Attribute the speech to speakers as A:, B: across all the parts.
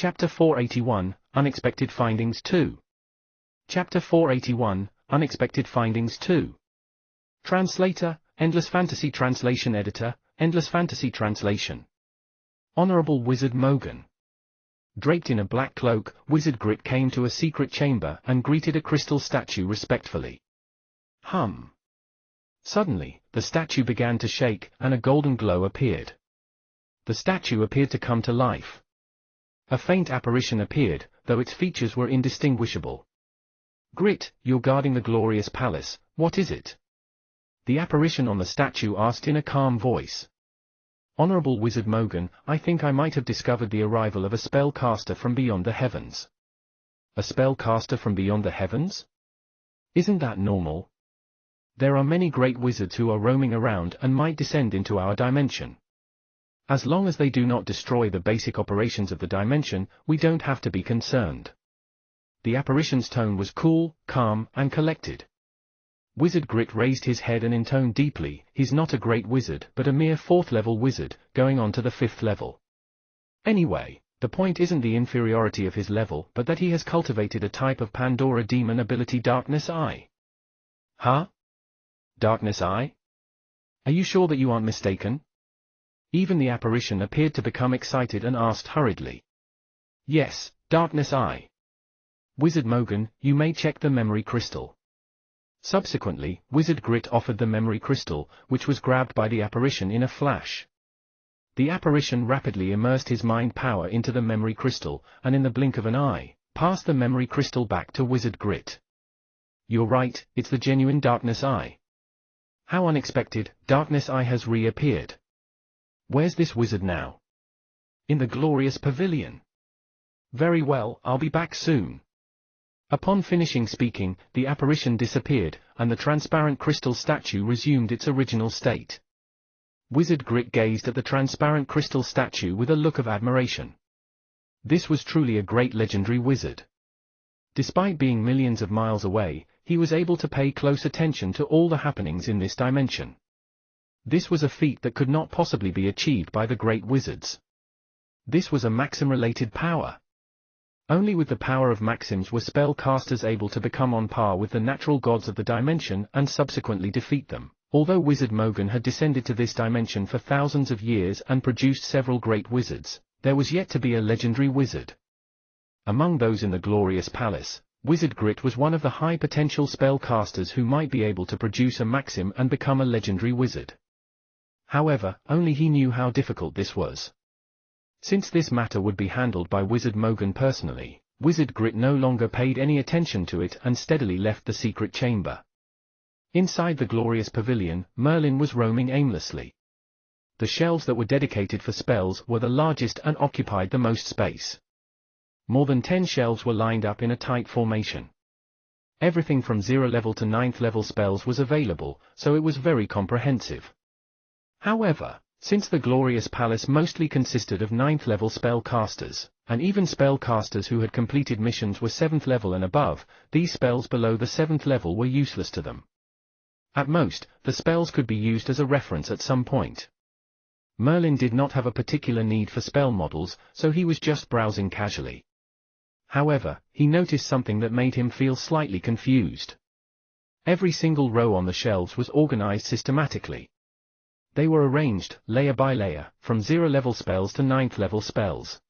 A: Chapter 481, Unexpected Findings 2. Chapter 481, Unexpected Findings 2. Translator, Endless Fantasy Translation Editor, Endless Fantasy Translation. Honorable Wizard Mogan. Draped in a black cloak, Wizard Grit came to a secret chamber and greeted a crystal statue respectfully. Hum. Suddenly, the statue began to shake, and a golden glow appeared. The statue appeared to come to life. A faint apparition appeared, though its features were indistinguishable. Grit, you're guarding the glorious palace, what is it? The apparition on the statue asked in a calm voice. Honorable Wizard Mogan, I think I might have discovered the arrival of a spellcaster from beyond the heavens. A spellcaster from beyond the heavens? Isn't that normal? There are many great wizards who are roaming around and might descend into our dimension. As long as they do not destroy the basic operations of the dimension, we don't have to be concerned. The apparition's tone was cool, calm, and collected. Wizard Grit raised his head and intoned deeply, he's not a great wizard but a mere 4th-level wizard, going on to the 5th level. Anyway, the point isn't the inferiority of his level but that he has cultivated a type of Pandora demon ability Darkness Eye. Huh? Darkness Eye? Are you sure that you aren't mistaken? Even the apparition appeared to become excited and asked hurriedly. Yes, Darkness Eye. Wizard Mogan, you may check the memory crystal. Subsequently, Wizard Grit offered the memory crystal, which was grabbed by the apparition in a flash. The apparition rapidly immersed his mind power into the memory crystal, and in the blink of an eye, passed the memory crystal back to Wizard Grit. You're right, it's the genuine Darkness Eye. How unexpected, Darkness Eye has reappeared. Where's this wizard now? In the glorious pavilion. Very well, I'll be back soon. Upon finishing speaking, the apparition disappeared, and the transparent crystal statue resumed its original state. Wizard Grit gazed at the transparent crystal statue with a look of admiration. This was truly a great legendary wizard. Despite being millions of miles away, he was able to pay close attention to all the happenings in this dimension. This was a feat that could not possibly be achieved by the great wizards. This was a Maxim-related power. Only with the power of Maxims were spellcasters able to become on par with the natural gods of the dimension and subsequently defeat them. Although Wizard Mogan had descended to this dimension for thousands of years and produced several great wizards, there was yet to be a legendary wizard. Among those in the glorious palace, Wizard Grit was one of the high-potential spellcasters who might be able to produce a Maxim and become a legendary wizard. However, only he knew how difficult this was. Since this matter would be handled by Wizard Mogan personally, Wizard Grit no longer paid any attention to it and steadily left the secret chamber. Inside the glorious pavilion, Merlin was roaming aimlessly. The shelves that were dedicated for spells were the largest and occupied the most space. More than 10 shelves were lined up in a tight formation. Everything from 0 level to 9th level spells was available, so it was very comprehensive. However, since the glorious palace mostly consisted of 9th level spellcasters, and even spellcasters who had completed missions were 7th level and above, these spells below the 7th level were useless to them. At most, the spells could be used as a reference at some point. Merlin did not have a particular need for spell models, so he was just browsing casually. However, he noticed something that made him feel slightly confused. Every single row on the shelves was organized systematically. They were arranged, layer by layer, from 0-level spells to 9th-level spells.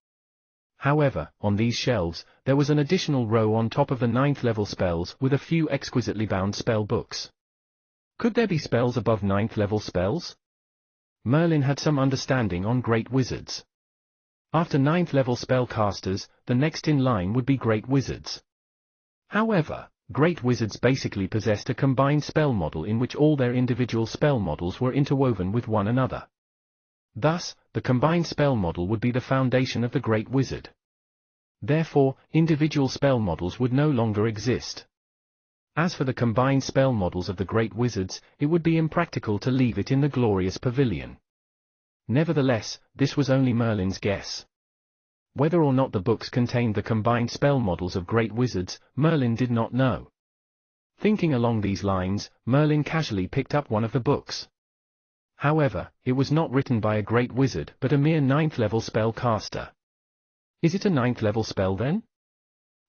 A: However, on these shelves, there was an additional row on top of the 9th-level spells with a few exquisitely bound spell books. Could there be spells above 9th-level spells? Merlin had some understanding on great wizards. After 9th-level spellcasters, the next in line would be great wizards. However, great wizards basically possessed a combined spell model in which all their individual spell models were interwoven with one another. Thus, the combined spell model would be the foundation of the great wizard. Therefore, individual spell models would no longer exist. As for the combined spell models of the great wizards, it would be impractical to leave it in the glorious pavilion. Nevertheless, this was only Merlin's guess. Whether or not the books contained the combined spell models of great wizards, Merlin did not know. Thinking along these lines, Merlin casually picked up one of the books. However, it was not written by a great wizard but a mere 9th-level spellcaster. Is it a 9th level spell then?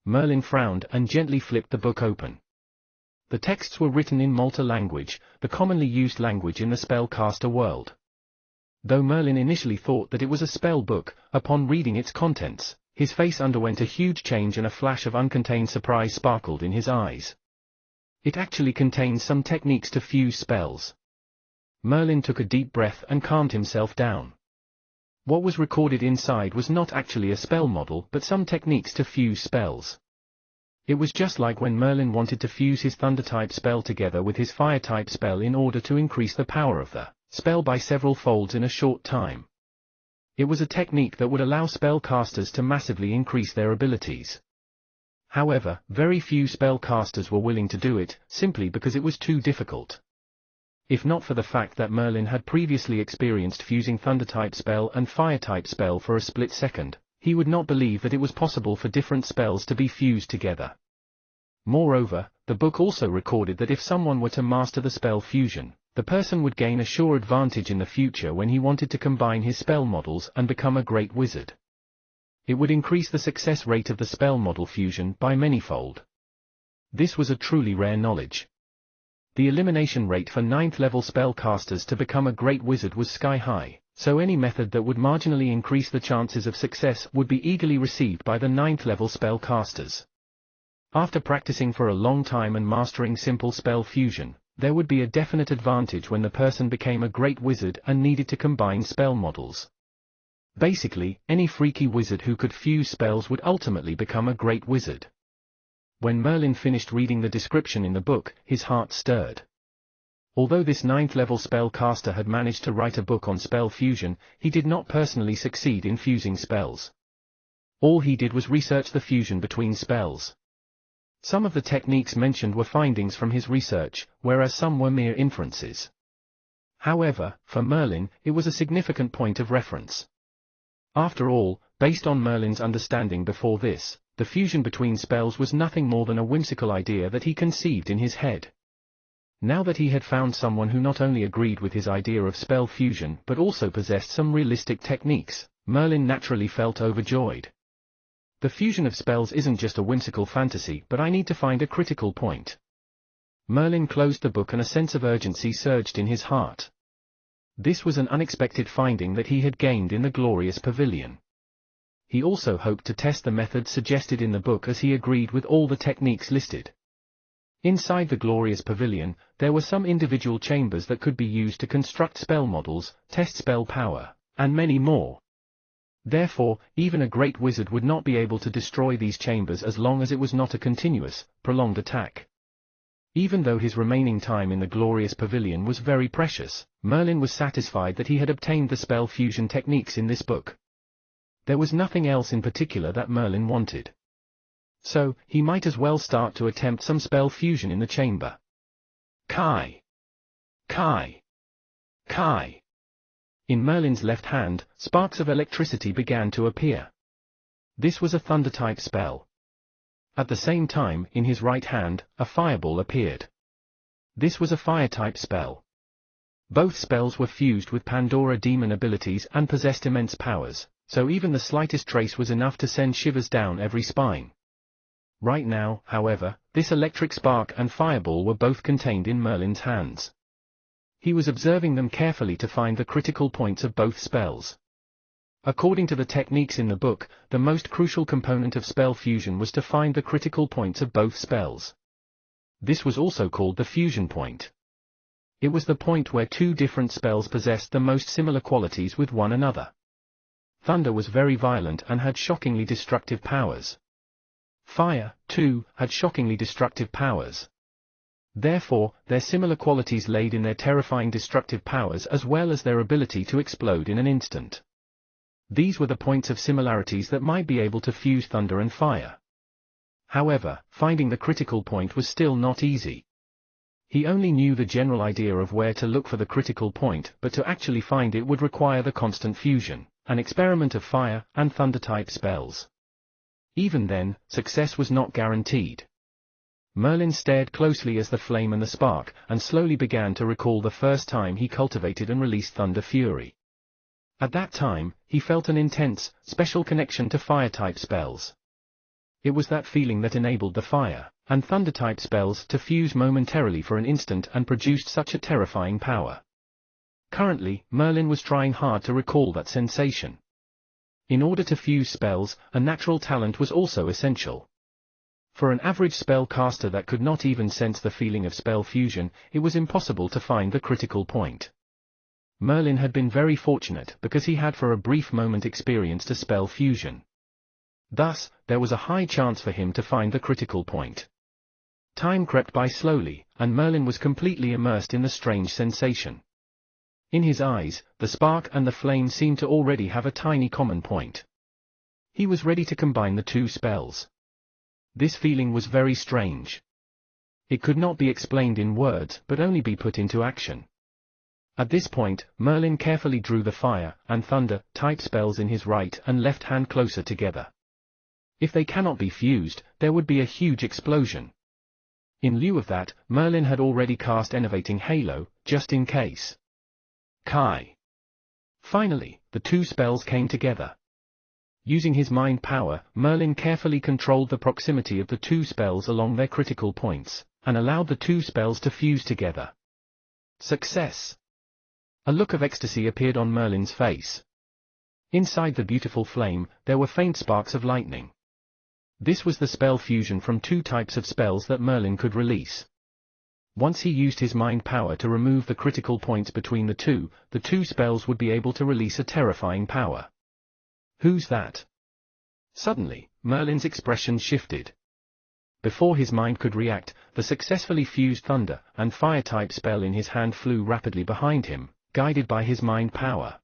A: Merlin frowned and gently flipped the book open. The texts were written in Malta language, the commonly used language in the spellcaster world. Though Merlin initially thought that it was a spell book, upon reading its contents, his face underwent a huge change and a flash of uncontained surprise sparkled in his eyes. It actually contained some techniques to fuse spells. Merlin took a deep breath and calmed himself down. What was recorded inside was not actually a spell model but some techniques to fuse spells. It was just like when Merlin wanted to fuse his Thunder-type spell together with his Fire-type spell in order to increase the power of the spell by several folds in a short time. It was a technique that would allow spellcasters to massively increase their abilities. However, very few spellcasters were willing to do it, simply because it was too difficult. If not for the fact that Merlin had previously experienced fusing Thunder-type spell and Fire-type spell for a split second, he would not believe that it was possible for different spells to be fused together. Moreover, the book also recorded that if someone were to master the spell fusion, the person would gain a sure advantage in the future when he wanted to combine his spell models and become a great wizard. It would increase the success rate of the spell model fusion by manyfold. This was a truly rare knowledge. The elimination rate for 9th level spellcasters to become a great wizard was sky high, so any method that would marginally increase the chances of success would be eagerly received by the 9th level spellcasters. After practicing for a long time and mastering simple spell fusion, there would be a definite advantage when the person became a great wizard and needed to combine spell models. Basically, any freaky wizard who could fuse spells would ultimately become a great wizard. When Merlin finished reading the description in the book, his heart stirred. Although this 9th level spellcaster had managed to write a book on spell fusion, he did not personally succeed in fusing spells. All he did was research the fusion between spells. Some of the techniques mentioned were findings from his research, whereas some were mere inferences. However, for Merlin, it was a significant point of reference. After all, based on Merlin's understanding before this, the fusion between spells was nothing more than a whimsical idea that he conceived in his head. Now that he had found someone who not only agreed with his idea of spell fusion but also possessed some realistic techniques, Merlin naturally felt overjoyed. The fusion of spells isn't just a whimsical fantasy, but I need to find a critical point. Merlin closed the book and a sense of urgency surged in his heart. This was an unexpected finding that he had gained in the glorious pavilion. He also hoped to test the method suggested in the book as he agreed with all the techniques listed. Inside the glorious pavilion, there were some individual chambers that could be used to construct spell models, test spell power, and many more. Therefore, even a great wizard would not be able to destroy these chambers as long as it was not a continuous, prolonged attack. Even though his remaining time in the glorious pavilion was very precious, Merlin was satisfied that he had obtained the spell fusion techniques in this book. There was nothing else in particular that Merlin wanted. So, he might as well start to attempt some spell fusion in the chamber. Kai! Kai! Kai! In Merlin's left hand, sparks of electricity began to appear. This was a thunder-type spell. At the same time, in his right hand, a fireball appeared. This was a fire-type spell. Both spells were fused with Pandora demon abilities and possessed immense powers, so even the slightest trace was enough to send shivers down every spine. Right now, however, this electric spark and fireball were both contained in Merlin's hands. He was observing them carefully to find the critical points of both spells. According to the techniques in the book, the most crucial component of spell fusion was to find the critical points of both spells. This was also called the fusion point. It was the point where two different spells possessed the most similar qualities with one another. Thunder was very violent and had shockingly destructive powers. Fire, too, had shockingly destructive powers. Therefore, their similar qualities laid in their terrifying destructive powers as well as their ability to explode in an instant. These were the points of similarities that might be able to fuse thunder and fire. However, finding the critical point was still not easy. He only knew the general idea of where to look for the critical point, but to actually find it would require the constant fusion, an experiment of fire and thunder-type spells. Even then, success was not guaranteed. Merlin stared closely as the flame and the spark, and slowly began to recall the first time he cultivated and released Thunder Fury. At that time, he felt an intense, special connection to fire-type spells. It was that feeling that enabled the fire and thunder-type spells to fuse momentarily for an instant and produced such a terrifying power. Currently, Merlin was trying hard to recall that sensation. In order to fuse spells, a natural talent was also essential. For an average spell caster that could not even sense the feeling of spell fusion, it was impossible to find the critical point. Merlin had been very fortunate because he had for a brief moment experienced a spell fusion. Thus, there was a high chance for him to find the critical point. Time crept by slowly, and Merlin was completely immersed in the strange sensation. In his eyes, the spark and the flame seemed to already have a tiny common point. He was ready to combine the two spells. This feeling was very strange. It could not be explained in words but only be put into action. At this point, Merlin carefully drew the fire and thunder type spells in his right and left hand closer together. If they cannot be fused, there would be a huge explosion. In lieu of that, Merlin had already cast Enervating Halo, just in case. Kai. Finally, the two spells came together. Using his mind power, Merlin carefully controlled the proximity of the two spells along their critical points, and allowed the two spells to fuse together. Success! A look of ecstasy appeared on Merlin's face. Inside the beautiful flame, there were faint sparks of lightning. This was the spell fusion from two types of spells that Merlin could release. Once he used his mind power to remove the critical points between the two spells would be able to release a terrifying power. Who's that? Suddenly, Merlin's expression shifted. Before his mind could react, the successfully fused thunder and fire-type spell in his hand flew rapidly behind him, guided by his mind power.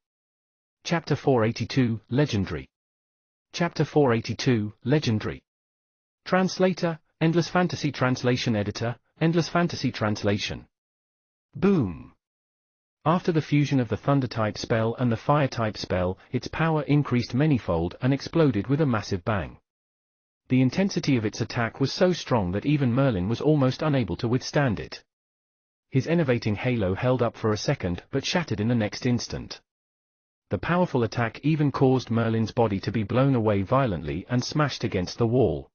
A: Chapter 482, Legendary. Chapter 482, Legendary. Translator, Endless Fantasy Translation Editor, Endless Fantasy Translation. Boom! After the fusion of the thunder-type spell and the fire-type spell, its power increased manyfold and exploded with a massive bang. The intensity of its attack was so strong that even Merlin was almost unable to withstand it. His enervating halo held up for a second but shattered in the next instant. The powerful attack even caused Merlin's body to be blown away violently and smashed against the wall.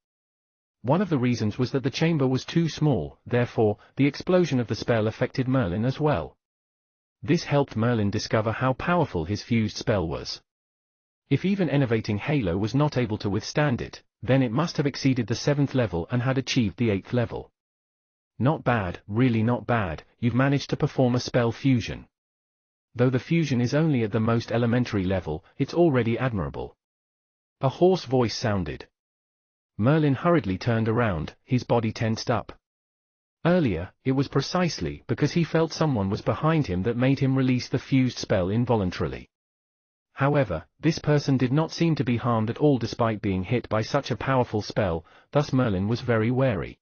A: One of the reasons was that the chamber was too small, therefore, the explosion of the spell affected Merlin as well. This helped Merlin discover how powerful his fused spell was. If even Enervating Halo was not able to withstand it, then it must have exceeded the 7th level and had achieved the 8th level. Not bad, really not bad, you've managed to perform a spell fusion. Though the fusion is only at the most elementary level, it's already admirable. A hoarse voice sounded. Merlin hurriedly turned around, his body tensed up. Earlier, it was precisely because he felt someone was behind him that made him release the fused spell involuntarily. However, this person did not seem to be harmed at all despite being hit by such a powerful spell, thus Merlin was very wary.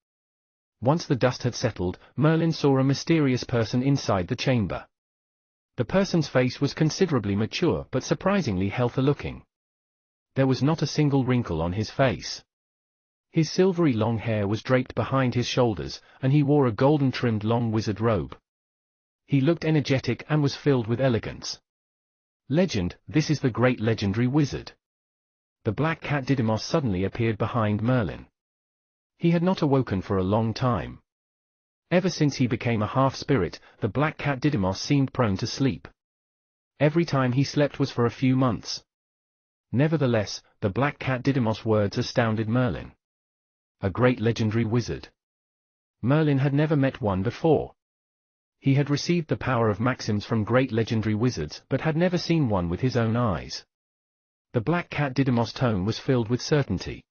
A: Once the dust had settled, Merlin saw a mysterious person inside the chamber. The person's face was considerably mature but surprisingly healthy-looking. There was not a single wrinkle on his face. His silvery long hair was draped behind his shoulders, and he wore a golden-trimmed long wizard robe. He looked energetic and was filled with elegance. Legend, this is the great legendary wizard. The black cat Didymos suddenly appeared behind Merlin. He had not awoken for a long time. Ever since he became a half-spirit, the black cat Didymos seemed prone to sleep. Every time he slept was for a few months. Nevertheless, the black cat Didymos' words astounded Merlin. A great legendary wizard. Merlin had never met one before. He had received the power of maxims from great legendary wizards but had never seen one with his own eyes. The black cat Didymos' tone was filled with certainty.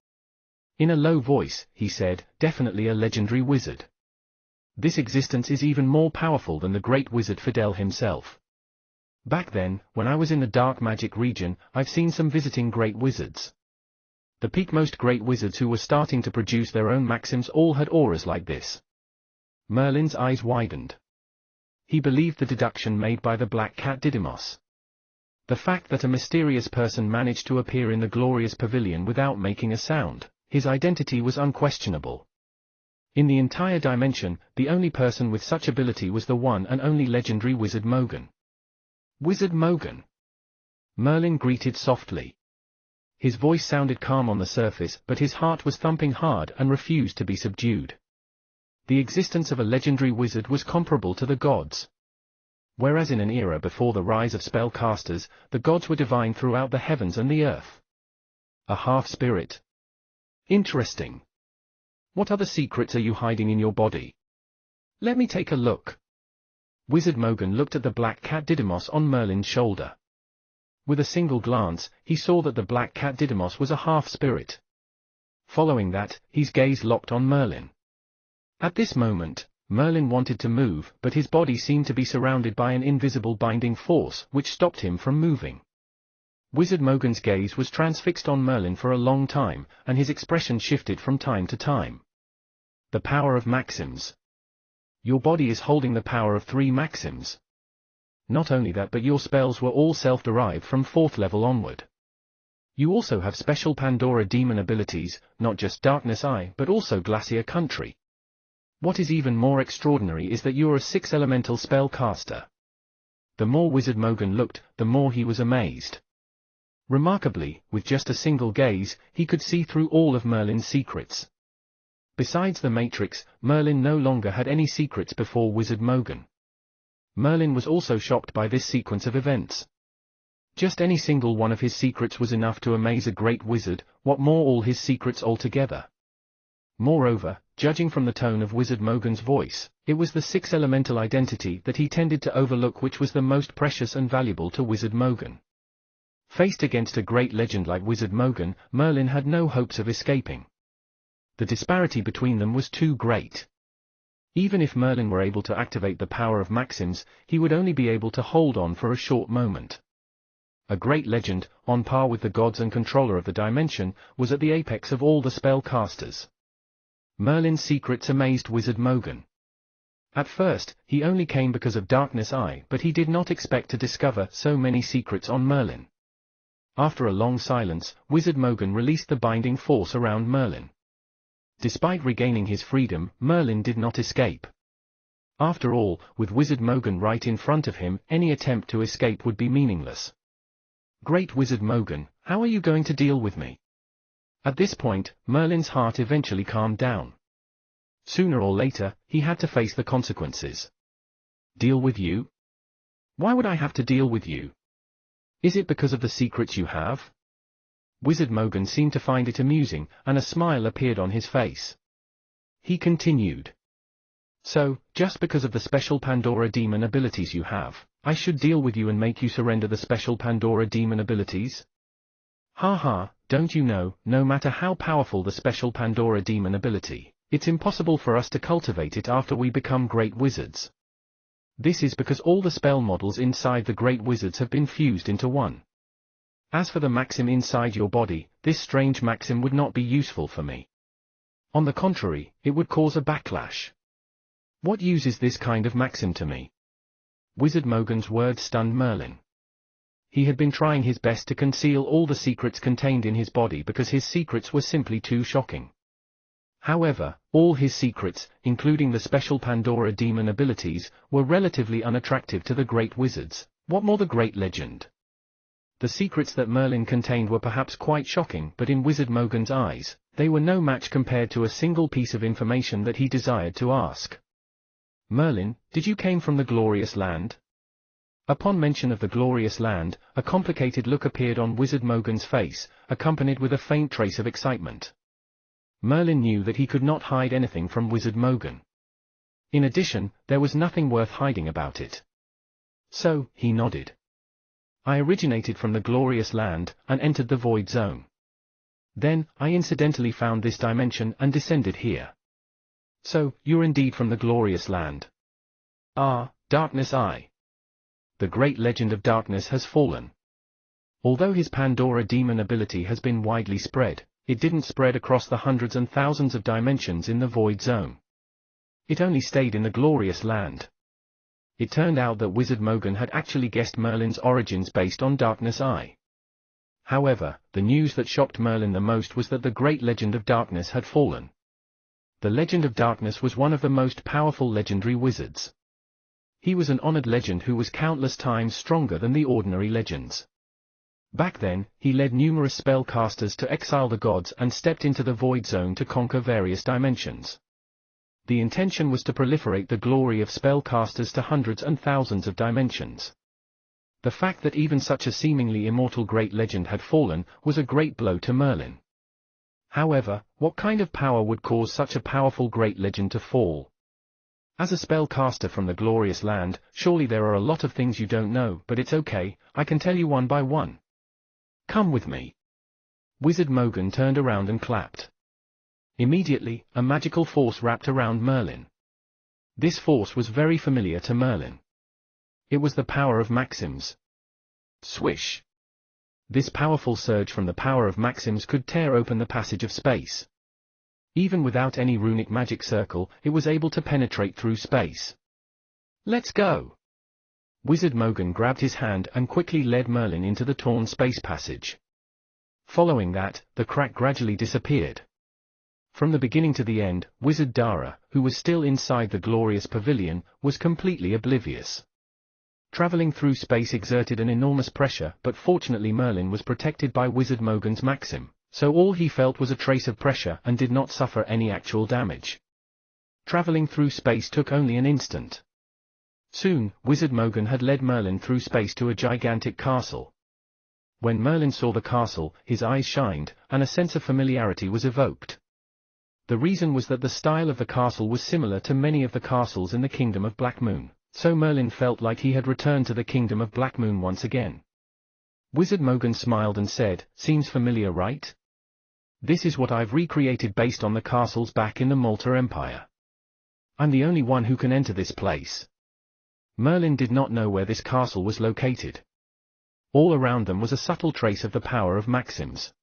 A: In a low voice, he said, definitely a legendary wizard. This existence is even more powerful than the great wizard Fidel himself. Back then, when I was in the dark magic region, I've seen some visiting great wizards. The peakmost great wizards who were starting to produce their own maxims all had auras like this. Merlin's eyes widened. He believed the deduction made by the black cat Didymos. The fact that a mysterious person managed to appear in the glorious pavilion without making a sound, his identity was unquestionable. In the entire dimension, the only person with such ability was the one and only legendary wizard Mogan. Wizard Mogan. Merlin greeted softly. His voice sounded calm on the surface, but his heart was thumping hard and refused to be subdued. The existence of a legendary wizard was comparable to the gods. Whereas in an era before the rise of spellcasters, the gods were divine throughout the heavens and the earth. A half-spirit. Interesting. What other secrets are you hiding in your body? Let me take a look. Wizard Mogan looked at the black cat Didymos on Merlin's shoulder. With a single glance, he saw that the black cat Didymos was a half-spirit. Following that, his gaze locked on Merlin. At this moment, Merlin wanted to move, but his body seemed to be surrounded by an invisible binding force, which stopped him from moving. Wizard Mogan's gaze was transfixed on Merlin for a long time, and his expression shifted from time to time. The power of maxims. Your body is holding the power of 3 maxims. Not only that, but your spells were all self-derived from 4th level onward. You also have special Pandora demon abilities, not just Darkness Eye but also Glacier Country. What is even more extraordinary is that you're a 6 elemental spellcaster. The more Wizard Mogan looked, the more he was amazed. Remarkably, with just a single gaze, he could see through all of Merlin's secrets. Besides the Matrix, Merlin no longer had any secrets before Wizard Mogan. Merlin was also shocked by this sequence of events. Just any single one of his secrets was enough to amaze a great wizard, what more all his secrets altogether. Moreover, judging from the tone of Wizard Mogan's voice, it was the 6 elemental identity that he tended to overlook which was the most precious and valuable to Wizard Mogan. Faced against a great legend like Wizard Mogan, Merlin had no hopes of escaping. The disparity between them was too great. Even if Merlin were able to activate the power of maxims, he would only be able to hold on for a short moment. A great legend, on par with the gods and controller of the dimension, was at the apex of all the spellcasters. Merlin's secrets amazed Wizard Mogan. At first, he only came because of Darkness Eye, but he did not expect to discover so many secrets on Merlin. After a long silence, Wizard Mogan released the binding force around Merlin. Despite regaining his freedom, Merlin did not escape. After all, with Wizard Mogan right in front of him, any attempt to escape would be meaningless. Great Wizard Mogan, how are you going to deal with me? At this point, Merlin's heart eventually calmed down. Sooner or later, he had to face the consequences. Deal with you? Why would I have to deal with you? Is it because of the secrets you have? Wizard Mogan seemed to find it amusing, and a smile appeared on his face. He continued. So, just because of the special Pandora demon abilities you have, I should deal with you and make you surrender the special Pandora demon abilities? Ha ha, don't you know, no matter how powerful the special Pandora demon ability, it's impossible for us to cultivate it after we become great wizards. This is because all the spell models inside the great wizards have been fused into one. As for the maxim inside your body, this strange maxim would not be useful for me. On the contrary, it would cause a backlash. What use is this kind of maxim to me? Wizard Mogan's words stunned Merlin. He had been trying his best to conceal all the secrets contained in his body because his secrets were simply too shocking. However, all his secrets, including the special Pandora demon abilities, were relatively unattractive to the great wizards, what more the great legend. The secrets that Merlin contained were perhaps quite shocking, but in Wizard Mogan's eyes, they were no match compared to a single piece of information that he desired to ask. Merlin, did you came from the glorious land? Upon mention of the glorious land, a complicated look appeared on Wizard Mogan's face, accompanied with a faint trace of excitement. Merlin knew that he could not hide anything from Wizard Mogan. In addition, there was nothing worth hiding about it. So, he nodded. I originated from the glorious land, and entered the void zone. Then, I incidentally found this dimension and descended here. So, you're indeed from the glorious land. Ah, Darkness Eye. The great legend of darkness has fallen. Although his Pandora demon ability has been widely spread, it didn't spread across the hundreds and thousands of dimensions in the void zone. It only stayed in the glorious land. It turned out that Wizard Mogan had actually guessed Merlin's origins based on Darkness Eye. However, the news that shocked Merlin the most was that the great legend of darkness had fallen. The Legend of Darkness was one of the most powerful legendary wizards. He was an honored legend who was countless times stronger than the ordinary legends. Back then, he led numerous spellcasters to exile the gods and stepped into the Void Zone to conquer various dimensions. The intention was to proliferate the glory of spellcasters to hundreds and thousands of dimensions. The fact that even such a seemingly immortal great legend had fallen was a great blow to Merlin. However, what kind of power would cause such a powerful great legend to fall? As a spellcaster from the glorious land, surely there are a lot of things you don't know, but it's okay, I can tell you one by one. Come with me. Wizard Mogan turned around and clapped. Immediately, a magical force wrapped around Merlin. This force was very familiar to Merlin. It was the power of Maxims. Swish! This powerful surge from the power of Maxims could tear open the passage of space. Even without any runic magic circle, it was able to penetrate through space. Let's go! Wizard Mogan grabbed his hand and quickly led Merlin into the torn space passage. Following that, the crack gradually disappeared. From the beginning to the end, Wizard Dara, who was still inside the glorious pavilion, was completely oblivious. Traveling through space exerted an enormous pressure, but fortunately Merlin was protected by Wizard Mogan's Maxim, so all he felt was a trace of pressure and did not suffer any actual damage. Traveling through space took only an instant. Soon, Wizard Mogan had led Merlin through space to a gigantic castle. When Merlin saw the castle, his eyes shined, and a sense of familiarity was evoked. The reason was that the style of the castle was similar to many of the castles in the Kingdom of Black Moon, so Merlin felt like he had returned to the Kingdom of Black Moon once again. Wizard Mogan smiled and said, "Seems familiar, right? This is what I've recreated based on the castles back in the Malta Empire. I'm the only one who can enter this place." Merlin did not know where this castle was located. All around them was a subtle trace of the power of Maxims.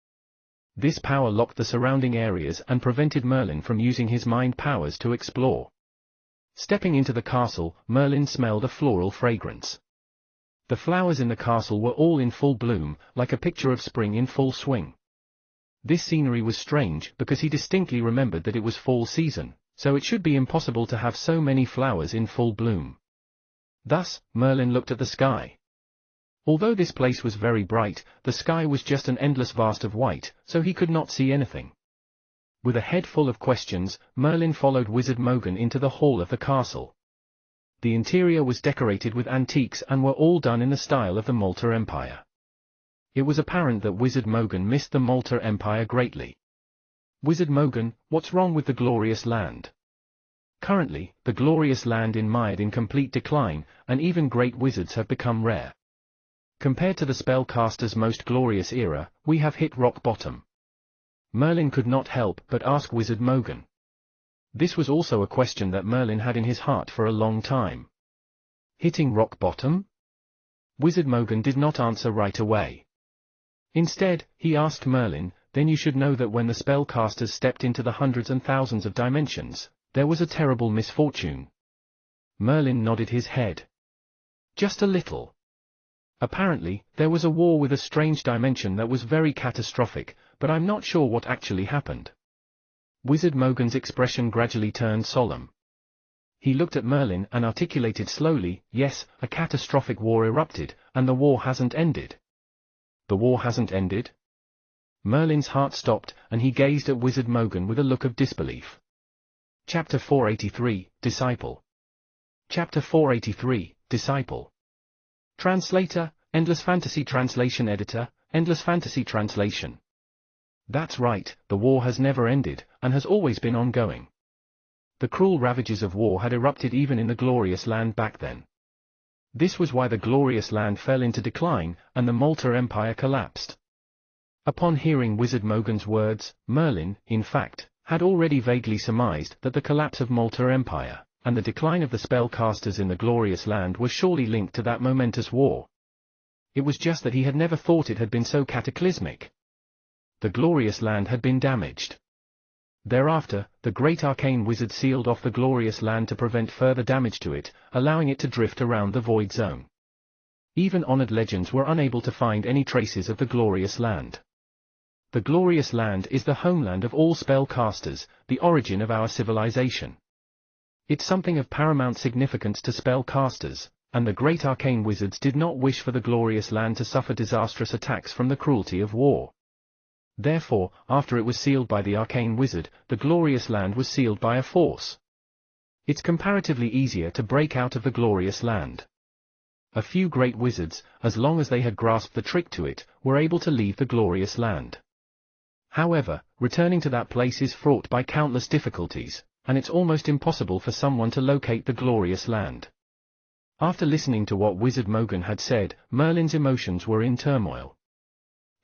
A: This power locked the surrounding areas and prevented Merlin from using his mind powers to explore. Stepping into the castle, Merlin smelled a floral fragrance. The flowers in the castle were all in full bloom, like a picture of spring in full swing. This scenery was strange because he distinctly remembered that it was fall season, so it should be impossible to have so many flowers in full bloom. Thus, Merlin looked at the sky. Although this place was very bright, the sky was just an endless vast of white, so he could not see anything. With a head full of questions, Merlin followed Wizard Mogan into the hall of the castle. The interior was decorated with antiques and were all done in the style of the Malta Empire. It was apparent that Wizard Mogan missed the Malta Empire greatly. "Wizard Mogan, what's wrong with the glorious land?" Currently, the glorious land is mired in complete decline, and even great wizards have become rare. Compared to the spellcaster's most glorious era, we have hit rock bottom. Merlin could not help but ask Wizard Mogan. This was also a question that Merlin had in his heart for a long time. Hitting rock bottom? Wizard Mogan did not answer right away. Instead, he asked Merlin, "Then you should know that when the spellcasters stepped into the hundreds and thousands of dimensions, there was a terrible misfortune." Merlin nodded his head. "Just a little. Apparently, there was a war with a strange dimension that was very catastrophic, but I'm not sure what actually happened." Wizard Mogan's expression gradually turned solemn. He looked at Merlin and articulated slowly, "Yes, a catastrophic war erupted, and the war hasn't ended." "The war hasn't ended?" Merlin's heart stopped, and he gazed at Wizard Mogan with a look of disbelief. Chapter 483, Disciple. Chapter 483, Disciple. Translator, Endless Fantasy Translation Editor, Endless Fantasy Translation. That's right, the war has never ended, and has always been ongoing. The cruel ravages of war had erupted even in the glorious land back then. This was why the glorious land fell into decline, and the Malta Empire collapsed. Upon hearing Wizard Mogan's words, Merlin, in fact, had already vaguely surmised that the collapse of Malta Empire, and the decline of the spellcasters in the glorious land were surely linked to that momentous war. It was just that he had never thought it had been so cataclysmic. The glorious land had been damaged. Thereafter, the great arcane wizard sealed off the glorious land to prevent further damage to it, allowing it to drift around the void zone. Even honored legends were unable to find any traces of the glorious land. The glorious land is the homeland of all spellcasters, the origin of our civilization. It's something of paramount significance to spellcasters, and the great arcane wizards did not wish for the glorious land to suffer disastrous attacks from the cruelty of war. Therefore, after it was sealed by the arcane wizard, the glorious land was sealed by a force. It's comparatively easier to break out of the glorious land. A few great wizards, as long as they had grasped the trick to it, were able to leave the glorious land. However, returning to that place is fraught by countless difficulties, and it's almost impossible for someone to locate the glorious land. After listening to what Wizard Mogan had said, Merlin's emotions were in turmoil.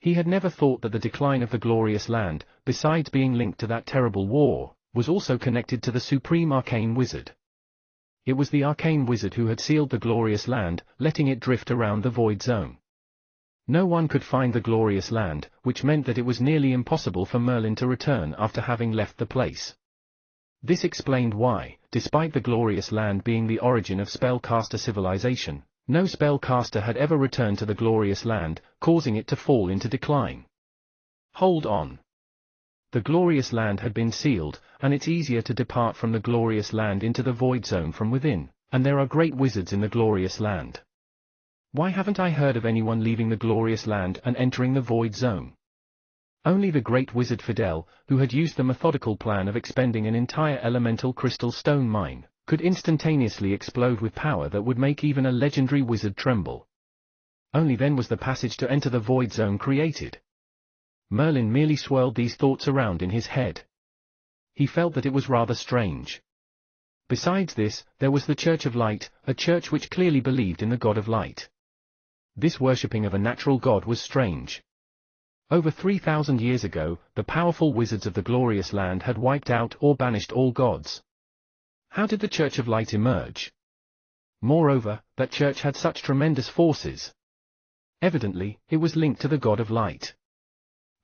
A: He had never thought that the decline of the glorious land, besides being linked to that terrible war, was also connected to the supreme arcane wizard. It was the arcane wizard who had sealed the glorious land, letting it drift around the void zone. No one could find the glorious land, which meant that it was nearly impossible for Merlin to return after having left the place. This explained why, despite the glorious land being the origin of spellcaster civilization, no spellcaster had ever returned to the glorious land, causing it to fall into decline. Hold on. The glorious land had been sealed, and it's easier to depart from the glorious land into the void zone from within, and there are great wizards in the glorious land. Why haven't I heard of anyone leaving the glorious land and entering the void zone? Only the great wizard Fidel, who had used the methodical plan of expending an entire elemental crystal stone mine, could instantaneously explode with power that would make even a legendary wizard tremble. Only then was the passage to enter the void zone created. Merlin merely swirled these thoughts around in his head. He felt that it was rather strange. Besides this, there was the Church of Light, a church which clearly believed in the God of Light. This worshipping of a natural god was strange. Over 3,000 years ago, the powerful wizards of the glorious land had wiped out or banished all gods. How did the Church of Light emerge? Moreover, that church had such tremendous forces. Evidently, it was linked to the God of Light.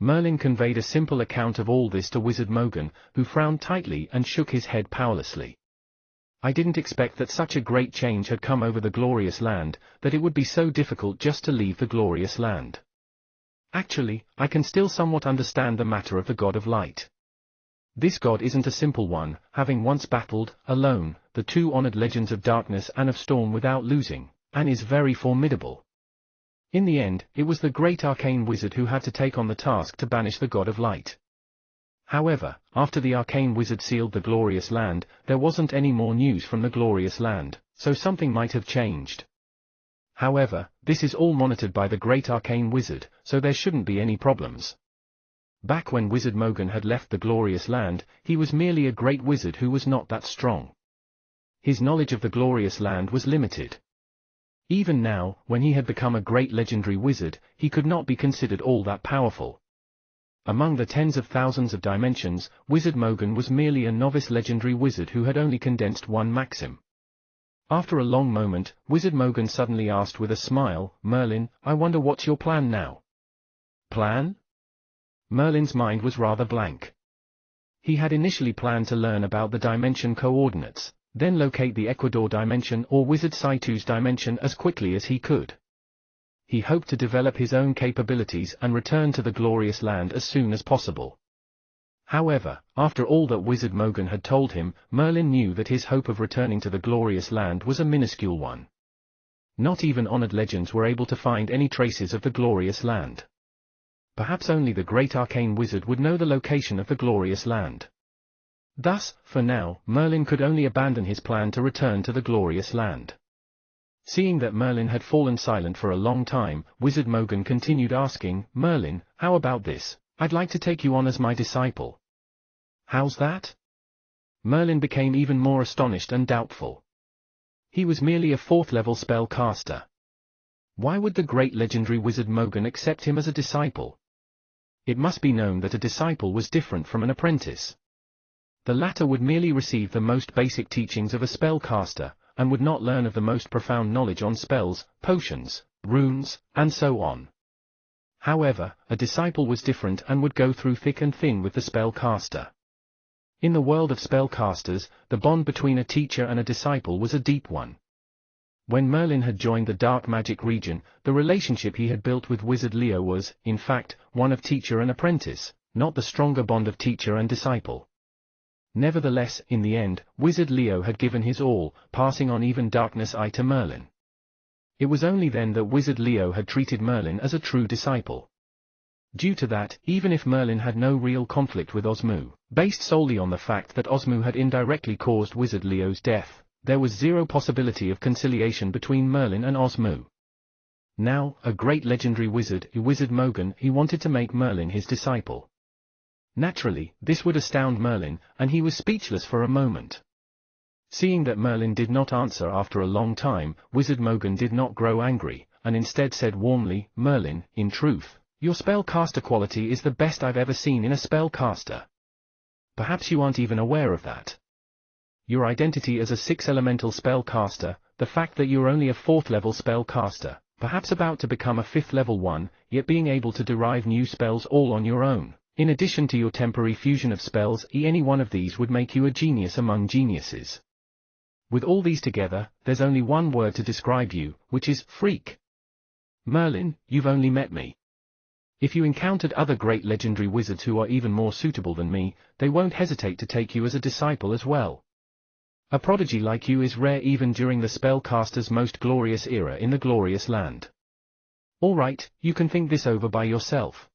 A: Merlin conveyed a simple account of all this to Wizard Mogan, who frowned tightly and shook his head powerlessly. I didn't expect that such a great change had come over the glorious land, that it would be so difficult just to leave the glorious land. Actually, I can still somewhat understand the matter of the God of Light. This god isn't a simple one, having once battled, alone, the two honored legends of darkness and of storm without losing, and is very formidable. In the end, it was the great arcane wizard who had to take on the task to banish the God of Light. However, after the arcane wizard sealed the glorious land, there wasn't any more news from the glorious land, so something might have changed. However, this is all monitored by the great arcane wizard, so there shouldn't be any problems. Back when Wizard Mogan had left the glorious land, he was merely a great wizard who was not that strong. His knowledge of the glorious land was limited. Even now, when he had become a great legendary wizard, he could not be considered all that powerful. Among the tens of thousands of dimensions, Wizard Mogan was merely a novice legendary wizard who had only condensed one maxim. After a long moment, Wizard Mogan suddenly asked with a smile, "Merlin, I wonder what's your plan now?" Plan? Merlin's mind was rather blank. He had initially planned to learn about the dimension coordinates, then locate the Ecuador dimension or Wizard Saitu's dimension as quickly as he could. He hoped to develop his own capabilities and return to the glorious land as soon as possible. However, after all that Wizard Mogan had told him, Merlin knew that his hope of returning to the glorious land was a minuscule one. Not even honored legends were able to find any traces of the glorious land. Perhaps only the great arcane wizard would know the location of the glorious land. Thus, for now, Merlin could only abandon his plan to return to the glorious land. Seeing that Merlin had fallen silent for a long time, Wizard Mogan continued asking, "Merlin, how about this? I'd like to take you on as my disciple." "How's that?" Merlin became even more astonished and doubtful. He was merely a fourth-level spellcaster. Why would the great legendary Wizard Mogan accept him as a disciple? It must be known that a disciple was different from an apprentice. The latter would merely receive the most basic teachings of a spellcaster, and would not learn of the most profound knowledge on spells, potions, runes, and so on. However, a disciple was different and would go through thick and thin with the spellcaster. In the world of spellcasters, the bond between a teacher and a disciple was a deep one. When Merlin had joined the dark magic region, the relationship he had built with Wizard Leo was, in fact, one of teacher and apprentice, not the stronger bond of teacher and disciple. Nevertheless, in the end, Wizard Leo had given his all, passing on even darkness eye to Merlin. It was only then that Wizard Leo had treated Merlin as a true disciple. Due to that, even if Merlin had no real conflict with Osmu, based solely on the fact that Osmu had indirectly caused Wizard Leo's death, there was zero possibility of conciliation between Merlin and Osmu. Now, a great legendary wizard, Wizard Mogan, he wanted to make Merlin his disciple. Naturally, this would astound Merlin, and he was speechless for a moment. Seeing that Merlin did not answer after a long time, Wizard Mogan did not grow angry, and instead said warmly, "Merlin, in truth, your spellcaster quality is the best I've ever seen in a spellcaster. Perhaps you aren't even aware of that. Your identity as a 6-elemental spellcaster, the fact that you're only a 4th-level spellcaster, perhaps about to become a 5th-level one, yet being able to derive new spells all on your own, in addition to your temporary fusion of spells, any one of these would make you a genius among geniuses. With all these together, there's only one word to describe you, which is freak. Merlin, you've only met me. If you encountered other great legendary wizards who are even more suitable than me, they won't hesitate to take you as a disciple as well. A prodigy like you is rare even during the spellcaster's most glorious era in the glorious land. All right, you can think this over by yourself.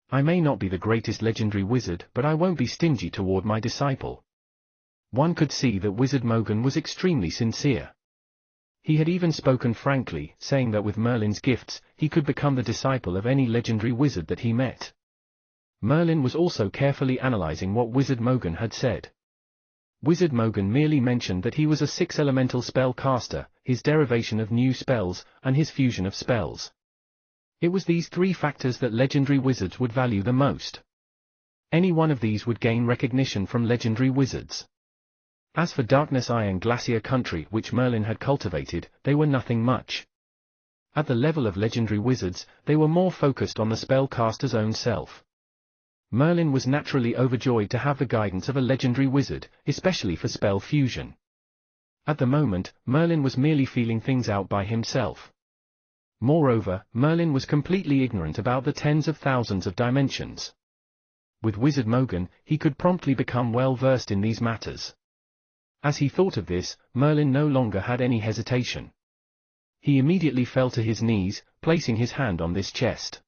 A: I may not be the greatest legendary wizard, but I won't be stingy toward my disciple." One could see that Wizard Mogan was extremely sincere. He had even spoken frankly, saying that with Merlin's gifts, he could become the disciple of any legendary wizard that he met. Merlin was also carefully analyzing what Wizard Mogan had said. Wizard Mogan merely mentioned that he was a 6-elemental spell caster, his derivation of new spells, and his fusion of spells. It was these 3 factors that legendary wizards would value the most. Any one of these would gain recognition from legendary wizards. As for Darkness Iron Glacier Country which Merlin had cultivated, they were nothing much. At the level of legendary wizards, they were more focused on the spellcaster's own self. Merlin was naturally overjoyed to have the guidance of a legendary wizard, especially for spell fusion. At the moment, Merlin was merely feeling things out by himself. Moreover, Merlin was completely ignorant about the tens of thousands of dimensions. With Wizard Mogan, he could promptly become well versed in these matters. As he thought of this, Merlin no longer had any hesitation. He immediately fell to his knees, placing his hand on this chest.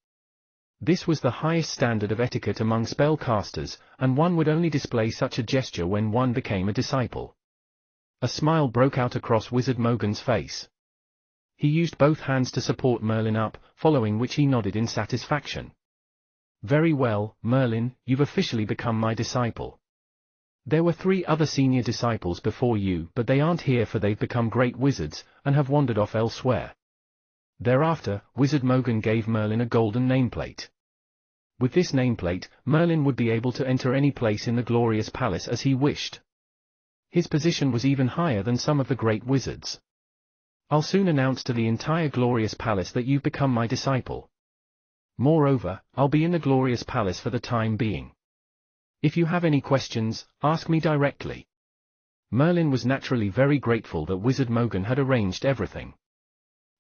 A: This was the highest standard of etiquette among spellcasters, and one would only display such a gesture when one became a disciple. A smile broke out across Wizard Mogan's face. He used both hands to support Merlin up, following which he nodded in satisfaction. "Very well, Merlin, you've officially become my disciple. There were 3 other senior disciples before you, but they aren't here for they've become great wizards, and have wandered off elsewhere." Thereafter, Wizard Mogan gave Merlin a golden nameplate. With this nameplate, Merlin would be able to enter any place in the glorious palace as he wished. His position was even higher than some of the great wizards. "I'll soon announce to the entire glorious palace that you've become my disciple. Moreover, I'll be in the glorious palace for the time being. If you have any questions, ask me directly." Merlin was naturally very grateful that Wizard Mogan had arranged everything.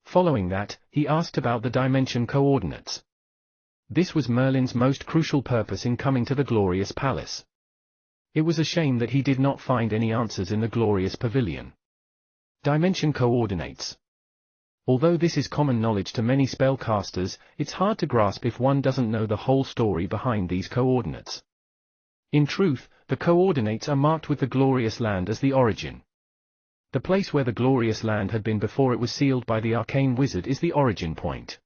A: Following that, he asked about the dimension coordinates. This was Merlin's most crucial purpose in coming to the glorious palace. It was a shame that he did not find any answers in the glorious pavilion. Dimension coordinates. Although this is common knowledge to many spellcasters, it's hard to grasp if one doesn't know the whole story behind these coordinates. In truth, the coordinates are marked with the glorious land as the origin. The place where the glorious land had been before it was sealed by the arcane wizard is the origin point.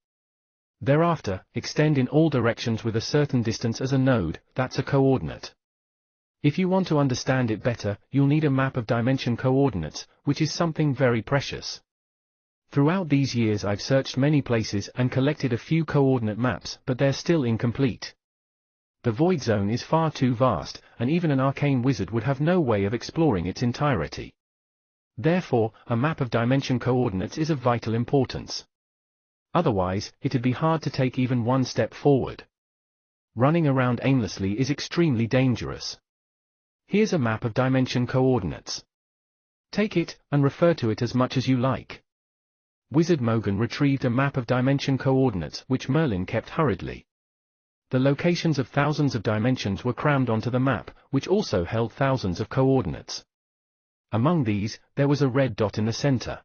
A: Thereafter, extend in all directions with a certain distance as a node, that's a coordinate. If you want to understand it better, you'll need a map of dimension coordinates, which is something very precious. Throughout these years I've searched many places and collected a few coordinate maps, but they're still incomplete. The void zone is far too vast, and even an arcane wizard would have no way of exploring its entirety. Therefore, a map of dimension coordinates is of vital importance. Otherwise, it'd be hard to take even one step forward. Running around aimlessly is extremely dangerous. Here's a map of dimension coordinates. Take it, and refer to it as much as you like. Wizard Mogan retrieved a map of dimension coordinates which Merlin kept hurriedly. The locations of thousands of dimensions were crammed onto the map, which also held thousands of coordinates. Among these, there was a red dot in the center.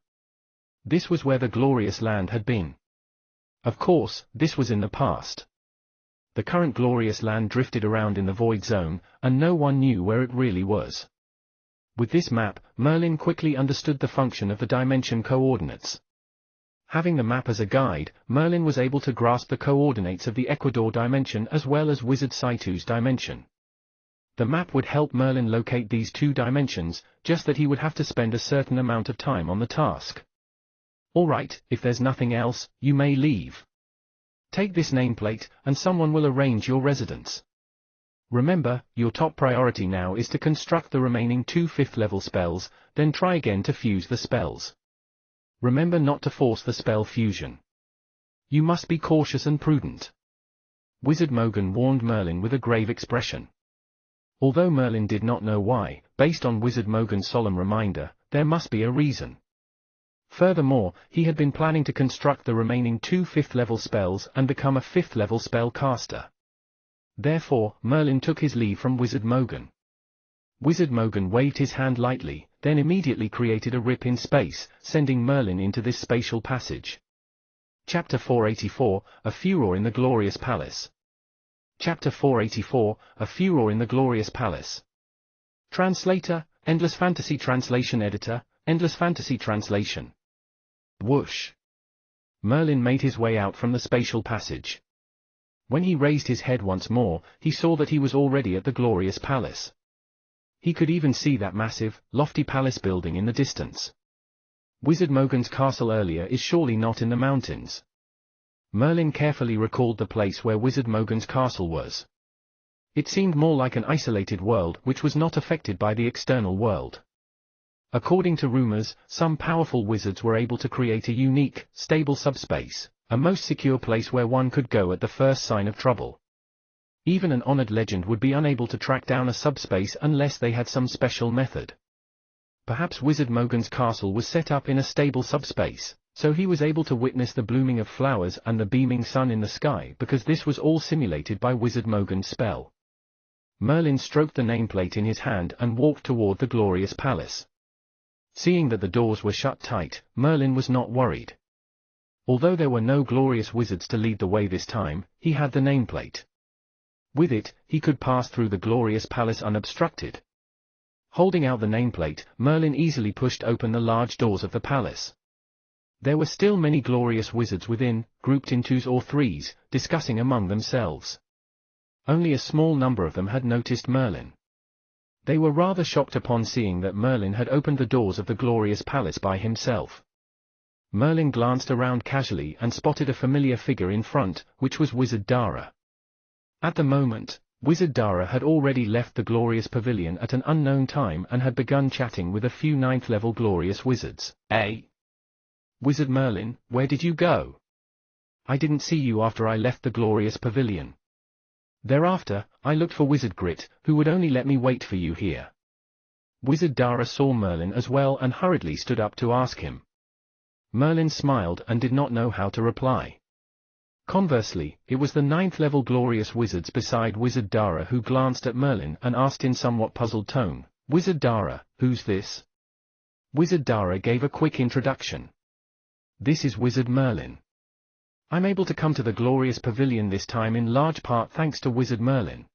A: This was where the glorious land had been. Of course, this was in the past. The current glorious land drifted around in the void zone, and no one knew where it really was. With this map, Merlin quickly understood the function of the dimension coordinates. Having the map as a guide, Merlin was able to grasp the coordinates of the Ecuador dimension as well as Wizard Saitu's dimension. The map would help Merlin locate these two dimensions, just that he would have to spend a certain amount of time on the task. Alright, if there's nothing else, you may leave. Take this nameplate, and someone will arrange your residence. Remember, your top priority now is to construct the remaining 2 5th-level spells, then try again to fuse the spells. Remember not to force the spell fusion. You must be cautious and prudent. Wizard Mogan warned Merlin with a grave expression. Although Merlin did not know why, based on Wizard Mogan's solemn reminder, there must be a reason. Furthermore, he had been planning to construct the remaining 2 5th-level spells and become a 5th-level spell caster. Therefore, Merlin took his leave from Wizard Mogan. Wizard Mogan waved his hand lightly, then immediately created a rip in space, sending Merlin into this spatial passage. Chapter 484, A Furor in the Glorious Palace. Chapter 484, A Furor in the Glorious Palace. Translator, Endless Fantasy Translation Editor, Endless Fantasy Translation. Whoosh! Merlin made his way out from the spatial passage. When he raised his head once more, he saw that he was already at the glorious palace. He could even see that massive, lofty palace building in the distance. Wizard Mogan's castle earlier is surely not in the mountains. Merlin carefully recalled the place where Wizard Mogan's castle was. It seemed more like an isolated world which was not affected by the external world. According to rumors, some powerful wizards were able to create a unique, stable subspace, a most secure place where one could go at the first sign of trouble. Even an honored legend would be unable to track down a subspace unless they had some special method. Perhaps Wizard Mogan's castle was set up in a stable subspace, so he was able to witness the blooming of flowers and the beaming sun in the sky because this was all simulated by Wizard Mogan's spell. Merlin stroked the nameplate in his hand and walked toward the glorious palace. Seeing that the doors were shut tight, Merlin was not worried. Although there were no glorious wizards to lead the way this time, he had the nameplate. With it, he could pass through the glorious palace unobstructed. Holding out the nameplate, Merlin easily pushed open the large doors of the palace. There were still many glorious wizards within, grouped in 2s or 3s, discussing among themselves. Only a small number of them had noticed Merlin. They were rather shocked upon seeing that Merlin had opened the doors of the glorious palace by himself. Merlin glanced around casually and spotted a familiar figure in front, which was Wizard Dara. At the moment, Wizard Dara had already left the glorious pavilion at an unknown time and had begun chatting with a few 9th-level glorious wizards. "Hey! Wizard Merlin, where did you go? I didn't see you after I left the glorious pavilion. Thereafter, I looked for Wizard Grit, who would only let me wait for you here." Wizard Dara saw Merlin as well and hurriedly stood up to ask him. Merlin smiled and did not know how to reply. Conversely, it was the 9th-level glorious wizards beside Wizard Dara who glanced at Merlin and asked in somewhat puzzled tone, "Wizard Dara, who's this?" Wizard Dara gave a quick introduction. "This is Wizard Merlin. I'm able to come to the glorious pavilion this time in large part thanks to Wizard Merlin."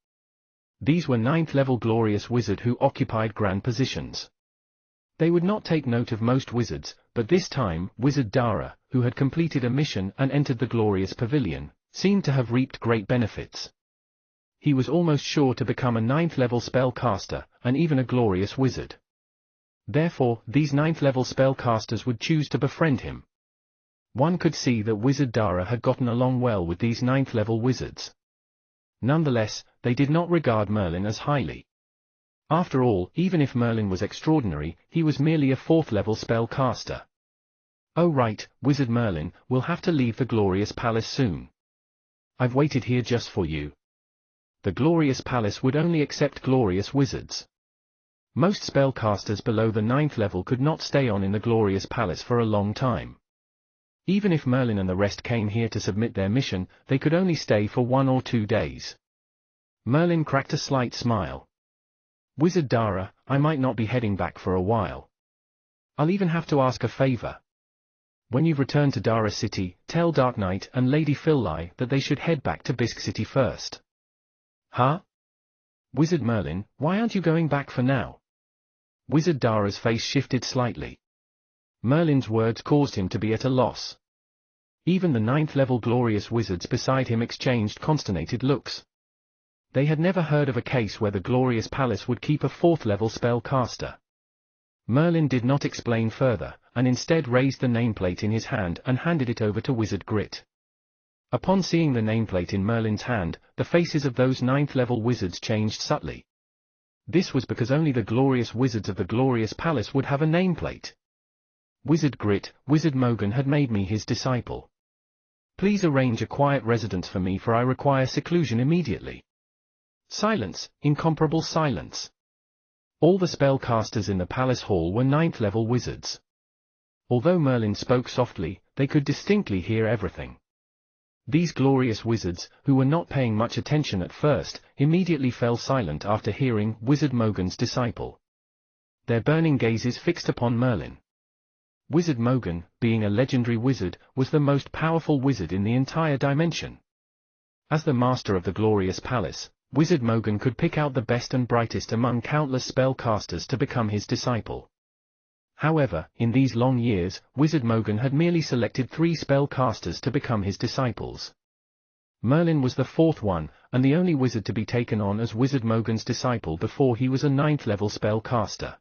A: These were 9th-level glorious wizards who occupied grand positions. They would not take note of most wizards, but this time, Wizard Dara, who had completed a mission and entered the glorious pavilion, seemed to have reaped great benefits. He was almost sure to become a 9th-level spellcaster, and even a glorious wizard. Therefore, these 9th-level spellcasters would choose to befriend him. One could see that Wizard Dara had gotten along well with these 9th-level wizards. Nonetheless, they did not regard Merlin as highly. After all, even if Merlin was extraordinary, he was merely a 4th-level spellcaster. "Oh right, Wizard Merlin, we'll have to leave the glorious palace soon. I've waited here just for you." The glorious palace would only accept glorious wizards. Most spellcasters below the 9th level could not stay on in the glorious palace for a long time. Even if Merlin and the rest came here to submit their mission, they could only stay for 1 or 2 days. Merlin cracked a slight smile. "Wizard Dara, I might not be heading back for a while. I'll even have to ask a favor." When you've returned to Dara City, tell Dark Knight and Lady Phillae that they should head back to Bisque City first. Huh? Wizard Merlin, why aren't you going back for now? Wizard Dara's face shifted slightly. Merlin's words caused him to be at a loss. Even the 9th-level glorious wizards beside him exchanged consternated looks. They had never heard of a case where the glorious palace would keep a 4th-level spellcaster. Merlin did not explain further, and instead raised the nameplate in his hand and handed it over to Wizard Grit. Upon seeing the nameplate in Merlin's hand, the faces of those 9th-level wizards changed subtly. This was because only the glorious wizards of the glorious palace would have a nameplate. Wizard Grit, Wizard Mogan had made me his disciple. Please arrange a quiet residence for me, for I require seclusion immediately. Silence, incomparable silence. All the spellcasters in the palace hall were 9th-level wizards. Although Merlin spoke softly, they could distinctly hear everything. These glorious wizards, who were not paying much attention at first, immediately fell silent after hearing Wizard Mogan's disciple. Their burning gazes fixed upon Merlin. Wizard Mogan, being a legendary wizard, was the most powerful wizard in the entire dimension. As the master of the glorious palace, Wizard Mogan could pick out the best and brightest among countless spellcasters to become his disciple. However, in these long years, Wizard Mogan had merely selected 3 spellcasters to become his disciples. Merlin was the 4th one, and the only wizard to be taken on as Wizard Mogan's disciple before he was a 9th-level spellcaster.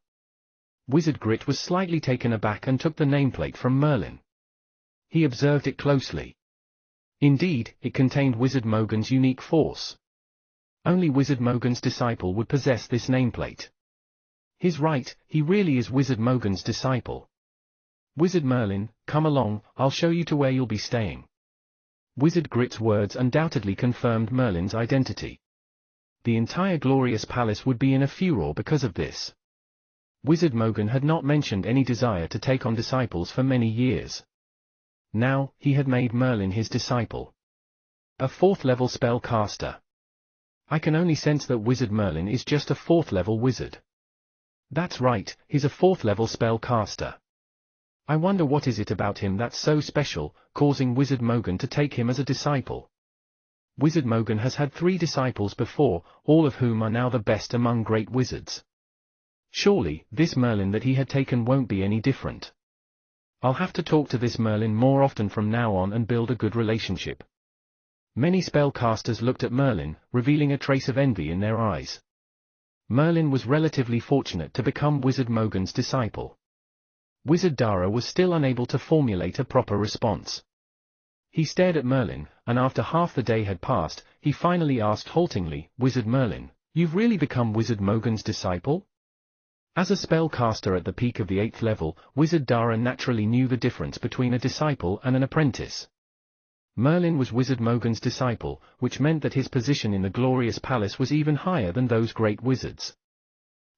A: Wizard Grit was slightly taken aback and took the nameplate from Merlin. He observed it closely. Indeed, it contained Wizard Mogan's unique force. Only Wizard Mogan's disciple would possess this nameplate. He's right, he really is Wizard Mogan's disciple. Wizard Merlin, come along, I'll show you to where you'll be staying. Wizard Grit's words undoubtedly confirmed Merlin's identity. The entire glorious palace would be in a furor because of this. Wizard Mogan had not mentioned any desire to take on disciples for many years. Now, he had made Merlin his disciple. A 4th-level spellcaster. I can only sense that Wizard Merlin is just a 4th-level wizard. That's right, he's a 4th-level spellcaster. I wonder what is it about him that's so special, causing Wizard Mogan to take him as a disciple. Wizard Mogan has had 3 disciples before, all of whom are now the best among great wizards. Surely, this Merlin that he had taken won't be any different. I'll have to talk to this Merlin more often from now on and build a good relationship. Many spellcasters looked at Merlin, revealing a trace of envy in their eyes. Merlin was relatively fortunate to become Wizard Mogan's disciple. Wizard Dara was still unable to formulate a proper response. He stared at Merlin, and after half the day had passed, he finally asked haltingly, Wizard Merlin, you've really become Wizard Mogan's disciple? As a spellcaster at the peak of the 8th level, Wizard Dara naturally knew the difference between a disciple and an apprentice. Merlin was Wizard Mogan's disciple, which meant that his position in the glorious palace was even higher than those great wizards.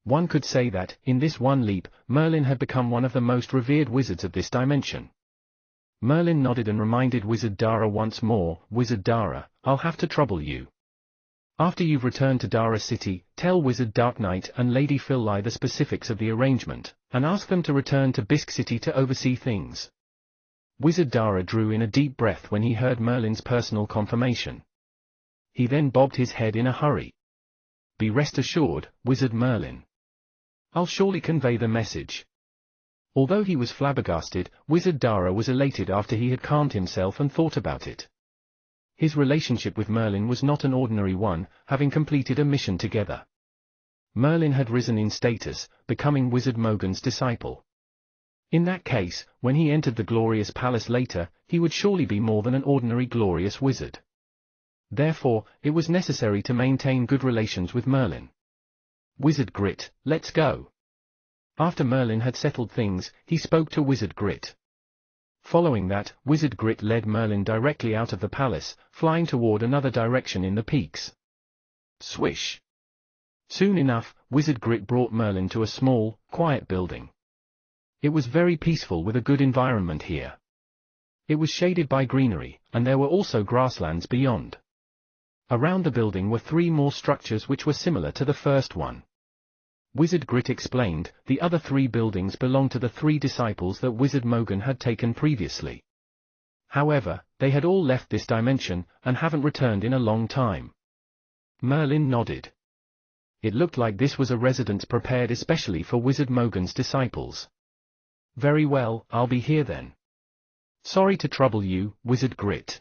A: One could say that, in this one leap, Merlin had become one of the most revered wizards of this dimension. Merlin nodded and reminded Wizard Dara once more, Wizard Dara, I'll have to trouble you. After you've returned to Dara City, tell Wizard Dark Knight and Lady Phillae the specifics of the arrangement, and ask them to return to Bisque City to oversee things. Wizard Dara drew in a deep breath when he heard Merlin's personal confirmation. He then bobbed his head in a hurry. Be rest assured, Wizard Merlin. I'll surely convey the message. Although he was flabbergasted, Wizard Dara was elated after he had calmed himself and thought about it. His relationship with Merlin was not an ordinary one, having completed a mission together. Merlin had risen in status, becoming Wizard Mogan's disciple. In that case, when he entered the glorious palace later, he would surely be more than an ordinary glorious wizard. Therefore, it was necessary to maintain good relations with Merlin. Wizard Grit, let's go. After Merlin had settled things, he spoke to Wizard Grit. Following that, Wizard Grit led Merlin directly out of the palace, flying toward another direction in the peaks. Swish! Soon enough, Wizard Grit brought Merlin to a small, quiet building. It was very peaceful with a good environment here. It was shaded by greenery, and there were also grasslands beyond. Around the building were 3 more structures which were similar to the first one. Wizard Grit explained, the other 3 buildings belonged to the 3 disciples that Wizard Mogan had taken previously. However, they had all left this dimension, and haven't returned in a long time. Merlin nodded. It looked like this was a residence prepared especially for Wizard Mogan's disciples. Very well, I'll be here then. Sorry to trouble you, Wizard Grit.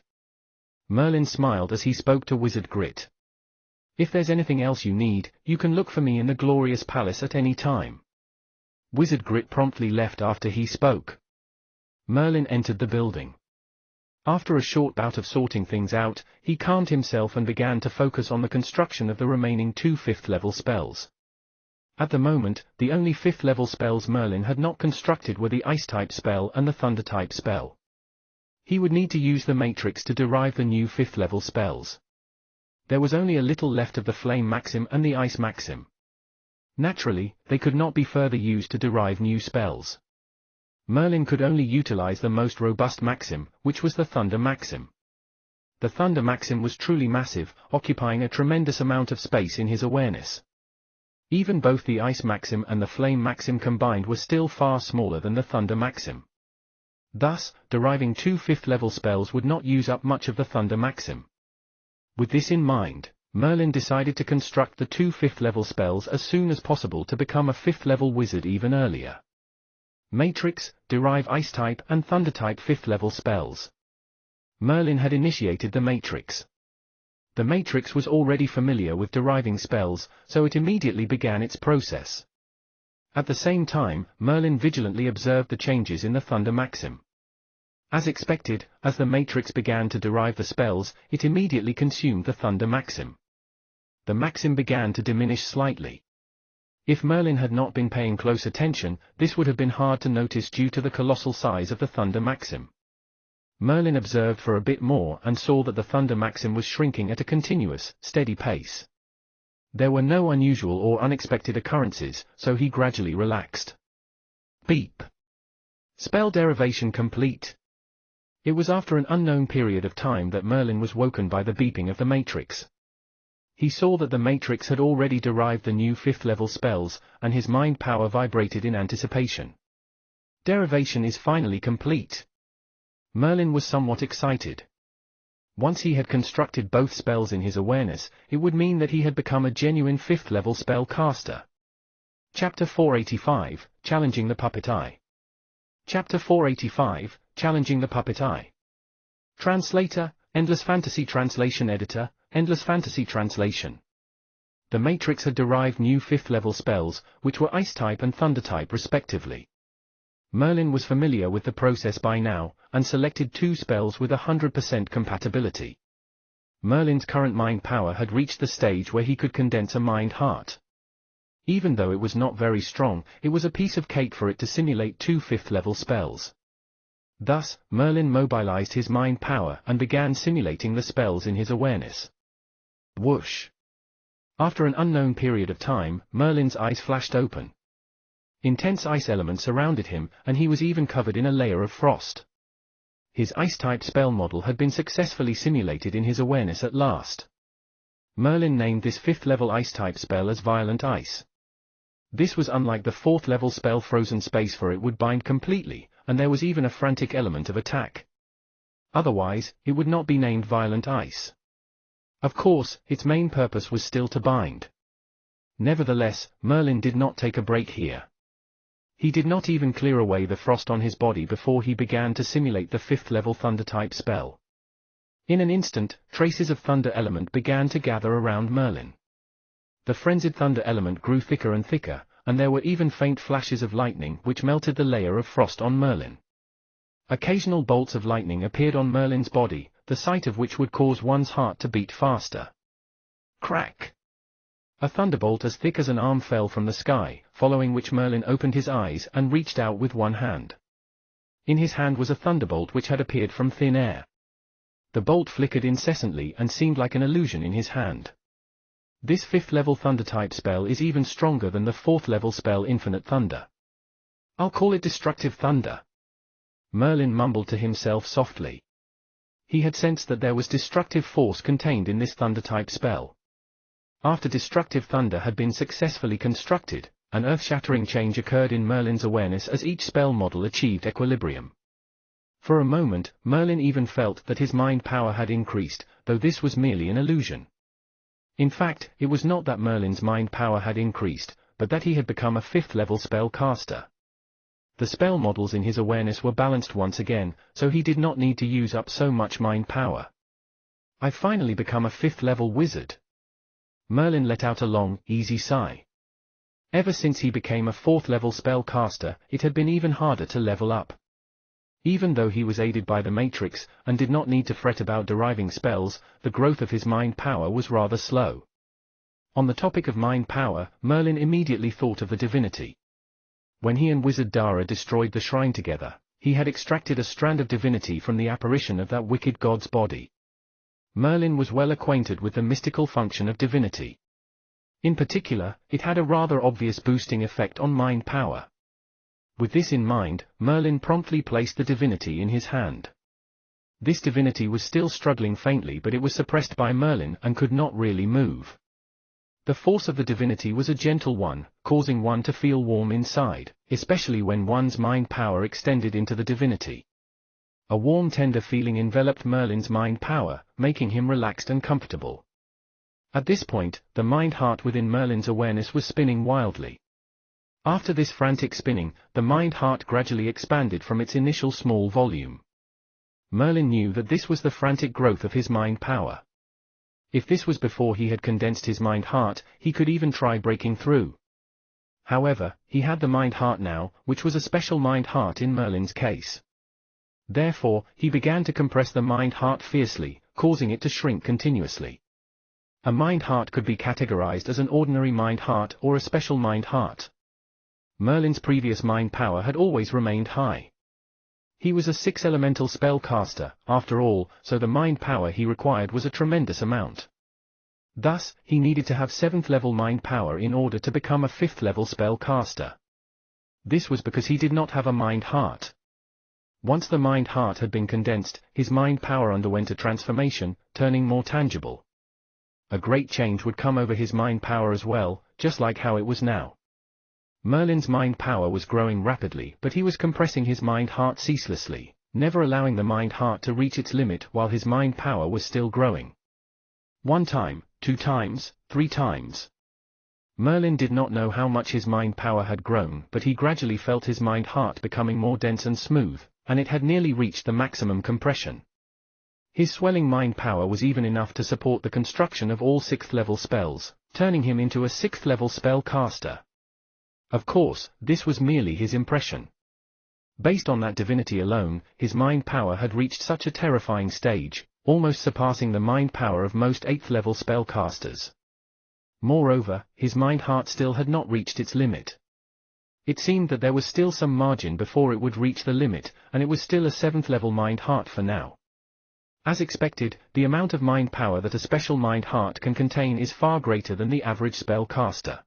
A: Merlin smiled as he spoke to Wizard Grit. If there's anything else you need, you can look for me in the Glorious Palace at any time. Wizard Grit promptly left after he spoke. Merlin entered the building. After a short bout of sorting things out, he calmed himself and began to focus on the construction of the remaining 2 5th-level spells. At the moment, the only 5th-level spells Merlin had not constructed were the Ice-type spell and the Thunder-type spell. He would need to use the Matrix to derive the new 5th-level spells. There was only a little left of the Flame Maxim and the Ice Maxim. Naturally, they could not be further used to derive new spells. Merlin could only utilize the most robust Maxim, which was the Thunder Maxim. The Thunder Maxim was truly massive, occupying a tremendous amount of space in his awareness. Even both the Ice Maxim and the Flame Maxim combined were still far smaller than the Thunder Maxim. Thus, deriving 2 5th-level spells would not use up much of the Thunder Maxim. With this in mind, Merlin decided to construct the 2 5th-level spells as soon as possible to become a 5th-level wizard even earlier. Matrix, derive Ice-type and Thunder-type 5th-level spells. Merlin had initiated the Matrix. The Matrix was already familiar with deriving spells, so it immediately began its process. At the same time, Merlin vigilantly observed the changes in the Thunder Maxim. As expected, as the Matrix began to derive the spells, it immediately consumed the Thunder Maxim. The Maxim began to diminish slightly. If Merlin had not been paying close attention, this would have been hard to notice due to the colossal size of the Thunder Maxim. Merlin observed for a bit more and saw that the Thunder Maxim was shrinking at a continuous, steady pace. There were no unusual or unexpected occurrences, so he gradually relaxed. Beep. Spell derivation complete. It was after an unknown period of time that Merlin was woken by the beeping of the Matrix. He saw that the Matrix had already derived the new 5th-level spells, and his mind power vibrated in anticipation. Derivation is finally complete. Merlin was somewhat excited. Once he had constructed both spells in his awareness, it would mean that he had become a genuine 5th-level spell caster. Chapter 485, Challenging the Puppet Eye. Chapter 485, Challenging the Puppet Eye. Translator, Endless Fantasy Translation Editor, Endless Fantasy Translation. The Matrix had derived new 5th-level spells, which were Ice-type and Thunder-type respectively. Merlin was familiar with the process by now, and selected 2 spells with 100% compatibility. Merlin's current mind power had reached the stage where he could condense a mind heart. Even though it was not very strong, it was a piece of cake for it to simulate 2 5th-level spells. Thus, Merlin mobilized his mind power and began simulating the spells in his awareness. Whoosh! After an unknown period of time, Merlin's eyes flashed open. Intense ice elements surrounded him, and he was even covered in a layer of frost. His Ice-type spell model had been successfully simulated in his awareness at last. Merlin named this 5th-level Ice-type spell as Violent Ice. This was unlike the 4th-level spell Frozen Space, for it would bind completely, and there was even a frantic element of attack. Otherwise, it would not be named Violent Ice. Of course, its main purpose was still to bind. Nevertheless, Merlin did not take a break here. He did not even clear away the frost on his body before he began to simulate the 5th-level Thunder-type spell. In an instant, traces of Thunder element began to gather around Merlin. The frenzied Thunder element grew thicker and thicker, and there were even faint flashes of lightning which melted the layer of frost on Merlin. Occasional bolts of lightning appeared on Merlin's body, the sight of which would cause one's heart to beat faster. Crack! A thunderbolt as thick as an arm fell from the sky, following which Merlin opened his eyes and reached out with one hand. In his hand was a thunderbolt which had appeared from thin air. The bolt flickered incessantly and seemed like an illusion in his hand. This 5th-level Thunder-type spell is even stronger than the 4th-level spell Infinite Thunder. I'll call it Destructive Thunder. Merlin mumbled to himself softly. He had sensed that there was destructive force contained in this Thunder-type spell. After Destructive Thunder had been successfully constructed, An earth-shattering change occurred in Merlin's awareness as each spell model achieved equilibrium. For a moment, Merlin even felt that his mind power had increased, though this was merely an illusion. In fact, it was not that Merlin's mind power had increased, but that he had become a 5th-level spell caster. The spell models in his awareness were balanced once again, so he did not need to use up so much mind power. I've finally become a 5th-level wizard. Merlin let out a long, easy sigh. Ever since he became a 4th-level spell caster, it had been even harder to level up. Even though he was aided by the Matrix, and did not need to fret about deriving spells, the growth of his mind power was rather slow. On the topic of mind power, Merlin immediately thought of the divinity. When he and Wizard Dara destroyed the shrine together, he had extracted a strand of divinity from the apparition of that wicked god's body. Merlin was well acquainted with the mystical function of divinity. In particular, it had a rather obvious boosting effect on mind power. With this in mind, Merlin promptly placed the divinity in his hand. This divinity was still struggling faintly, but it was suppressed by Merlin and could not really move. The force of the divinity was a gentle one, causing one to feel warm inside, especially when one's mind power extended into the divinity. A warm tender feeling enveloped Merlin's mind power, making him relaxed and comfortable. At this point, the mind-heart within Merlin's awareness was spinning wildly. After this frantic spinning, the mind-heart gradually expanded from its initial small volume. Merlin knew that this was the frantic growth of his mind power. If this was before he had condensed his mind-heart, he could even try breaking through. However, he had the mind-heart now, which was a special mind-heart in Merlin's case. Therefore, he began to compress the mind-heart fiercely, causing it to shrink continuously. A mind-heart could be categorized as an ordinary mind-heart or a special mind-heart. Merlin's previous mind power had always remained high. He was a 6-elemental spell caster, after all, so the mind power he required was a tremendous amount. Thus, he needed to have 7th-level mind power in order to become a 5th-level spell caster. This was because he did not have a mind-heart. Once the mind-heart had been condensed, his mind power underwent a transformation, turning more tangible. A great change would come over his mind power as well, just like how it was now. Merlin's mind power was growing rapidly, but he was compressing his mind-heart ceaselessly, never allowing the mind-heart to reach its limit while his mind power was still growing. 1 time, 2 times, 3 times. Merlin did not know how much his mind power had grown, but he gradually felt his mind-heart becoming more dense and smooth, and it had nearly reached the maximum compression. His swelling mind power was even enough to support the construction of all 6th-level spells, turning him into a 6th-level spell caster. Of course, this was merely his impression. Based on that divinity alone, his mind power had reached such a terrifying stage, almost surpassing the mind power of most 8th-level spellcasters. Moreover, his mind-heart still had not reached its limit. It seemed that there was still some margin before it would reach the limit, and it was still a 7th-level mind-heart for now. As expected, the amount of mind power that a special mind-heart can contain is far greater than the average spellcaster.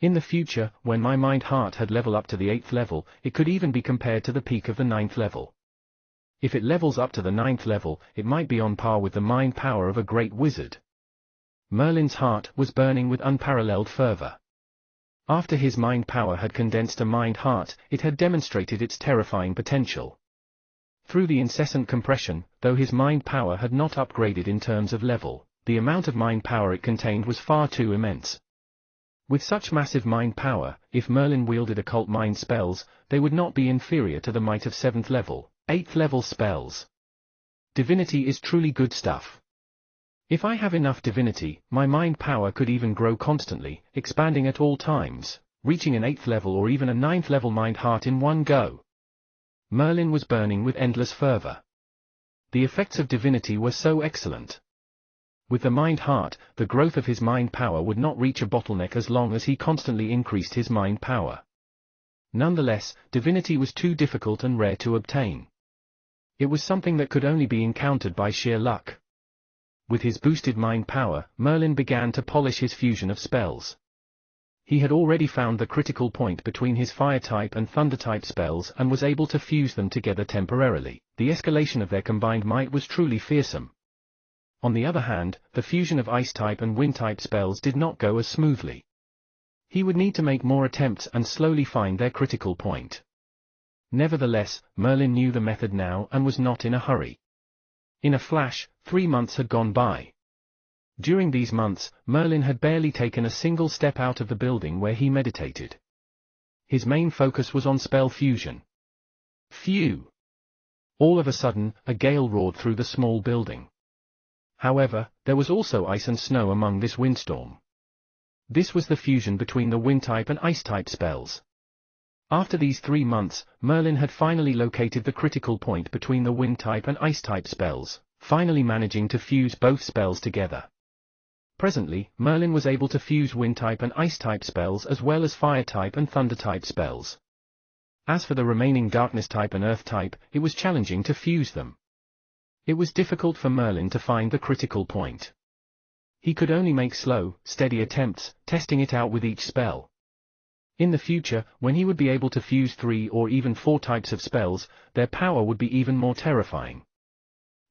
A: In the future, when my mind-heart had leveled up to the 8th level, it could even be compared to the peak of the 9th level. If it levels up to the 9th level, it might be on par with the mind power of a great wizard. Merlin's heart was burning with unparalleled fervor. After his mind power had condensed a mind-heart, it had demonstrated its terrifying potential. Through the incessant compression, though his mind power had not upgraded in terms of level, the amount of mind power it contained was far too immense. With such massive mind power, if Merlin wielded occult mind spells, they would not be inferior to the might of 7th level, 8th level spells. Divinity is truly good stuff. If I have enough divinity, my mind power could even grow constantly, expanding at all times, reaching an 8th level or even a 9th level mind-heart in one go. Merlin was burning with endless fervor. The effects of divinity were so excellent. With the mind-heart, the growth of his mind power would not reach a bottleneck as long as he constantly increased his mind power. Nonetheless, divinity was too difficult and rare to obtain. It was something that could only be encountered by sheer luck. With his boosted mind power, Merlin began to polish his fusion of spells. He had already found the critical point between his fire-type and thunder-type spells and was able to fuse them together temporarily. The escalation of their combined might was truly fearsome. On the other hand, the fusion of ice-type and wind-type spells did not go as smoothly. He would need to make more attempts and slowly find their critical point. Nevertheless, Merlin knew the method now and was not in a hurry. In a flash, 3 months had gone by. During these months, Merlin had barely taken a single step out of the building where he meditated. His main focus was on spell fusion. Phew! All of a sudden, a gale roared through the small building. However, there was also ice and snow among this windstorm. This was the fusion between the wind-type and ice-type spells. After these 3 months, Merlin had finally located the critical point between the wind-type and ice-type spells, finally managing to fuse both spells together. Presently, Merlin was able to fuse wind-type and ice-type spells as well as fire-type and thunder-type spells. As for the remaining darkness-type and earth-type, it was challenging to fuse them. It was difficult for Merlin to find the critical point. He could only make slow, steady attempts, testing it out with each spell. In the future, when he would be able to fuse 3 or even 4 types of spells, their power would be even more terrifying.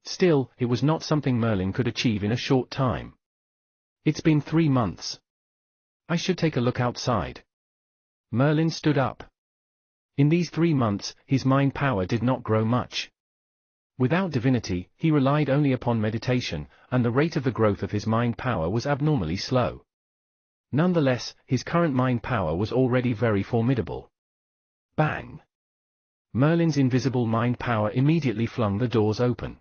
A: Still, it was not something Merlin could achieve in a short time. It's been 3 months. I should take a look outside. Merlin stood up. In these 3 months, his mind power did not grow much. Without divinity, he relied only upon meditation, and the rate of the growth of his mind power was abnormally slow. Nonetheless, his current mind power was already very formidable. Bang! Merlin's invisible mind power immediately flung the doors open.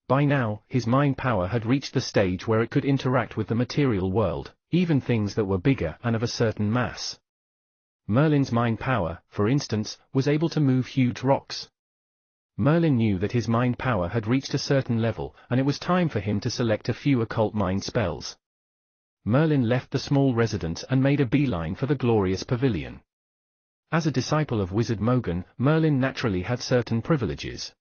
A: By now, his mind power had reached the stage where it could interact with the material world, even things that were bigger and of a certain mass. Merlin's mind power, for instance, was able to move huge rocks. Merlin knew that his mind power had reached a certain level, and it was time for him to select a few occult mind spells. Merlin left the small residence and made a beeline for the glorious pavilion. As a disciple of Wizard Mogan, Merlin naturally had certain privileges.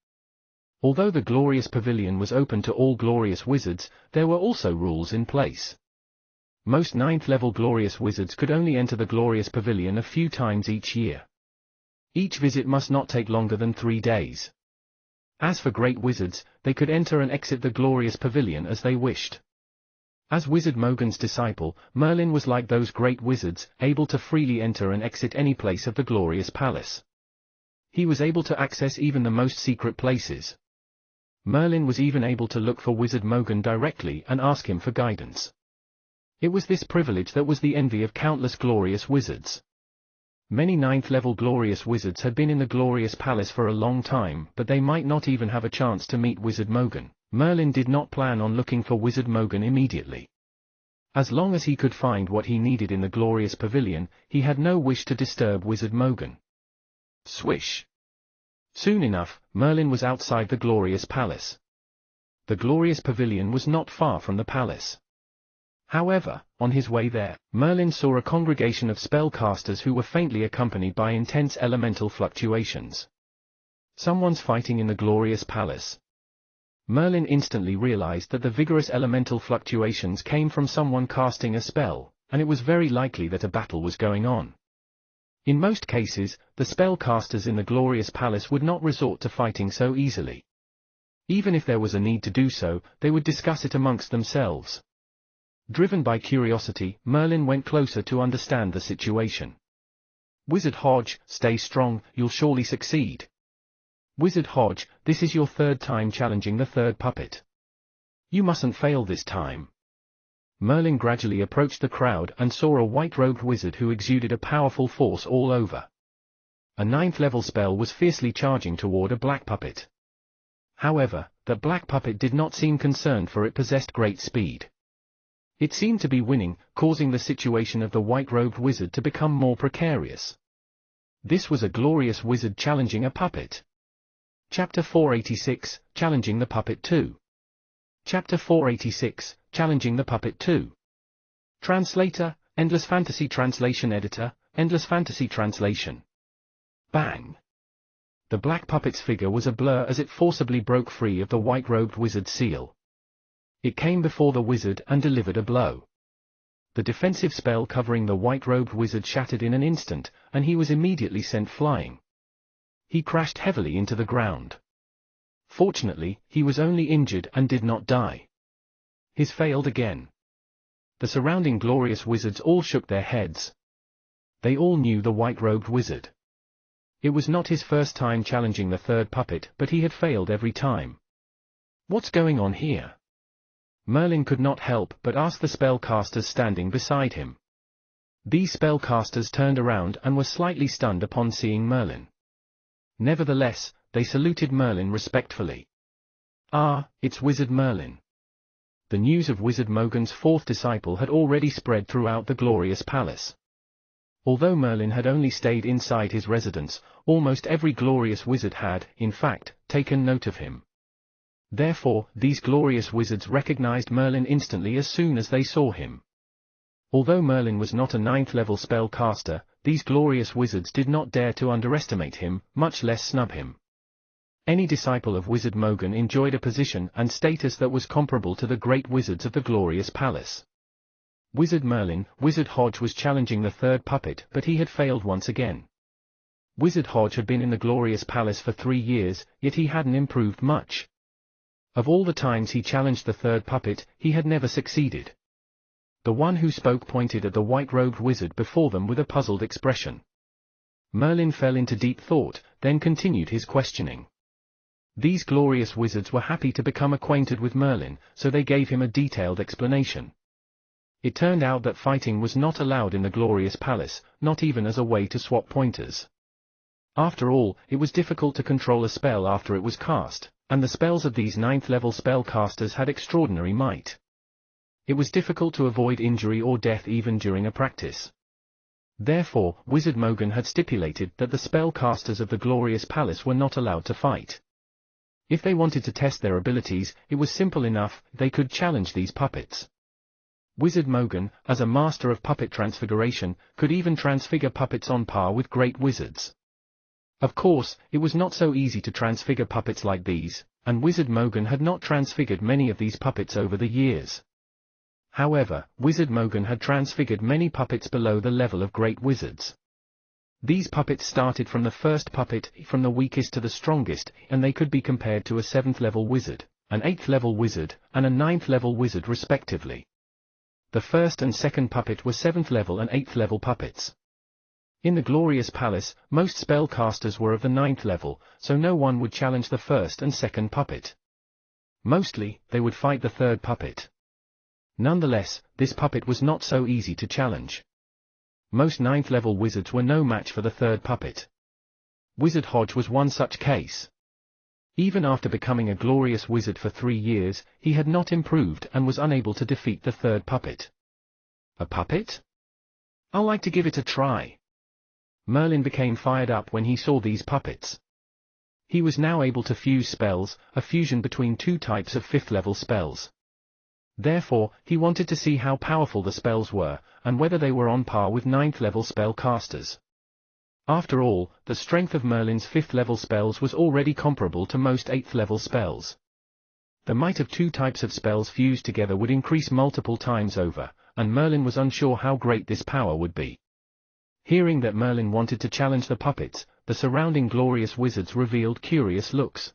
A: Although the glorious pavilion was open to all glorious wizards, there were also rules in place. Most 9th-level glorious wizards could only enter the glorious pavilion a few times each year. Each visit must not take longer than 3 days. As for great wizards, they could enter and exit the glorious pavilion as they wished. As Wizard Mogan's disciple, Merlin was like those great wizards, able to freely enter and exit any place of the glorious palace. He was able to access even the most secret places. Merlin was even able to look for Wizard Mogan directly and ask him for guidance. It was this privilege that was the envy of countless glorious wizards. Many 9th-level glorious wizards had been in the glorious palace for a long time, but they might not even have a chance to meet Wizard Mogan. Merlin did not plan on looking for Wizard Mogan immediately. As long as he could find what he needed in the glorious pavilion, he had no wish to disturb Wizard Mogan. Swish! Soon enough, Merlin was outside the glorious palace. The glorious pavilion was not far from the palace. However, on his way there, Merlin saw a congregation of spellcasters who were faintly accompanied by intense elemental fluctuations. Someone's fighting in the glorious palace. Merlin instantly realized that the vigorous elemental fluctuations came from someone casting a spell, and it was very likely that a battle was going on. In most cases, the spellcasters in the glorious palace would not resort to fighting so easily. Even if there was a need to do so, they would discuss it amongst themselves. Driven by curiosity, Merlin went closer to understand the situation. Wizard Hodge, stay strong, you'll surely succeed. Wizard Hodge, this is your 3rd time challenging the 3rd puppet. You mustn't fail this time. Merlin gradually approached the crowd and saw a white-robed wizard who exuded a powerful force all over. A 9th-level spell was fiercely charging toward a black puppet. However, that black puppet did not seem concerned, for it possessed great speed. It seemed to be winning, causing the situation of the white-robed wizard to become more precarious. This was a glorious wizard challenging a puppet. Chapter 486, Challenging the Puppet 2. Chapter 486, Challenging the Puppet 2. Translator, Endless Fantasy Translation Editor, Endless Fantasy Translation. Bang! The black puppet's figure was a blur as it forcibly broke free of the white-robed wizard's seal. It came before the wizard and delivered a blow. The defensive spell covering the white-robed wizard shattered in an instant, and he was immediately sent flying. He crashed heavily into the ground. Fortunately, he was only injured and did not die. His failed again. The surrounding glorious wizards all shook their heads. They all knew the white-robed wizard. It was not his first time challenging the third puppet, but he had failed every time. What's going on here? Merlin could not help but ask the spellcasters standing beside him. These spellcasters turned around and were slightly stunned upon seeing Merlin. Nevertheless, they saluted Merlin respectfully. "Ah, it's Wizard Merlin." The news of Wizard Mogan's fourth disciple had already spread throughout the glorious palace. Although Merlin had only stayed inside his residence, almost every glorious wizard had, in fact, taken note of him. Therefore, these glorious wizards recognized Merlin instantly as soon as they saw him. Although Merlin was not a 9th-level spellcaster, these glorious wizards did not dare to underestimate him, much less snub him. Any disciple of Wizard Mogan enjoyed a position and status that was comparable to the great wizards of the glorious palace. Wizard Merlin, Wizard Hodge was challenging the third puppet, but he had failed once again. Wizard Hodge had been in the glorious palace for 3 years, yet he hadn't improved much. Of all the times he challenged the third puppet, he had never succeeded. The one who spoke pointed at the white-robed wizard before them with a puzzled expression. Merlin fell into deep thought, then continued his questioning. These glorious wizards were happy to become acquainted with Merlin, so they gave him a detailed explanation. It turned out that fighting was not allowed in the glorious palace, not even as a way to swap pointers. After all, it was difficult to control a spell after it was cast, and the spells of these 9th-level spellcasters had extraordinary might. It was difficult to avoid injury or death even during a practice. Therefore, Wizard Mogan had stipulated that the spellcasters of the glorious palace were not allowed to fight. If they wanted to test their abilities, it was simple enough, they could challenge these puppets. Wizard Mogan, as a master of puppet transfiguration, could even transfigure puppets on par with great wizards. Of course, it was not so easy to transfigure puppets like these, and Wizard Mogan had not transfigured many of these puppets over the years. However, Wizard Mogan had transfigured many puppets below the level of great wizards. These puppets started from the first puppet, from the weakest to the strongest, and they could be compared to a 7th-level wizard, an 8th-level wizard, and a 9th-level wizard respectively. The first and second puppet were 7th-level and 8th-level puppets. In the glorious palace, most spellcasters were of the 9th level, so no one would challenge the first and second puppet. Mostly, they would fight the third puppet. Nonetheless, this puppet was not so easy to challenge. Most 9th-level wizards were no match for the third puppet. Wizard Hodge was one such case. Even after becoming a glorious wizard for 3 years, he had not improved and was unable to defeat the third puppet. A puppet? I'll like to give it a try. Merlin became fired up when he saw these puppets. He was now able to fuse spells, a fusion between 2 types of 5th-level spells. Therefore, he wanted to see how powerful the spells were, and whether they were on par with 9th-level spellcasters. After all, the strength of Merlin's 5th-level spells was already comparable to most 8th-level spells. The might of 2 types of spells fused together would increase multiple times over, and Merlin was unsure how great this power would be. Hearing that Merlin wanted to challenge the puppets, the surrounding glorious wizards revealed curious looks.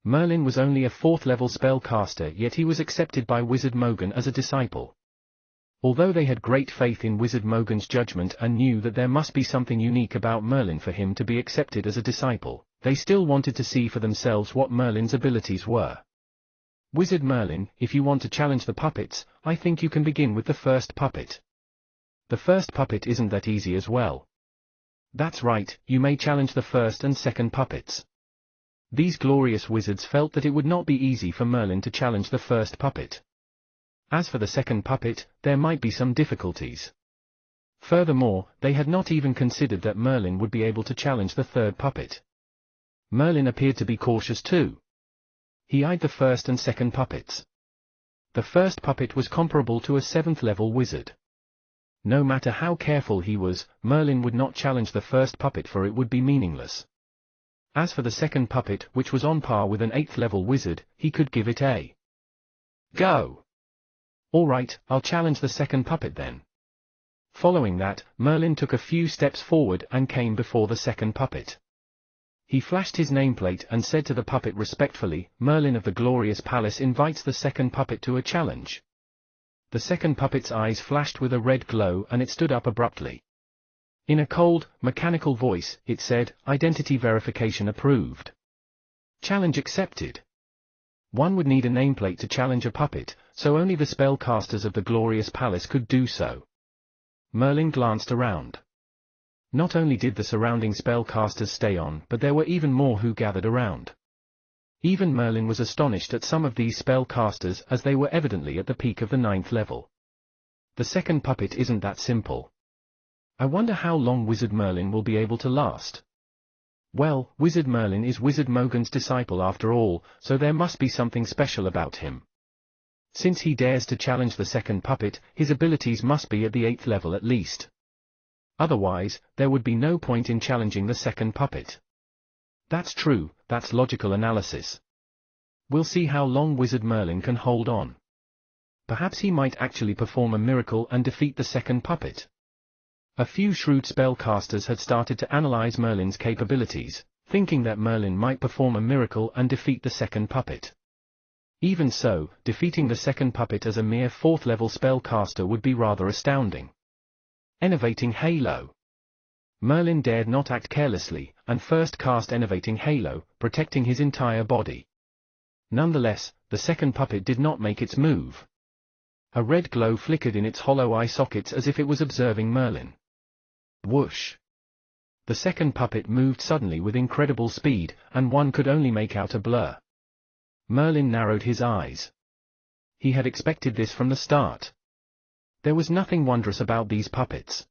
A: Merlin was only a 4th-level spellcaster, yet he was accepted by Wizard Mogan as a disciple. Although they had great faith in Wizard Mogan's judgment and knew that there must be something unique about Merlin for him to be accepted as a disciple, they still wanted to see for themselves what Merlin's abilities were. Wizard Merlin, if you want to challenge the puppets, I think you can begin with the first puppet. The first puppet isn't that easy as well. That's right, you may challenge the first and second puppets. These glorious wizards felt that it would not be easy for Merlin to challenge the first puppet. As for the second puppet, there might be some difficulties. Furthermore, they had not even considered that Merlin would be able to challenge the third puppet. Merlin appeared to be cautious too. He eyed the first and second puppets. The first puppet was comparable to a 7th-level wizard. No matter how careful he was, Merlin would not challenge the first puppet, for it would be meaningless. As for the second puppet, which was on par with an 8th-level wizard, he could give it a go. All right, I'll challenge the second puppet then. Following that, Merlin took a few steps forward and came before the second puppet. He flashed his nameplate and said to the puppet respectfully, "Merlin of the Glorious Palace invites the second puppet to a challenge." The second puppet's eyes flashed with a red glow and it stood up abruptly. In a cold, mechanical voice, it said, "Identity verification approved. Challenge accepted." One would need a nameplate to challenge a puppet, so only the spellcasters of the glorious palace could do so. Merlin glanced around. Not only did the surrounding spellcasters stay on, but there were even more who gathered around. Even Merlin was astonished at some of these spellcasters, as they were evidently at the peak of the 9th level. The second puppet isn't that simple. I wonder how long Wizard Merlin will be able to last. Well, Wizard Merlin is Wizard Mogan's disciple after all, so there must be something special about him. Since he dares to challenge the second puppet, his abilities must be at the 8th level at least. Otherwise, there would be no point in challenging the second puppet. That's true, that's logical analysis. We'll see how long Wizard Merlin can hold on. Perhaps he might actually perform a miracle and defeat the second puppet. A few shrewd spellcasters had started to analyze Merlin's capabilities, thinking that Merlin might perform a miracle and defeat the second puppet. Even so, defeating the second puppet as a mere 4th level spellcaster would be rather astounding. Enervating Halo. Merlin dared not act carelessly, and first cast Enervating Halo, protecting his entire body. Nonetheless, the second puppet did not make its move. A red glow flickered in its hollow eye sockets as if it was observing Merlin. Whoosh! The second puppet moved suddenly with incredible speed, and one could only make out a blur. Merlin narrowed his eyes. He had expected this from the start. There was nothing wondrous about these puppets.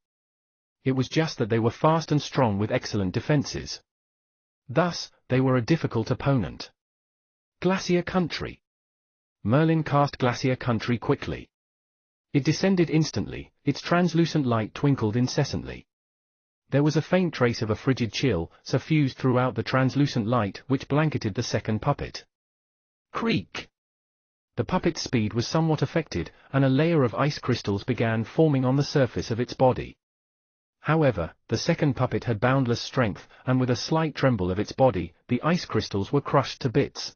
A: It was just that they were fast and strong with excellent defenses. Thus, they were a difficult opponent. Glacier Country. Merlin cast Glacier Country quickly. It descended instantly, its translucent light twinkled incessantly. There was a faint trace of a frigid chill, suffused throughout the translucent light which blanketed the second puppet. Creak! The puppet's speed was somewhat affected, and a layer of ice crystals began forming on the surface of its body. However, the second puppet had boundless strength, and with a slight tremble of its body, the ice crystals were crushed to bits.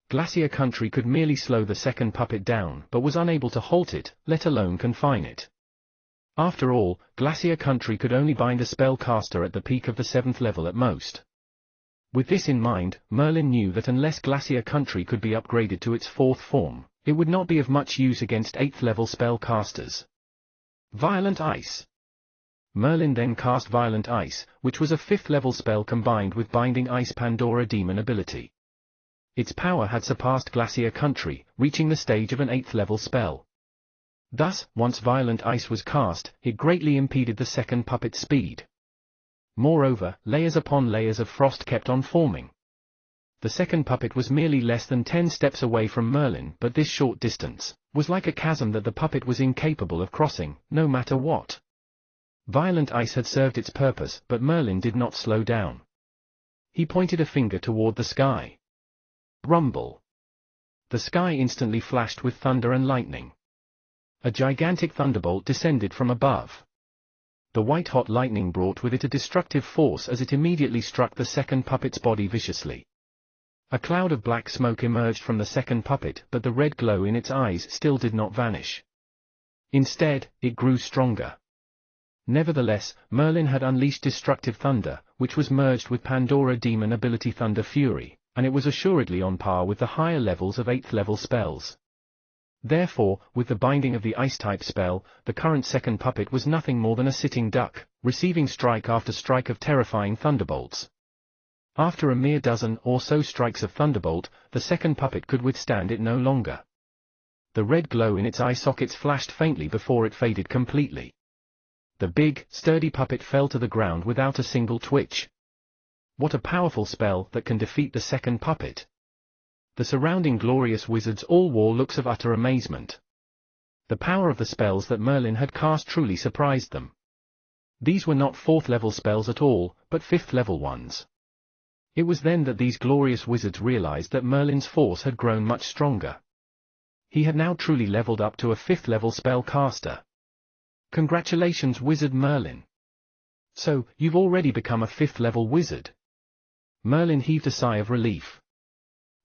A: Glacier Country could merely slow the second puppet down, but was unable to halt it, let alone confine it. After all, Glacier Country could only bind a spellcaster at the peak of the 7th level at most. With this in mind, Merlin knew that unless Glacier Country could be upgraded to its 4th form, it would not be of much use against 8th level spellcasters. Violent Ice. Merlin then cast Violent Ice, which was a 5th level spell combined with Binding Ice Pandora Demon ability. Its power had surpassed Glacier Country, reaching the stage of an 8th level spell. Thus, once Violent Ice was cast, it greatly impeded the second puppet's speed. Moreover, layers upon layers of frost kept on forming. The second puppet was merely less than 10 steps away from Merlin, but this short distance was like a chasm that the puppet was incapable of crossing, no matter what. Violent Ice had served its purpose, but Merlin did not slow down. He pointed a finger toward the sky. Rumble. The sky instantly flashed with thunder and lightning. A gigantic thunderbolt descended from above. The white-hot lightning brought with it a destructive force as it immediately struck the second puppet's body viciously. A cloud of black smoke emerged from the second puppet, but the red glow in its eyes still did not vanish. Instead, it grew stronger. Nevertheless, Merlin had unleashed destructive thunder, which was merged with Pandora Demon ability Thunder Fury, and it was assuredly on par with the higher levels of 8th level spells. Therefore, with the binding of the Ice-type spell, the current second puppet was nothing more than a sitting duck, receiving strike after strike of terrifying thunderbolts. After a mere dozen or so strikes of thunderbolt, the second puppet could withstand it no longer. The red glow in its eye sockets flashed faintly before it faded completely. The big, sturdy puppet fell to the ground without a single twitch. What a powerful spell that can defeat the second puppet! The surrounding glorious wizards all wore looks of utter amazement. The power of the spells that Merlin had cast truly surprised them. These were not 4th level spells at all, but 5th level ones. It was then that these glorious wizards realized that Merlin's force had grown much stronger. He had now truly leveled up to a 5th level spell caster. Congratulations, Wizard Merlin. So, you've already become a 5th level wizard. Merlin heaved a sigh of relief.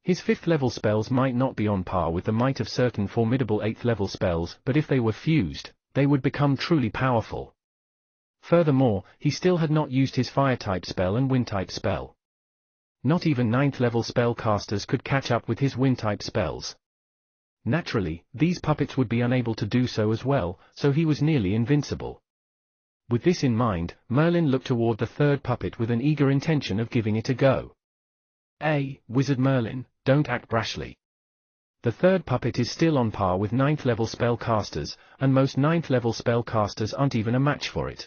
A: His 5th level spells might not be on par with the might of certain formidable 8th level spells, but if they were fused, they would become truly powerful. Furthermore, he still had not used his fire-type spell and wind-type spell. Not even 9th level spellcasters could catch up with his wind-type spells. Naturally, these puppets would be unable to do so as well, so he was nearly invincible. With this in mind, Merlin looked toward the third puppet with an eager intention of giving it a go. Wizard Merlin, don't act brashly. The third puppet is still on par with 9th level spellcasters, and most 9th level spellcasters aren't even a match for it.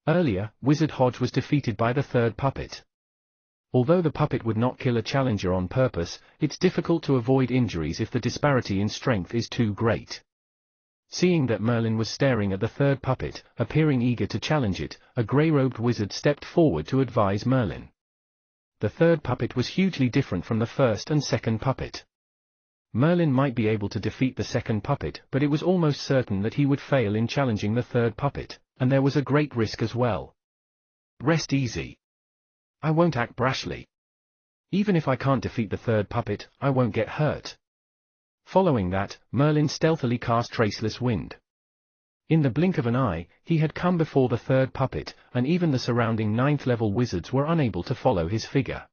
A: Earlier, Wizard Hodge was defeated by the third puppet. Although the puppet would not kill a challenger on purpose, it's difficult to avoid injuries if the disparity in strength is too great. Seeing that Merlin was staring at the third puppet, appearing eager to challenge it, a grey-robed wizard stepped forward to advise Merlin. The third puppet was hugely different from the first and second puppet. Merlin might be able to defeat the second puppet, but it was almost certain that he would fail in challenging the third puppet, and there was a great risk as well. Rest easy. I won't act brashly. Even if I can't defeat the third puppet, I won't get hurt. Following that, Merlin stealthily cast Traceless Wind. In the blink of an eye, he had come before the third puppet, and even the surrounding 9th level wizards were unable to follow his figure.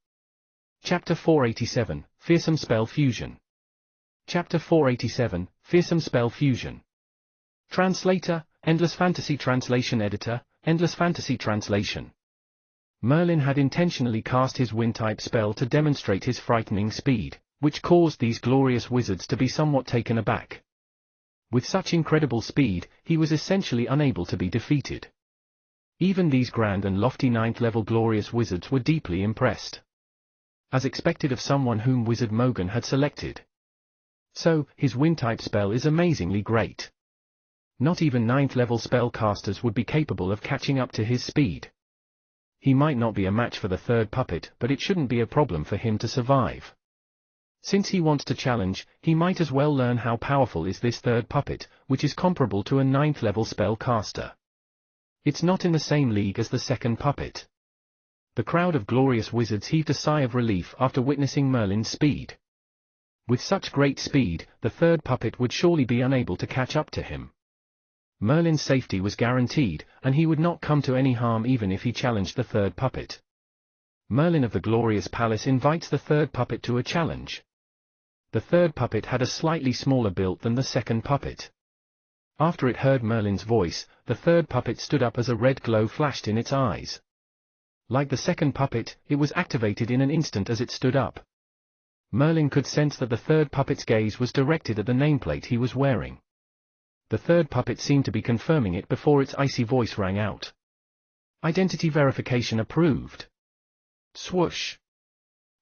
A: Chapter 487, Fearsome Spell Fusion. Chapter 487, Fearsome Spell Fusion. Translator, Endless Fantasy Translation Editor, Endless Fantasy Translation. Merlin had intentionally cast his wind-type spell to demonstrate his frightening speed, which caused these glorious wizards to be somewhat taken aback. With such incredible speed, he was essentially unable to be defeated. Even these grand and lofty 9th level glorious wizards were deeply impressed. As expected of someone whom Wizard Mogan had selected. So, his wind-type spell is amazingly great. Not even 9th level spellcasters would be capable of catching up to his speed. He might not be a match for the third puppet, but it shouldn't be a problem for him to survive. Since he wants to challenge, he might as well learn how powerful is this third puppet, which is comparable to a 9th level spellcaster. It's not in the same league as the second puppet. The crowd of glorious wizards heaved a sigh of relief after witnessing Merlin's speed. With such great speed, the third puppet would surely be unable to catch up to him. Merlin's safety was guaranteed, and he would not come to any harm even if he challenged the third puppet. Merlin of the Glorious Palace invites the third puppet to a challenge. The third puppet had a slightly smaller build than the second puppet. After it heard Merlin's voice, the third puppet stood up as a red glow flashed in its eyes. Like the second puppet, it was activated in an instant as it stood up. Merlin could sense that the third puppet's gaze was directed at the nameplate he was wearing. The third puppet seemed to be confirming it before its icy voice rang out. Identity verification approved. Swoosh.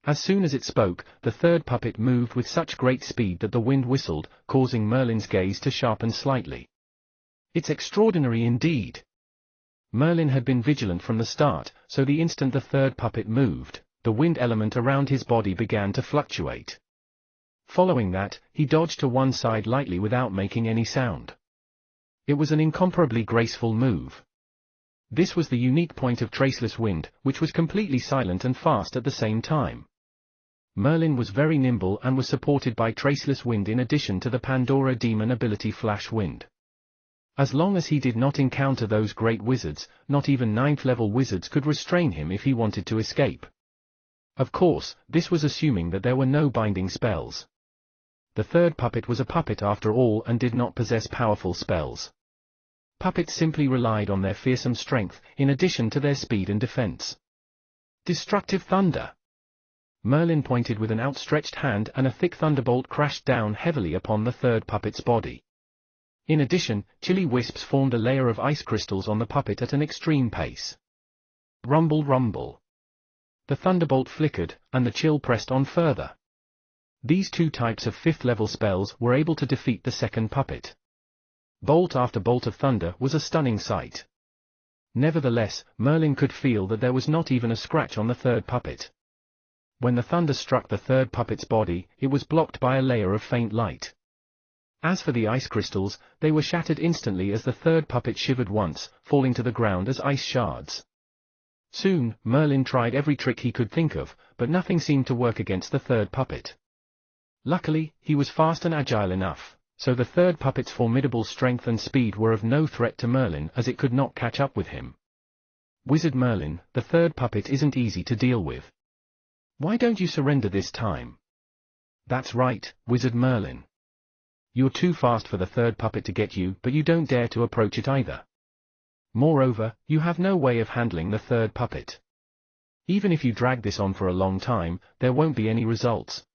A: As soon as it spoke, the third puppet moved with such great speed that the wind whistled, causing Merlin's gaze to sharpen slightly. It's extraordinary indeed. Merlin had been vigilant from the start, so the instant the third puppet moved, the wind element around his body began to fluctuate. Following that, he dodged to one side lightly without making any sound. It was an incomparably graceful move. This was the unique point of Traceless Wind, which was completely silent and fast at the same time. Merlin was very nimble and was supported by Traceless Wind in addition to the Pandora Demon ability Flash Wind. As long as he did not encounter those great wizards, not even 9th level wizards could restrain him if he wanted to escape. Of course, this was assuming that there were no binding spells. The third puppet was a puppet after all and did not possess powerful spells. Puppets simply relied on their fearsome strength, in addition to their speed and defense. Destructive Thunder! Merlin pointed with an outstretched hand and a thick thunderbolt crashed down heavily upon the third puppet's body. In addition, chilly wisps formed a layer of ice crystals on the puppet at an extreme pace. Rumble rumble. The thunderbolt flickered, and the chill pressed on further. These two types of 5th level spells were able to defeat the second puppet. Bolt after bolt of thunder was a stunning sight. Nevertheless, Merlin could feel that there was not even a scratch on the third puppet. When the thunder struck the third puppet's body, it was blocked by a layer of faint light. As for the ice crystals, they were shattered instantly as the third puppet shivered once, falling to the ground as ice shards. Soon, Merlin tried every trick he could think of, but nothing seemed to work against the third puppet. Luckily, he was fast and agile enough, So the third puppet's formidable strength and speed were of no threat to Merlin, as it could not catch up with him. Wizard Merlin, the third puppet isn't easy to deal with. Why don't you surrender this time? That's right, Wizard Merlin. You're too fast for the third puppet to get you, but you don't dare to approach it either. Moreover, you have no way of handling the third puppet. Even if you drag this on for a long time, there won't be any results.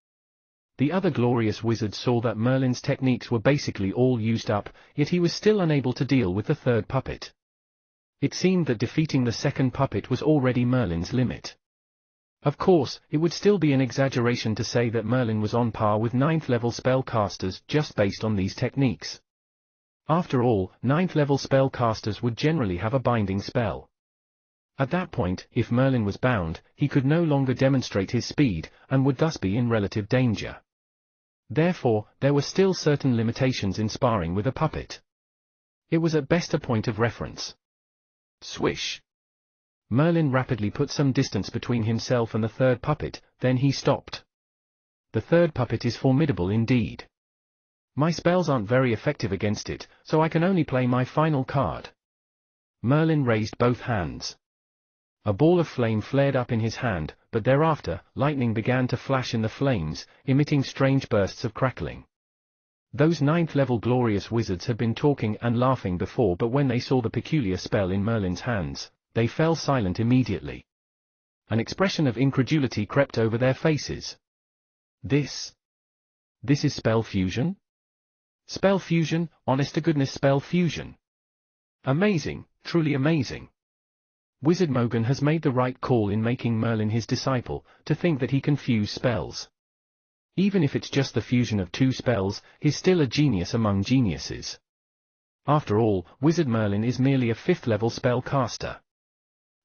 A: The other glorious wizards saw that Merlin's techniques were basically all used up, yet he was still unable to deal with the third puppet. It seemed that defeating the second puppet was already Merlin's limit. Of course, it would still be an exaggeration to say that Merlin was on par with 9th level spellcasters just based on these techniques. After all, 9th level spellcasters would generally have a binding spell. At that point, if Merlin was bound, he could no longer demonstrate his speed, and would thus be in relative danger. Therefore, there were still certain limitations in sparring with a puppet. It was at best a point of reference. Swish! Merlin rapidly put some distance between himself and the third puppet, then he stopped. The third puppet is formidable indeed. My spells aren't very effective against it, so I can only play my final card. Merlin raised both hands. A ball of flame flared up in his hand, but thereafter, lightning began to flash in the flames, emitting strange bursts of crackling. Those 9th level glorious wizards had been talking and laughing before, but when they saw the peculiar spell in Merlin's hands, they fell silent immediately. An expression of incredulity crept over their faces. This is spell fusion? Spell fusion, honest-to-goodness spell fusion. Amazing, truly amazing. Wizard Mogan has made the right call in making Merlin his disciple, to think that he can fuse spells. Even if it's just the fusion of 2 spells, he's still a genius among geniuses. After all, Wizard Merlin is merely a 5th level spellcaster.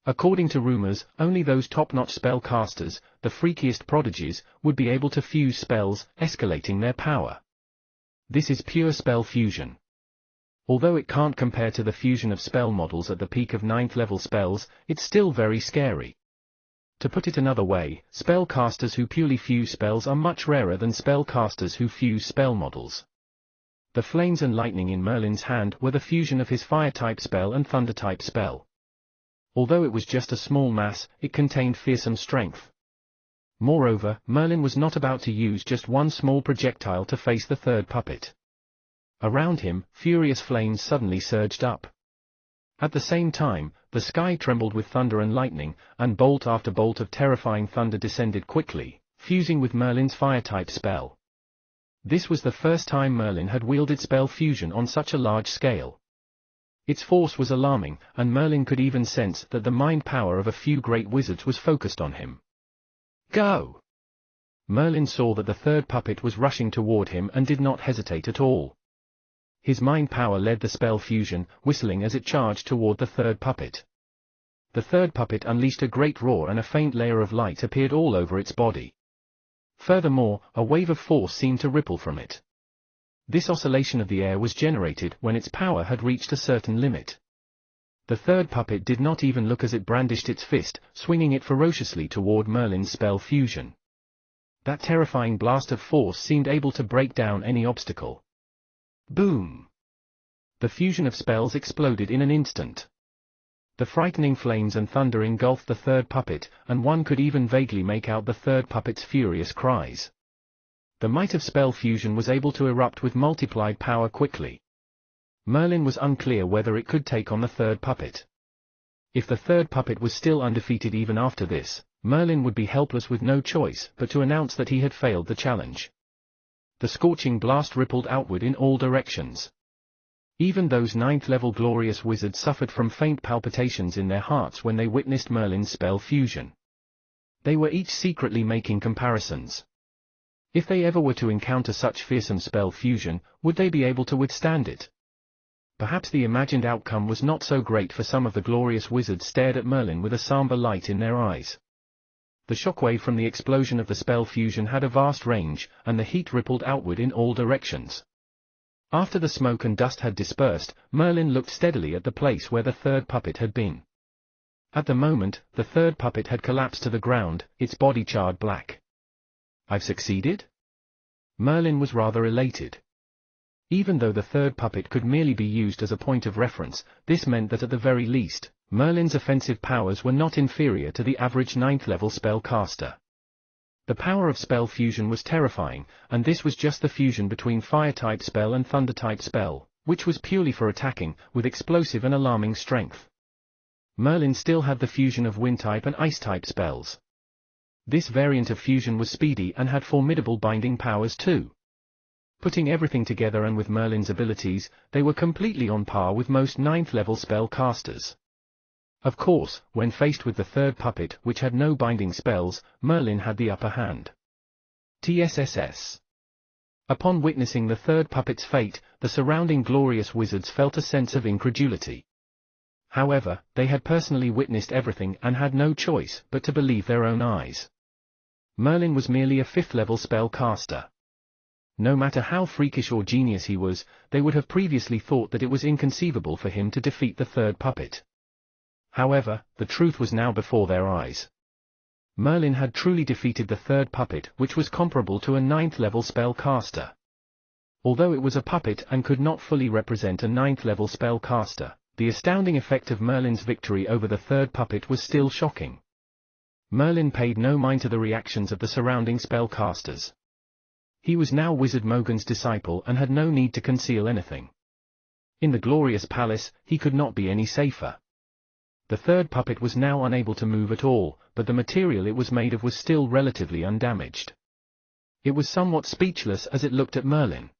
A: According to rumors, only those top-notch spellcasters, the freakiest prodigies, would be able to fuse spells, escalating their power. This is pure spell fusion. Although it can't compare to the fusion of spell models at the peak of 9th level spells, it's still very scary. To put it another way, spellcasters who purely fuse spells are much rarer than spellcasters who fuse spell models. The flames and lightning in Merlin's hand were the fusion of his fire-type spell and thunder-type spell. Although it was just a small mass, it contained fearsome strength. Moreover, Merlin was not about to use just one small projectile to face the third puppet. Around him, furious flames suddenly surged up. At the same time, the sky trembled with thunder and lightning, and bolt after bolt of terrifying thunder descended quickly, fusing with Merlin's fire-type spell. This was the first time Merlin had wielded spell fusion on such a large scale. Its force was alarming, and Merlin could even sense that the mind power of a few great wizards was focused on him. Go! Merlin saw that the third puppet was rushing toward him and did not hesitate at all. His mind power led the spell fusion, whistling as it charged toward the third puppet. The third puppet unleashed a great roar and a faint layer of light appeared all over its body. Furthermore, a wave of force seemed to ripple from it. This oscillation of the air was generated when its power had reached a certain limit. The third puppet did not even look as it brandished its fist, swinging it ferociously toward Merlin's spell fusion. That terrifying blast of force seemed able to break down any obstacle. Boom! The fusion of spells exploded in an instant. The frightening flames and thunder engulfed the third puppet, and one could even vaguely make out the third puppet's furious cries. The might of spell fusion was able to erupt with multiplied power quickly. Merlin was unclear whether it could take on the third puppet. If the third puppet was still undefeated even after this, Merlin would be helpless with no choice but to announce that he had failed the challenge. The scorching blast rippled outward in all directions. Even those 9th level glorious wizards suffered from faint palpitations in their hearts when they witnessed Merlin's spell fusion. They were each secretly making comparisons. If they ever were to encounter such fearsome spell fusion, would they be able to withstand it? Perhaps the imagined outcome was not so great, for some of the glorious wizards stared at Merlin with a somber light in their eyes. The shockwave from the explosion of the spell fusion had a vast range, and the heat rippled outward in all directions. After the smoke and dust had dispersed, Merlin looked steadily at the place where the third puppet had been. At the moment, the third puppet had collapsed to the ground, its body charred black. I've succeeded? Merlin was rather elated. Even though the third puppet could merely be used as a point of reference, this meant that at the very least, Merlin's offensive powers were not inferior to the average 9th level spellcaster. The power of spell fusion was terrifying, and this was just the fusion between fire-type spell and thunder-type spell, which was purely for attacking, with explosive and alarming strength. Merlin still had the fusion of wind-type and ice-type spells. This variant of fusion was speedy and had formidable binding powers too. Putting everything together and with Merlin's abilities, they were completely on par with most 9th level spellcasters. Of course, when faced with the third puppet, which had no binding spells, Merlin had the upper hand. TSSS. Upon witnessing the third puppet's fate, the surrounding glorious wizards felt a sense of incredulity. However, they had personally witnessed everything and had no choice but to believe their own eyes. Merlin was merely a 5th level spellcaster. No matter how freakish or genius he was, they would have previously thought that it was inconceivable for him to defeat the third puppet. However, the truth was now before their eyes. Merlin had truly defeated the third puppet, which was comparable to a 9th level spellcaster. Although it was a puppet and could not fully represent a 9th level spellcaster, the astounding effect of Merlin's victory over the third puppet was still shocking. Merlin paid no mind to the reactions of the surrounding spellcasters. He was now Wizard Mogan's disciple and had no need to conceal anything. In the glorious palace, he could not be any safer. The third puppet was now unable to move at all, but the material it was made of was still relatively undamaged. It was somewhat speechless as it looked at Merlin.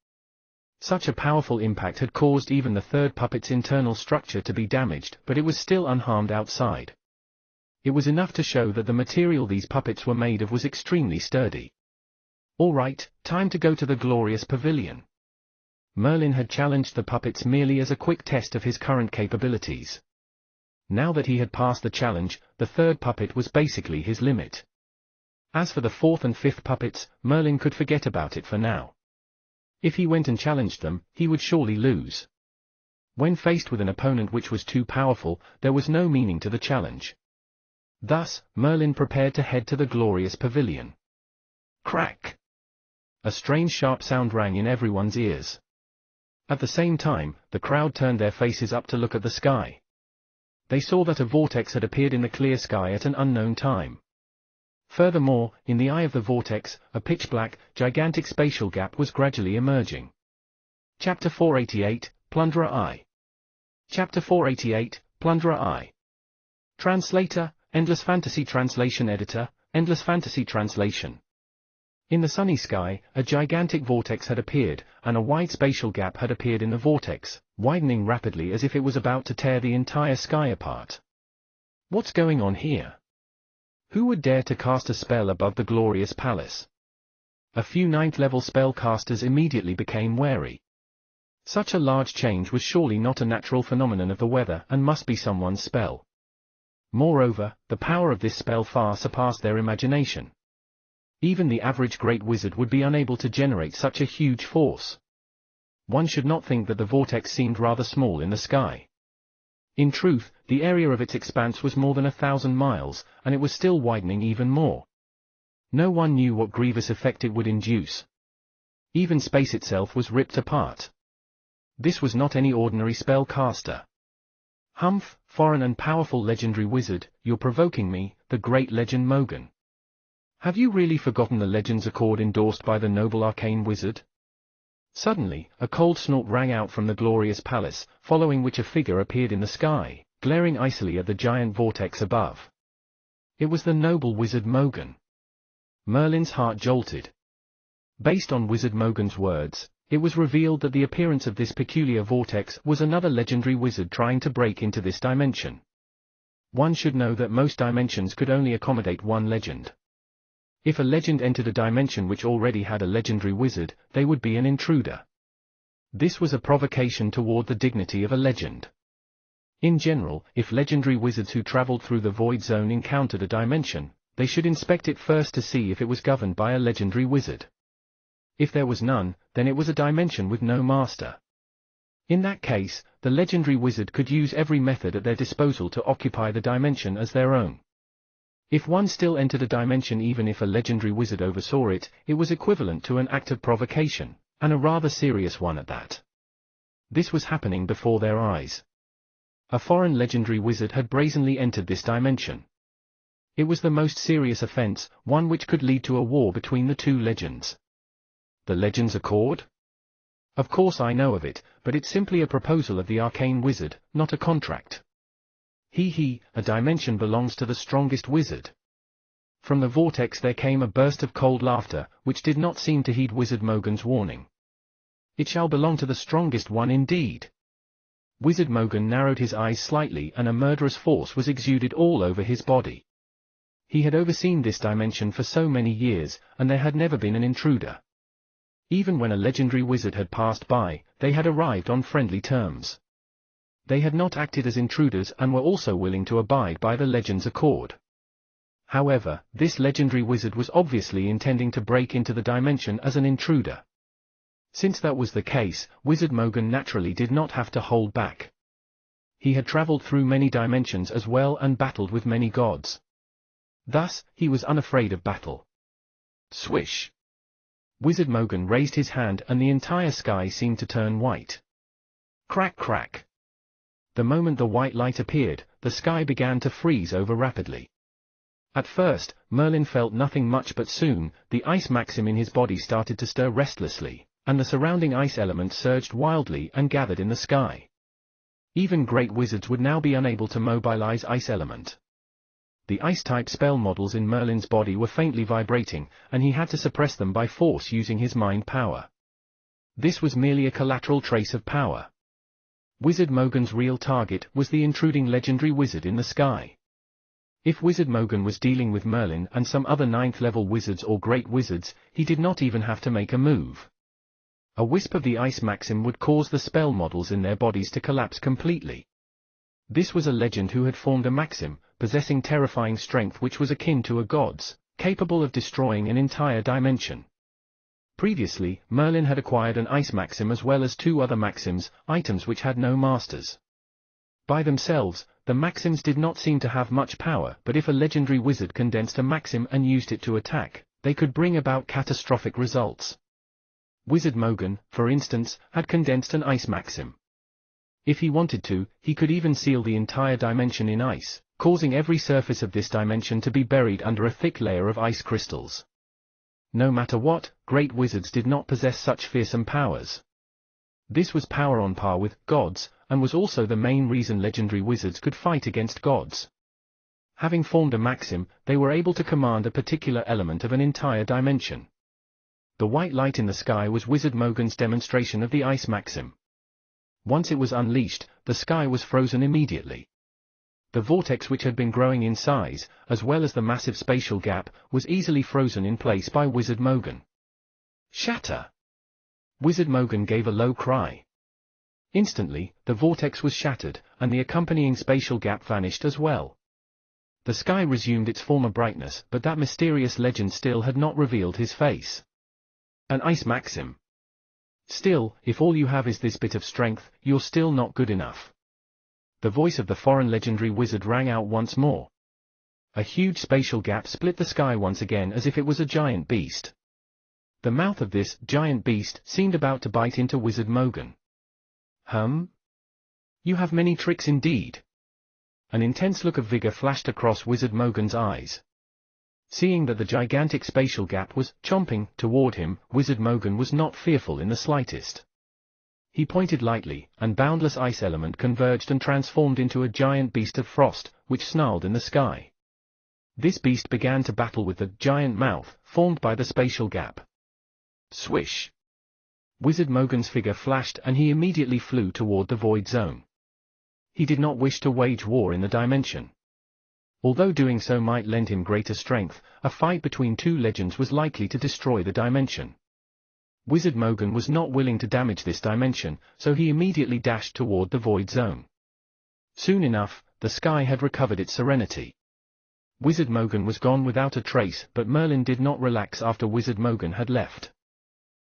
A: Such a powerful impact had caused even the third puppet's internal structure to be damaged, but it was still unharmed outside. It was enough to show that the material these puppets were made of was extremely sturdy. All right, time to go to the glorious pavilion. Merlin had challenged the puppets merely as a quick test of his current capabilities. Now that he had passed the challenge, the third puppet was basically his limit. As for the 4th and 5th puppets, Merlin could forget about it for now. If he went and challenged them, he would surely lose. When faced with an opponent which was too powerful, there was no meaning to the challenge. Thus, Merlin prepared to head to the glorious pavilion. Crack! A strange sharp sound rang in everyone's ears. At the same time, the crowd turned their faces up to look at the sky. They saw that a vortex had appeared in the clear sky at an unknown time. Furthermore, in the eye of the vortex, a pitch-black, gigantic spatial gap was gradually emerging. Chapter 488, Plunderer I. Chapter 488, Plunderer I. Translator, Endless Fantasy Translation Editor, Endless Fantasy Translation. In the sunny sky, a gigantic vortex had appeared, and a wide spatial gap had appeared in the vortex, widening rapidly as if it was about to tear the entire sky apart. What's going on here? Who would dare to cast a spell above the glorious palace? A few 9th level spellcasters immediately became wary. Such a large change was surely not a natural phenomenon of the weather and must be someone's spell. Moreover, the power of this spell far surpassed their imagination. Even the average great wizard would be unable to generate such a huge force. One should not think that the vortex seemed rather small in the sky. In truth, the area of its expanse was more than 1,000 miles, and it was still widening even more. No one knew what grievous effect it would induce. Even space itself was ripped apart. This was not any ordinary spellcaster. Humph, foreign and powerful legendary wizard, you're provoking me, the great legend Mogan. Have you really forgotten the Legends Accord endorsed by the noble arcane wizard? Suddenly, a cold snort rang out from the glorious palace, following which a figure appeared in the sky, glaring icily at the giant vortex above. It was the noble wizard Mogan. Merlin's heart jolted. Based on Wizard Mogan's words, it was revealed that the appearance of this peculiar vortex was another legendary wizard trying to break into this dimension. One should know that most dimensions could only accommodate one legend. If a legend entered a dimension which already had a legendary wizard, they would be an intruder. This was a provocation toward the dignity of a legend. In general, if legendary wizards who traveled through the void zone encountered a dimension, they should inspect it first to see if it was governed by a legendary wizard. If there was none, then it was a dimension with no master. In that case, the legendary wizard could use every method at their disposal to occupy the dimension as their own. If one still entered a dimension even if a legendary wizard oversaw it, it was equivalent to an act of provocation, and a rather serious one at that. This was happening before their eyes. A foreign legendary wizard had brazenly entered this dimension. It was the most serious offense, one which could lead to a war between the two legends. The Legends Accord? Of course I know of it, but it's simply a proposal of the arcane wizard, not a contract. A dimension belongs to the strongest wizard. From the vortex there came a burst of cold laughter, which did not seem to heed Wizard Mogan's warning. It shall belong to the strongest one indeed. Wizard Mogan narrowed his eyes slightly and a murderous force was exuded all over his body. He had overseen this dimension for so many years, and there had never been an intruder. Even when a legendary wizard had passed by, they had arrived on friendly terms. They had not acted as intruders and were also willing to abide by the Legends Accord. However, this legendary wizard was obviously intending to break into the dimension as an intruder. Since that was the case, Wizard Mogan naturally did not have to hold back. He had traveled through many dimensions as well and battled with many gods. Thus, he was unafraid of battle. Swish! Wizard Mogan raised his hand and the entire sky seemed to turn white. Crack crack! The moment the white light appeared, the sky began to freeze over rapidly. At first, Merlin felt nothing much, but soon, the ice maxim in his body started to stir restlessly, and the surrounding ice element surged wildly and gathered in the sky. Even great wizards would now be unable to mobilize ice element. The ice-type spell models in Merlin's body were faintly vibrating, and he had to suppress them by force using his mind power. This was merely a collateral trace of power. Wizard Mogan's real target was the intruding legendary wizard in the sky. If Wizard Mogan was dealing with Merlin and some other 9th-level wizards or great wizards, he did not even have to make a move. A wisp of the ice maxim would cause the spell models in their bodies to collapse completely. This was a legend who had formed a maxim, possessing terrifying strength which was akin to a god's, capable of destroying an entire dimension. Previously, Merlin had acquired an ice maxim as well as 2 other maxims, items which had no masters. By themselves, the maxims did not seem to have much power, but if a legendary wizard condensed a maxim and used it to attack, they could bring about catastrophic results. Wizard Mogan, for instance, had condensed an ice maxim. If he wanted to, he could even seal the entire dimension in ice, causing every surface of this dimension to be buried under a thick layer of ice crystals. No matter what, great wizards did not possess such fearsome powers. This was power on par with gods, and was also the main reason legendary wizards could fight against gods. Having formed a maxim, they were able to command a particular element of an entire dimension. The white light in the sky was Wizard Mogan's demonstration of the ice maxim. Once it was unleashed, the sky was frozen immediately. The vortex, which had been growing in size, as well as the massive spatial gap, was easily frozen in place by Wizard Mogan. Shatter! Wizard Mogan gave a low cry. Instantly, the vortex was shattered, and the accompanying spatial gap vanished as well. The sky resumed its former brightness, but that mysterious legend still had not revealed his face. An ice maxim. Still, if all you have is this bit of strength, you're still not good enough. The voice of the foreign legendary wizard rang out once more. A huge spatial gap split the sky once again as if it was a giant beast. The mouth of this giant beast seemed about to bite into Wizard Mogan. You have many tricks indeed. An intense look of vigor flashed across Wizard Mogan's eyes. Seeing that the gigantic spatial gap was chomping toward him, Wizard Mogan was not fearful in the slightest. He pointed lightly, and boundless ice element converged and transformed into a giant beast of frost, which snarled in the sky. This beast began to battle with the giant mouth, formed by the spatial gap. Swish! Wizard Mogan's figure flashed and he immediately flew toward the void zone. He did not wish to wage war in the dimension. Although doing so might lend him greater strength, a fight between 2 legends was likely to destroy the dimension. Wizard Mogan was not willing to damage this dimension, so he immediately dashed toward the void zone. Soon enough, the sky had recovered its serenity. Wizard Mogan was gone without a trace, but Merlin did not relax after Wizard Mogan had left.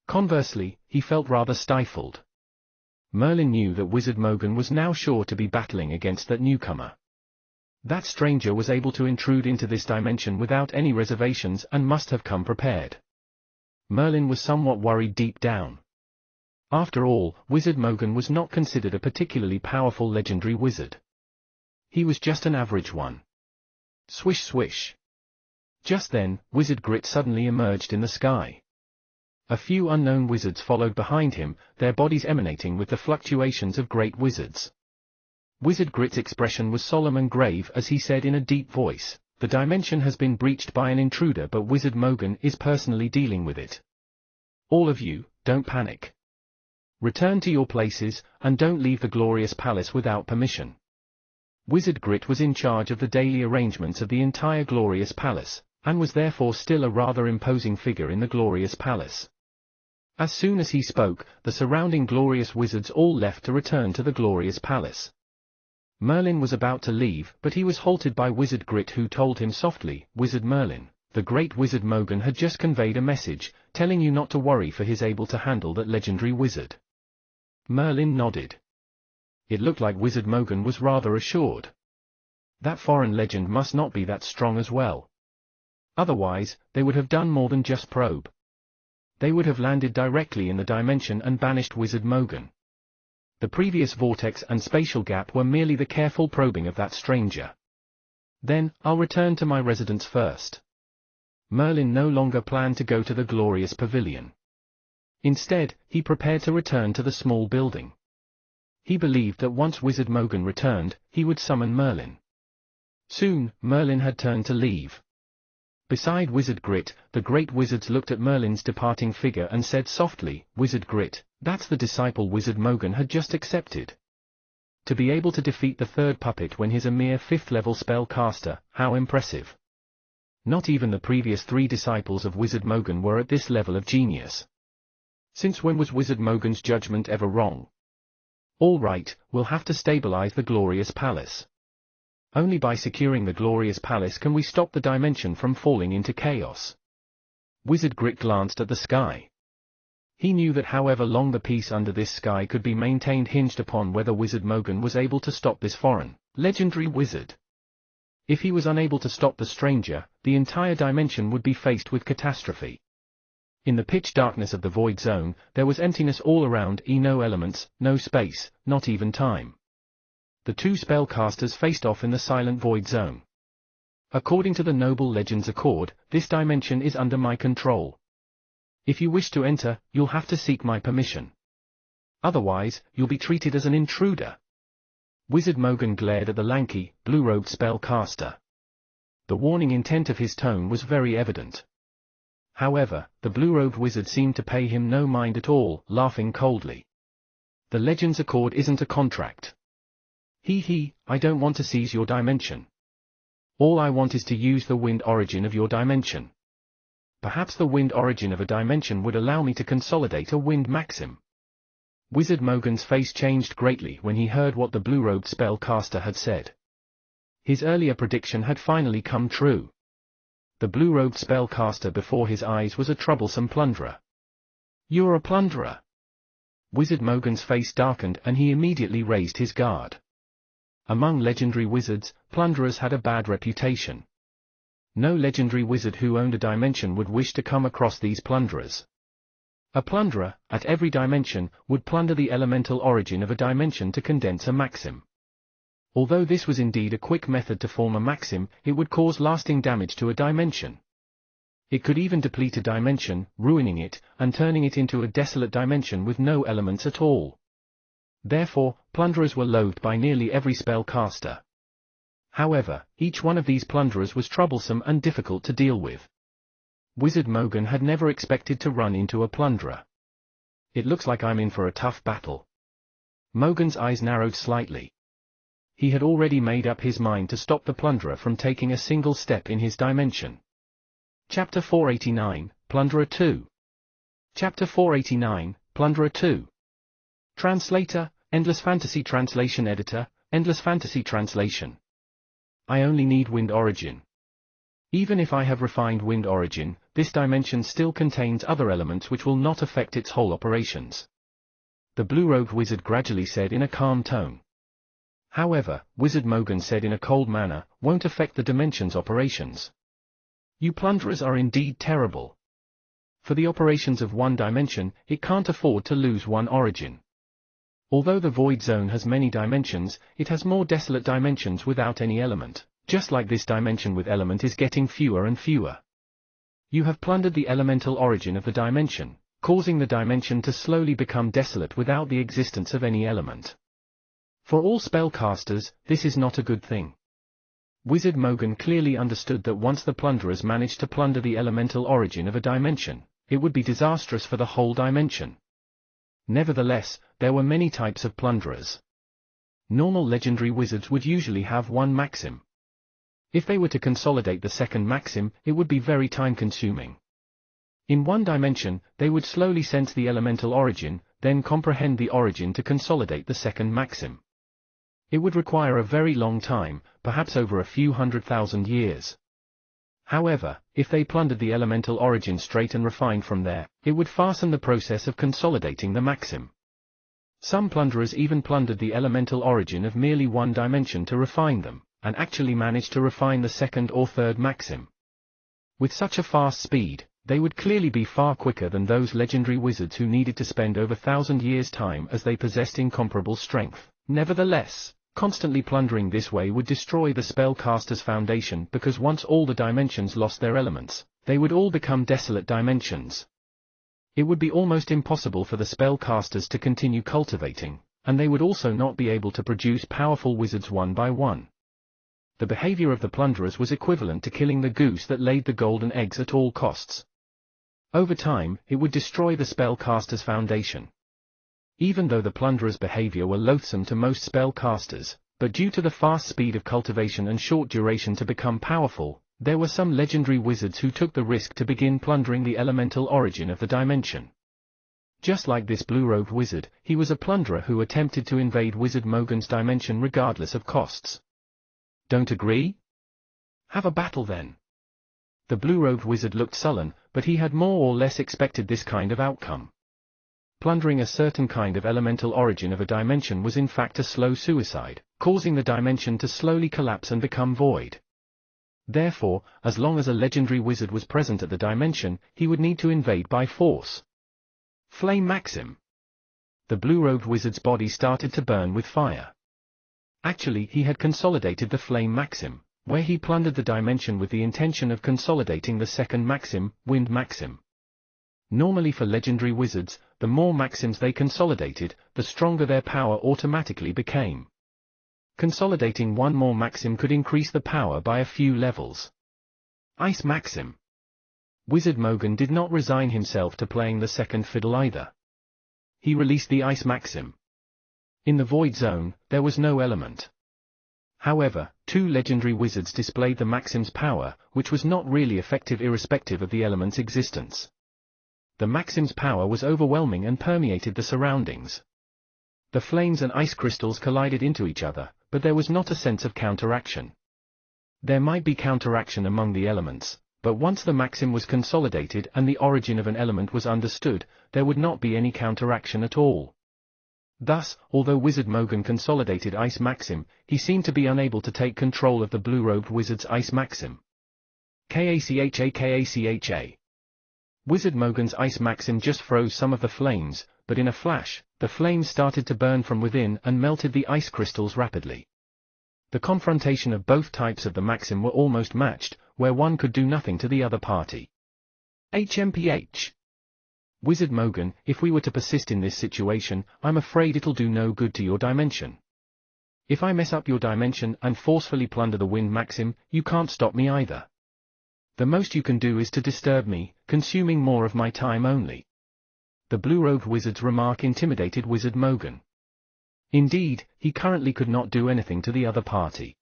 A: Conversely, he felt rather stifled. Merlin knew that Wizard Mogan was now sure to be battling against that newcomer. That stranger was able to intrude into this dimension without any reservations and must have come prepared. Merlin was somewhat worried deep down. After all, Wizard Mogan was not considered a particularly powerful legendary wizard. He was just an average one. Swish swish. Just then, Wizard Grit suddenly emerged in the sky. A few unknown wizards followed behind him, their bodies emanating with the fluctuations of great wizards. Wizard Grit's expression was solemn and grave as he said in a deep voice, "The dimension has been breached by an intruder, but Wizard Mogan is personally dealing with it. All of you, don't panic. Return to your places, and don't leave the glorious palace without permission." Wizard Grit was in charge of the daily arrangements of the entire glorious palace, and was therefore still a rather imposing figure in the glorious palace. As soon as he spoke, the surrounding glorious wizards all left to return to the glorious palace. Merlin was about to leave, but he was halted by Wizard Grit, who told him softly, "Wizard Merlin, the great Wizard Mogan had just conveyed a message, telling you not to worry, for he's able to handle that legendary wizard." Merlin nodded. It looked like Wizard Mogan was rather assured. That foreign legend must not be that strong as well. Otherwise, they would have done more than just probe. They would have landed directly in the dimension and banished Wizard Mogan. The previous vortex and spatial gap were merely the careful probing of that stranger. "Then, I'll return to my residence first." Merlin no longer planned to go to the glorious pavilion. Instead, he prepared to return to the small building. He believed that once Wizard Mogan returned, he would summon Merlin. Soon, Merlin had turned to leave. Beside Wizard Grit, the great wizards looked at Merlin's departing figure and said softly, "Wizard Grit, that's the disciple Wizard Mogan had just accepted." To be able to defeat the third puppet when he's a mere 5th-level spellcaster, how impressive. Not even the previous 3 disciples of Wizard Mogan were at this level of genius. Since when was Wizard Mogan's judgment ever wrong? All right, we'll have to stabilize the glorious palace. Only by securing the glorious palace can we stop the dimension from falling into chaos. Wizard Grit glanced at the sky. He knew that however long the peace under this sky could be maintained hinged upon whether Wizard Mogan was able to stop this foreign, legendary wizard. If he was unable to stop the stranger, the entire dimension would be faced with catastrophe. In the pitch darkness of the void zone, there was emptiness all around, no elements, no space, not even time. The 2 spellcasters faced off in the silent void zone. According to the noble legend's accord, this dimension is under my control. If you wish to enter, you'll have to seek my permission. Otherwise, you'll be treated as an intruder. Wizard Mogan glared at the lanky, blue-robed spellcaster. The warning intent of his tone was very evident. However, the blue-robed wizard seemed to pay him no mind at all, laughing coldly. "The legend's accord isn't a contract. I don't want to seize your dimension. All I want is to use the wind origin of your dimension. Perhaps the wind origin of a dimension would allow me to consolidate a wind maxim." Wizard Mogan's face changed greatly when he heard what the blue-robed spellcaster had said. His earlier prediction had finally come true. The blue-robed spellcaster before his eyes was a troublesome plunderer. "You're a plunderer." Wizard Mogan's face darkened and he immediately raised his guard. Among legendary wizards, plunderers had a bad reputation. No legendary wizard who owned a dimension would wish to come across these plunderers. A plunderer, at every dimension, would plunder the elemental origin of a dimension to condense a maxim. Although this was indeed a quick method to form a maxim, it would cause lasting damage to a dimension. It could even deplete a dimension, ruining it, and turning it into a desolate dimension with no elements at all. Therefore, plunderers were loathed by nearly every spellcaster. However, each one of these plunderers was troublesome and difficult to deal with. Wizard Mogan had never expected to run into a plunderer. "It looks like I'm in for a tough battle." Mogan's eyes narrowed slightly. He had already made up his mind to stop the plunderer from taking a single step in his dimension. Chapter 489, Plunderer 2. Chapter 489, Plunderer 2. Translator, Endless Fantasy Translation Editor, Endless Fantasy Translation. I only need wind origin. Even if I have refined wind origin, this dimension still contains other elements which will not affect its whole operations. The blue-robed wizard gradually said in a calm tone. However, Wizard Mogan said in a cold manner, won't affect the dimension's operations. You plunderers are indeed terrible. For the operations of one dimension, it can't afford to lose one origin. Although the void zone has many dimensions, it has more desolate dimensions without any element, just like this dimension with element is getting fewer and fewer. You have plundered the elemental origin of the dimension, causing the dimension to slowly become desolate without the existence of any element. For all spellcasters, this is not a good thing. Wizard Mogan clearly understood that once the plunderers managed to plunder the elemental origin of a dimension, it would be disastrous for the whole dimension. Nevertheless, there were many types of plunderers. Normal legendary wizards would usually have one maxim. If they were to consolidate the second maxim, it would be very time-consuming. In one dimension, they would slowly sense the elemental origin, then comprehend the origin to consolidate the second maxim. It would require a very long time, perhaps over a few 100,000 years. However, if they plundered the elemental origin straight and refined from there, it would fasten the process of consolidating the maxim. Some plunderers even plundered the elemental origin of merely one dimension to refine them, and actually managed to refine the second or third maxim. With such a fast speed, they would clearly be far quicker than those legendary wizards who needed to spend over 1,000 years' time as they possessed incomparable strength. Nevertheless, constantly plundering this way would destroy the spellcaster's foundation because once all the dimensions lost their elements, they would all become desolate dimensions. It would be almost impossible for the spellcasters to continue cultivating, and they would also not be able to produce powerful wizards one by one. The behavior of the plunderers was equivalent to killing the goose that laid the golden eggs at all costs. Over time, it would destroy the spellcaster's foundation. Even though the plunderers' behavior were loathsome to most spellcasters, but due to the fast speed of cultivation and short duration to become powerful, there were some legendary wizards who took the risk to begin plundering the elemental origin of the dimension. Just like this blue-robed wizard, he was a plunderer who attempted to invade Wizard Mogan's dimension regardless of costs. Don't agree? Have a battle then. The blue-robed wizard looked sullen, but he had more or less expected this kind of outcome. Plundering a certain kind of elemental origin of a dimension was in fact a slow suicide, causing the dimension to slowly collapse and become void. Therefore, as long as a legendary wizard was present at the dimension, he would need to invade by force. Flame Maxim. The blue-robed wizard's body started to burn with fire. Actually, he had consolidated the Flame Maxim, where he plundered the dimension with the intention of consolidating the second maxim, Wind Maxim. Normally for legendary wizards, the more maxims they consolidated, the stronger their power automatically became. Consolidating one more maxim could increase the power by a few levels. Ice Maxim. Wizard Mogan did not resign himself to playing the second fiddle either. He released the Ice Maxim. In the Void Zone, there was no element. However, two legendary wizards displayed the Maxim's power, which was not really effective irrespective of the element's existence. The Maxim's power was overwhelming and permeated the surroundings. The flames and ice crystals collided into each other, but there was not a sense of counteraction. There might be counteraction among the elements, but once the Maxim was consolidated and the origin of an element was understood, there would not be any counteraction at all. Thus, although Wizard Mogan consolidated Ice Maxim, he seemed to be unable to take control of the blue-robed wizard's Ice Maxim. Kacha. Wizard Mogan's Ice Maxim just froze some of the flames, but in a flash, the flames started to burn from within and melted the ice crystals rapidly. The confrontation of both types of the Maxim were almost matched, where one could do nothing to the other party. HMPH. Wizard Mogan, if we were to persist in this situation, I'm afraid it'll do no good to your dimension. If I mess up your dimension and forcefully plunder the Wind Maxim, you can't stop me either. The most you can do is to disturb me, consuming more of my time only. The blue-robed wizard's remark intimidated Wizard Mogan. Indeed, he currently could not do anything to the other party.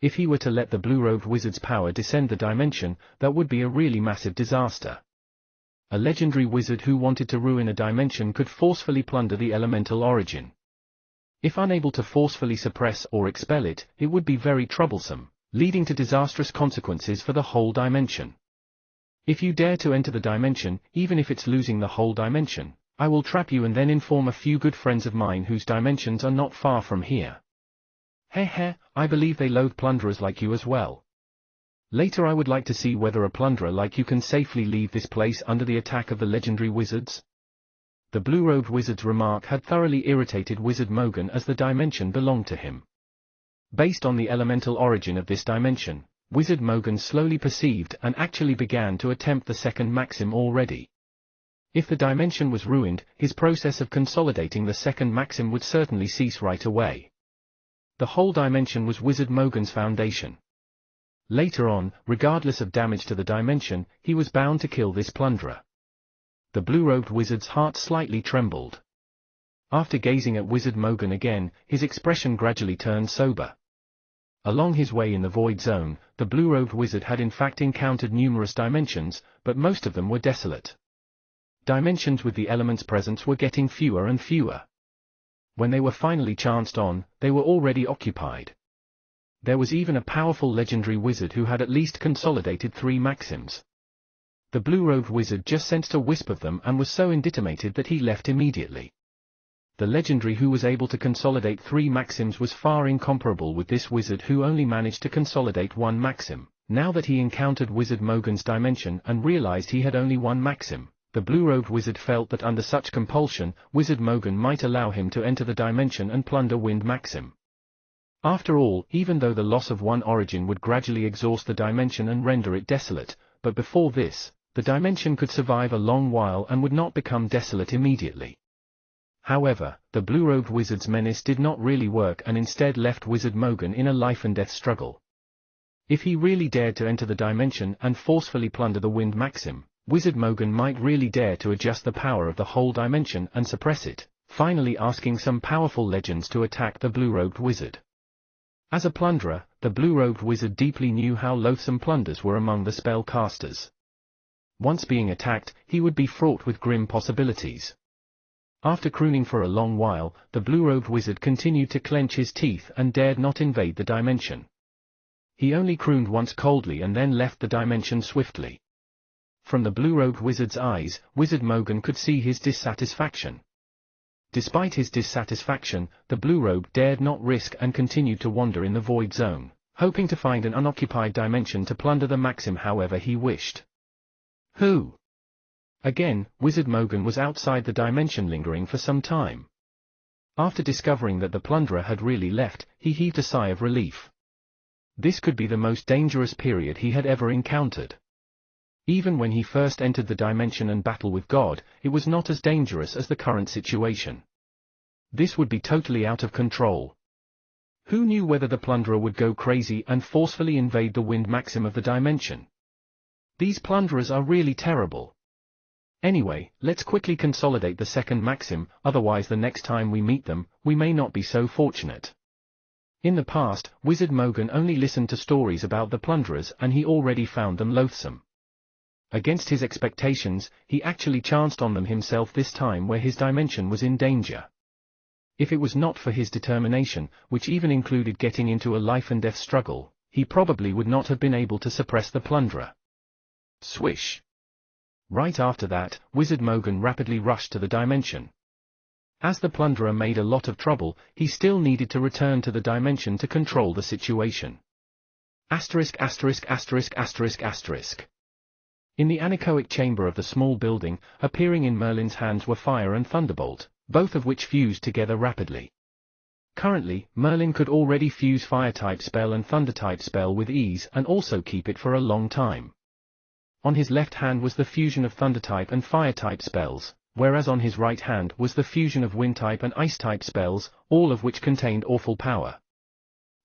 A: If he were to let the blue-robed wizard's power descend the dimension, that would be a really massive disaster. A legendary wizard who wanted to ruin a dimension could forcefully plunder the elemental origin. If unable to forcefully suppress or expel it, it would be very troublesome, leading to disastrous consequences for the whole dimension. If you dare to enter the dimension, even if it's losing the whole dimension, I will trap you and then inform a few good friends of mine whose dimensions are not far from here. I believe they loathe plunderers like you as well. Later I would like to see whether a plunderer like you can safely leave this place under the attack of the legendary wizards. The blue-robed wizard's remark had thoroughly irritated Wizard Mogan, as the dimension belonged to him. Based on the elemental origin of this dimension, Wizard Mogan slowly perceived and actually began to attempt the second maxim already. If the dimension was ruined, his process of consolidating the second maxim would certainly cease right away. The whole dimension was Wizard Mogan's foundation. Later on, regardless of damage to the dimension, he was bound to kill this plunderer. The blue-robed wizard's heart slightly trembled. After gazing at Wizard Mogan again, his expression gradually turned sober. Along his way in the Void Zone, the blue-robed wizard had in fact encountered numerous dimensions, but most of them were desolate. Dimensions with the element's presence were getting fewer and fewer. When they were finally chanced on, they were already occupied. There was even a powerful legendary wizard who had at least consolidated 3 maxims. The blue-robed wizard just sensed a wisp of them and was so inditamated that he left immediately. The legendary who was able to consolidate 3 maxims was far incomparable with this wizard who only managed to consolidate 1 maxim. Now that he encountered Wizard Mogan's dimension and realized he had only 1 maxim, the blue-robed wizard felt that under such compulsion, Wizard Mogan might allow him to enter the dimension and plunder Wind Maxim. After all, even though the loss of 1 origin would gradually exhaust the dimension and render it desolate, but before this, the dimension could survive a long while and would not become desolate immediately. However, the blue-robed wizard's menace did not really work and instead left Wizard Mogan in a life-and-death struggle. If he really dared to enter the dimension and forcefully plunder the Wind Maxim, Wizard Mogan might really dare to adjust the power of the whole dimension and suppress it, finally asking some powerful legends to attack the blue-robed wizard. As a plunderer, the blue-robed wizard deeply knew how loathsome plunders were among the spellcasters. Once being attacked, he would be fraught with grim possibilities. After crooning for a long while, the blue-robed wizard continued to clench his teeth and dared not invade the dimension. He only crooned once coldly and then left the dimension swiftly. From the blue-robed wizard's eyes, Wizard Mogan could see his dissatisfaction. Despite his dissatisfaction, the blue-robe dared not risk and continued to wander in the Void Zone, hoping to find an unoccupied dimension to plunder the maxim however he wished. Who? Again, Wizard Mogan was outside the dimension lingering for some time. After discovering that the plunderer had really left, he heaved a sigh of relief. This could be the most dangerous period he had ever encountered. Even when he first entered the dimension and battle with God, it was not as dangerous as the current situation. This would be totally out of control. Who knew whether the plunderer would go crazy and forcefully invade the Wind Maxim of the dimension? These plunderers are really terrible. Anyway, let's quickly consolidate the second maxim, otherwise the next time we meet them, we may not be so fortunate. In the past, Wizard Mogan only listened to stories about the plunderers and he already found them loathsome. Against his expectations, he actually chanced on them himself this time where his dimension was in danger. If it was not for his determination, which even included getting into a life-and-death struggle, he probably would not have been able to suppress the plunderer. Swish! Right after that, Wizard Mogan rapidly rushed to the dimension. As the plunderer made a lot of trouble, he still needed to return to the dimension to control the situation. Asterisk asterisk asterisk asterisk asterisk. In the anechoic chamber of the small building, appearing in Merlin's hands were Fire and Thunderbolt, both of which fused together rapidly. Currently, Merlin could already fuse Fire-type spell and Thunder-type spell with ease and also keep it for a long time. On his left hand was the fusion of Thunder-type and Fire-type spells, whereas on his right hand was the fusion of Wind-type and Ice-type spells, all of which contained awful power.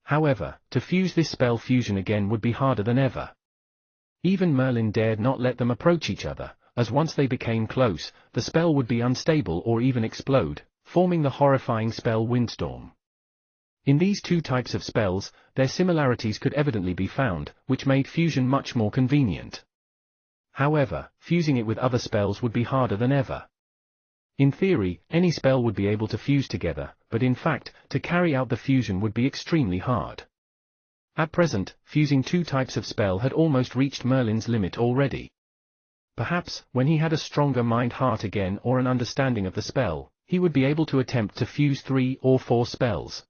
A: However, to fuse this spell fusion again would be harder than ever. Even Merlin dared not let them approach each other, as once they became close, the spell would be unstable or even explode, forming the horrifying spell Windstorm. In these two types of spells, their similarities could evidently be found, which made fusion much more convenient. However, fusing it with other spells would be harder than ever. In theory, any spell would be able to fuse together, but in fact, to carry out the fusion would be extremely hard. At present, fusing two types of spell had almost reached Merlin's limit already. Perhaps, when he had a stronger mind-heart again or an understanding of the spell, he would be able to attempt to fuse 3 or 4 spells.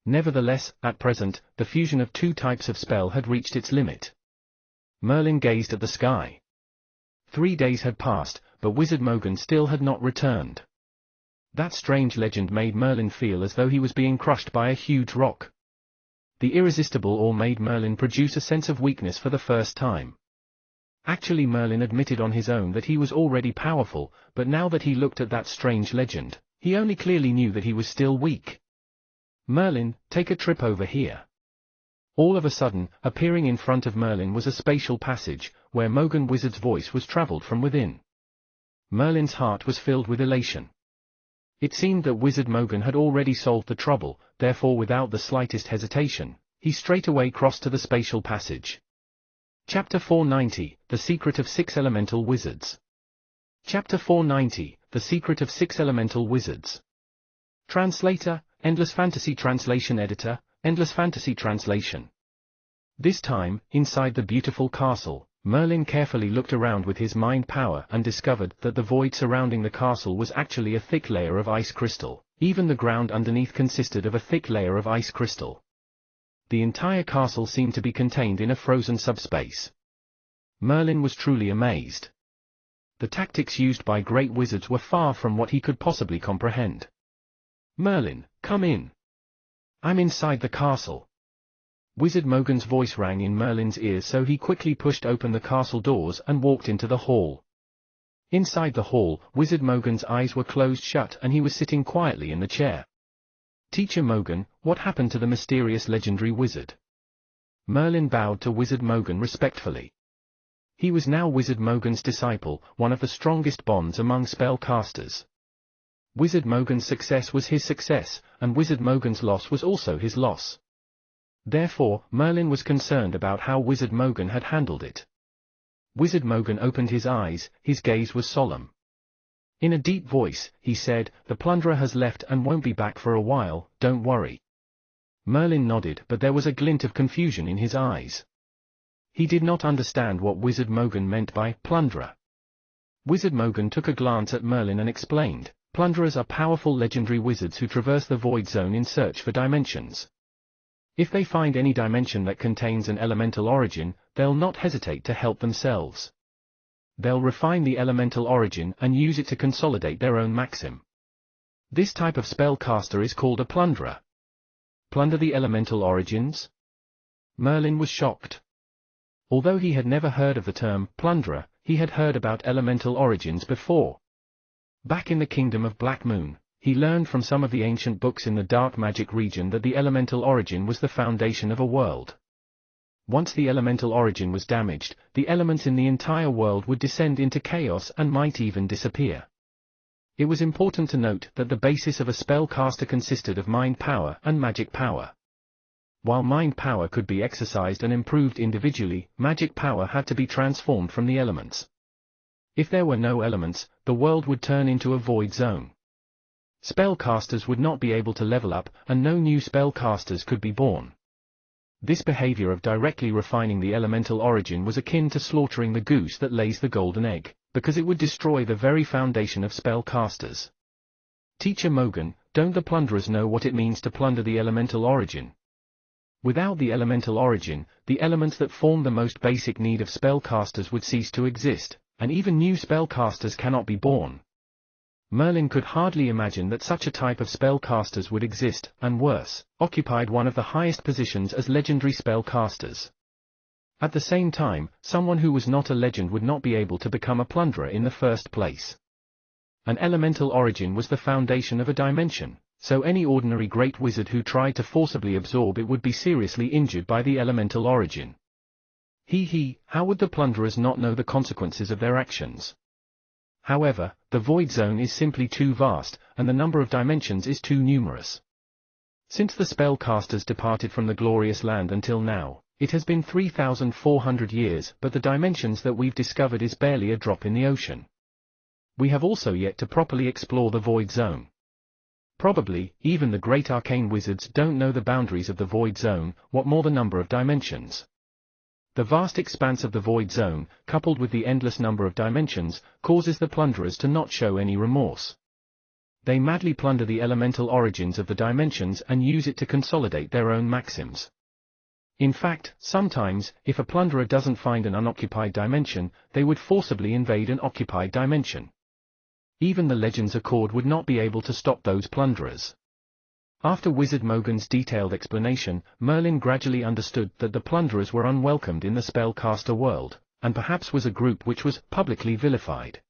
A: Nevertheless, at present, the fusion of two types of spell had reached its limit. Merlin gazed at the sky. 3 days had passed, but Wizard Mogan still had not returned. That strange legend made Merlin feel as though he was being crushed by a huge rock. The irresistible awe made Merlin produce a sense of weakness for the first time. Actually, Merlin admitted on his own that he was already powerful, but now that he looked at that strange legend, he only clearly knew that he was still weak. "Merlin, take a trip over here." All of a sudden, appearing in front of Merlin was a spatial passage, where Mogan Wizard's voice was travelled from within. Merlin's heart was filled with elation. It seemed that Wizard Mogan had already solved the trouble, therefore without the slightest hesitation, he straightway crossed to the spatial passage. Chapter 490, The Secret of 6 Elemental Wizards. Chapter 490, The Secret of 6 Elemental Wizards. Translator, Endless Fantasy Translation Editor, Endless Fantasy Translation. This time, inside the beautiful castle, Merlin carefully looked around with his mind power and discovered that the void surrounding the castle was actually a thick layer of ice crystal. Even the ground underneath consisted of a thick layer of ice crystal. The entire castle seemed to be contained in a frozen subspace. Merlin was truly amazed. The tactics used by great wizards were far from what he could possibly comprehend. "Merlin, come in. I'm inside the castle." Wizard Mogan's voice rang in Merlin's ears, so he quickly pushed open the castle doors and walked into the hall. Inside the hall, Wizard Mogan's eyes were closed shut and he was sitting quietly in the chair. "Teacher Mogan, what happened to the mysterious legendary wizard?" Merlin bowed to Wizard Mogan respectfully. He was now Wizard Mogan's disciple, one of the strongest bonds among spellcasters. Wizard Mogan's success was his success, and Wizard Mogan's loss was also his loss. Therefore, Merlin was concerned about how Wizard Mogan had handled it. Wizard Mogan opened his eyes, his gaze was solemn. In a deep voice, he said, "The plunderer has left and won't be back for a while, don't worry." Merlin nodded, but there was a glint of confusion in his eyes. He did not understand what Wizard Mogan meant by plunderer. Wizard Mogan took a glance at Merlin and explained, "Plunderers are powerful legendary wizards who traverse the void zone in search for dimensions. If they find any dimension that contains an elemental origin, they'll not hesitate to help themselves. They'll refine the elemental origin and use it to consolidate their own maxim. This type of spellcaster is called a plunderer." "Plunder the elemental origins?" Merlin was shocked. Although he had never heard of the term plunderer, he had heard about elemental origins before. Back in the Kingdom of Black Moon, he learned from some of the ancient books in the dark magic region that the elemental origin was the foundation of a world. Once the elemental origin was damaged, the elements in the entire world would descend into chaos and might even disappear. It was important to note that the basis of a spellcaster consisted of mind power and magic power. While mind power could be exercised and improved individually, magic power had to be transformed from the elements. If there were no elements, the world would turn into a void zone. Spellcasters would not be able to level up, and no new spellcasters could be born. This behavior of directly refining the elemental origin was akin to slaughtering the goose that lays the golden egg, because it would destroy the very foundation of spellcasters. "Teacher Mogan, don't the plunderers know what it means to plunder the elemental origin?" Without the elemental origin, the elements that form the most basic need of spellcasters would cease to exist, and even new spellcasters cannot be born. Merlin could hardly imagine that such a type of spellcasters would exist, and worse, occupied one of the highest positions as legendary spellcasters. At the same time, someone who was not a legend would not be able to become a plunderer in the first place. An elemental origin was the foundation of a dimension, so any ordinary great wizard who tried to forcibly absorb it would be seriously injured by the elemental origin. How would the plunderers not know the consequences of their actions? However, the void zone is simply too vast, and the number of dimensions is too numerous. Since the spellcasters departed from the glorious land until now, it has been 3,400 years, but the dimensions that we've discovered is barely a drop in the ocean. We have also yet to properly explore the void zone. Probably, even the great arcane wizards don't know the boundaries of the void zone, what more the number of dimensions. The vast expanse of the void zone, coupled with the endless number of dimensions, causes the plunderers to not show any remorse. They madly plunder the elemental origins of the dimensions and use it to consolidate their own maxims. In fact, sometimes, if a plunderer doesn't find an unoccupied dimension, they would forcibly invade an occupied dimension. Even the Legends Accord would not be able to stop those plunderers. After Wizard Mogan's detailed explanation, Merlin gradually understood that the plunderers were unwelcomed in the spellcaster world, and perhaps was a group which was publicly vilified.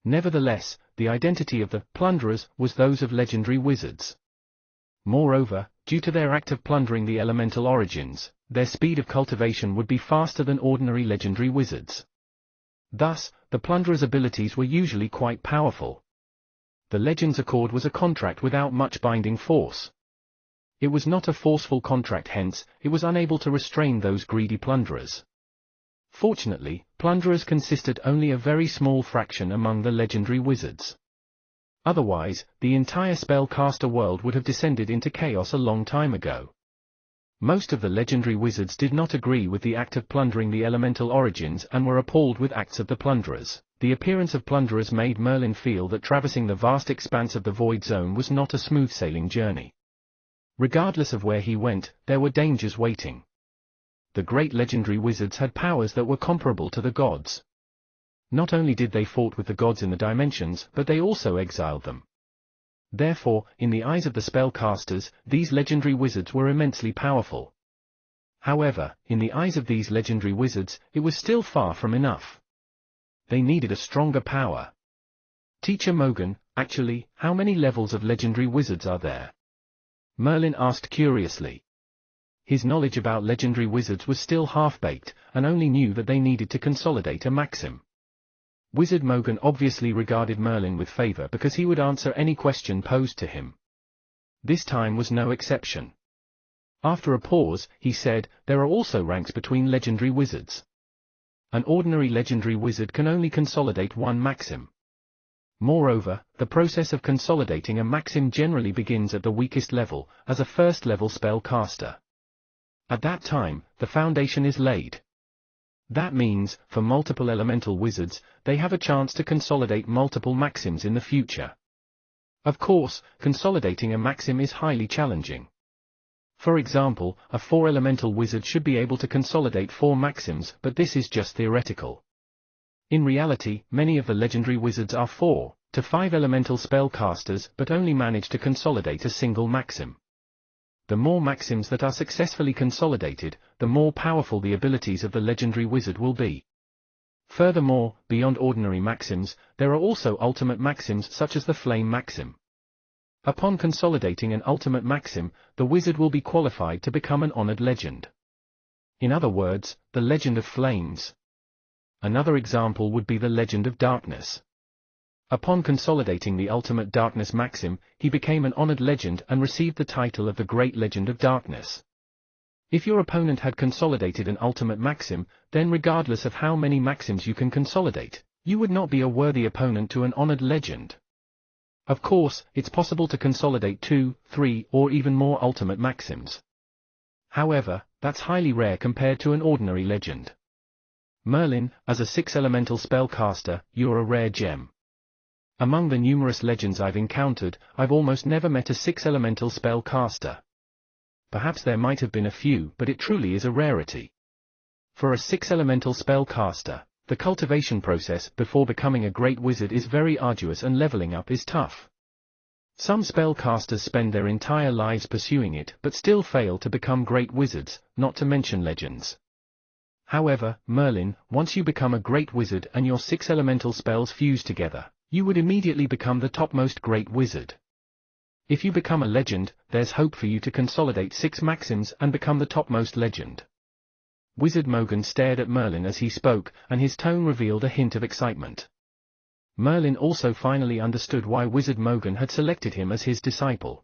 A: Nevertheless, the identity of the plunderers was those of legendary wizards. Moreover, due to their act of plundering the elemental origins, their speed of cultivation would be faster than ordinary legendary wizards. Thus, the plunderers' abilities were usually quite powerful. The Legends Accord was a contract without much binding force. It was not a forceful contract, hence, it was unable to restrain those greedy plunderers. Fortunately, plunderers consisted only a very small fraction among the legendary wizards. Otherwise, the entire spellcaster world would have descended into chaos a long time ago. Most of the legendary wizards did not agree with the act of plundering the elemental origins and were appalled with acts of the plunderers. The appearance of plunderers made Merlin feel that traversing the vast expanse of the Void Zone was not a smooth-sailing journey. Regardless of where he went, there were dangers waiting. The great legendary wizards had powers that were comparable to the gods. Not only did they fight with the gods in the dimensions, but they also exiled them. Therefore, in the eyes of the spellcasters, these legendary wizards were immensely powerful. However, in the eyes of these legendary wizards, it was still far from enough. They needed a stronger power. Teacher Mogan, actually, how many levels of legendary wizards are there? Merlin asked curiously. His knowledge about legendary wizards was still half-baked, and only knew that they needed to consolidate a maxim. Wizard Mogan obviously regarded Merlin with favor because he would answer any question posed to him. This time was no exception. After a pause, he said, "There are also ranks between legendary wizards. An ordinary legendary wizard can only consolidate one maxim. Moreover, the process of consolidating a maxim generally begins at the weakest level, as a first-level spellcaster. At that time, the foundation is laid. That means, for multiple elemental wizards, they have a chance to consolidate multiple maxims in the future. Of course, consolidating a maxim is highly challenging. For example, a 4-elemental wizard should be able to consolidate 4 maxims, but this is just theoretical. In reality, many of the legendary wizards are 4 to 5 elemental spellcasters but only manage to consolidate a single maxim. The more maxims that are successfully consolidated, the more powerful the abilities of the legendary wizard will be. Furthermore, beyond ordinary maxims, there are also ultimate maxims such as the Flame Maxim. Upon consolidating an ultimate maxim, the wizard will be qualified to become an honored legend. In other words, the Legend of Flames. Another example would be the Legend of Darkness. Upon consolidating the ultimate darkness maxim, he became an honored legend and received the title of the Great Legend of Darkness. If your opponent had consolidated an ultimate maxim, then regardless of how many maxims you can consolidate, you would not be a worthy opponent to an honored legend. Of course, it's possible to consolidate 2, 3, or even more ultimate maxims. However, that's highly rare compared to an ordinary legend. Merlin, as a 6-elemental spellcaster, you're a rare gem. Among the numerous legends I've encountered, I've almost never met a 6-elemental spellcaster. Perhaps there might have been a few, but it truly is a rarity. For a 6-elemental spellcaster, the cultivation process before becoming a great wizard is very arduous and leveling up is tough. Some spellcasters spend their entire lives pursuing it but still fail to become great wizards, not to mention legends. However, Merlin, once you become a great wizard and your 6 elemental spells fuse together, you would immediately become the topmost great wizard. If you become a legend, there's hope for you to consolidate 6 maxims and become the topmost legend. Wizard Mogan stared at Merlin as he spoke, and his tone revealed a hint of excitement. Merlin also finally understood why Wizard Mogan had selected him as his disciple.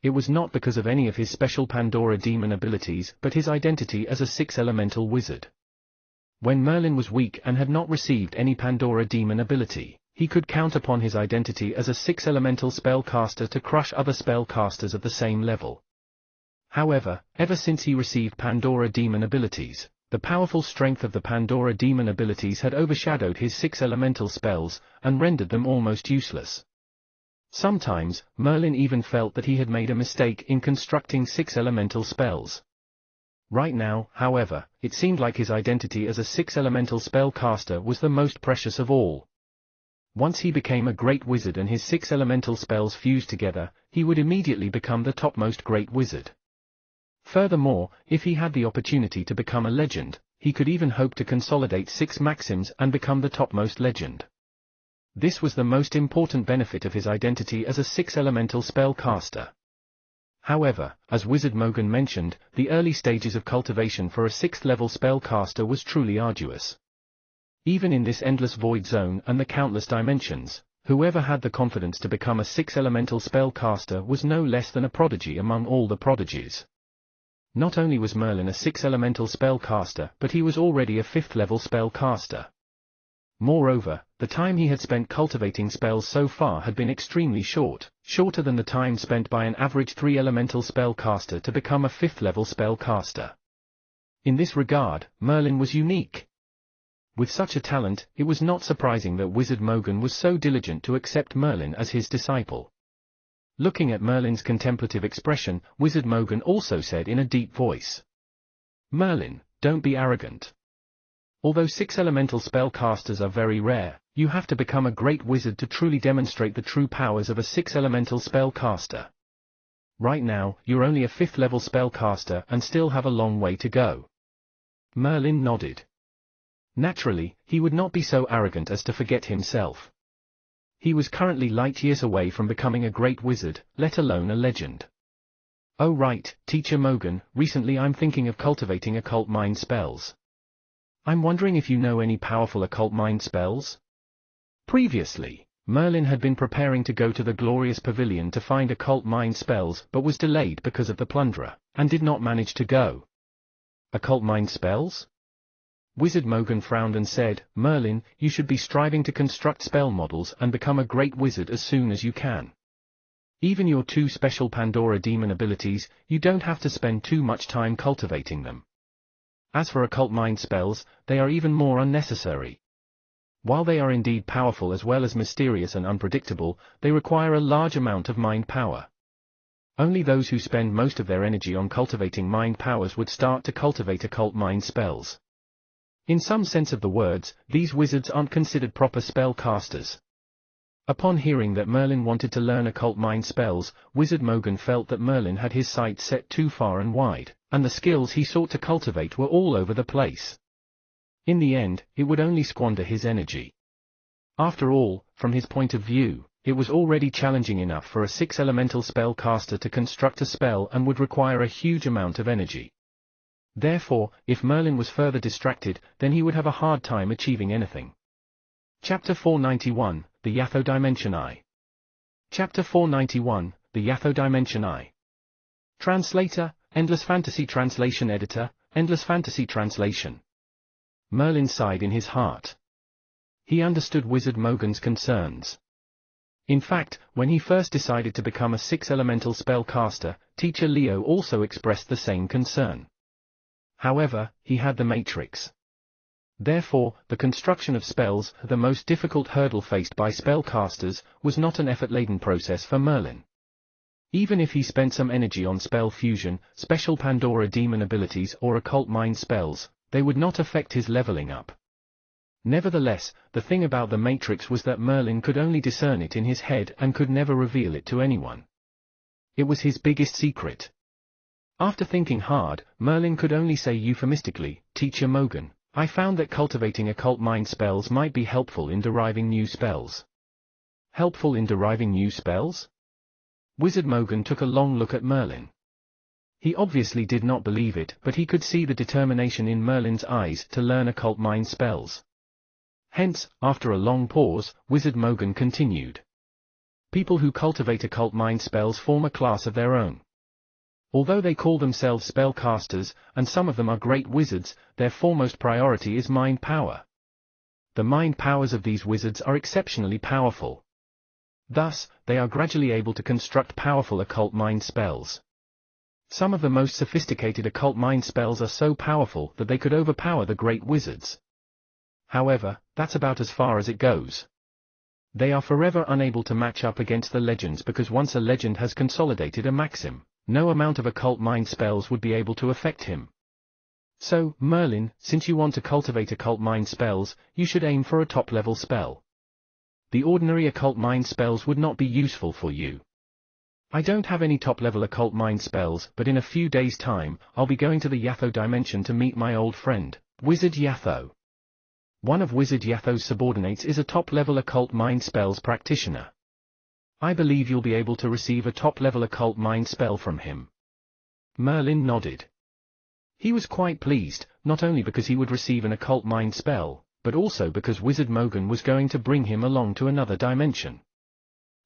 A: It was not because of any of his special Pandora demon abilities but his identity as a 6-elemental wizard. When Merlin was weak and had not received any Pandora demon ability, he could count upon his identity as a 6-elemental spellcaster to crush other spellcasters of the same level. However, ever since he received Pandora demon abilities, the powerful strength of the Pandora demon abilities had overshadowed his 6-elemental spells, and rendered them almost useless. Sometimes, Merlin even felt that he had made a mistake in constructing 6-elemental spells. Right now, however, it seemed like his identity as a six-elemental spellcaster was the most precious of all. Once he became a great wizard and his six elemental spells fused together, he would immediately become the topmost great wizard. Furthermore, if he had the opportunity to become a legend, he could even hope to consolidate six maxims and become the topmost legend. This was the most important benefit of his identity as a six-elemental spellcaster. However, as Wizard Mogan mentioned, the early stages of cultivation for a sixth-level spellcaster was truly arduous. Even in this endless void zone and the countless dimensions, whoever had the confidence to become a six-elemental spellcaster was no less than a prodigy among all the prodigies. Not only was Merlin a six-elemental spellcaster, but he was already a fifth-level spellcaster. Moreover, the time he had spent cultivating spells so far had been extremely short, shorter than the time spent by an average three-elemental spellcaster to become a fifth-level spellcaster. In this regard, Merlin was unique. With such a talent, it was not surprising that Wizard Mogan was so diligent to accept Merlin as his disciple. Looking at Merlin's contemplative expression, Wizard Mogan also said in a deep voice, "Merlin, don't be arrogant. Although six-elemental spellcasters are very rare, you have to become a great wizard to truly demonstrate the true powers of a six-elemental spellcaster. Right now, you're only a fifth-level spellcaster and still have a long way to go." Merlin nodded. Naturally, he would not be so arrogant as to forget himself. He was currently light years away from becoming a great wizard, let alone a legend. "Oh right, Teacher Mogan, recently I'm thinking of cultivating occult mind spells. I'm wondering if you know any powerful occult mind spells?" Previously, Merlin had been preparing to go to the Glorious Pavilion to find occult mind spells but was delayed because of the plunderer, and did not manage to go. Occult mind spells? Wizard Mogan frowned and said, "Merlin, you should be striving to construct spell models and become a great wizard as soon as you can. Even your two special Pandora demon abilities, you don't have to spend too much time cultivating them. As for occult mind spells, they are even more unnecessary. While they are indeed powerful as well as mysterious and unpredictable, they require a large amount of mind power. Only those who spend most of their energy on cultivating mind powers would start to cultivate occult mind spells. In some sense of the words, these wizards aren't considered proper spell casters." Upon hearing that Merlin wanted to learn occult mind spells, Wizard Mogan felt that Merlin had his sights set too far and wide, and the skills he sought to cultivate were all over the place. In the end, it would only squander his energy. After all, from his point of view, it was already challenging enough for a six-elemental spellcaster to construct a spell and would require a huge amount of energy. Therefore, if Merlin was further distracted, then he would have a hard time achieving anything. Chapter 491, The Yatho Dimension Eye. Chapter 491, The Yatho Dimension Eye. Translator, Endless Fantasy Translation Editor, Endless Fantasy Translation. Merlin sighed in his heart. He understood Wizard Mogan's concerns. In fact, when he first decided to become a six-elemental spellcaster, Teacher Leo also expressed the same concern. However, he had the Matrix. Therefore, the construction of spells, the most difficult hurdle faced by spellcasters, was not an effort-laden process for Merlin. Even if he spent some energy on spell fusion, special Pandora demon abilities or occult mind spells, they would not affect his leveling up. Nevertheless, the thing about the Matrix was that Merlin could only discern it in his head and could never reveal it to anyone. It was his biggest secret. After thinking hard, Merlin could only say euphemistically, "Teacher Mogan, I found that cultivating occult mind spells might be helpful in deriving new spells." Helpful in deriving new spells? Wizard Mogan took a long look at Merlin. He obviously did not believe it, but he could see the determination in Merlin's eyes to learn occult mind spells. Hence, after a long pause, Wizard Mogan continued. People who cultivate occult mind spells form a class of their own. Although they call themselves spellcasters, and some of them are great wizards, their foremost priority is mind power. The mind powers of these wizards are exceptionally powerful. Thus, they are gradually able to construct powerful occult mind spells. Some of the most sophisticated occult mind spells are so powerful that they could overpower the great wizards. However, that's about as far as it goes. They are forever unable to match up against the legends because once a legend has consolidated a maxim, no amount of occult mind spells would be able to affect him. So, Merlin, since you want to cultivate occult mind spells, you should aim for a top-level spell. The ordinary occult mind spells would not be useful for you. I don't have any top-level occult mind spells, but in a few days' time, I'll be going to the Yatho dimension to meet my old friend, Wizard Yatho. One of Wizard Yatho's subordinates is a top-level occult mind spells practitioner. I believe you'll be able to receive a top-level occult mind spell from him. Merlin nodded. He was quite pleased, not only because he would receive an occult mind spell, but also because Wizard Mogan was going to bring him along to another dimension.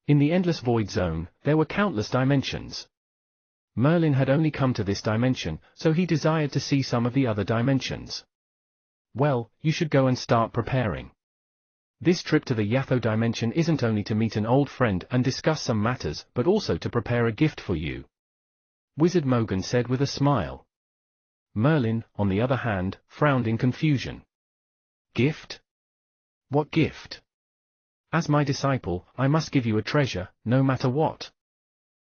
A: In the Endless Void Zone, there were countless dimensions. Merlin had only come to this dimension, so he desired to see some of the other dimensions. Well, you should go and start preparing. This trip to the Yatho dimension isn't only to meet an old friend and discuss some matters, but also to prepare a gift for you. Wizard Mogan said with a smile. Merlin, on the other hand, frowned in confusion. Gift? What gift? As my disciple, I must give you a treasure, no matter what.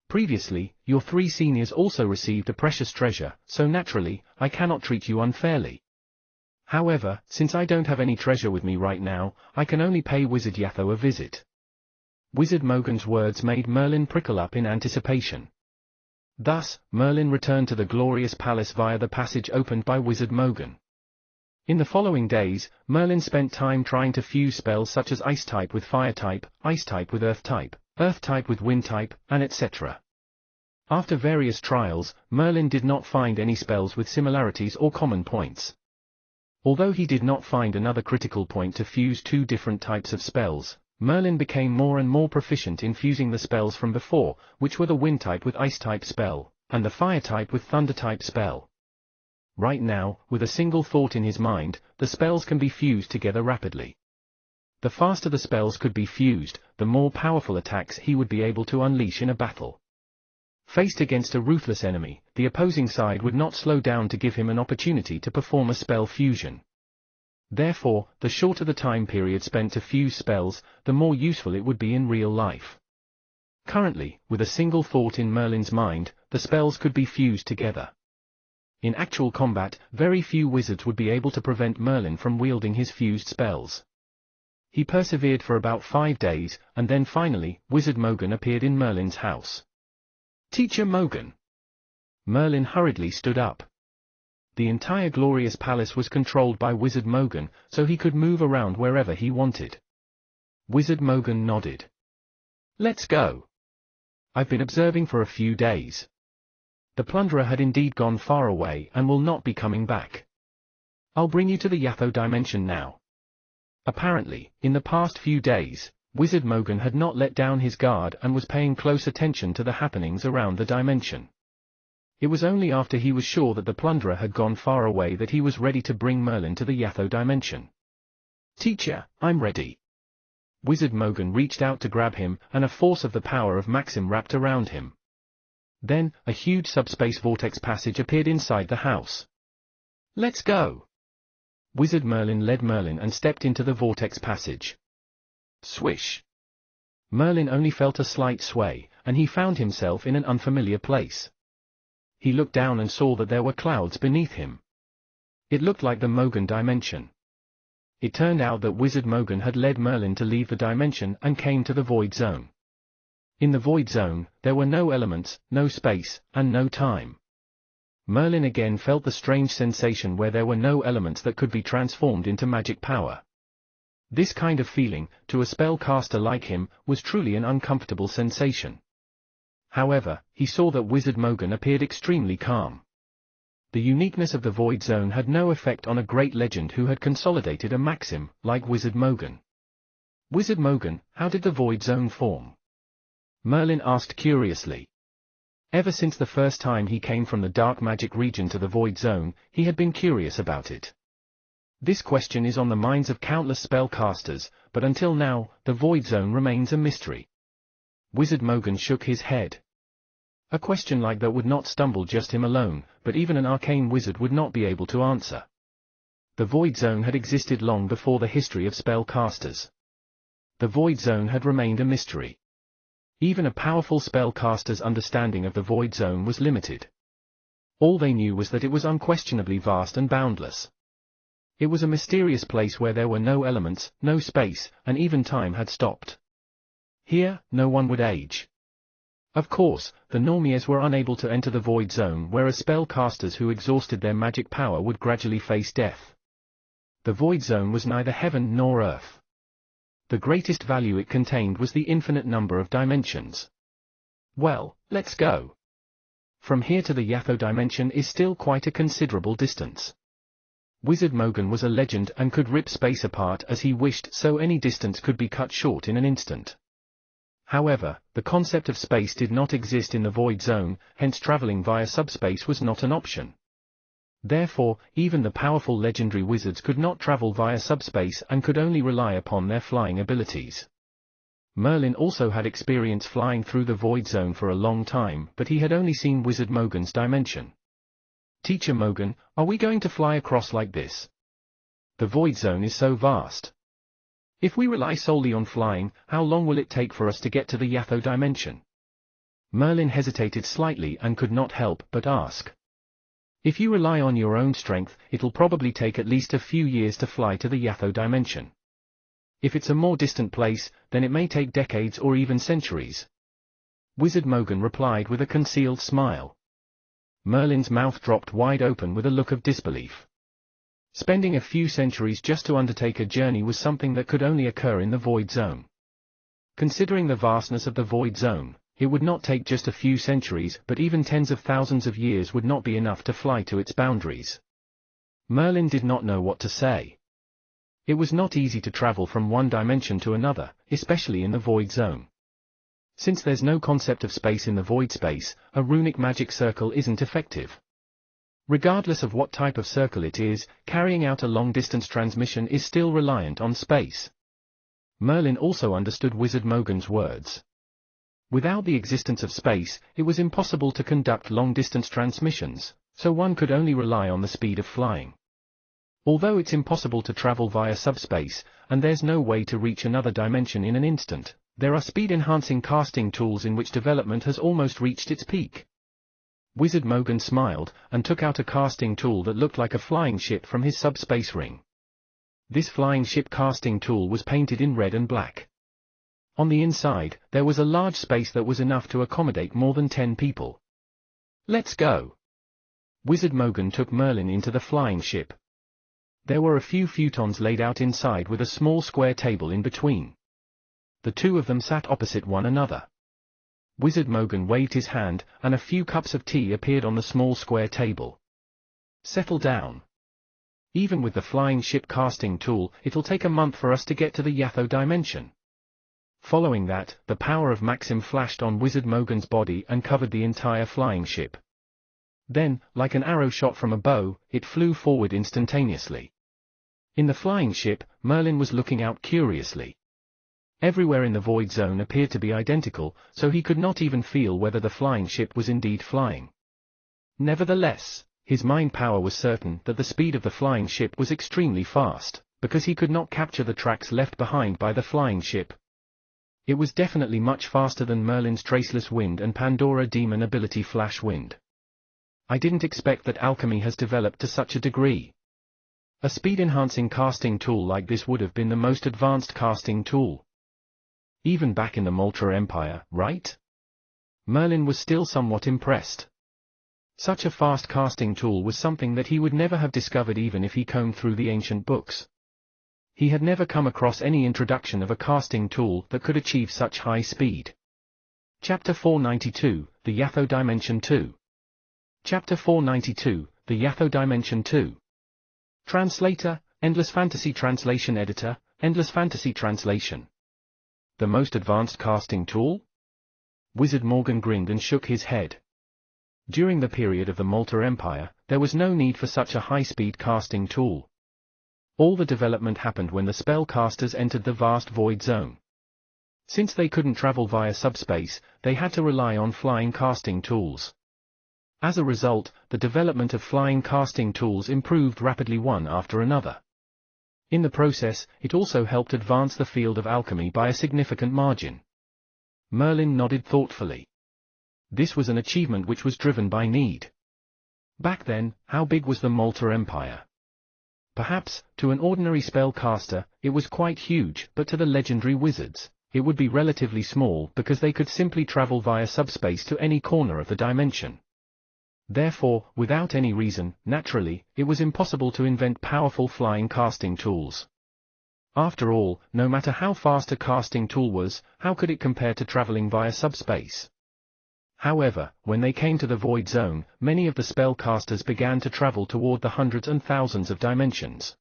A: Previously, your 3 seniors also received a precious treasure, so naturally, I cannot treat you unfairly. However, since I don't have any treasure with me right now, I can only pay Wizard Yatho a visit. Wizard Mogan's words made Merlin prickle up in anticipation. Thus, Merlin returned to the glorious palace via the passage opened by Wizard Mogan. In the following days, Merlin spent time trying to fuse spells such as Ice type with Fire type, Ice type with Earth type with Wind type, and etc. After various trials, Merlin did not find any spells with similarities or common points. Although he did not find another critical point to fuse 2 different types of spells, Merlin became more and more proficient in fusing the spells from before, which were the Wind type with Ice type spell, and the Fire type with Thunder type spell. Right now, with a single thought in his mind, the spells can be fused together rapidly. The faster the spells could be fused, the more powerful attacks he would be able to unleash in a battle. Faced against a ruthless enemy, the opposing side would not slow down to give him an opportunity to perform a spell fusion. Therefore, the shorter the time period spent to fuse spells, the more useful it would be in real life. Currently, with a single thought in Merlin's mind, the spells could be fused together. In actual combat, very few wizards would be able to prevent Merlin from wielding his fused spells. He persevered for about 5 days, and then finally, Wizard Mogan appeared in Merlin's house. Teacher Mogan. Merlin hurriedly stood up. The entire glorious palace was controlled by Wizard Mogan, so he could move around wherever he wanted. Wizard Mogan nodded. Let's go. I've been observing for a few days. The plunderer had indeed gone far away and will not be coming back. I'll bring you to the Yatho dimension now. Apparently, in the past few days, Wizard Mogan had not let down his guard and was paying close attention to the happenings around the dimension. It was only after he was sure that the plunderer had gone far away that he was ready to bring Merlin to the Yatho dimension. Teacher, I'm ready. Wizard Mogan reached out to grab him, and a force of the power of Maxim wrapped around him. Then, a huge subspace vortex passage appeared inside the house. Let's go. Wizard Merlin led Merlin and stepped into the vortex passage. Swish. Merlin only felt a slight sway, and he found himself in an unfamiliar place. He looked down and saw that there were clouds beneath him. It looked like the Mogan dimension. It turned out that Wizard Mogan had led Merlin to leave the dimension and came to the Void Zone. In the Void Zone, there were no elements, no space, and no time. Merlin again felt the strange sensation where there were no elements that could be transformed into magic power. This kind of feeling, to a spellcaster like him, was truly an uncomfortable sensation. However, he saw that Wizard Mogan appeared extremely calm. The uniqueness of the Void Zone had no effect on a great legend who had consolidated a maxim, like Wizard Mogan. Wizard Mogan, how did the Void Zone form? Merlin asked curiously. Ever since the first time he came from the dark magic region to the Void Zone, he had been curious about it. This question is on the minds of countless spellcasters, but until now, the Void Zone remains a mystery. Wizard Mogan shook his head. A question like that would not stumble just him alone, but even an arcane wizard would not be able to answer. The Void Zone had existed long before the history of spellcasters. The Void Zone had remained a mystery. Even a powerful spellcaster's understanding of the Void Zone was limited. All they knew was that it was unquestionably vast and boundless. It was a mysterious place where there were no elements, no space, and even time had stopped. Here, no one would age. Of course, the Normies were unable to enter the Void Zone, whereas spellcasters who exhausted their magic power would gradually face death. The Void Zone was neither heaven nor earth. The greatest value it contained was the infinite number of dimensions. Well, let's go. From here to the Yatho dimension is still quite a considerable distance. Wizard Mogan was a legend and could rip space apart as he wished, so any distance could be cut short in an instant. However, the concept of space did not exist in the Void Zone, hence traveling via subspace was not an option. Therefore, even the powerful legendary wizards could not travel via subspace and could only rely upon their flying abilities. Merlin also had experience flying through the Void Zone for a long time, but he had only seen Wizard Mogan's dimension. "Teacher Mogan, are we going to fly across like this? The Void Zone is so vast. If we rely solely on flying, how long will it take for us to get to the Yatho dimension?" Merlin hesitated slightly and could not help but ask. "If you rely on your own strength, it'll probably take at least a few years to fly to the Yatho dimension. If it's a more distant place, then it may take decades or even centuries." Wizard Mogan replied with a concealed smile. Merlin's mouth dropped wide open with a look of disbelief. Spending a few centuries just to undertake a journey was something that could only occur in the Void Zone. Considering the vastness of the Void Zone, it would not take just a few centuries, but even tens of thousands of years would not be enough to fly to its boundaries. Merlin did not know what to say. It was not easy to travel from one dimension to another, especially in the Void Zone. Since there's no concept of space in the void space, a runic magic circle isn't effective. Regardless of what type of circle it is, carrying out a long-distance transmission is still reliant on space. Merlin also understood Wizard Mogan's words. Without the existence of space, it was impossible to conduct long-distance transmissions, so one could only rely on the speed of flying. Although it's impossible to travel via subspace, and there's no way to reach another dimension in an instant, there are speed-enhancing casting tools in which development has almost reached its peak. Wizard Mogan smiled, and took out a casting tool that looked like a flying ship from his subspace ring. This flying ship casting tool was painted in red and black. On the inside, there was a large space that was enough to accommodate more than 10 people. "Let's go." Wizard Mogan took Merlin into the flying ship. There were a few futons laid out inside with a small square table in between. The two of them sat opposite one another. Wizard Mogan waved his hand, and a few cups of tea appeared on the small square table. "Settle down. Even with the flying ship casting tool, it'll take a month for us to get to the Yatho dimension." Following that, the power of Maxim flashed on Wizard Mogan's body and covered the entire flying ship. Then, like an arrow shot from a bow, it flew forward instantaneously. In the flying ship, Merlin was looking out curiously. Everywhere in the Void Zone appeared to be identical, so he could not even feel whether the flying ship was indeed flying. Nevertheless, his mind power was certain that the speed of the flying ship was extremely fast, because he could not capture the tracks left behind by the flying ship. It was definitely much faster than Merlin's Traceless Wind and Pandora Demon ability Flash Wind. "I didn't expect that alchemy has developed to such a degree. A speed-enhancing casting tool like this would have been the most advanced casting tool. Even back in the Moltra Empire, right?" Merlin was still somewhat impressed. Such a fast casting tool was something that he would never have discovered even if he combed through the ancient books. He had never come across any introduction of a casting tool that could achieve such high speed. Chapter 492, The Yatho Dimension 2. Chapter 492, The Yatho Dimension 2. Translator, Endless Fantasy Translation Editor, Endless Fantasy Translation. The most advanced casting tool? Wizard Mogan grinned and shook his head. During the period of the Moltra Empire, there was no need for such a high-speed casting tool. All the development happened when the spellcasters entered the vast Void Zone. Since they couldn't travel via subspace, they had to rely on flying casting tools. As a result, the development of flying casting tools improved rapidly one after another. In the process, it also helped advance the field of alchemy by a significant margin. Merlin nodded thoughtfully. This was an achievement which was driven by need. Back then, how big was the Malta Empire? Perhaps, to an ordinary spellcaster, it was quite huge, but to the legendary wizards, it would be relatively small because they could simply travel via subspace to any corner of the dimension. Therefore, without any reason, naturally, it was impossible to invent powerful flying casting tools. After all, no matter how fast a casting tool was, how could it compare to traveling via subspace? However, when they came to the Void Zone, many of the spellcasters began to travel toward the hundreds and thousands of dimensions.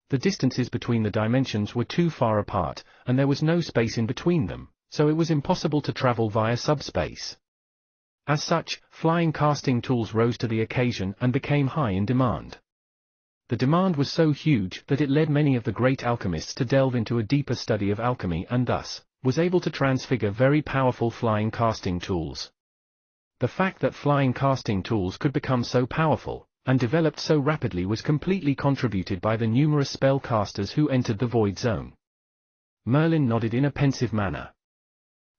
A: The distances between the dimensions were too far apart, and there was no space in between them, so it was impossible to travel via subspace. As such, flying casting tools rose to the occasion and became high in demand. The demand was so huge that it led many of the great alchemists to delve into a deeper study of alchemy and thus, was able to transfigure very powerful flying casting tools. The fact that flying casting tools could become so powerful, and developed so rapidly was completely contributed by the numerous spellcasters who entered the Void Zone. Merlin nodded in a pensive manner.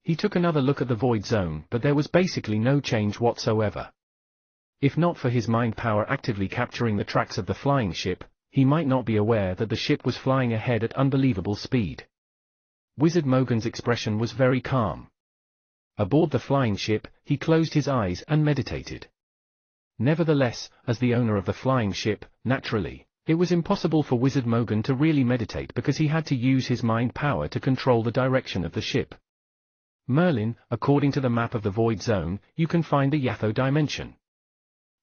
A: He took another look at the Void Zone, but there was basically no change whatsoever. If not for his mind power actively capturing the tracks of the flying ship, he might not be aware that the ship was flying ahead at unbelievable speed. Wizard Mogan's expression was very calm. Aboard the flying ship, he closed his eyes and meditated. Nevertheless, as the owner of the flying ship, naturally, it was impossible for Wizard Mogan to really meditate because he had to use his mind power to control the direction of the ship. Merlin, according to the map of the Void Zone, you can find the Yatho dimension.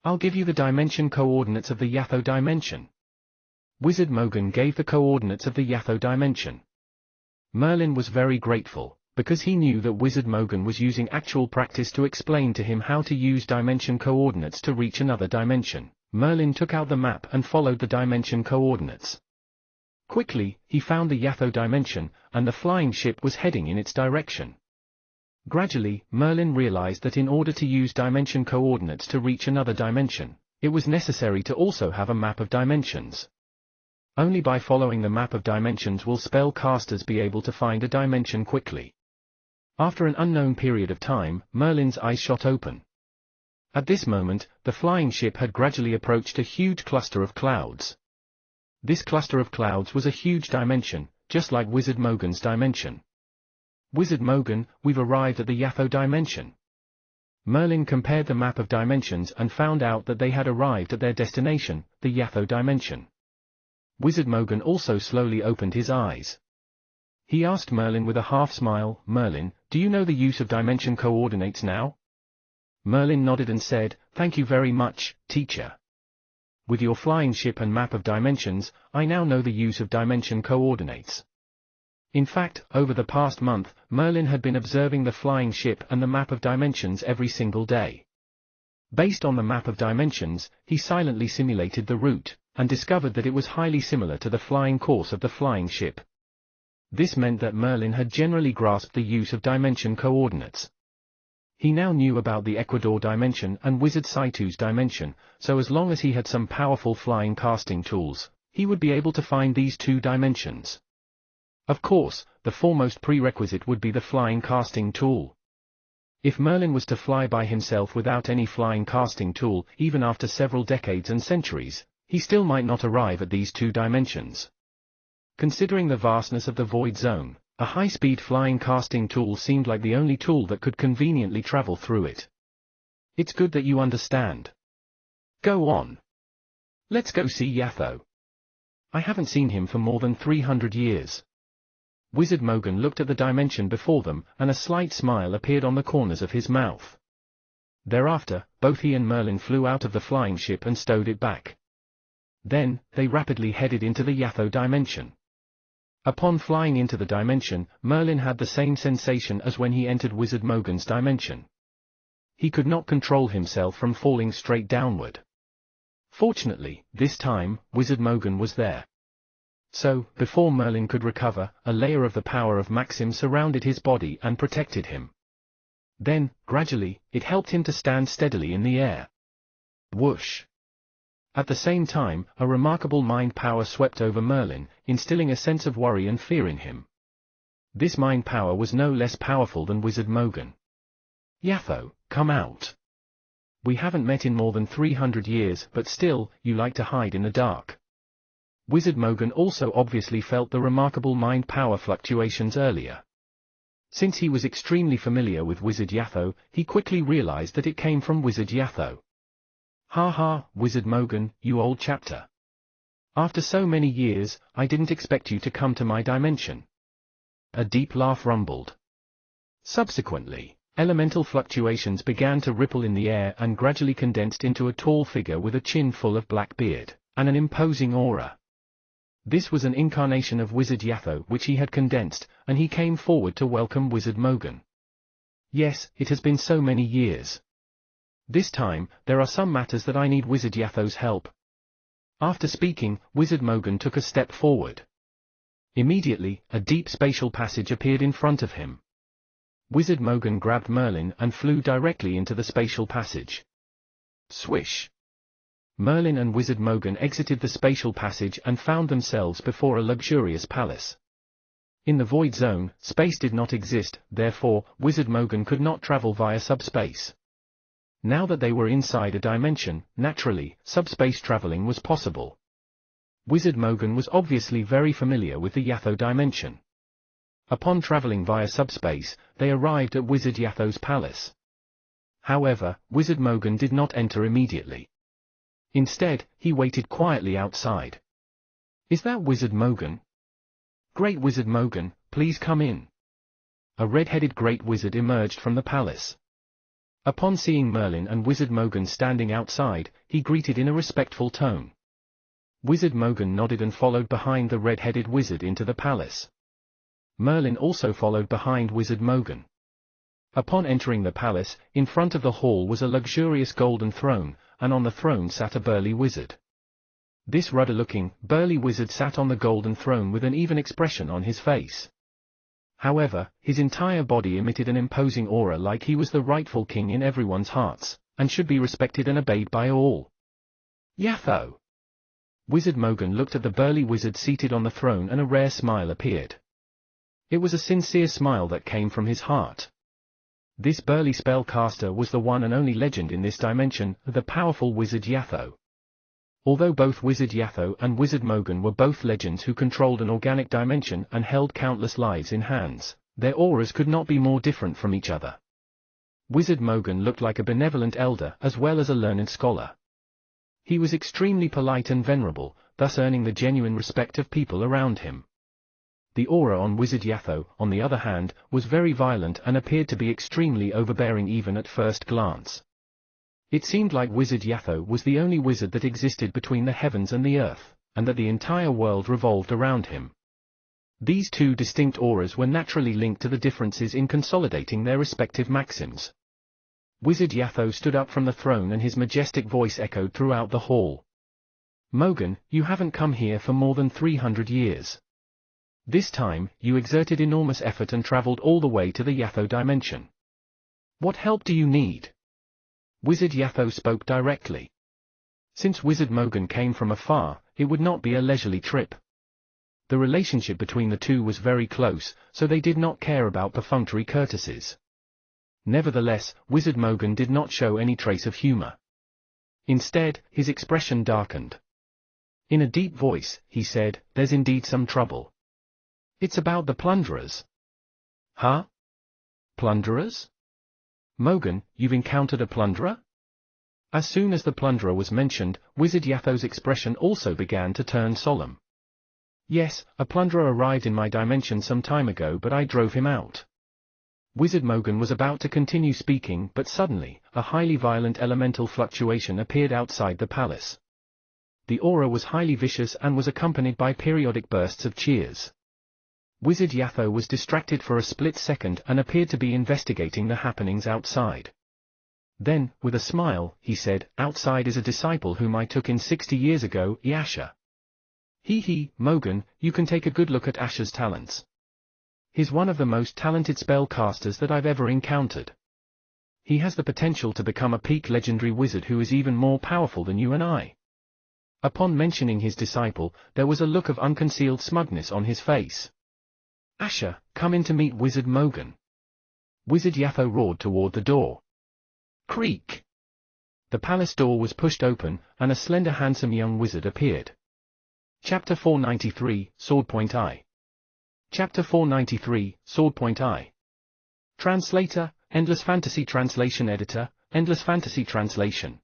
A: I'll give you the dimension coordinates of the Yatho dimension. Wizard Mogan gave the coordinates of the Yatho dimension. Merlin was very grateful, because he knew that Wizard Mogan was using actual practice to explain to him how to use dimension coordinates to reach another dimension. Merlin took out the map and followed the dimension coordinates. Quickly, he found the Yatho dimension, and the flying ship was heading in its direction. Gradually, Merlin realized that in order to use dimension coordinates to reach another dimension, it was necessary to also have a map of dimensions. Only by following the map of dimensions will spellcasters be able to find a dimension quickly. After an unknown period of time, Merlin's eyes shot open. At this moment, the flying ship had gradually approached a huge cluster of clouds. This cluster of clouds was a huge dimension, just like Wizard Mogan's dimension. Wizard Mogan, we've arrived at the Yatho dimension. Merlin compared the map of dimensions and found out that they had arrived at their destination, the Yatho dimension. Wizard Mogan also slowly opened his eyes. He asked Merlin with a half-smile, "Merlin, do you know the use of dimension coordinates now?" Merlin nodded and said, "Thank you very much, teacher. With your flying ship and map of dimensions, I now know the use of dimension coordinates." In fact, over the past month, Merlin had been observing the flying ship and the map of dimensions every single day. Based on the map of dimensions, he silently simulated the route, and discovered that it was highly similar to the flying course of the flying ship. This meant that Merlin had generally grasped the use of dimension coordinates. He now knew about the Ecuador dimension and Wizard Saitu's dimension, so as long as he had some powerful flying casting tools, he would be able to find these two dimensions. Of course, the foremost prerequisite would be the flying casting tool. If Merlin was to fly by himself without any flying casting tool, even after several decades and centuries, he still might not arrive at these two dimensions. Considering the vastness of the Void Zone, a high-speed flying casting tool seemed like the only tool that could conveniently travel through it. It's good that you understand. Go on. Let's go see Yatho. I haven't seen him for more than 300 years. Wizard Mogan looked at the dimension before them, and a slight smile appeared on the corners of his mouth. Thereafter, both he and Merlin flew out of the flying ship and stowed it back. Then, they rapidly headed into the Yatho dimension. Upon flying into the dimension, Merlin had the same sensation as when he entered Wizard Mogan's dimension. He could not control himself from falling straight downward. Fortunately, this time, Wizard Mogan was there. So, before Merlin could recover, a layer of the power of Maxim surrounded his body and protected him. Then, gradually, it helped him to stand steadily in the air. Whoosh! At the same time, a remarkable mind power swept over Merlin, instilling a sense of worry and fear in him. This mind power was no less powerful than Wizard Mogan. "Yatho, come out. we haven't met in more than 300 years, but still, you like to hide in the dark. Wizard Mogan also obviously felt the remarkable mind power fluctuations earlier. Since he was extremely familiar with Wizard Yatho, he quickly realized that it came from Wizard Yatho. Ha ha, Wizard Mogan, you old chapter. After so many years, I didn't expect you to come to my dimension. A deep laugh rumbled. Subsequently, elemental fluctuations began to ripple in the air and gradually condensed into a tall figure with a chin full of black beard, and an imposing aura. This was an incarnation of Wizard Yatho which he had condensed, and he came forward to welcome Wizard Mogan. Yes, it has been so many years. This time, there are some matters that I need Wizard Yatho's help. After speaking, Wizard Mogan took a step forward. Immediately, a deep spatial passage appeared in front of him. Wizard Mogan grabbed Merlin and flew directly into the spatial passage. Swish! Merlin and Wizard Mogan exited the spatial passage and found themselves before a luxurious palace. In the void zone, space did not exist, therefore, Wizard Mogan could not travel via subspace. Now that they were inside a dimension, naturally, subspace traveling was possible. Wizard Mogan was obviously very familiar with the Yatho dimension. Upon traveling via subspace, they arrived at Wizard Yatho's palace. However, Wizard Mogan did not enter immediately. Instead, he waited quietly outside. Is that Wizard Mogan? Great Wizard Mogan, please come in. A red-headed great wizard emerged from the palace. Upon seeing Merlin and Wizard Mogan standing outside, he greeted in a respectful tone. Wizard Mogan nodded and followed behind the red-headed wizard into the palace. Merlin also followed behind Wizard Mogan. Upon entering the palace, in front of the hall was a luxurious golden throne, and on the throne sat a burly wizard. This rudder-looking, burly wizard sat on the golden throne with an even expression on his face. However, his entire body emitted an imposing aura like he was the rightful king in everyone's hearts, and should be respected and obeyed by all. Yatho! Wizard Mogan looked at the burly wizard seated on the throne and a rare smile appeared. It was a sincere smile that came from his heart. This burly spellcaster was the one and only legend in this dimension, the powerful Wizard Yatho. Although both Wizard Yatho and Wizard Mogan were both legends who controlled an organic dimension and held countless lives in hands, their auras could not be more different from each other. Wizard Mogan looked like a benevolent elder as well as a learned scholar. He was extremely polite and venerable, thus earning the genuine respect of people around him. The aura on Wizard Yatho, on the other hand, was very violent and appeared to be extremely overbearing even at first glance. It seemed like Wizard Yatho was the only wizard that existed between the heavens and the earth, and that the entire world revolved around him. These two distinct auras were naturally linked to the differences in consolidating their respective maxims. Wizard Yatho stood up from the throne and his majestic voice echoed throughout the hall. Mogan, you haven't come here for more than 300 years. This time, you exerted enormous effort and traveled all the way to the Yatho dimension. What help do you need? Wizard Yatho spoke directly. Since Wizard Mogan came from afar, it would not be a leisurely trip. The relationship between the two was very close, so they did not care about perfunctory courtesies. Nevertheless, Wizard Mogan did not show any trace of humor. Instead, his expression darkened. In a deep voice, he said, "There's indeed some trouble. It's about the plunderers." Huh? Plunderers? Mogan, you've encountered a plunderer? As soon as the plunderer was mentioned, Wizard Yatho's expression also began to turn solemn. Yes, a plunderer arrived in my dimension some time ago but I drove him out. Wizard Mogan was about to continue speaking but suddenly, a highly violent elemental fluctuation appeared outside the palace. The aura was highly vicious and was accompanied by periodic bursts of cheers. Wizard Yatho was distracted for a split second and appeared to be investigating the happenings outside. Then, with a smile, he said, "Outside is a disciple whom I took in 60 years ago, Asher. Hee, Mogan, you can take a good look at Asher's talents. He's one of the most talented spellcasters that I've ever encountered. He has the potential to become a peak legendary wizard who is even more powerful than you and I." Upon mentioning his disciple, there was a look of unconcealed smugness on his face. "Asher, come in to meet Wizard Mogan." Wizard Yatho roared toward the door. Creak! The palace door was pushed open, and a slender handsome young wizard appeared. Chapter 493, Sword Point I. Chapter 493, Sword Point I. Translator, Endless Fantasy Translation Editor, Endless Fantasy Translation.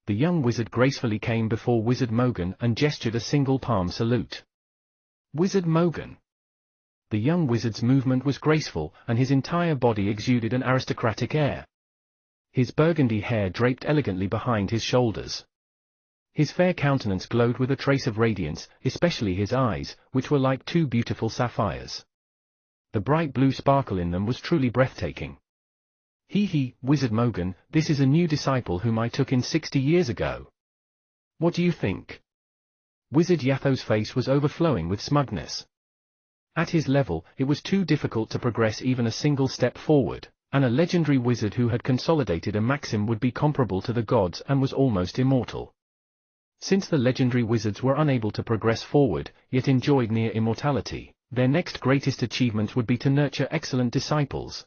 A: The young wizard gracefully came before Wizard Mogan and gestured a single palm salute. Wizard Mogan. The young wizard's movement was graceful, and his entire body exuded an aristocratic air. His burgundy hair draped elegantly behind his shoulders. His fair countenance glowed with a trace of radiance, especially his eyes, which were like two beautiful sapphires. The bright blue sparkle in them was truly breathtaking. He, Wizard Mogan, this is a new disciple whom I took in 60 years ago. What do you think? Wizard Yatho's face was overflowing with smugness. At his level, it was too difficult to progress even a single step forward, and a legendary wizard who had consolidated a maxim would be comparable to the gods and was almost immortal. Since the legendary wizards were unable to progress forward, yet enjoyed near immortality, their next greatest achievement would be to nurture excellent disciples.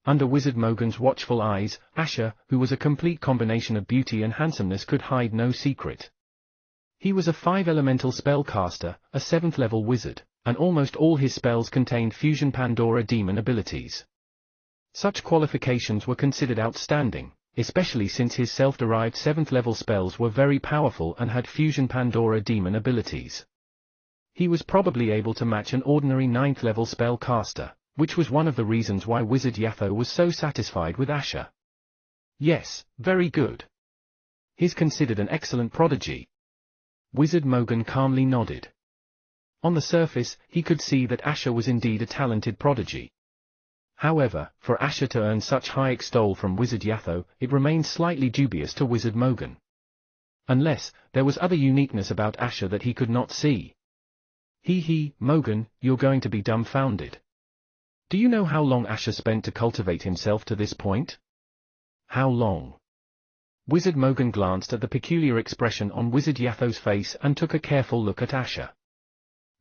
A: Under Wizard Mogan's watchful eyes, Asher, who was a complete combination of beauty and handsomeness, could hide no secret. He was a 5-elemental spellcaster, a 7th-level wizard, and almost all his spells contained Fusion Pandora demon abilities. Such qualifications were considered outstanding, especially since his self-derived 7th-level spells were very powerful and had Fusion Pandora demon abilities. He was probably able to match an ordinary 9th-level spellcaster, which was one of the reasons why Wizard Yatho was so satisfied with Asher. Yes, very good. He's considered an excellent prodigy. Wizard Mogan calmly nodded. On the surface, he could see that Asher was indeed a talented prodigy. However, for Asher to earn such high extol from Wizard Yatho, it remained slightly dubious to Wizard Mogan. Unless, there was other uniqueness about Asher that he could not see. Mogan, you're going to be dumbfounded. Do you know how long Asher spent to cultivate himself to this point? How long? Wizard Mogan glanced at the peculiar expression on Wizard Yatho's face and took a careful look at Asher.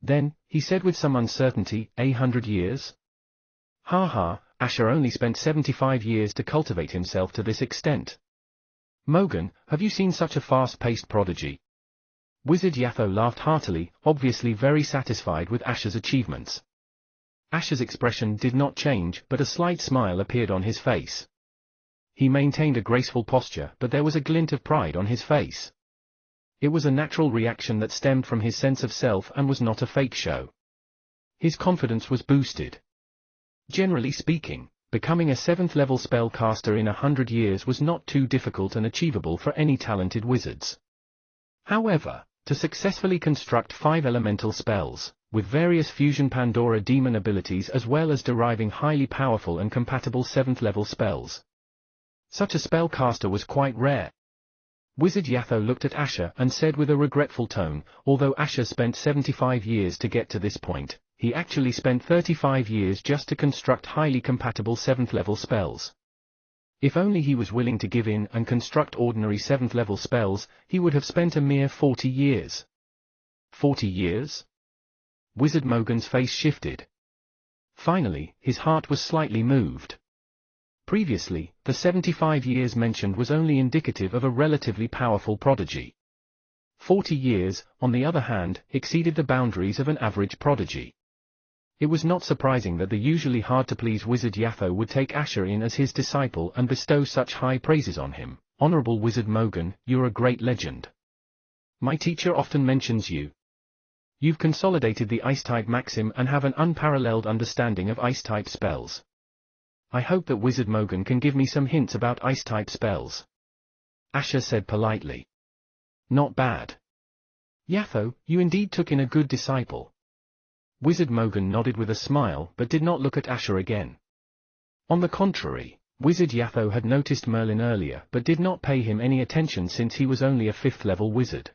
A: Then, he said with some uncertainty, 100 years? Asher only spent 75 years to cultivate himself to this extent. Mogan, have you seen such a fast-paced prodigy? Wizard Yatho laughed heartily, obviously very satisfied with Asher's achievements. Asher's expression did not change, but a slight smile appeared on his face. He maintained a graceful posture, but there was a glint of pride on his face. It was a natural reaction that stemmed from his sense of self and was not a fake show. His confidence was boosted. Generally speaking, becoming a 7th-level spellcaster in 100 years was not too difficult and achievable for any talented wizards. However, to successfully construct 5-elemental spells, with various Fusion Pandora demon abilities as well as deriving highly powerful and compatible 7th-level spells, such a spellcaster was quite rare. Wizard Yatho looked at Asher and said with a regretful tone, although Asher spent 75 years to get to this point, he actually spent 35 years just to construct highly compatible 7th-level spells. If only he was willing to give in and construct ordinary 7th-level spells, he would have spent a mere 40 years. 40 years? Wizard Mogan's face shifted. Finally, his heart was slightly moved. Previously, the 75 years mentioned was only indicative of a relatively powerful prodigy. 40 years, on the other hand, exceeded the boundaries of an average prodigy. It was not surprising that the usually hard-to-please Wizard Yatho would take Asher in as his disciple and bestow such high praises on him. Honorable Wizard Mogan, you're a great legend. My teacher often mentions you. You've consolidated the Ice-type maxim and have an unparalleled understanding of Ice-type spells. I hope that Wizard Mogan can give me some hints about Ice-type spells. Asher said politely. Not bad. Yatho, you indeed took in a good disciple. Wizard Mogan nodded with a smile but did not look at Asher again. On the contrary, Wizard Yatho had noticed Merlin earlier but did not pay him any attention since he was only a 5th-level wizard.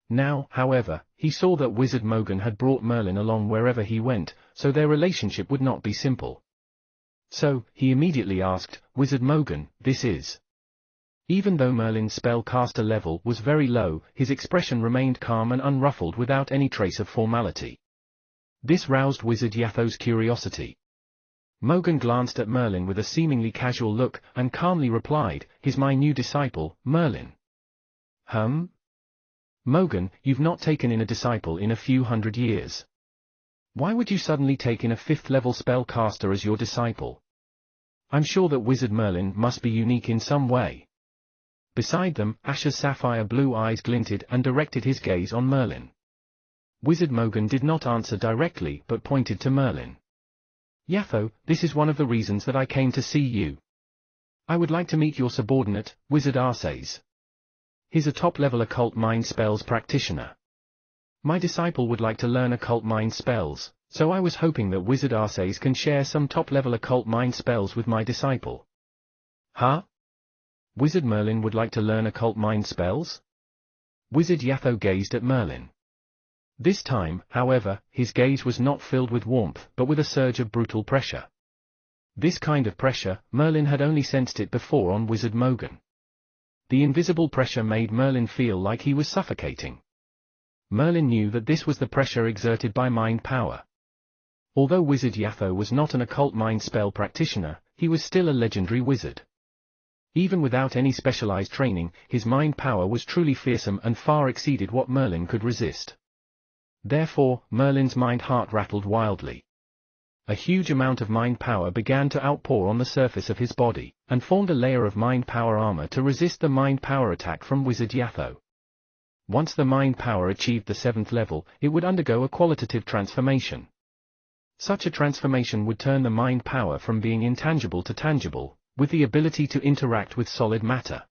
A: Now, however, he saw that Wizard Mogan had brought Merlin along wherever he went, so their relationship would not be simple. So, he immediately asked, Wizard Mogan, this is... Even though Merlin's spellcaster level was very low, his expression remained calm and unruffled without any trace of formality. This roused Wizard Yatho's curiosity. Mogan glanced at Merlin with a seemingly casual look, and calmly replied, "He's my new disciple, Merlin." Mogan, you've not taken in a disciple in a few hundred years. Why would you suddenly take in a 5th-level spellcaster as your disciple? I'm sure that Wizard Merlin must be unique in some way. Beside them, Asher's sapphire blue eyes glinted and directed his gaze on Merlin. Wizard Mogan did not answer directly but pointed to Merlin. "Yatho, this is one of the reasons that I came to see you. I would like to meet your subordinate, Wizard Arces. He's a top-level occult mind spells practitioner. My disciple would like to learn occult mind spells, so I was hoping that Wizard Arces can share some top-level occult mind spells with my disciple." Huh? Wizard Merlin would like to learn occult mind spells? Wizard Yatho gazed at Merlin. This time, however, his gaze was not filled with warmth but with a surge of brutal pressure. This kind of pressure, Merlin had only sensed it before on Wizard Mogan. The invisible pressure made Merlin feel like he was suffocating. Merlin knew that this was the pressure exerted by mind power. Although Wizard Yatho was not an occult mind spell practitioner, he was still a legendary wizard. Even without any specialized training, his mind power was truly fearsome and far exceeded what Merlin could resist. Therefore, Merlin's mind heart rattled wildly. A huge amount of mind power began to outpour on the surface of his body, and formed a layer of mind power armor to resist the mind power attack from Wizard Yatho. Once the mind power achieved the 7th level, it would undergo a qualitative transformation. Such a transformation would turn the mind power from being intangible to tangible, with the ability to interact with solid matter.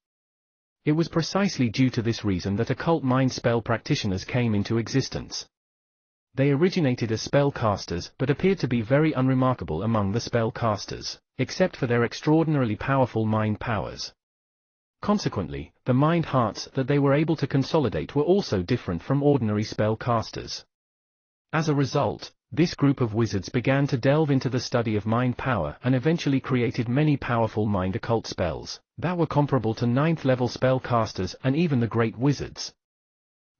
A: It was precisely due to this reason that occult mind spell practitioners came into existence. They originated as spellcasters but appeared to be very unremarkable among the spellcasters, except for their extraordinarily powerful mind powers. Consequently, the mind hearts that they were able to consolidate were also different from ordinary spellcasters. As a result, this group of wizards began to delve into the study of mind power and eventually created many powerful mind occult spells that were comparable to 9th-level spellcasters and even the great wizards.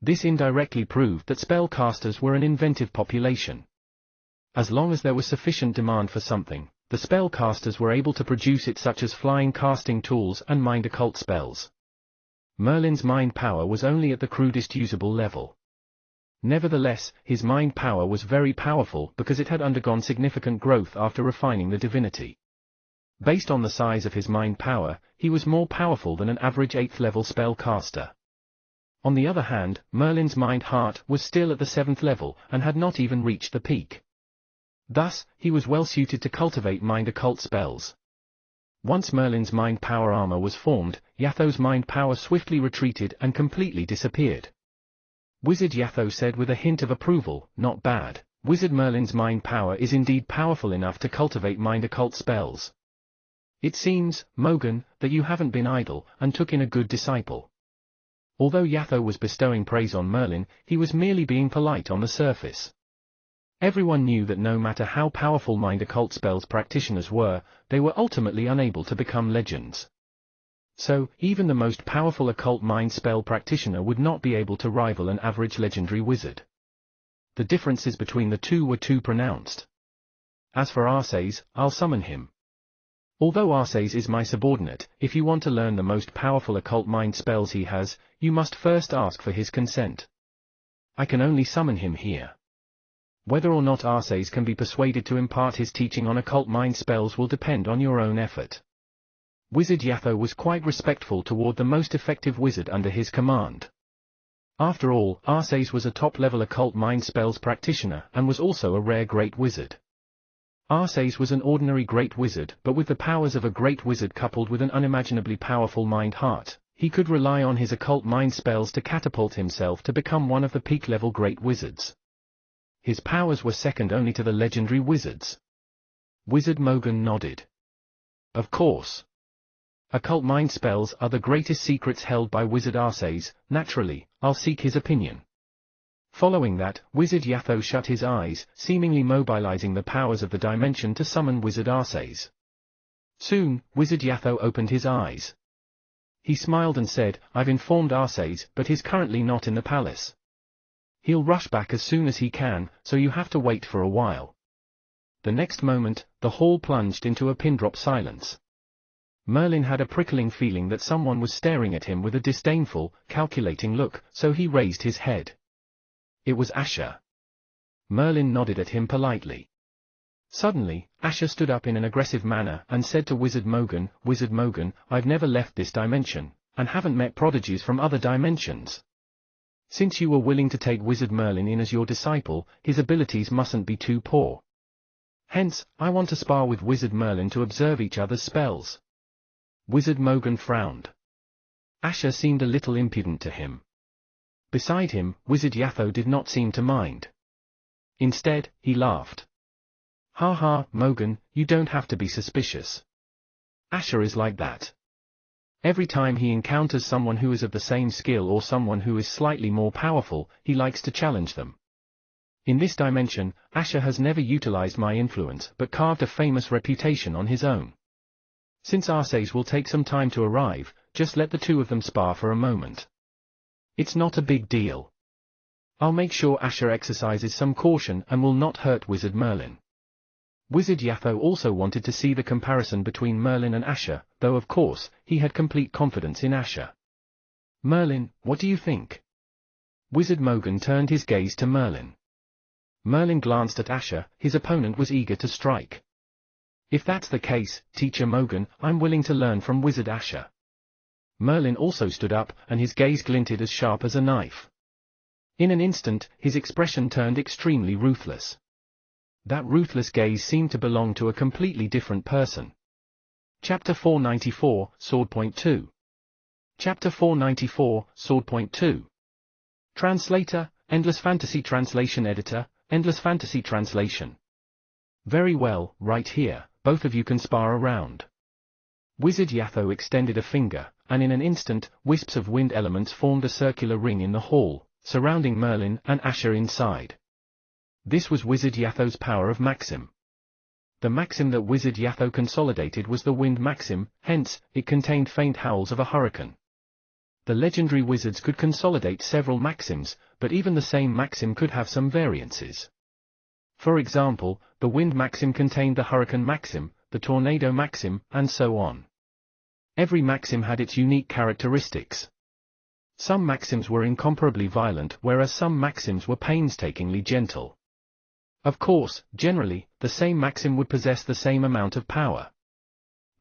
A: This indirectly proved that spellcasters were an inventive population. As long as there was sufficient demand for something, the spellcasters were able to produce it, such as flying casting tools and mind occult spells. Merlin's mind power was only at the crudest usable level. Nevertheless, his mind power was very powerful because it had undergone significant growth after refining the divinity. Based on the size of his mind power, he was more powerful than an average 8th-level spellcaster. On the other hand, Merlin's mind heart was still at the 7th level and had not even reached the peak. Thus, he was well suited to cultivate mind occult spells. Once Merlin's mind power armor was formed, Yatho's mind power swiftly retreated and completely disappeared. Wizard Yatho said with a hint of approval, "Not bad. Wizard Merlin's mind power is indeed powerful enough to cultivate mind occult spells. It seems, Mogan, that you haven't been idle, and took in a good disciple." Although Yatho was bestowing praise on Merlin, he was merely being polite on the surface. Everyone knew that no matter how powerful mind occult spells practitioners were, they were ultimately unable to become legends. So, even the most powerful occult mind spell practitioner would not be able to rival an average legendary wizard. The differences between the two were too pronounced. As for Arces, I'll summon him. Although Arces is my subordinate, if you want to learn the most powerful occult mind spells he has, you must first ask for his consent. I can only summon him here. Whether or not Arces can be persuaded to impart his teaching on occult mind spells will depend on your own effort. Wizard Yatho was quite respectful toward the most effective wizard under his command. After all, Arces was a top-level occult mind spells practitioner and was also a rare great wizard. Arces was an ordinary great wizard, but with the powers of a great wizard coupled with an unimaginably powerful mind heart, he could rely on his occult mind spells to catapult himself to become one of the peak-level great wizards. His powers were second only to the legendary wizards. Wizard Mogan nodded. Of course. Occult mind spells are the greatest secrets held by Wizard Arces. Naturally, I'll seek his opinion. Following that, Wizard Yatho shut his eyes, seemingly mobilizing the powers of the dimension to summon Wizard Arces. Soon, Wizard Yatho opened his eyes. He smiled and said, "I've informed Arces, but he's currently not in the palace. He'll rush back as soon as he can, so you have to wait for a while." The next moment, the hall plunged into a pin-drop silence. Merlin had a prickling feeling that someone was staring at him with a disdainful, calculating look, so he raised his head. It was Asher. Merlin nodded at him politely. Suddenly, Asher stood up in an aggressive manner and said to Wizard Mogan, "Wizard Mogan, I've never left this dimension, and haven't met prodigies from other dimensions. Since you were willing to take Wizard Merlin in as your disciple, his abilities mustn't be too poor. Hence, I want to spar with Wizard Merlin to observe each other's spells." Wizard Mogan frowned. Asher seemed a little impudent to him. Beside him, Wizard Yatho did not seem to mind. Instead, he laughed. "Ha ha, Mogan, you don't have to be suspicious. Asher is like that. Every time he encounters someone who is of the same skill or someone who is slightly more powerful, he likes to challenge them. In this dimension, Asher has never utilized my influence but carved a famous reputation on his own. Since Arceus will take some time to arrive, just let the two of them spar for a moment. It's not a big deal. I'll make sure Asher exercises some caution and will not hurt Wizard Merlin." Wizard Yatho also wanted to see the comparison between Merlin and Asher, though of course, he had complete confidence in Asher. "Merlin, what do you think?" Wizard Mogan turned his gaze to Merlin. Merlin glanced at Asher, his opponent was eager to strike. "If that's the case, Teacher Mogan, I'm willing to learn from Wizard Asher." Merlin also stood up, and his gaze glinted as sharp as a knife. In an instant, his expression turned extremely ruthless. That ruthless gaze seemed to belong to a completely different person. Chapter 494, Sword Point 2. Chapter 494, Sword Point 2. Translator, Endless Fantasy Translation Editor, Endless Fantasy Translation. "Very well, right here, both of you can spar around." Wizard Yatho extended a finger, and in an instant, wisps of wind elements formed a circular ring in the hall, surrounding Merlin and Asher inside. This was Wizard Yatho's power of Maxim. The Maxim that Wizard Yatho consolidated was the Wind Maxim, hence, it contained faint howls of a hurricane. The legendary wizards could consolidate several Maxims, but even the same Maxim could have some variances. For example, the Wind Maxim contained the Hurricane Maxim, the Tornado Maxim, and so on. Every Maxim had its unique characteristics. Some Maxims were incomparably violent, whereas some Maxims were painstakingly gentle. Of course, generally, the same Maxim would possess the same amount of power.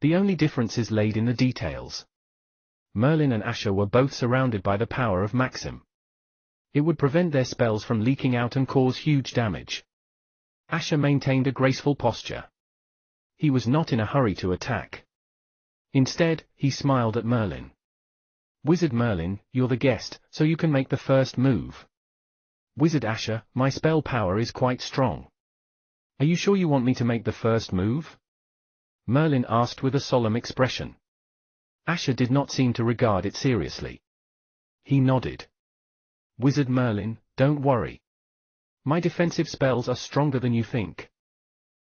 A: The only differences laid in the details. Merlin and Asher were both surrounded by the power of Maxim. It would prevent their spells from leaking out and cause huge damage. Asher maintained a graceful posture. He was not in a hurry to attack. Instead, he smiled at Merlin. "Wizard Merlin, you're the guest, so you can make the first move." "Wizard Asher, my spell power is quite strong. Are you sure you want me to make the first move?" Merlin asked with a solemn expression. Asher did not seem to regard it seriously. He nodded. "Wizard Merlin, don't worry. My defensive spells are stronger than you think.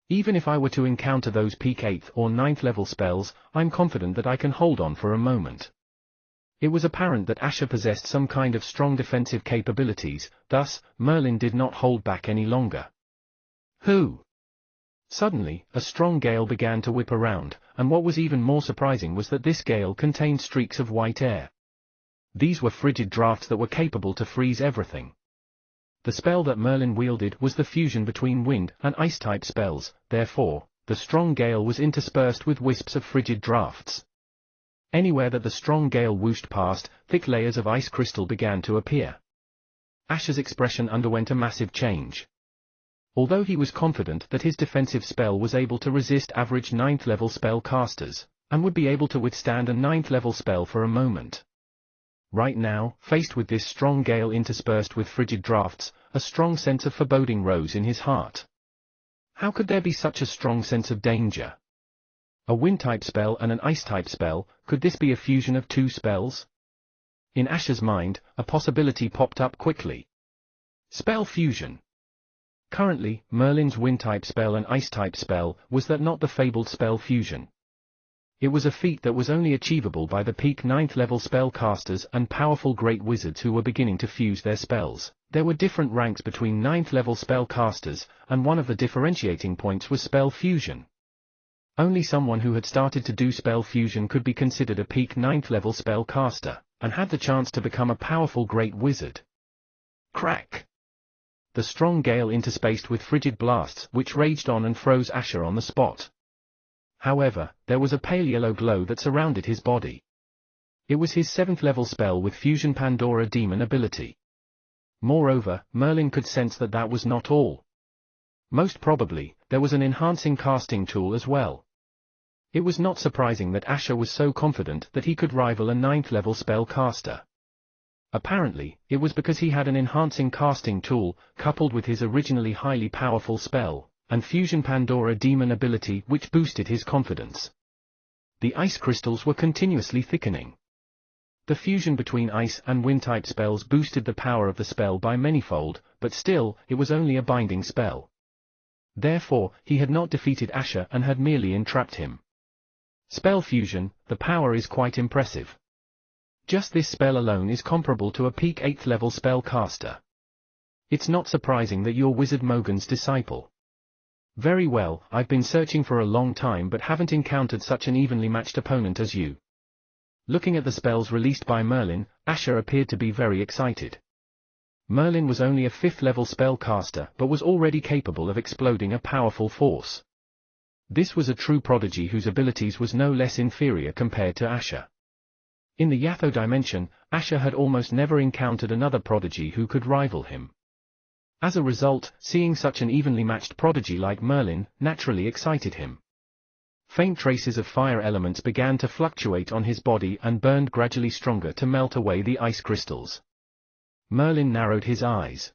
A: Even if I were to encounter those peak 8th or 9th level spells, I'm confident that I can hold on for a moment." It was apparent that Asher possessed some kind of strong defensive capabilities, thus, Merlin did not hold back any longer. "Who?" Suddenly, a strong gale began to whip around, and what was even more surprising was that this gale contained streaks of white air. These were frigid drafts that were capable to freeze everything. The spell that Merlin wielded was the fusion between wind and ice-type spells, therefore, the strong gale was interspersed with wisps of frigid drafts. Anywhere that the strong gale whooshed past, thick layers of ice crystal began to appear. Asher's expression underwent a massive change. Although he was confident that his defensive spell was able to resist average 9th level spell casters, and would be able to withstand a 9th level spell for a moment. Right now, faced with this strong gale interspersed with frigid drafts, a strong sense of foreboding rose in his heart. How could there be such a strong sense of danger? A wind-type spell and an ice-type spell, could this be a fusion of two spells? In Asher's mind, a possibility popped up quickly. Spell fusion. Currently, Merlin's wind-type spell and ice-type spell, was that not the fabled spell fusion? It was a feat that was only achievable by the peak 9th level spellcasters and powerful great wizards who were beginning to fuse their spells. There were different ranks between 9th level spellcasters, and one of the differentiating points was spell fusion. Only someone who had started to do spell fusion could be considered a peak 9th level spellcaster, and had the chance to become a powerful great wizard. Crack! The strong gale interspaced with frigid blasts which raged on and froze Asher on the spot. However, there was a pale yellow glow that surrounded his body. It was his 7th level spell with Fusion Pandora Demon ability. Moreover, Merlin could sense that that was not all. Most probably, there was an enhancing casting tool as well. It was not surprising that Asher was so confident that he could rival a 9th level spellcaster. Apparently, it was because he had an enhancing casting tool, coupled with his originally highly powerful spell, and Fusion Pandora Demon ability which boosted his confidence. The ice crystals were continuously thickening. The fusion between ice and wind-type spells boosted the power of the spell by manyfold, but still, it was only a binding spell. Therefore, he had not defeated Asher and had merely entrapped him. Spell fusion, the power is quite impressive. Just this spell alone is comparable to a peak 8th level spellcaster. It's not surprising that you're Wizard Mogan's disciple. Very well, I've been searching for a long time but haven't encountered such an evenly matched opponent as you. Looking at the spells released by Merlin, Asher appeared to be very excited. Merlin was only a 5th level spellcaster but was already capable of exploding a powerful force. This was a true prodigy whose abilities was no less inferior compared to Asher. In the Yatho dimension, Asher had almost never encountered another prodigy who could rival him. As a result, seeing such an evenly matched prodigy like Merlin naturally excited him. Faint traces of fire elements began to fluctuate on his body and burned gradually stronger to melt away the ice crystals. Merlin narrowed his eyes.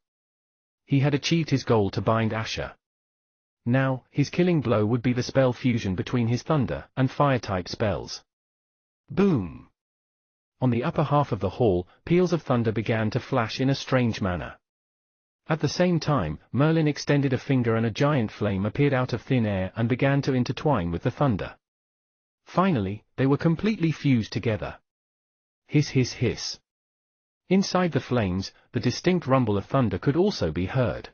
A: He had achieved his goal to bind Asher. Now, his killing blow would be the spell fusion between his thunder and fire-type spells. Boom! On the upper half of the hall, peals of thunder began to flash in a strange manner. At the same time, Merlin extended a finger and a giant flame appeared out of thin air and began to intertwine with the thunder. Finally, they were completely fused together. Hiss hiss hiss. Inside the flames, the distinct rumble of thunder could also be heard.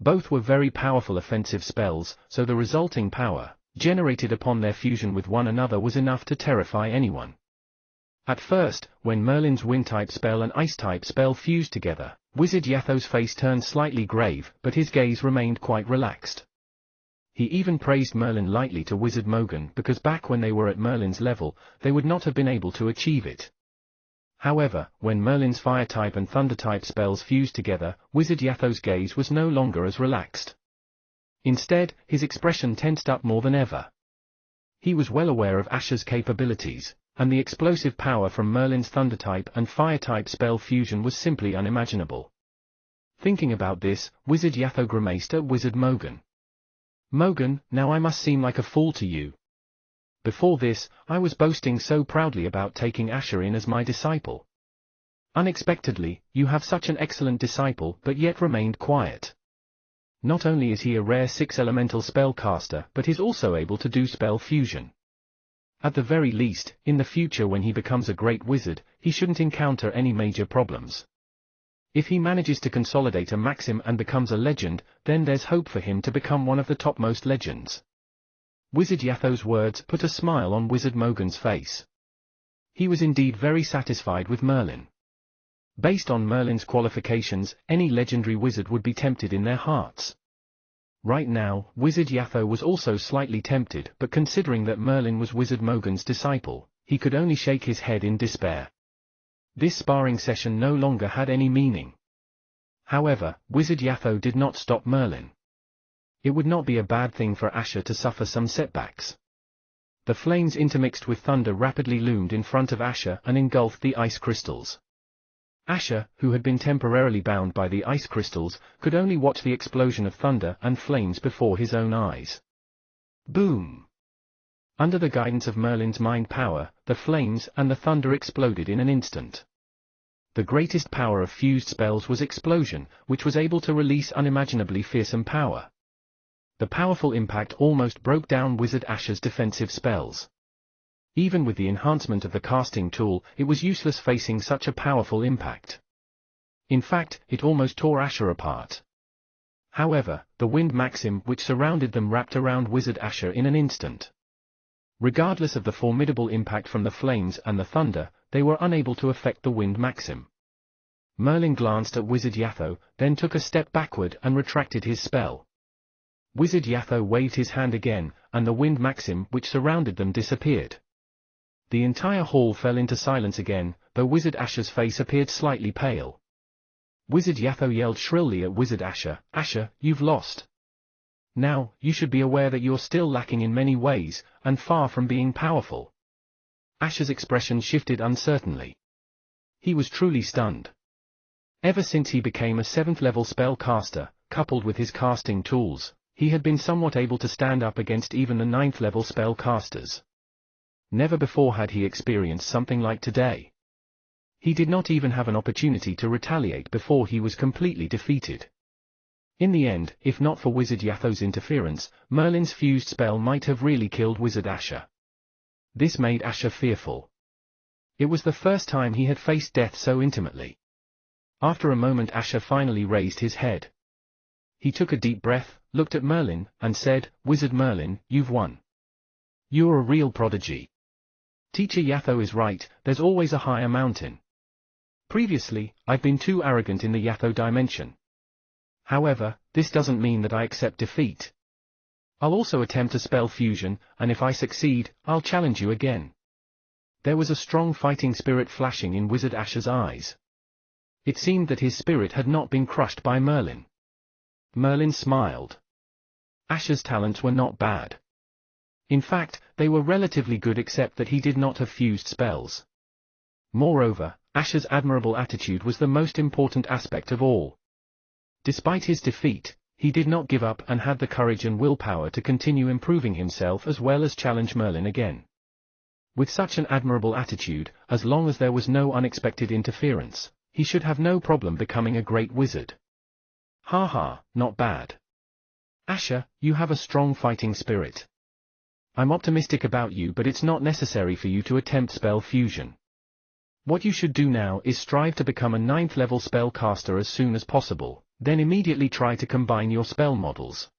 A: Both were very powerful offensive spells, so the resulting power, generated upon their fusion with one another, was enough to terrify anyone. At first, when Merlin's wind-type spell and ice-type spell fused together, Wizard Yatho's face turned slightly grave, but his gaze remained quite relaxed. He even praised Merlin lightly to Wizard Mogan because back when they were at Merlin's level, they would not have been able to achieve it. However, when Merlin's fire-type and thunder-type spells fused together, Wizard Yatho's gaze was no longer as relaxed. Instead, his expression tensed up more than ever. He was well aware of Asher's capabilities, and the explosive power from Merlin's thunder-type and fire-type spell fusion was simply unimaginable. Thinking about this, Wizard Yatho grimaced at Wizard Mogan. Mogan, now I must seem like a fool to you. Before this, I was boasting so proudly about taking Asher in as my disciple. Unexpectedly, you have such an excellent disciple but yet remained quiet. Not only is he a rare 6-elemental spellcaster but is also able to do spell fusion. At the very least, in the future when he becomes a great wizard, he shouldn't encounter any major problems. If he manages to consolidate a maxim and becomes a legend, then there's hope for him to become one of the topmost legends. Wizard Yatho's words put a smile on Wizard Mogan's face. He was indeed very satisfied with Merlin. Based on Merlin's qualifications, any legendary wizard would be tempted in their hearts. Right now, Wizard Yatho was also slightly tempted, but considering that Merlin was Wizard Mogan's disciple, he could only shake his head in despair. This sparring session no longer had any meaning. However, Wizard Yatho did not stop Merlin. It would not be a bad thing for Asher to suffer some setbacks. The flames intermixed with thunder rapidly loomed in front of Asher and engulfed the ice crystals. Asher, who had been temporarily bound by the ice crystals, could only watch the explosion of thunder and flames before his own eyes. Boom! Under the guidance of Merlin's mind power, the flames and the thunder exploded in an instant. The greatest power of fused spells was explosion, which was able to release unimaginably fearsome power. The powerful impact almost broke down Wizard Asher's defensive spells. Even with the enhancement of the casting tool, it was useless facing such a powerful impact. In fact, it almost tore Asher apart. However, the wind maxim which surrounded them wrapped around Wizard Asher in an instant. Regardless of the formidable impact from the flames and the thunder, they were unable to affect the wind maxim. Merlin glanced at Wizard Yatho, then took a step backward and retracted his spell. Wizard Yatho waved his hand again, and the wind maxim which surrounded them disappeared. The entire hall fell into silence again, though Wizard Asher's face appeared slightly pale. Wizard Yatho yelled shrilly at Wizard Asher, "Asher, you've lost. Now, you should be aware that you're still lacking in many ways, and far from being powerful." Asher's expression shifted uncertainly. He was truly stunned. Ever since he became a 7th-level spell caster, coupled with his casting tools, he had been somewhat able to stand up against even the 9th-level spell casters. Never before had he experienced something like today. He did not even have an opportunity to retaliate before he was completely defeated. In the end, if not for Wizard Yatho's interference, Merlin's fused spell might have really killed Wizard Asher. This made Asher fearful. It was the first time he had faced death so intimately. After a moment Asher finally raised his head. He took a deep breath, looked at Merlin, and said, "Wizard Merlin, you've won. You're a real prodigy. Teacher Yatho is right, there's always a higher mountain. Previously, I've been too arrogant in the Yatho dimension. However, this doesn't mean that I accept defeat. I'll also attempt a spell fusion, and if I succeed, I'll challenge you again." There was a strong fighting spirit flashing in Wizard Asher's eyes. It seemed that his spirit had not been crushed by Merlin. Merlin smiled. Asher's talents were not bad. In fact, they were relatively good except that he did not have fused spells. Moreover, Asher's admirable attitude was the most important aspect of all. Despite his defeat, he did not give up and had the courage and willpower to continue improving himself as well as challenge Merlin again. With such an admirable attitude, as long as there was no unexpected interference, he should have no problem becoming a great wizard. Ha ha, not bad. Asher, you have a strong fighting spirit. I'm optimistic about you, but it's not necessary for you to attempt spell fusion. What you should do now is strive to become a 9th-level spell caster as soon as possible, then immediately try to combine your spell models.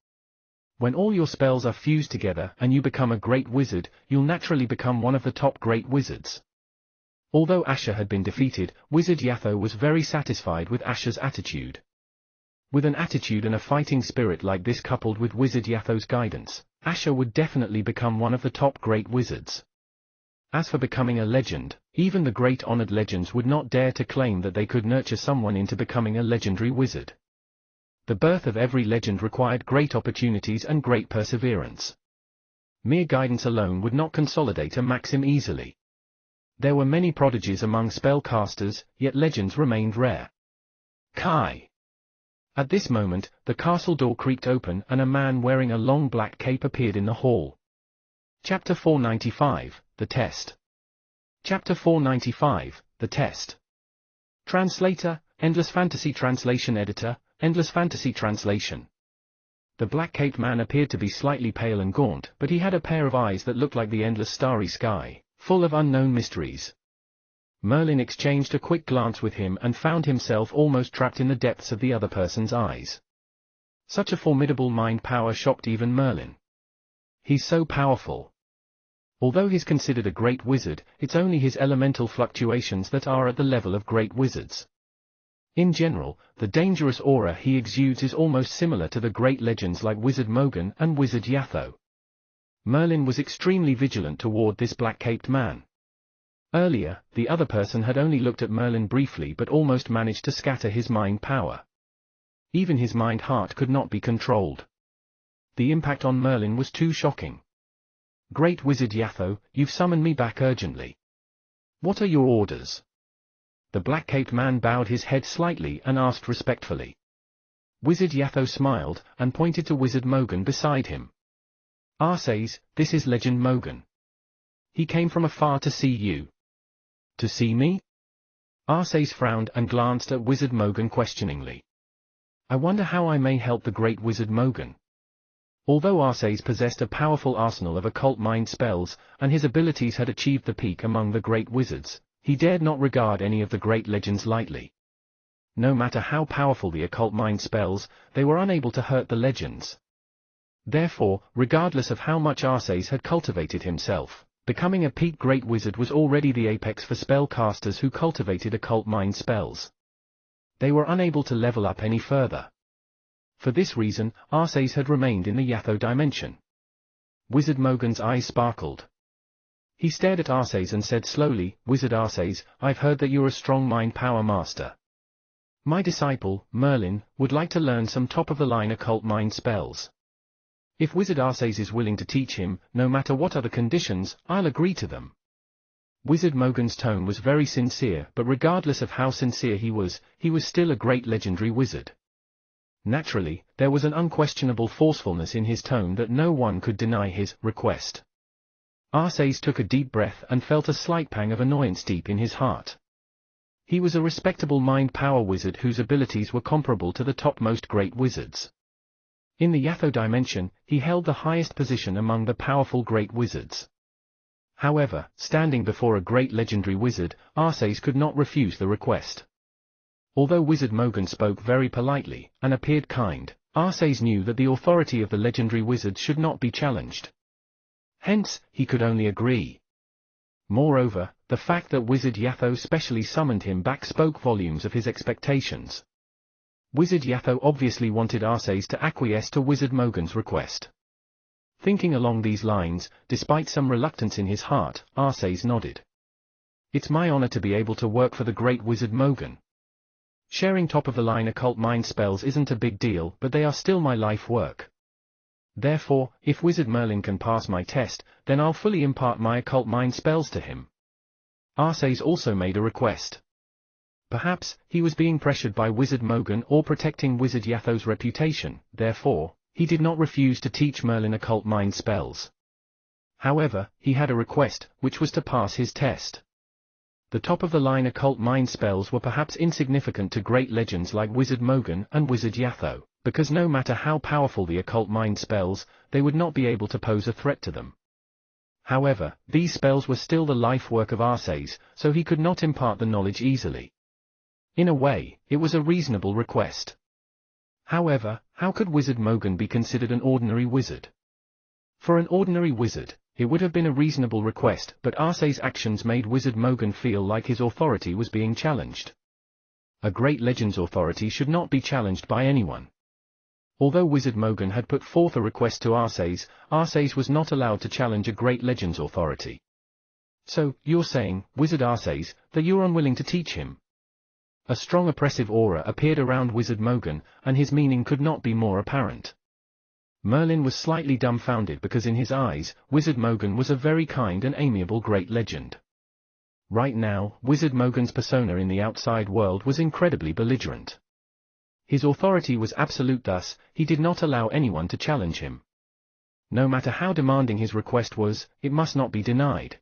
A: When all your spells are fused together and you become a great wizard, you'll naturally become one of the top great wizards. Although Asher had been defeated, Wizard Yatho was very satisfied with Asher's attitude. With an attitude and a fighting spirit like this coupled with Wizard Yatho's guidance, Asher would definitely become one of the top great wizards. As for becoming a legend, even the great honored legends would not dare to claim that they could nurture someone into becoming a legendary wizard. The birth of every legend required great opportunities and great perseverance. Mere guidance alone would not consolidate a maxim easily. There were many prodigies among spellcasters, yet legends remained rare. Kai! At this moment, the castle door creaked open and a man wearing a long black cape appeared in the hall. Chapter 495, The Test. Chapter 495, The Test. Translator, Endless Fantasy Translation Editor, Endless Fantasy Translation. The black-caped man appeared to be slightly pale and gaunt, but he had a pair of eyes that looked like the endless starry sky, full of unknown mysteries. Merlin exchanged a quick glance with him and found himself almost trapped in the depths of the other person's eyes. Such a formidable mind power shocked even Merlin. He's so powerful. Although he's considered a great wizard, it's only his elemental fluctuations that are at the level of great wizards. In general, the dangerous aura he exudes is almost similar to the great legends like Wizard Mogan and Wizard Yatho. Merlin was extremely vigilant toward this black-caped man. Earlier, the other person had only looked at Merlin briefly but almost managed to scatter his mind power. Even his mind-heart could not be controlled. The impact on Merlin was too shocking. "Great Wizard Yatho, you've summoned me back urgently. What are your orders?" The black-caped man bowed his head slightly and asked respectfully. Wizard Yatho smiled, and pointed to Wizard Mogan beside him. "Arsays, this is Legend Mogan. He came from afar to see you." "To see me?" Arsays frowned and glanced at Wizard Mogan questioningly. "I wonder how I may help the great Wizard Mogan." Although Arceus possessed a powerful arsenal of occult mind spells, and his abilities had achieved the peak among the great wizards, he dared not regard any of the great legends lightly. No matter how powerful the occult mind spells, they were unable to hurt the legends. Therefore, regardless of how much Arceus had cultivated himself, becoming a peak great wizard was already the apex for spellcasters who cultivated occult mind spells. They were unable to level up any further. For this reason, Arceus had remained in the Yatho dimension. Wizard Mogan's eyes sparkled. He stared at Arceus and said slowly, "Wizard Arceus, I've heard that you're a strong mind power master. My disciple, Merlin, would like to learn some top-of-the-line occult mind spells. If Wizard Arceus is willing to teach him, no matter what other conditions, I'll agree to them." Wizard Mogan's tone was very sincere, but regardless of how sincere he was still a great legendary wizard. Naturally, there was an unquestionable forcefulness in his tone that no one could deny his request. Arceus took a deep breath and felt a slight pang of annoyance deep in his heart. He was a respectable mind power wizard whose abilities were comparable to the topmost great wizards. In the Yatho dimension, he held the highest position among the powerful great wizards. However, standing before a great legendary wizard, Arceus could not refuse the request. Although Wizard Mogan spoke very politely, and appeared kind, Arceus knew that the authority of the legendary wizard should not be challenged. Hence, he could only agree. Moreover, the fact that Wizard Yatho specially summoned him back spoke volumes of his expectations. Wizard Yatho obviously wanted Arceus to acquiesce to Wizard Mogan's request. Thinking along these lines, despite some reluctance in his heart, Arceus nodded. "It's my honor to be able to work for the great Wizard Mogan. Sharing top-of-the-line occult mind spells isn't a big deal, but they are still my life work. Therefore, if Wizard Merlin can pass my test, then I'll fully impart my occult mind spells to him." Arceus also made a request. Perhaps, he was being pressured by Wizard Mogan or protecting Wizard Yatho's reputation, therefore, he did not refuse to teach Merlin occult mind spells. However, he had a request, which was to pass his test. The top-of-the-line occult mind spells were perhaps insignificant to great legends like Wizard Mogan and Wizard Yatho, because no matter how powerful the occult mind spells, they would not be able to pose a threat to them. However, these spells were still the life work of Arceus, so he could not impart the knowledge easily. In a way, it was a reasonable request. However, how could Wizard Mogan be considered an ordinary wizard? For an ordinary wizard, it would have been a reasonable request, but Arceus' actions made Wizard Mogan feel like his authority was being challenged. A great legend's authority should not be challenged by anyone. Although Wizard Mogan had put forth a request to Arceus, Arceus was not allowed to challenge a great legend's authority. "So, you're saying, Wizard Arceus, that you're unwilling to teach him?" A strong oppressive aura appeared around Wizard Mogan, and his meaning could not be more apparent. Merlin was slightly dumbfounded because in his eyes, Wizard Mogan was a very kind and amiable great legend. Right now, Wizard Mogan's persona in the outside world was incredibly belligerent. His authority was absolute, thus, he did not allow anyone to challenge him. No matter how demanding his request was, it must not be denied.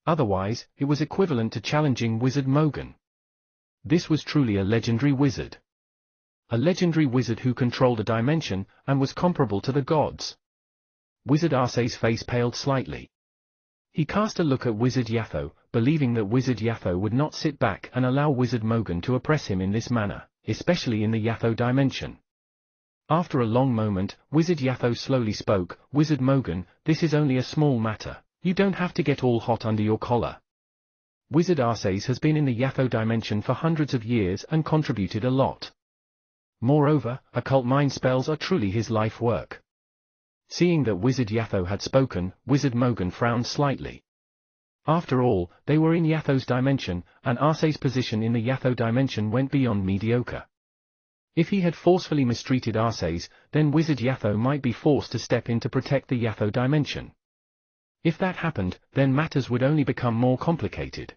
A: Otherwise, it was equivalent to challenging Wizard Mogan. This was truly a legendary wizard. A legendary wizard who controlled a dimension, and was comparable to the gods. Wizard Arceus' face paled slightly. He cast a look at Wizard Yatho, believing that Wizard Yatho would not sit back and allow Wizard Mogan to oppress him in this manner, especially in the Yatho dimension. After a long moment, Wizard Yatho slowly spoke, "Wizard Mogan, this is only a small matter, you don't have to get all hot under your collar. Wizard Arceus has been in the Yatho dimension for hundreds of years and contributed a lot. Moreover, occult mind spells are truly his life work." Seeing that Wizard Yatho had spoken, Wizard Mogan frowned slightly. After all, they were in Yatho's dimension, and Arceus' position in the Yatho dimension went beyond mediocre. If he had forcefully mistreated Arceus, then Wizard Yatho might be forced to step in to protect the Yatho dimension. If that happened, then matters would only become more complicated.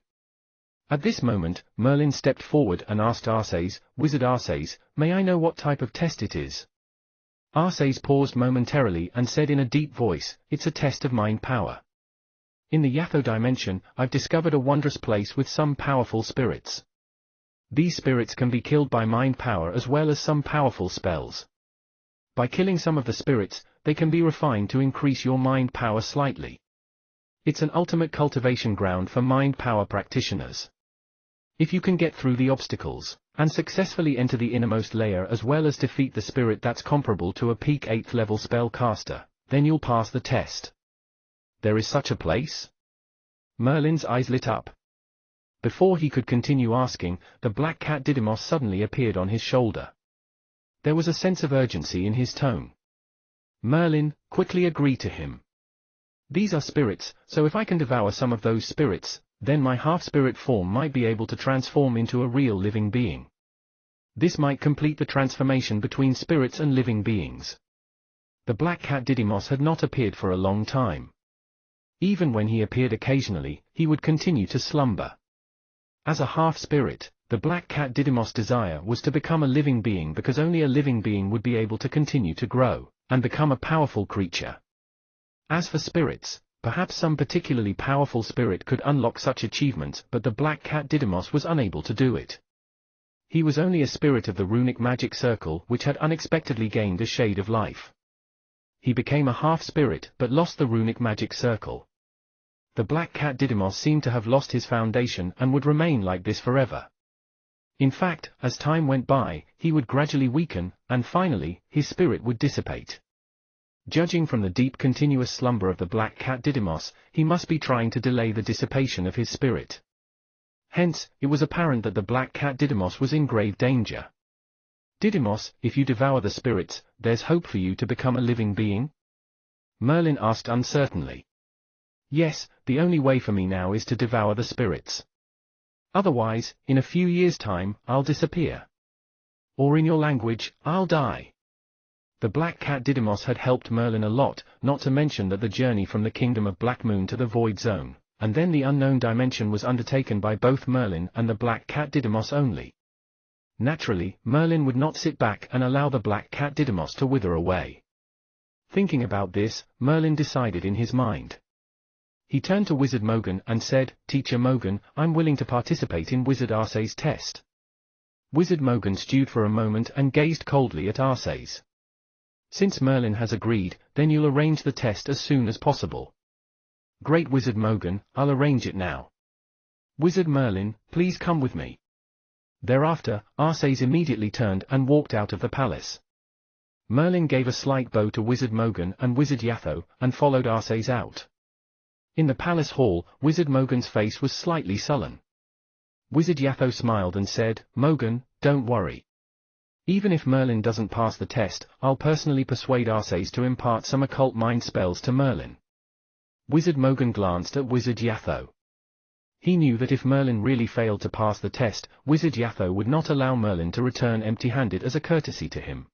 A: At this moment, Merlin stepped forward and asked Arceus, "Wizard Arceus, may I know what type of test it is?" Arceus paused momentarily and said in a deep voice, "It's a test of mind power. In the Yatho dimension, I've discovered a wondrous place with some powerful spirits. These spirits can be killed by mind power as well as some powerful spells. By killing some of the spirits, they can be refined to increase your mind power slightly. It's an ultimate cultivation ground for mind power practitioners. If you can get through the obstacles, and successfully enter the innermost layer as well as defeat the spirit that's comparable to a peak 8th level spellcaster, then you'll pass the test. There is such a place? Merlin's eyes lit up. Before he could continue asking, the black cat Didymos suddenly appeared on his shoulder. There was a sense of urgency in his tone. Merlin, quickly agree to him. These are spirits, so if I can devour some of those spirits, then my half-spirit form might be able to transform into a real living being. This might complete the transformation between spirits and living beings. The black cat Didymos had not appeared for a long time. Even when he appeared occasionally, he would continue to slumber. As a half-spirit, the black cat Didymos' desire was to become a living being because only a living being would be able to continue to grow, and become a powerful creature. As for spirits, perhaps some particularly powerful spirit could unlock such achievements, but the black cat Didymos was unable to do it. He was only a spirit of the runic magic circle which had unexpectedly gained a shade of life. He became a half-spirit but lost the runic magic circle. The black cat Didymos seemed to have lost his foundation and would remain like this forever. In fact, as time went by, he would gradually weaken, and finally, his spirit would dissipate. Judging from the deep continuous slumber of the black cat Didymos, he must be trying to delay the dissipation of his spirit. Hence, it was apparent that the black cat Didymos was in grave danger. Didymos, if you devour the spirits, there's hope for you to become a living being? Merlin asked uncertainly. Yes, the only way for me now is to devour the spirits. Otherwise, in a few years' time, I'll disappear. Or in your language, I'll die. The black cat Didymos had helped Merlin a lot, not to mention that the journey from the kingdom of Black Moon to the Void Zone, and then the unknown dimension was undertaken by both Merlin and the black cat Didymos only. Naturally, Merlin would not sit back and allow the black cat Didymos to wither away. Thinking about this, Merlin decided in his mind. He turned to Wizard Mogan and said, Teacher Mogan, I'm willing to participate in Wizard Arcee's test. Wizard Mogan stewed for a moment and gazed coldly at Arcees. Since Merlin has agreed, then you'll arrange the test as soon as possible. Great Wizard Mogan, I'll arrange it now. Wizard Merlin, please come with me. Thereafter, Arcees immediately turned and walked out of the palace. Merlin gave a slight bow to Wizard Mogan and Wizard Yatho, and followed Arcees out. In the palace hall, Wizard Mogan's face was slightly sullen. Wizard Yatho smiled and said, Mogan, don't worry. Even if Merlin doesn't pass the test, I'll personally persuade Arcees to impart some occult mind spells to Merlin. Wizard Mogan glanced at Wizard Yatho. He knew that if Merlin really failed to pass the test, Wizard Yatho would not allow Merlin to return empty-handed as a courtesy to him.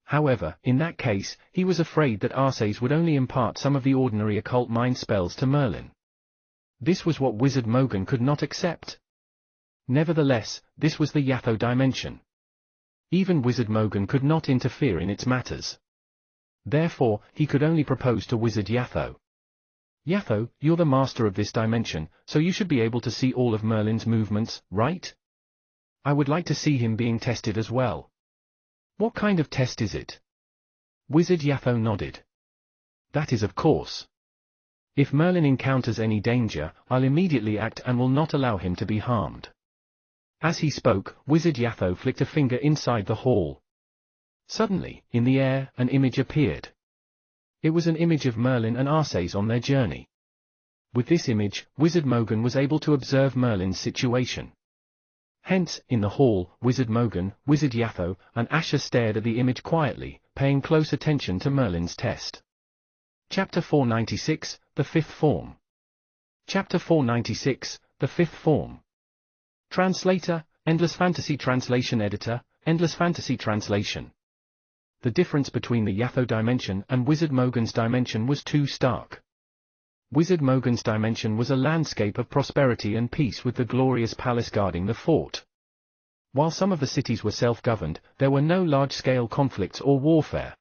A: However, in that case, he was afraid that Arcees would only impart some of the ordinary occult mind spells to Merlin. This was what Wizard Mogan could not accept. Nevertheless, this was the Yatho dimension. Even Wizard Mogan could not interfere in its matters. Therefore, he could only propose to Wizard Yatho. Yatho, you're the master of this dimension, so you should be able to see all of Merlin's movements, right? I would like to see him being tested as well. What kind of test is it? Wizard Yatho nodded. That is of course. If Merlin encounters any danger, I'll immediately act and will not allow him to be harmed. As he spoke, Wizard Yatho flicked a finger inside the hall. Suddenly, in the air, an image appeared. It was an image of Merlin and Arcees on their journey. With this image, Wizard Mogan was able to observe Merlin's situation. Hence, in the hall, Wizard Mogan, Wizard Yatho, and Asher stared at the image quietly, paying close attention to Merlin's test. Chapter 496, The Fifth Form. Chapter 496, The Fifth Form. Translator, Endless Fantasy Translation Editor, Endless Fantasy Translation. The difference between the Yatho dimension and Wizard Mogan's dimension was too stark. Wizard Mogan's dimension was a landscape of prosperity and peace with the glorious palace guarding the fort. While some of the cities were self-governed, there were no large-scale conflicts or warfare.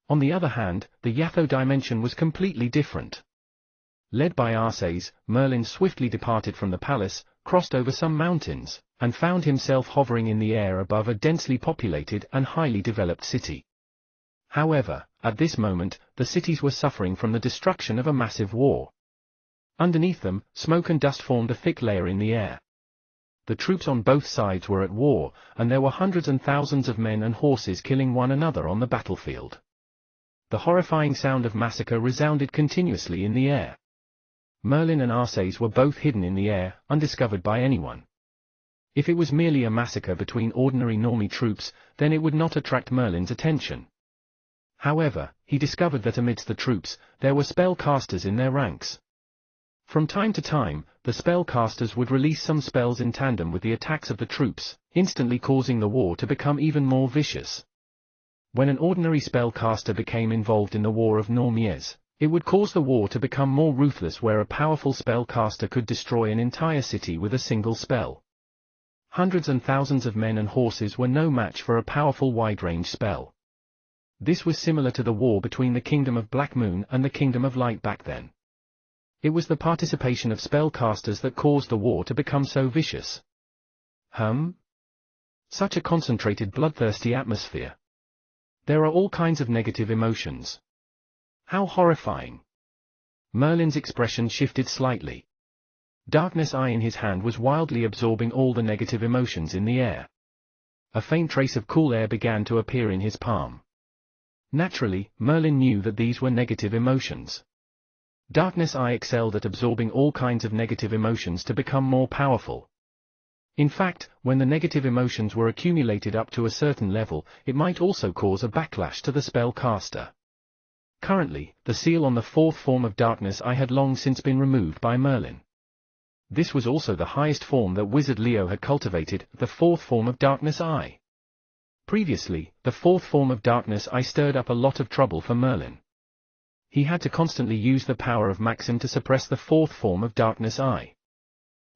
A: On the other hand, the Yatho dimension was completely different. Led by Arcees, Merlin swiftly departed from the palace, crossed over some mountains, and found himself hovering in the air above a densely populated and highly developed city. However, at this moment, the cities were suffering from the destruction of a massive war. Underneath them, smoke and dust formed a thick layer in the air. The troops on both sides were at war, and there were hundreds and thousands of men and horses killing one another on the battlefield. The horrifying sound of massacre resounded continuously in the air. Merlin and Arcés were both hidden in the air, undiscovered by anyone. If it was merely a massacre between ordinary normie troops, then it would not attract Merlin's attention. However, he discovered that amidst the troops, there were spellcasters in their ranks. From time to time, the spellcasters would release some spells in tandem with the attacks of the troops, instantly causing the war to become even more vicious. When an ordinary spellcaster became involved in the War of Normies, it would cause the war to become more ruthless, where a powerful spellcaster could destroy an entire city with a single spell. Hundreds and thousands of men and horses were no match for a powerful wide-range spell. This was similar to the war between the Kingdom of Black Moon and the Kingdom of Light back then. It was the participation of spellcasters that caused the war to become so vicious. Such a concentrated, bloodthirsty atmosphere. There are all kinds of negative emotions. How horrifying! Merlin's expression shifted slightly. Darkness Eye in his hand was wildly absorbing all the negative emotions in the air. A faint trace of cool air began to appear in his palm. Naturally, Merlin knew that these were negative emotions. Darkness Eye excelled at absorbing all kinds of negative emotions to become more powerful. In fact, when the negative emotions were accumulated up to a certain level, it might also cause a backlash to the spellcaster. Currently, the seal on the fourth form of Darkness Eye had long since been removed by Merlin. This was also the highest form that Wizard Leo had cultivated, the fourth form of Darkness Eye. Previously, the fourth form of Darkness Eye stirred up a lot of trouble for Merlin. He had to constantly use the power of Maxim to suppress the fourth form of Darkness Eye.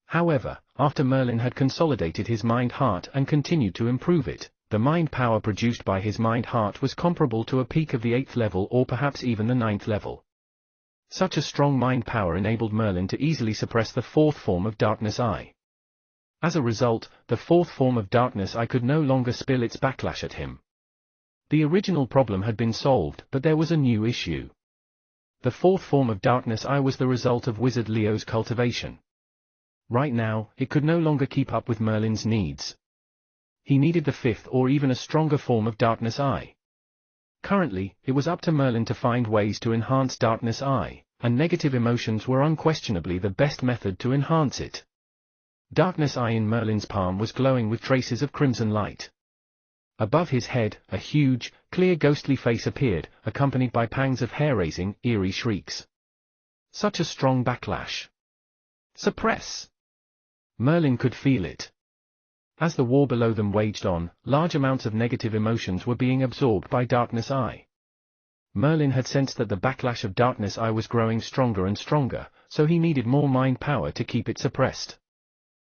A: However, after Merlin had consolidated his mind-heart and continued to improve it, the mind power produced by his mind-heart was comparable to a peak of the 8th level or perhaps even the 9th level. Such a strong mind power enabled Merlin to easily suppress the fourth form of Darkness Eye. As a result, the fourth form of Darkness Eye could no longer spill its backlash at him. The original problem had been solved, but there was a new issue. The fourth form of Darkness Eye was the result of Wizard Leo's cultivation. Right now, it could no longer keep up with Merlin's needs. He needed the fifth or even a stronger form of Darkness Eye. Currently, it was up to Merlin to find ways to enhance Darkness Eye, and negative emotions were unquestionably the best method to enhance it. Darkness Eye in Merlin's palm was glowing with traces of crimson light. Above his head, a huge, clear ghostly face appeared, accompanied by pangs of hair-raising, eerie shrieks. Such a strong backlash. Suppress! Merlin could feel it. As the war below them waged on, large amounts of negative emotions were being absorbed by Darkness Eye. Merlin had sensed that the backlash of Darkness Eye was growing stronger and stronger, so he needed more mind power to keep it suppressed.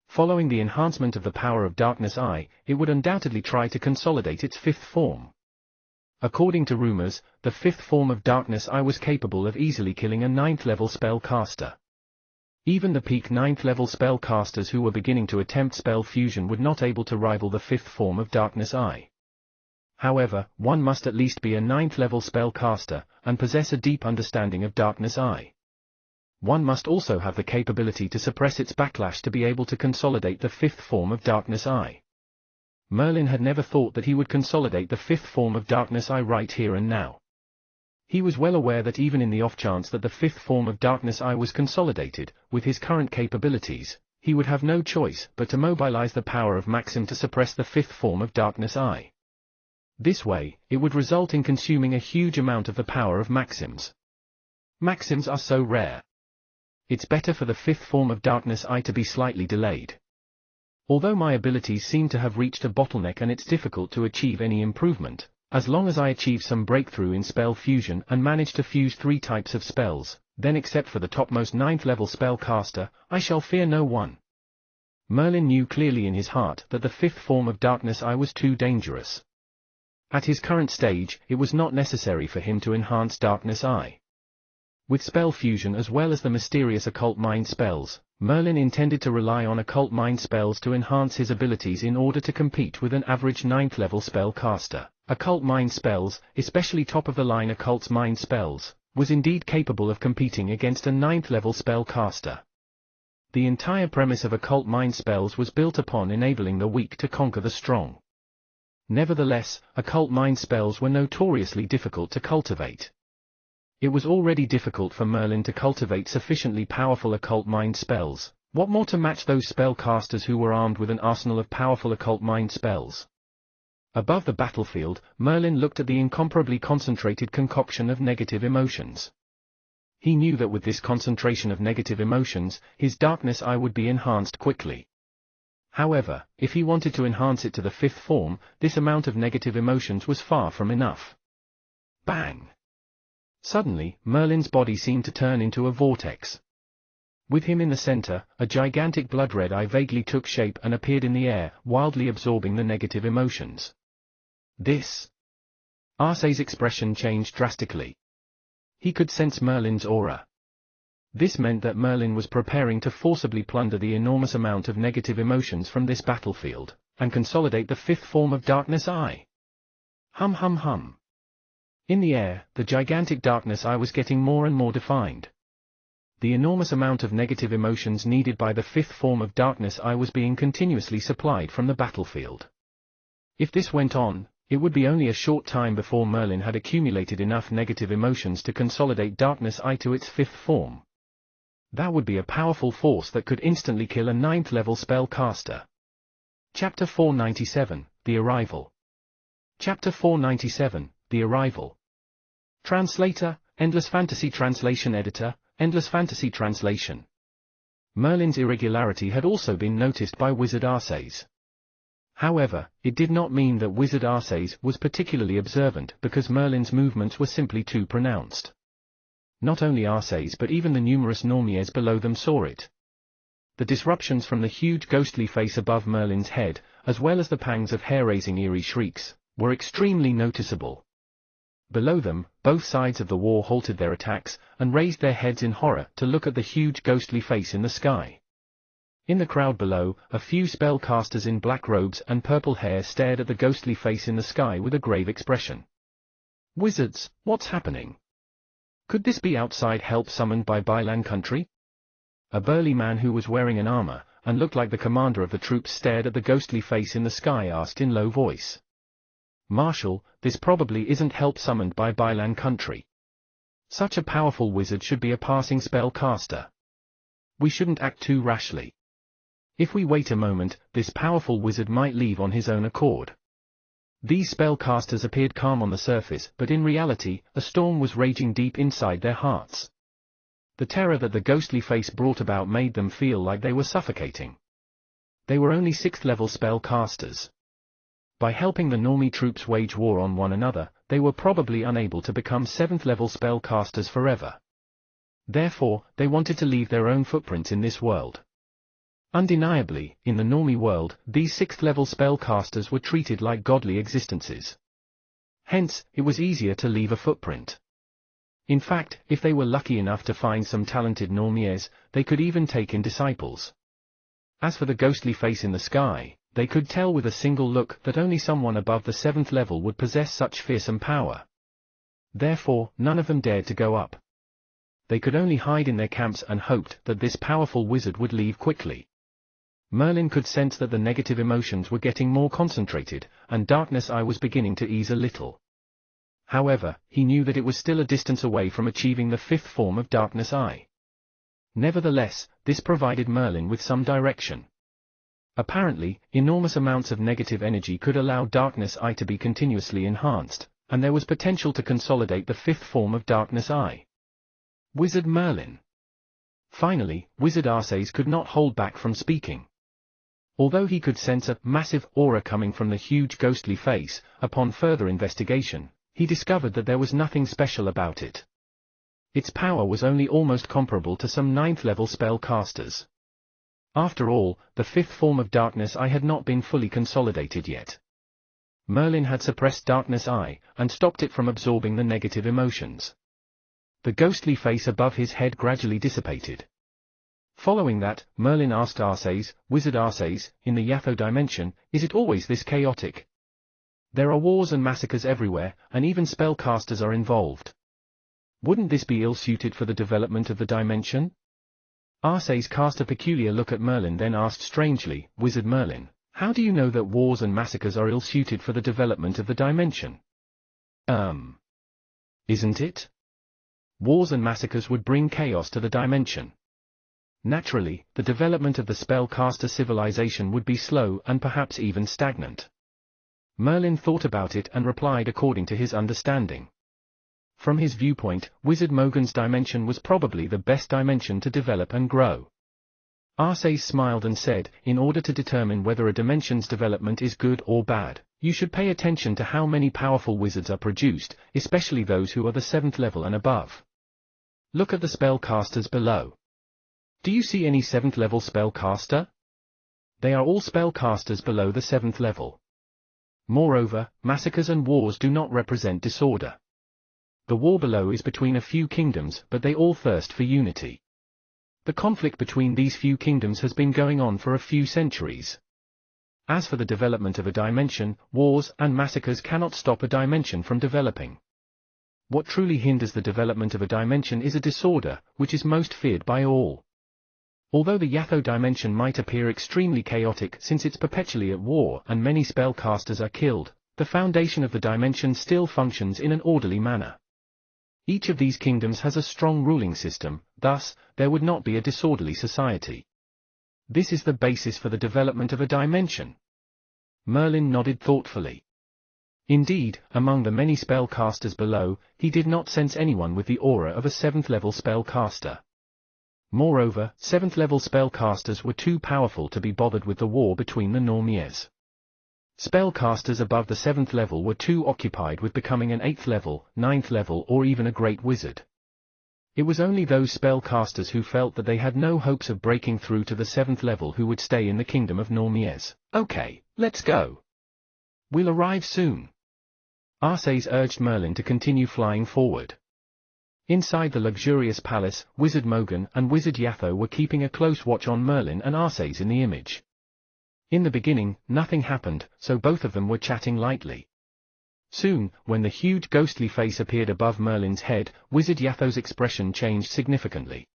A: Following the enhancement of the power of Darkness Eye, it would undoubtedly try to consolidate its fifth form. According to rumors, the fifth form of Darkness Eye was capable of easily killing a 9th-level spellcaster. Even the peak 9th-level spellcasters who were beginning to attempt spell fusion were not able to rival the fifth form of Darkness Eye. However, one must at least be a 9th-level spellcaster, and possess a deep understanding of Darkness Eye. One must also have the capability to suppress its backlash to be able to consolidate the fifth form of Darkness Eye. Merlin had never thought that he would consolidate the fifth form of Darkness Eye right here and now. He was well aware that even in the off chance that the fifth form of Darkness Eye was consolidated, with his current capabilities, he would have no choice but to mobilize the power of Maxim to suppress the fifth form of Darkness Eye. This way, it would result in consuming a huge amount of the power of Maxims. Maxims are so rare. It's better for the fifth form of Darkness Eye to be slightly delayed. Although my abilities seem to have reached a bottleneck and it's difficult to achieve any improvement, as long as I achieve some breakthrough in spell fusion and manage to fuse 3 types of spells, then except for the topmost 9th-level spellcaster, I shall fear no one. Merlin knew clearly in his heart that the fifth form of Darkness Eye was too dangerous. At his current stage, it was not necessary for him to enhance Darkness Eye. With spell fusion as well as the mysterious occult mind spells, Merlin intended to rely on occult mind spells to enhance his abilities in order to compete with an average 9th-level spellcaster. Occult mind spells, especially top-of-the-line occult mind spells, was indeed capable of competing against a 9th-level spellcaster. The entire premise of occult mind spells was built upon enabling the weak to conquer the strong. Nevertheless, occult mind spells were notoriously difficult to cultivate. It was already difficult for Merlin to cultivate sufficiently powerful occult mind spells, what more to match those spellcasters who were armed with an arsenal of powerful occult mind spells. Above the battlefield, Merlin looked at the incomparably concentrated concoction of negative emotions. He knew that with this concentration of negative emotions, his darkness eye would be enhanced quickly. However, if he wanted to enhance it to the 5th form, this amount of negative emotions was far from enough. Bang! Suddenly, Merlin's body seemed to turn into a vortex. With him in the center, a gigantic blood-red eye vaguely took shape and appeared in the air, wildly absorbing the negative emotions. This. Arcee's expression changed drastically. He could sense Merlin's aura. This meant that Merlin was preparing to forcibly plunder the enormous amount of negative emotions from this battlefield, and consolidate the 5th form of Darkness Eye. Hum hum hum. In the air, the gigantic Darkness Eye was getting more and more defined. The enormous amount of negative emotions needed by the 5th form of Darkness Eye was being continuously supplied from the battlefield. If this went on, it would be only a short time before Merlin had accumulated enough negative emotions to consolidate Darkness Eye to its 5th form. That would be a powerful force that could instantly kill a 9th-level spellcaster. Chapter 497, The Arrival. Chapter 497, The Arrival. Translator, Endless Fantasy Translation Editor, Endless Fantasy Translation. Merlin's irregularity had also been noticed by Wizard Arcees. However, it did not mean that Wizard Arcees was particularly observant because Merlin's movements were simply too pronounced. Not only Arcees but even the numerous Normies below them saw it. The disruptions from the huge ghostly face above Merlin's head, as well as the pangs of hair-raising eerie shrieks, were extremely noticeable. Below them, both sides of the war halted their attacks, and raised their heads in horror to look at the huge ghostly face in the sky. In the crowd below, a few spellcasters in black robes and purple hair stared at the ghostly face in the sky with a grave expression. Wizards, what's happening? Could this be outside help summoned by Bailan country? A burly man who was wearing an armor, and looked like the commander of the troops stared at the ghostly face in the sky asked in low voice. Marshal, this probably isn't help summoned by Bailan country. Such a powerful wizard should be a passing spellcaster. We shouldn't act too rashly. If we wait a moment, this powerful wizard might leave on his own accord. These spellcasters appeared calm on the surface, but in reality, a storm was raging deep inside their hearts. The terror that the ghostly face brought about made them feel like they were suffocating. They were only 6th-level spellcasters. By helping the Normie troops wage war on one another, they were probably unable to become 7th-level spellcasters forever. Therefore, they wanted to leave their own footprints in this world. Undeniably, in the Normie world, these 6th-level spellcasters were treated like godly existences. Hence, it was easier to leave a footprint. In fact, if they were lucky enough to find some talented Normies, they could even take in disciples. As for the ghostly face in the sky, they could tell with a single look that only someone above the 7th level would possess such fearsome power. Therefore, none of them dared to go up. They could only hide in their camps and hoped that this powerful wizard would leave quickly. Merlin could sense that the negative emotions were getting more concentrated, and Darkness Eye was beginning to ease a little. However, he knew that it was still a distance away from achieving the 5th form of Darkness Eye. Nevertheless, this provided Merlin with some direction. Apparently, enormous amounts of negative energy could allow Darkness Eye to be continuously enhanced, and there was potential to consolidate the 5th form of Darkness Eye. Wizard Merlin. Finally, Wizard Arcees could not hold back from speaking. Although he could sense a massive aura coming from the huge ghostly face, upon further investigation, he discovered that there was nothing special about it. Its power was only almost comparable to some 9th-level spellcasters. After all, the 5th form of Darkness Eye had not been fully consolidated yet. Merlin had suppressed Darkness Eye, and stopped it from absorbing the negative emotions. The ghostly face above his head gradually dissipated. Following that, Merlin asked Arcees, Wizard Arcees, in the Yatho dimension, is it always this chaotic? There are wars and massacres everywhere, and even spellcasters are involved. Wouldn't this be ill-suited for the development of the dimension? Arcés cast a peculiar look at Merlin, then asked strangely, Wizard Merlin, how do you know that wars and massacres are ill-suited for the development of the dimension? Isn't it? Wars and massacres would bring chaos to the dimension. Naturally, the development of the spellcaster civilization would be slow and perhaps even stagnant. Merlin thought about it and replied according to his understanding. From his viewpoint, Wizard Mogan's dimension was probably the best dimension to develop and grow. Arcés smiled and said, in order to determine whether a dimension's development is good or bad, you should pay attention to how many powerful wizards are produced, especially those who are the 7th level and above. Look at the spellcasters below. Do you see any 7th level spellcaster? They are all spellcasters below the 7th level. Moreover, massacres and wars do not represent disorder. The war below is between a few kingdoms, but they all thirst for unity. The conflict between these few kingdoms has been going on for a few centuries. As for the development of a dimension, wars and massacres cannot stop a dimension from developing. What truly hinders the development of a dimension is a disorder, which is most feared by all. Although the Yatho dimension might appear extremely chaotic since it's perpetually at war and many spellcasters are killed, the foundation of the dimension still functions in an orderly manner. Each of these kingdoms has a strong ruling system, thus, there would not be a disorderly society. This is the basis for the development of a dimension. Merlin nodded thoughtfully. Indeed, among the many spellcasters below, he did not sense anyone with the aura of a 7th level spellcaster. Moreover, 7th level spellcasters were too powerful to be bothered with the war between the Normies. Spellcasters above the 7th level were too occupied with becoming an 8th level, 9th level or even a great wizard. It was only those spellcasters who felt that they had no hopes of breaking through to the 7th level who would stay in the kingdom of Normies. Okay, let's go. We'll arrive soon. Arcés urged Merlin to continue flying forward. Inside the luxurious palace, Wizard Mogan and Wizard Yatho were keeping a close watch on Merlin and Arcés in the image. In the beginning, nothing happened, so both of them were chatting lightly. Soon, when the huge ghostly face appeared above Merlin's head, Wizard Yatho's expression changed significantly.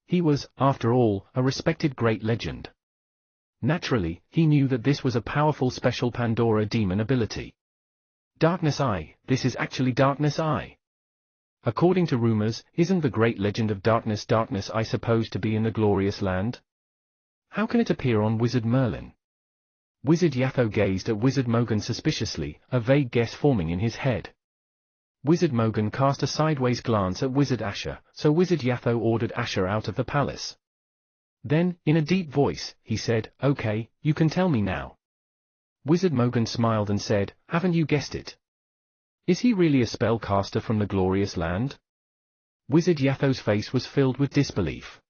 A: He was, after all, a respected great legend. Naturally, he knew that this was a powerful special Pandora demon ability. Darkness Eye, this is actually Darkness Eye. According to rumors, isn't the great legend of Darkness Eye supposed to be in the glorious land? How can it appear on Wizard Merlin? Wizard Yatho gazed at Wizard Mogan suspiciously, a vague guess forming in his head. Wizard Mogan cast a sideways glance at Wizard Asher, so Wizard Yatho ordered Asher out of the palace. Then, in a deep voice, he said, "Okay, you can tell me now." Wizard Mogan smiled and said, "Haven't you guessed it? Is he really a spellcaster from the glorious land?" Wizard Yatho's face was filled with disbelief.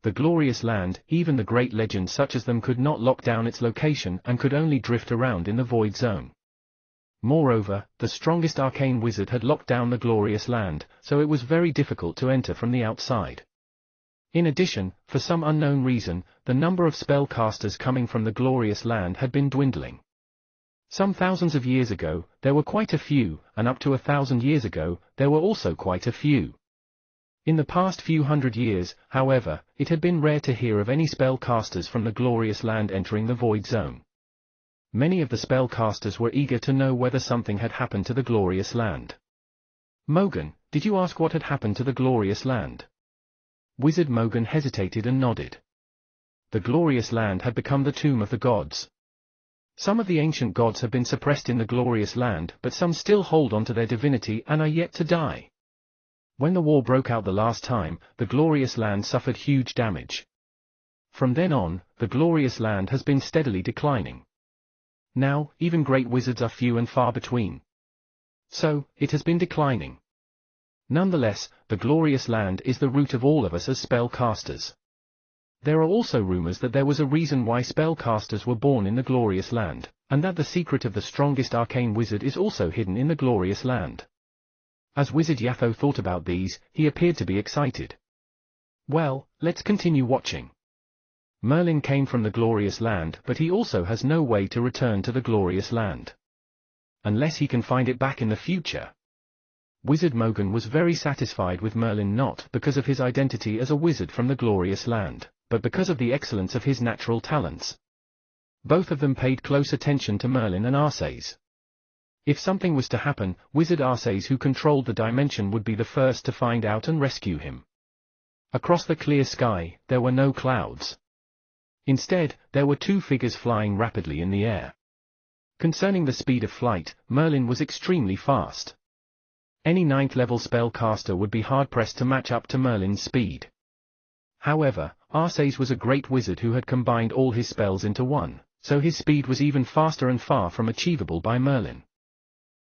A: The glorious land, even the great legends such as them could not lock down its location and could only drift around in the void zone. Moreover, the strongest arcane wizard had locked down the glorious land, so it was very difficult to enter from the outside. In addition, for some unknown reason, the number of spellcasters coming from the glorious land had been dwindling. Some thousands of years ago, there were quite a few, and up to 1,000 years ago, there were also quite a few. In the past few hundred years, however, it had been rare to hear of any spellcasters from the glorious land entering the void zone. Many of the spellcasters were eager to know whether something had happened to the glorious land. "Mogan, did you ask what had happened to the glorious land?" Wizard Mogan hesitated and nodded. The glorious land had become the tomb of the gods. Some of the ancient gods have been suppressed in the glorious land, but some still hold on to their divinity and are yet to die. When the war broke out the last time, the glorious land suffered huge damage. From then on, the glorious land has been steadily declining. Now, even great wizards are few and far between. So, it has been declining. Nonetheless, the glorious land is the root of all of us as spellcasters. There are also rumors that there was a reason why spellcasters were born in the glorious land, and that the secret of the strongest arcane wizard is also hidden in the glorious land. As Wizard Yatho thought about these, he appeared to be excited. Well, let's continue watching. Merlin came from the glorious land, but he also has no way to return to the glorious land. unless he can find it back in the future. Wizard Mogan was very satisfied with Merlin, not because of his identity as a wizard from the glorious land, but because of the excellence of his natural talents. Both of them paid close attention to Merlin and Arcés. If something was to happen, Wizard Arcés, who controlled the dimension, would be the first to find out and rescue him. Across the clear sky, there were no clouds. Instead, there were two figures flying rapidly in the air. Concerning the speed of flight, Merlin was extremely fast. Any 9th level spellcaster would be hard-pressed to match up to Merlin's speed. However, Arcés was a great wizard who had combined all his spells into one, so his speed was even faster and far from achievable by Merlin.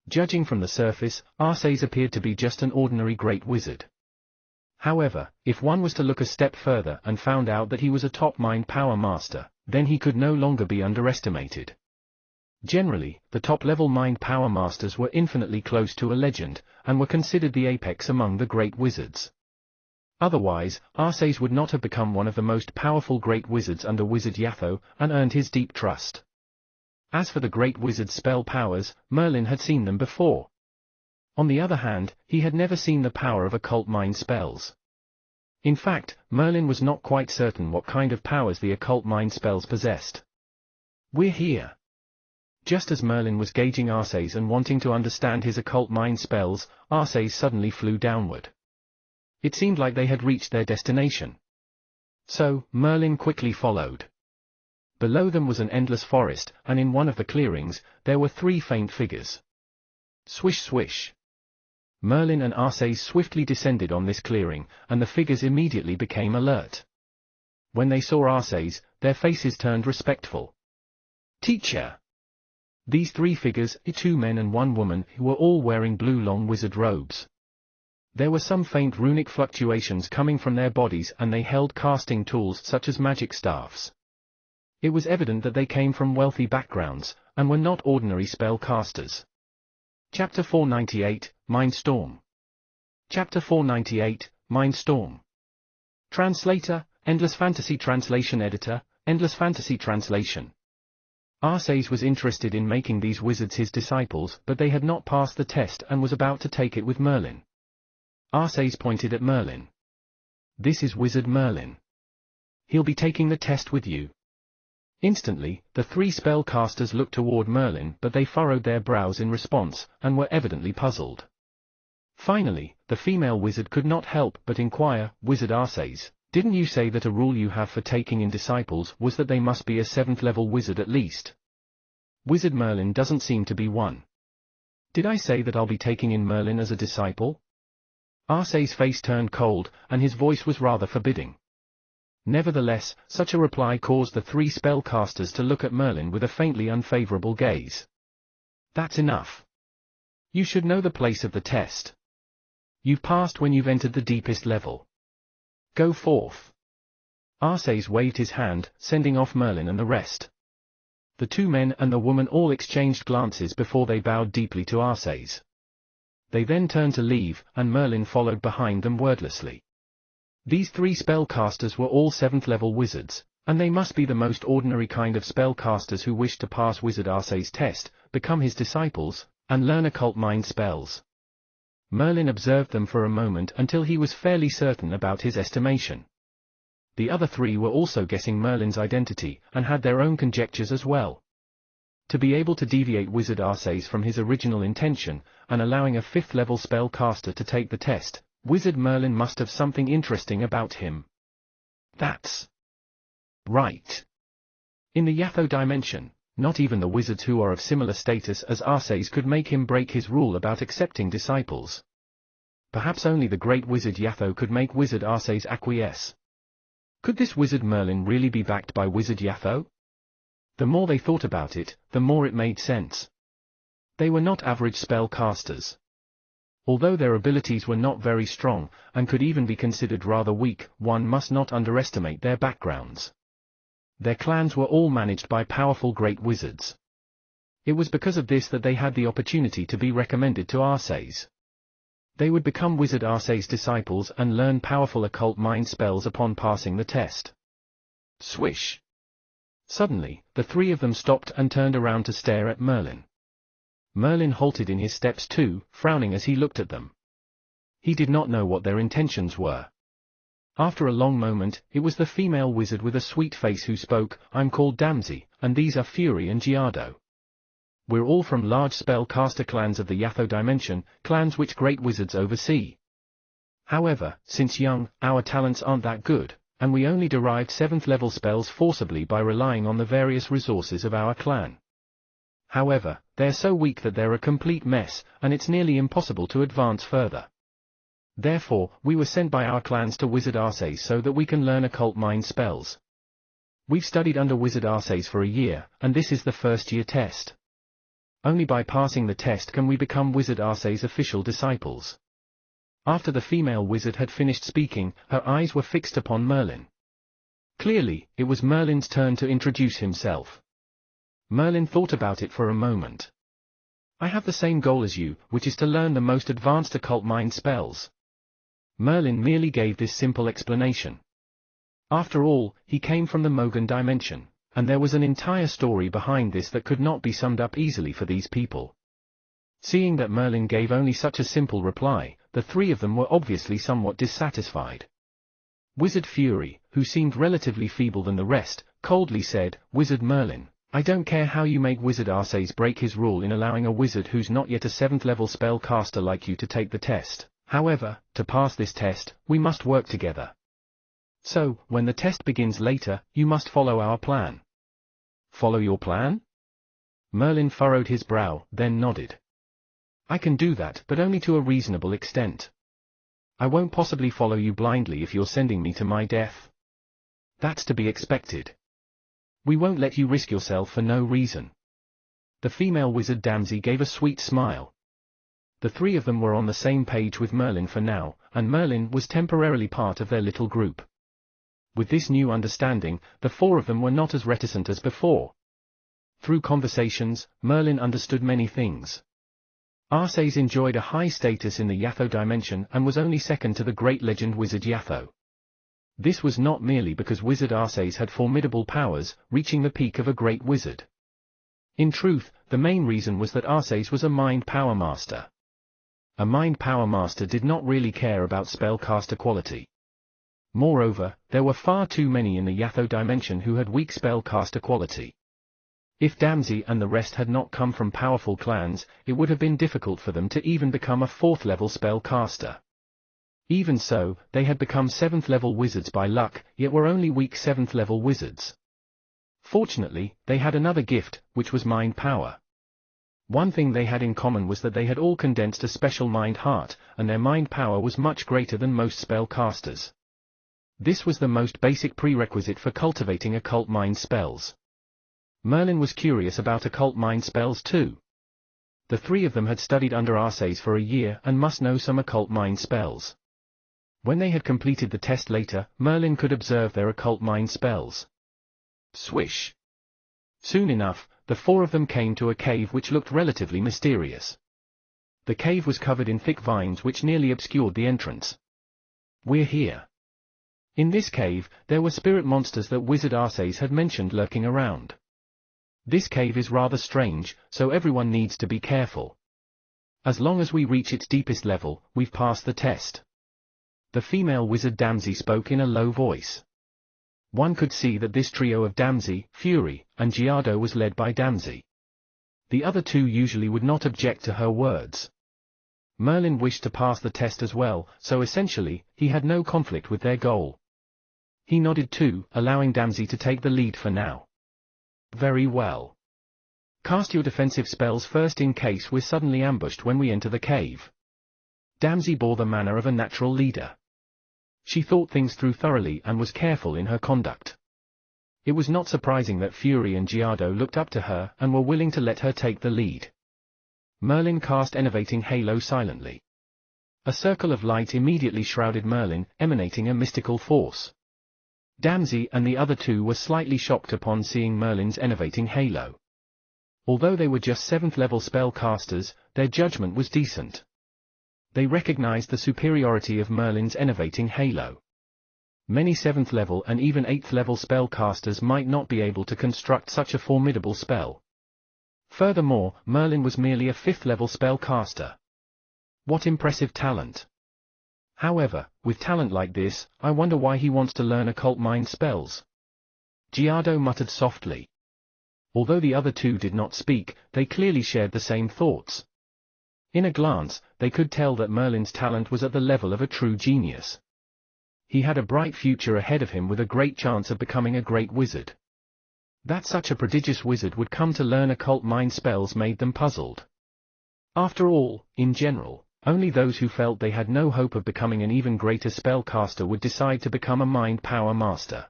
A: Judging from the surface, Arcés appeared to be just an ordinary great wizard. However, if one was to look a step further and found out that he was a top mind power master, then he could no longer be underestimated. Generally, the top-level mind power masters were infinitely close to a legend, and were considered the apex among the great wizards. Otherwise, Arcés would not have become one of the most powerful great wizards under Wizard Yatho, and earned his deep trust. As for the great wizard's spell powers, Merlin had seen them before. On the other hand, he had never seen the power of occult mind spells. In fact, Merlin was not quite certain what kind of powers the occult mind spells possessed. "We're here." Just as Merlin was gauging Arcés and wanting to understand his occult mind spells, Arcés suddenly flew downward. It seemed like they had reached their destination. So, Merlin quickly followed. Below them was an endless forest, and in one of the clearings, there were 3 faint figures. Swish swish. Merlin and Arcés swiftly descended on this clearing, and the figures immediately became alert. When they saw Arcés, their faces turned respectful. "Teacher!" These 3 figures, 2 men and 1 woman, were all wearing blue long wizard robes. There were some faint runic fluctuations coming from their bodies, and they held casting tools such as magic staffs. It was evident that they came from wealthy backgrounds, and were not ordinary spellcasters. Chapter 498, Mindstorm. Chapter 498, Mindstorm. Translator, Endless Fantasy Translation Editor, Endless Fantasy Translation. Arcés was interested in making these wizards his disciples, but they had not passed the test and was about to take it with Merlin. Arcés pointed at Merlin. "This is Wizard Merlin. He'll be taking the test with you." Instantly, the 3 spellcasters looked toward Merlin, but they furrowed their brows in response, and were evidently puzzled. Finally, the female wizard could not help but inquire, "Wizard Arcés, didn't you say that a rule you have for taking in disciples was that they must be a 7th level wizard at least? Wizard Merlin doesn't seem to be one. Did I say that I'll be taking in Merlin as a disciple?" Arcés' face turned cold, and his voice was rather forbidding. Nevertheless, such a reply caused the 3 spellcasters to look at Merlin with a faintly unfavorable gaze. "That's enough. You should know the place of the test. You've passed when you've entered the deepest level. Go forth." Arcés waved his hand, sending off Merlin and the rest. The 2 men and the woman all exchanged glances before they bowed deeply to Arcés. They then turned to leave, and Merlin followed behind them wordlessly. These 3 spellcasters were all 7th level wizards, and they must be the most ordinary kind of spellcasters who wished to pass Wizard Arcés' test, become his disciples, and learn occult mind spells. Merlin observed them for a moment until he was fairly certain about his estimation. The other 3 were also guessing Merlin's identity, and had their own conjectures as well. To be able to deviate Wizard Arcés from his original intention, and allowing a 5th level spellcaster to take the test, Wizard Merlin must have something interesting about him. That's right. In the Yatho dimension, not even the wizards who are of similar status as Arcés could make him break his rule about accepting disciples. Perhaps only the great wizard Yatho could make Wizard Arcés acquiesce. Could this Wizard Merlin really be backed by Wizard Yatho? The more they thought about it, the more it made sense. They were not average spellcasters. Although their abilities were not very strong, and could even be considered rather weak, one must not underestimate their backgrounds. Their clans were all managed by powerful great wizards. It was because of this that they had the opportunity to be recommended to Arcés. They would become Wizard Arcés' disciples and learn powerful occult mind spells upon passing the test. Swish! Suddenly, the 3 of them stopped and turned around to stare at Merlin. Merlin halted in his steps too, frowning as he looked at them. He did not know what their intentions were. After a long moment, it was the female wizard with a sweet face who spoke. I'm called Damsy, and these are Fury and Giardo. We're all from large spellcaster clans of the Yatho dimension, clans which great wizards oversee. However, since young, our talents aren't that good, and we only derived 7th level spells forcibly by relying on the various resources of our clan. However, they're so weak that they're a complete mess, and it's nearly impossible to advance further. Therefore, we were sent by our clans to Wizard Arces so that we can learn occult mind spells. We've studied under Wizard Arces for a year, and this is the first year test. Only by passing the test can we become Wizard Arces official disciples. After the female wizard had finished speaking, her eyes were fixed upon Merlin. Clearly, it was Merlin's turn to introduce himself. Merlin thought about it for a moment. I have the same goal as you, which is to learn the most advanced occult mind spells. Merlin merely gave this simple explanation. After all, he came from the Mogan dimension, and there was an entire story behind this that could not be summed up easily for these people. Seeing that Merlin gave only such a simple reply, the three of them were obviously somewhat dissatisfied. Wizard Fury, who seemed relatively feeble than the rest, coldly said, Wizard Merlin, I don't care how you make Wizard Arces break his rule in allowing a wizard who's not yet a 7th level spellcaster like you to take the test. However, to pass this test, we must work together. So, when the test begins later, you must follow our plan. Follow your plan? Merlin furrowed his brow, then nodded. I can do that, but only to a reasonable extent. I won't possibly follow you blindly if you're sending me to my death. That's to be expected. We won't let you risk yourself for no reason. The female wizard Damsy gave a sweet smile. The three of them were on the same page with Merlin for now, and Merlin was temporarily part of their little group. With this new understanding, the four of them were not as reticent as before. Through conversations, Merlin understood many things. Arces enjoyed a high status in the Yatho dimension and was only second to the great legend wizard Yatho. This was not merely because Wizard Arces had formidable powers, reaching the peak of a great wizard. In truth, the main reason was that Arces was a mind power master. A mind power master did not really care about spellcaster quality. Moreover, there were far too many in the Yatho dimension who had weak spellcaster quality. If Damsy and the rest had not come from powerful clans, it would have been difficult for them to even become a 4th level spellcaster. Even so, they had become 7th level wizards by luck, yet were only weak 7th level wizards. Fortunately, they had another gift, which was mind power. One thing they had in common was that they had all condensed a special mind heart, and their mind power was much greater than most spellcasters. This was the most basic prerequisite for cultivating occult mind spells. Merlin was curious about occult mind spells too. The three of them had studied under Arces for a year and must know some occult mind spells. When they had completed the test later, Merlin could observe their occult mind spells. Swish! Soon enough, the four of them came to a cave which looked relatively mysterious. The cave was covered in thick vines which nearly obscured the entrance. We're here. In this cave, there were spirit monsters that Wizard Arces had mentioned lurking around. This cave is rather strange, so everyone needs to be careful. As long as we reach its deepest level, we've passed the test. The female wizard Damsy spoke in a low voice. One could see that this trio of Damsy, Fury, and Giardo was led by Damsy. The other two usually would not object to her words. Merlin wished to pass the test as well, so essentially, he had no conflict with their goal. He nodded too, allowing Damsy to take the lead for now. Very well. Cast your defensive spells first in case we're suddenly ambushed when we enter the cave. Damsy bore the manner of a natural leader. She thought things through thoroughly and was careful in her conduct. It was not surprising that Fury and Giardo looked up to her and were willing to let her take the lead. Merlin cast Enervating Halo silently. A circle of light immediately shrouded Merlin, emanating a mystical force. Damsy and the other two were slightly shocked upon seeing Merlin's Enervating Halo. Although they were just 7th level spellcasters, their judgment was decent. They recognized the superiority of Merlin's Enervating Halo. Many 7th level and even 8th level spellcasters might not be able to construct such a formidable spell. Furthermore, Merlin was merely a 5th-level spellcaster. What impressive talent! However, with talent like this, I wonder why he wants to learn occult mind spells. Giardo muttered softly. Although the other two did not speak, they clearly shared the same thoughts. In a glance, they could tell that Merlin's talent was at the level of a true genius. He had a bright future ahead of him with a great chance of becoming a great wizard. That such a prodigious wizard would come to learn occult mind spells made them puzzled. After all, in general, only those who felt they had no hope of becoming an even greater spellcaster would decide to become a mind power master.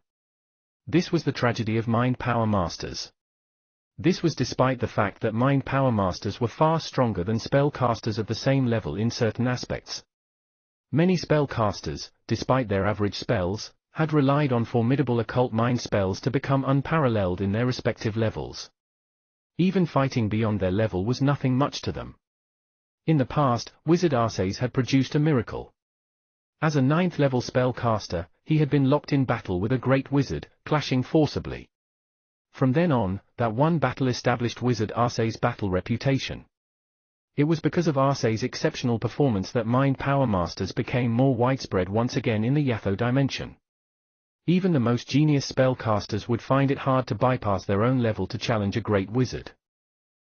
A: This was the tragedy of mind power masters. This was despite the fact that mind power masters were far stronger than spellcasters of the same level in certain aspects. Many spellcasters, despite their average spells, had relied on formidable occult mind spells to become unparalleled in their respective levels. Even fighting beyond their level was nothing much to them. In the past, Wizard Arceus had produced a miracle. As a 9th-level spellcaster, he had been locked in battle with a great wizard, clashing forcibly. From then on, that one battle established Wizard Arceus' battle reputation. It was because of Arceus' exceptional performance that mind power masters became more widespread once again in the Yatho dimension. Even the most genius spellcasters would find it hard to bypass their own level to challenge a great wizard.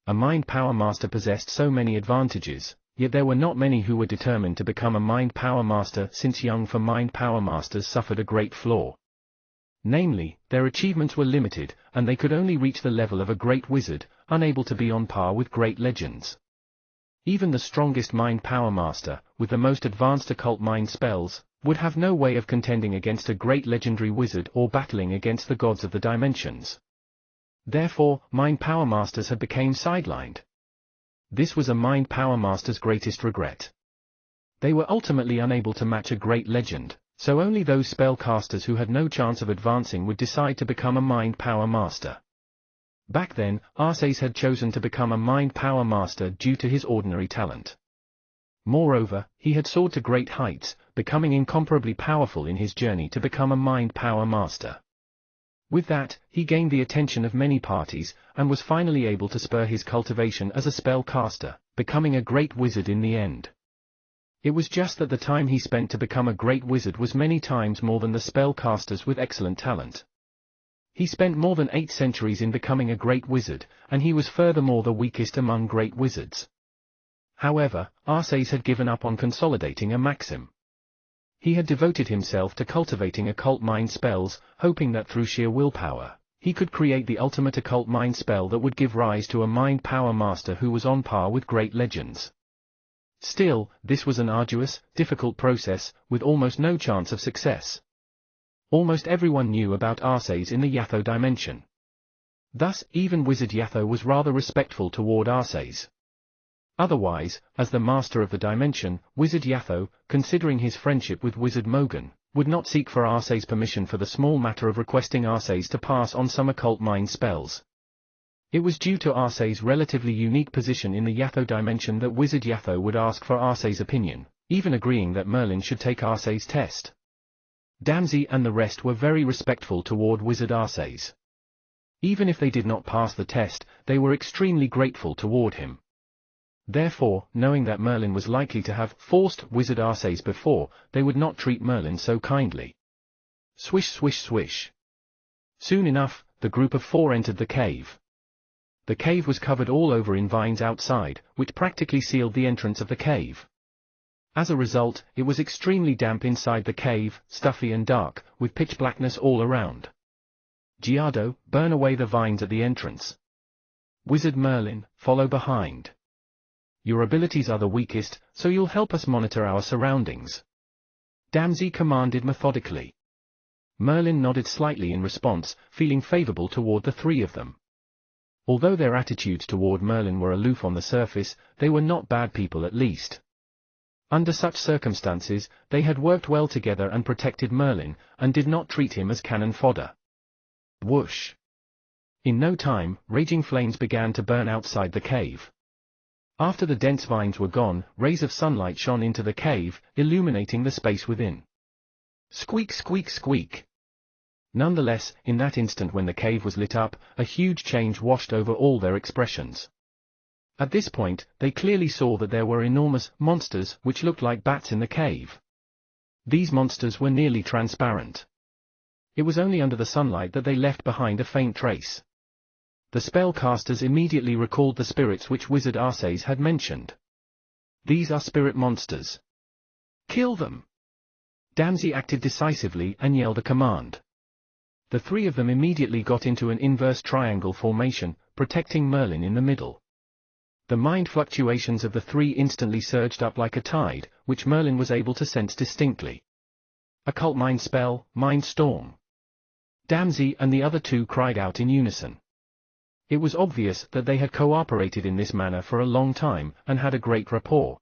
A: A mind power master possessed so many advantages, yet there were not many who were determined to become a mind power master since young, for mind power masters suffered a great flaw. Namely, their achievements were limited, and they could only reach the level of a great wizard, unable to be on par with great legends. Even the strongest mind power master, with the most advanced occult mind spells, would have no way of contending against a great legendary wizard or battling against the gods of the dimensions. Therefore, mind power masters had become sidelined. This was a mind power master's greatest regret. They were ultimately unable to match a great legend, so only those spellcasters who had no chance of advancing would decide to become a mind power master. Back then, Arceus had chosen to become a mind power master due to his ordinary talent. Moreover, he had soared to great heights, becoming incomparably powerful in his journey to become a mind power master. With that, he gained the attention of many parties, and was finally able to spur his cultivation as a spellcaster, becoming a great wizard in the end. It was just that the time he spent to become a great wizard was many times more than the spellcasters with excellent talent. He spent more than 8 centuries in becoming a great wizard, and he was furthermore the weakest among great wizards. However, Arceus had given up on consolidating a maxim. He had devoted himself to cultivating occult mind spells, hoping that through sheer willpower, he could create the ultimate occult mind spell that would give rise to a mind power master who was on par with great legends. Still, this was an arduous, difficult process, with almost no chance of success. Almost everyone knew about Arceus in the Yatho dimension. Thus, even Wizard Yatho was rather respectful toward Arceus. Otherwise, as the master of the dimension, Wizard Yatho, considering his friendship with Wizard Mogan, would not seek for Arceus' permission for the small matter of requesting Arceus to pass on some occult mind spells. It was due to Arceus' relatively unique position in the Yatho dimension that Wizard Yatho would ask for Arceus' opinion, even agreeing that Merlin should take Arceus' test. Damsey and the rest were very respectful toward Wizard Arceus. Even if they did not pass the test, they were extremely grateful toward him. Therefore, knowing that Merlin was likely to have forced Wizard Arceus before, they would not treat Merlin so kindly. Swish swish swish. Soon enough, the group of 4 entered the cave. The cave was covered all over in vines outside, which practically sealed the entrance of the cave. As a result, it was extremely damp inside the cave, stuffy and dark, with pitch blackness all around. Giardo, burn away the vines at the entrance. Wizard Merlin, follow behind. Your abilities are the weakest, so you'll help us monitor our surroundings. Damsey commanded methodically. Merlin nodded slightly in response, feeling favorable toward the 3 of them. Although their attitudes toward Merlin were aloof on the surface, they were not bad people at least. Under such circumstances, they had worked well together and protected Merlin, and did not treat him as cannon fodder. Whoosh! In no time, raging flames began to burn outside the cave. After the dense vines were gone, rays of sunlight shone into the cave, illuminating the space within. Squeak squeak squeak! Nonetheless, in that instant when the cave was lit up, a huge change washed over all their expressions. At this point, they clearly saw that there were enormous monsters which looked like bats in the cave. These monsters were nearly transparent. It was only under the sunlight that they left behind a faint trace. The spellcasters immediately recalled the spirits which Wizard Arcés had mentioned. These are spirit monsters. Kill them! Damsey acted decisively and yelled a command. The three of them immediately got into an inverse triangle formation, protecting Merlin in the middle. The mind fluctuations of the three instantly surged up like a tide, which Merlin was able to sense distinctly. Occult mind spell, mind storm. Damsey and the other two cried out in unison. It was obvious that they had cooperated in this manner for a long time, and had a great rapport.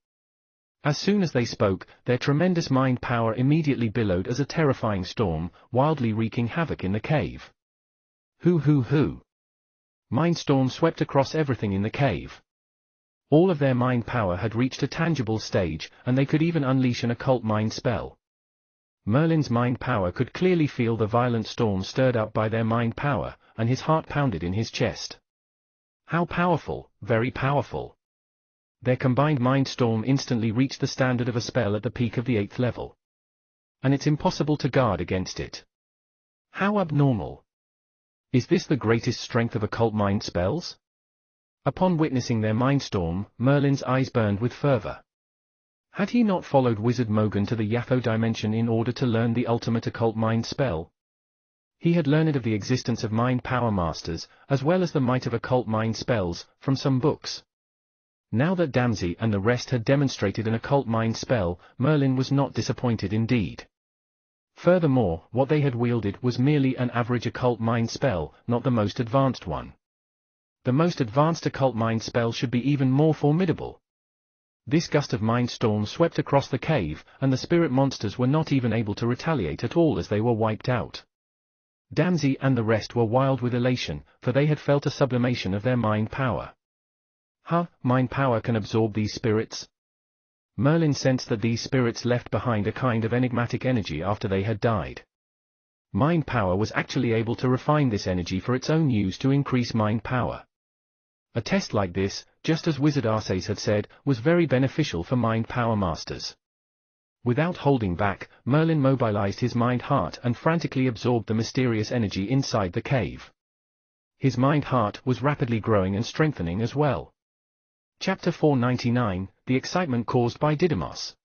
A: As soon as they spoke, their tremendous mind power immediately billowed as a terrifying storm, wildly wreaking havoc in the cave. Hoo! Mindstorm swept across everything in the cave. All of their mind power had reached a tangible stage, and they could even unleash an occult mind spell. Merlin's mind power could clearly feel the violent storm stirred up by their mind power, and his heart pounded in his chest. How powerful, very powerful. Their combined mind storm instantly reached the standard of a spell at the peak of the 8th level. And it's impossible to guard against it. How abnormal. Is this the greatest strength of occult mind spells? Upon witnessing their mind storm, Merlin's eyes burned with fervor. Had he not followed Wizard Mogan to the Yatho dimension in order to learn the ultimate occult mind spell? He had learned of the existence of mind power masters, as well as the might of occult mind spells, from some books. Now that Damsey and the rest had demonstrated an occult mind spell, Merlin was not disappointed indeed. Furthermore, what they had wielded was merely an average occult mind spell, not the most advanced one. The most advanced occult mind spell should be even more formidable. This gust of mind storm swept across the cave, and the spirit monsters were not even able to retaliate at all as they were wiped out. Damsey and the rest were wild with elation, for they had felt a sublimation of their mind power. Mind power can absorb these spirits? Merlin sensed that these spirits left behind a kind of enigmatic energy after they had died. Mind power was actually able to refine this energy for its own use to increase mind power. A test like this, just as Wizard Arcés had said, was very beneficial for mind power masters. Without holding back, Merlin mobilized his mind heart and frantically absorbed the mysterious energy inside the cave. His mind heart was rapidly growing and strengthening as well. Chapter 499, The Excitement Caused by Didymos.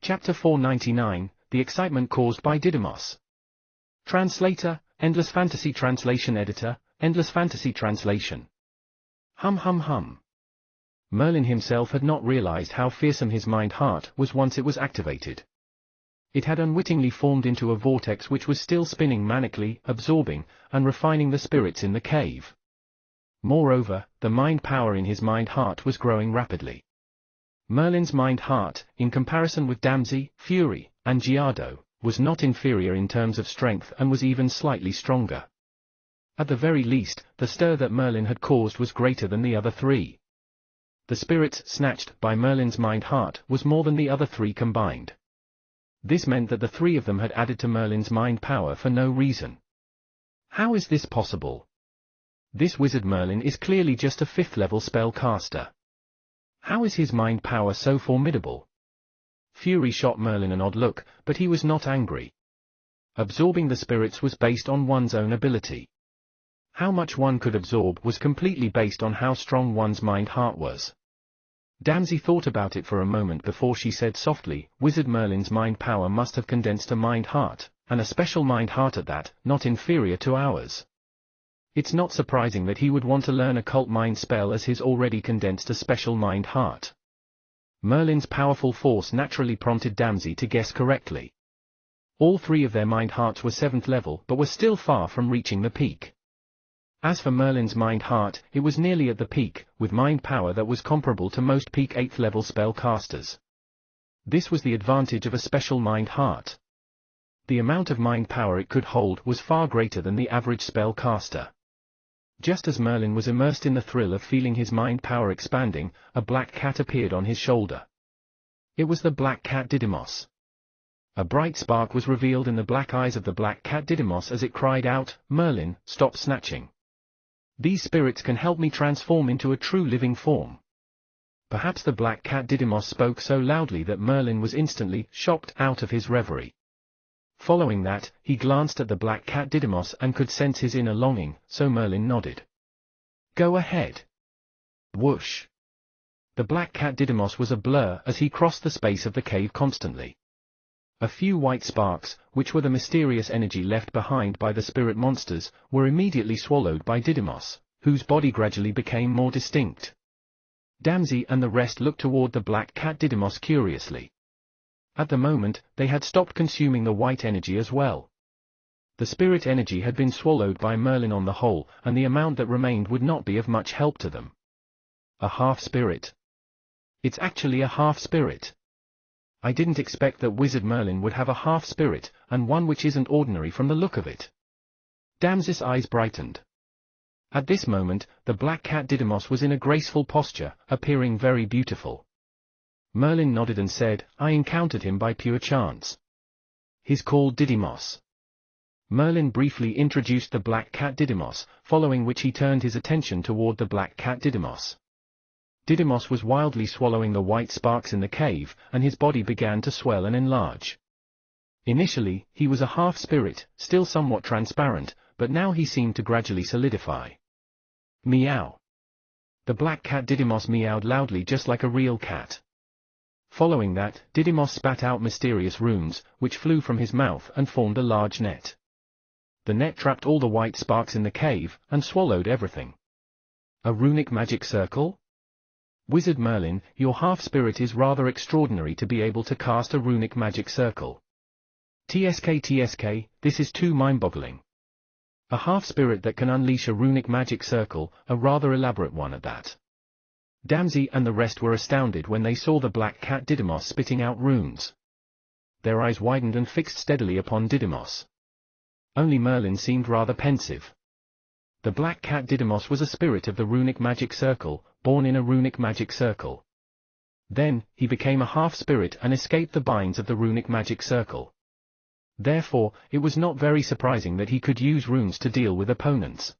A: Chapter 499, The Excitement Caused by Didymos. Translator, Endless Fantasy Translation Editor, Endless Fantasy Translation. Hum. Merlin himself had not realized how fearsome his mind heart was once it was activated. It had unwittingly formed into a vortex which was still spinning manically, absorbing, and refining the spirits in the cave. Moreover, the mind power in his mind heart was growing rapidly. Merlin's mind heart, in comparison with Damsey, Fury, and Giardo, was not inferior in terms of strength and was even slightly stronger. At the very least, the stir that Merlin had caused was greater than the other three. The spirits snatched by Merlin's mind heart was more than the other three combined. This meant that the three of them had added to Merlin's mind power for no reason. How is this possible? This wizard Merlin is clearly just a 5th level spellcaster. How is his mind power so formidable? Fury shot Merlin an odd look, but he was not angry. Absorbing the spirits was based on one's own ability. How much one could absorb was completely based on how strong one's mind heart was. Damsey thought about it for a moment before she said softly, Wizard Merlin's mind power must have condensed a mind heart, and a special mind heart at that, not inferior to ours. It's not surprising that he would want to learn occult mind spell as his already condensed a special mind heart. Merlin's powerful force naturally prompted Damsey to guess correctly. All three of their mind hearts were 7th level but were still far from reaching the peak. As for Merlin's mind heart, it was nearly at the peak, with mind power that was comparable to most peak 8th level spellcasters. This was the advantage of a special mind heart. The amount of mind power it could hold was far greater than the average spellcaster. Just as Merlin was immersed in the thrill of feeling his mind power expanding, a black cat appeared on his shoulder. It was the black cat Didymos. A bright spark was revealed in the black eyes of the black cat Didymos as it cried out, Merlin, stop snatching. These spirits can help me transform into a true living form. Perhaps the black cat Didymos spoke so loudly that Merlin was instantly shocked out of his reverie. Following that, he glanced at the black cat Didymos and could sense his inner longing, so Merlin nodded. "Go ahead." Whoosh! The black cat Didymos was a blur as he crossed the space of the cave constantly. A few white sparks, which were the mysterious energy left behind by the spirit monsters, were immediately swallowed by Didymos, whose body gradually became more distinct. Damsey and the rest looked toward the black cat Didymos curiously. At the moment, they had stopped consuming the white energy as well. The spirit energy had been swallowed by Merlin on the whole, and the amount that remained would not be of much help to them. A half-spirit. It's actually a half-spirit. I didn't expect that Wizard Merlin would have a half-spirit, and one which isn't ordinary from the look of it. Damsey's eyes brightened. At this moment, the black cat Didymos was in a graceful posture, appearing very beautiful. Merlin nodded and said, "I encountered him by pure chance. He's called Didymos." Merlin briefly introduced the black cat Didymos, following which he turned his attention toward the black cat Didymos. Didymos was wildly swallowing the white sparks in the cave, and his body began to swell and enlarge. Initially, he was a half-spirit, still somewhat transparent, but now he seemed to gradually solidify. Meow. The black cat Didymos meowed loudly just like a real cat. Following that, Didymos spat out mysterious runes, which flew from his mouth and formed a large net. The net trapped all the white sparks in the cave, and swallowed everything. A runic magic circle? Wizard Merlin, your half-spirit is rather extraordinary to be able to cast a runic magic circle. TSK, this is too mind-boggling. A half-spirit that can unleash a runic magic circle, a rather elaborate one at that. Damsey and the rest were astounded when they saw the black cat Didymos spitting out runes. Their eyes widened and fixed steadily upon Didymos. Only Merlin seemed rather pensive. The black cat Didymos was a spirit of the runic magic circle, born in a runic magic circle. Then, he became a half-spirit and escaped the binds of the runic magic circle. Therefore, it was not very surprising that he could use runes to deal with opponents.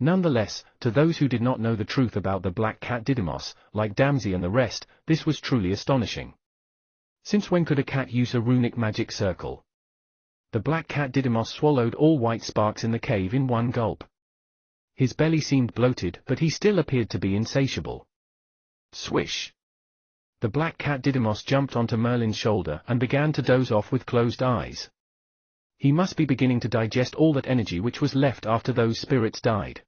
A: Nonetheless, to those who did not know the truth about the black cat Didymos, like Damsey and the rest, this was truly astonishing. Since when could a cat use a runic magic circle? The black cat Didymos swallowed all white sparks in the cave in one gulp. His belly seemed bloated, but he still appeared to be insatiable. Swish! The black cat Didymos jumped onto Merlin's shoulder and began to doze off with closed eyes. He must be beginning to digest all that energy which was left after those spirits died.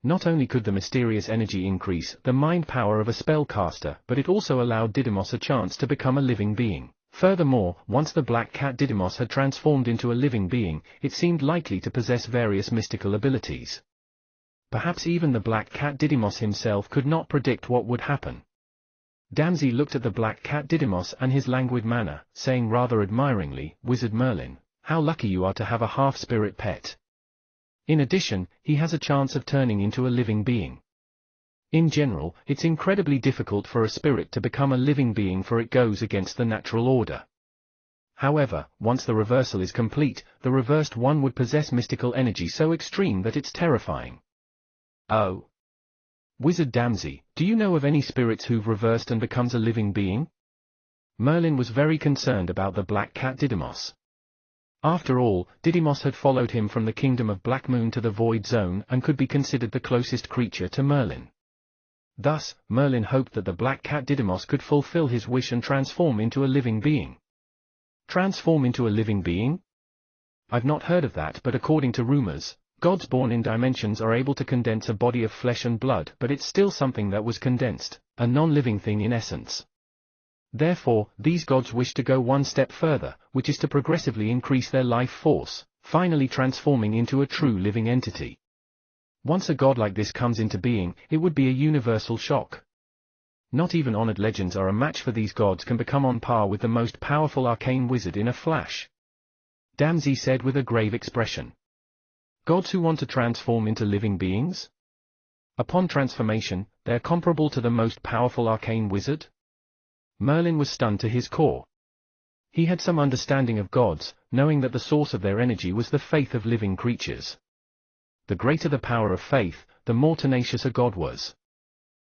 A: Not only could the mysterious energy increase the mind power of a spellcaster, but it also allowed Didymos a chance to become a living being. Furthermore, once the black cat Didymos had transformed into a living being, it seemed likely to possess various mystical abilities. Perhaps even the black cat Didymos himself could not predict what would happen. Damsey looked at the black cat Didymos and his languid manner, saying rather admiringly, "Wizard Merlin, how lucky you are to have a half-spirit pet. In addition, he has a chance of turning into a living being. In general, it's incredibly difficult for a spirit to become a living being, for it goes against the natural order. However, once the reversal is complete, the reversed one would possess mystical energy so extreme that it's terrifying." Oh. Wizard Damsey, do you know of any spirits who've reversed and becomes a living being? Merlin was very concerned about the black cat Didymos. After all, Didymos had followed him from the kingdom of Black Moon to the Void Zone and could be considered the closest creature to Merlin. Thus, Merlin hoped that the black cat Didymos could fulfill his wish and transform into a living being. Transform into a living being? I've not heard of that, but according to rumors, gods born in dimensions are able to condense a body of flesh and blood, but it's still something that was condensed, a non-living thing in essence. Therefore, these gods wish to go one step further, which is to progressively increase their life force, finally transforming into a true living entity. Once a god like this comes into being, it would be a universal shock. Not even honored legends are a match for these gods, can become on par with the most powerful arcane wizard in a flash. Damsey said with a grave expression. Gods who want to transform into living beings? Upon transformation, they're comparable to the most powerful arcane wizard? Merlin was stunned to his core. He had some understanding of gods, knowing that the source of their energy was the faith of living creatures. The greater the power of faith, the more tenacious a god was.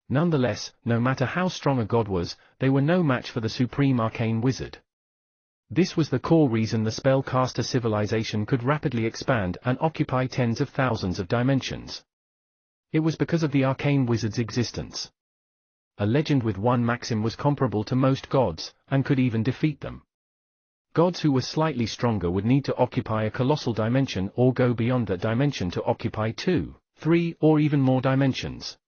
A: Nonetheless, no matter how strong a god was, they were no match for the supreme arcane wizard. This was the core reason the spellcaster civilization could rapidly expand and occupy tens of thousands of dimensions. It was because of the arcane wizard's existence. A legend with one maxim was comparable to most gods, and could even defeat them. Gods who were slightly stronger would need to occupy a colossal dimension or go beyond that dimension to occupy 2, 3, or even more dimensions.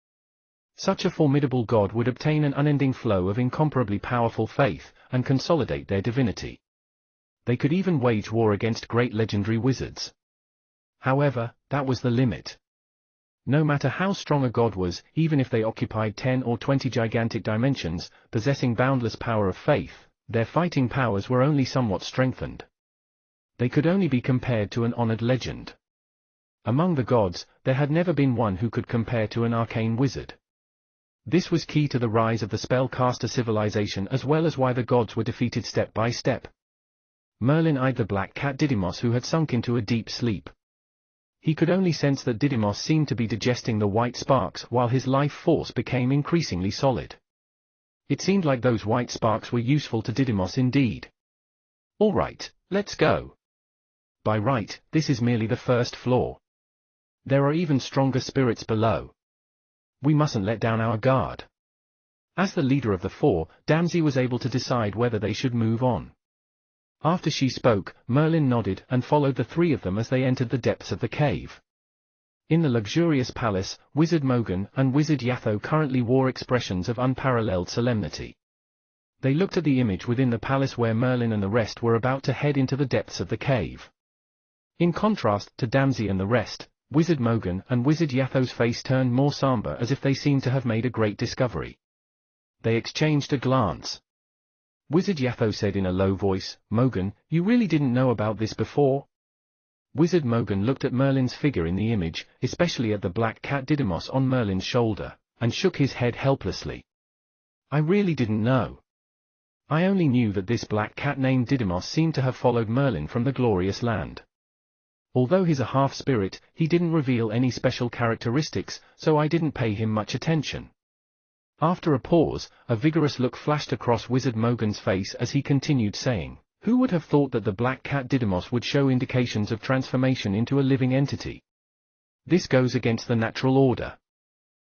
A: Such a formidable god would obtain an unending flow of incomparably powerful faith, and consolidate their divinity. They could even wage war against great legendary wizards. However, that was the limit. No matter how strong a god was, even if they occupied 10 or 20 gigantic dimensions, possessing boundless power of faith, their fighting powers were only somewhat strengthened. They could only be compared to an honored legend. Among the gods, there had never been one who could compare to an arcane wizard. This was key to the rise of the spellcaster civilization as well as why the gods were defeated step by step. Merlin eyed the black cat Didymos, who had sunk into a deep sleep. He could only sense that Didymos seemed to be digesting the white sparks while his life force became increasingly solid. It seemed like those white sparks were useful to Didymos indeed. "All right, let's go. By right, this is merely the first floor. There are even stronger spirits below. We mustn't let down our guard." As the leader of the four, Damsey was able to decide whether they should move on. After she spoke, Merlin nodded and followed the three of them as they entered the depths of the cave. In the luxurious palace, Wizard Mogan and Wizard Yatho currently wore expressions of unparalleled solemnity. They looked at the image within the palace where Merlin and the rest were about to head into the depths of the cave. In contrast to Damsey and the rest, Wizard Mogan and Wizard Yatho's face turned more somber as if they seemed to have made a great discovery. They exchanged a glance. Wizard Yatho said in a low voice, "Mogan, you really didn't know about this before?" Wizard Mogan looked at Merlin's figure in the image, especially at the black cat Didymos on Merlin's shoulder, and shook his head helplessly. "I really didn't know. I only knew that this black cat named Didymos seemed to have followed Merlin from the glorious land. Although he's a half-spirit, he didn't reveal any special characteristics, so I didn't pay him much attention." After a pause, a vigorous look flashed across Wizard Mogan's face as he continued saying, "Who would have thought that the black cat Didymos would show indications of transformation into a living entity? This goes against the natural order.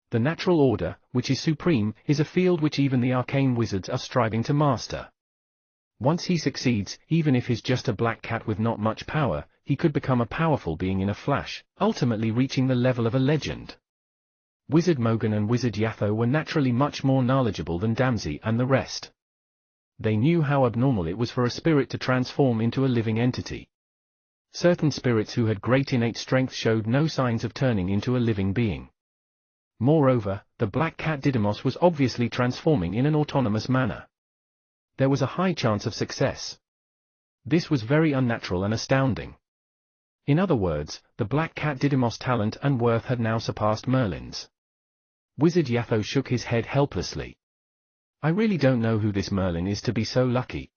A: The natural order, which is supreme, is a field which even the arcane wizards are striving to master. Once he succeeds, even if he's just a black cat with not much power, he could become a powerful being in a flash, ultimately reaching the level of a legend." Wizard Mogan and Wizard Yatho were naturally much more knowledgeable than Damsey and the rest. They knew how abnormal it was for a spirit to transform into a living entity. Certain spirits who had great innate strength showed no signs of turning into a living being. Moreover, the black cat Didymos was obviously transforming in an autonomous manner. There was a high chance of success. This was very unnatural and astounding. In other words, the black cat Didymos' talent and worth had now surpassed Merlin's. Wizard Yatho shook his head helplessly. "I really don't know who this Merlin is to be so lucky.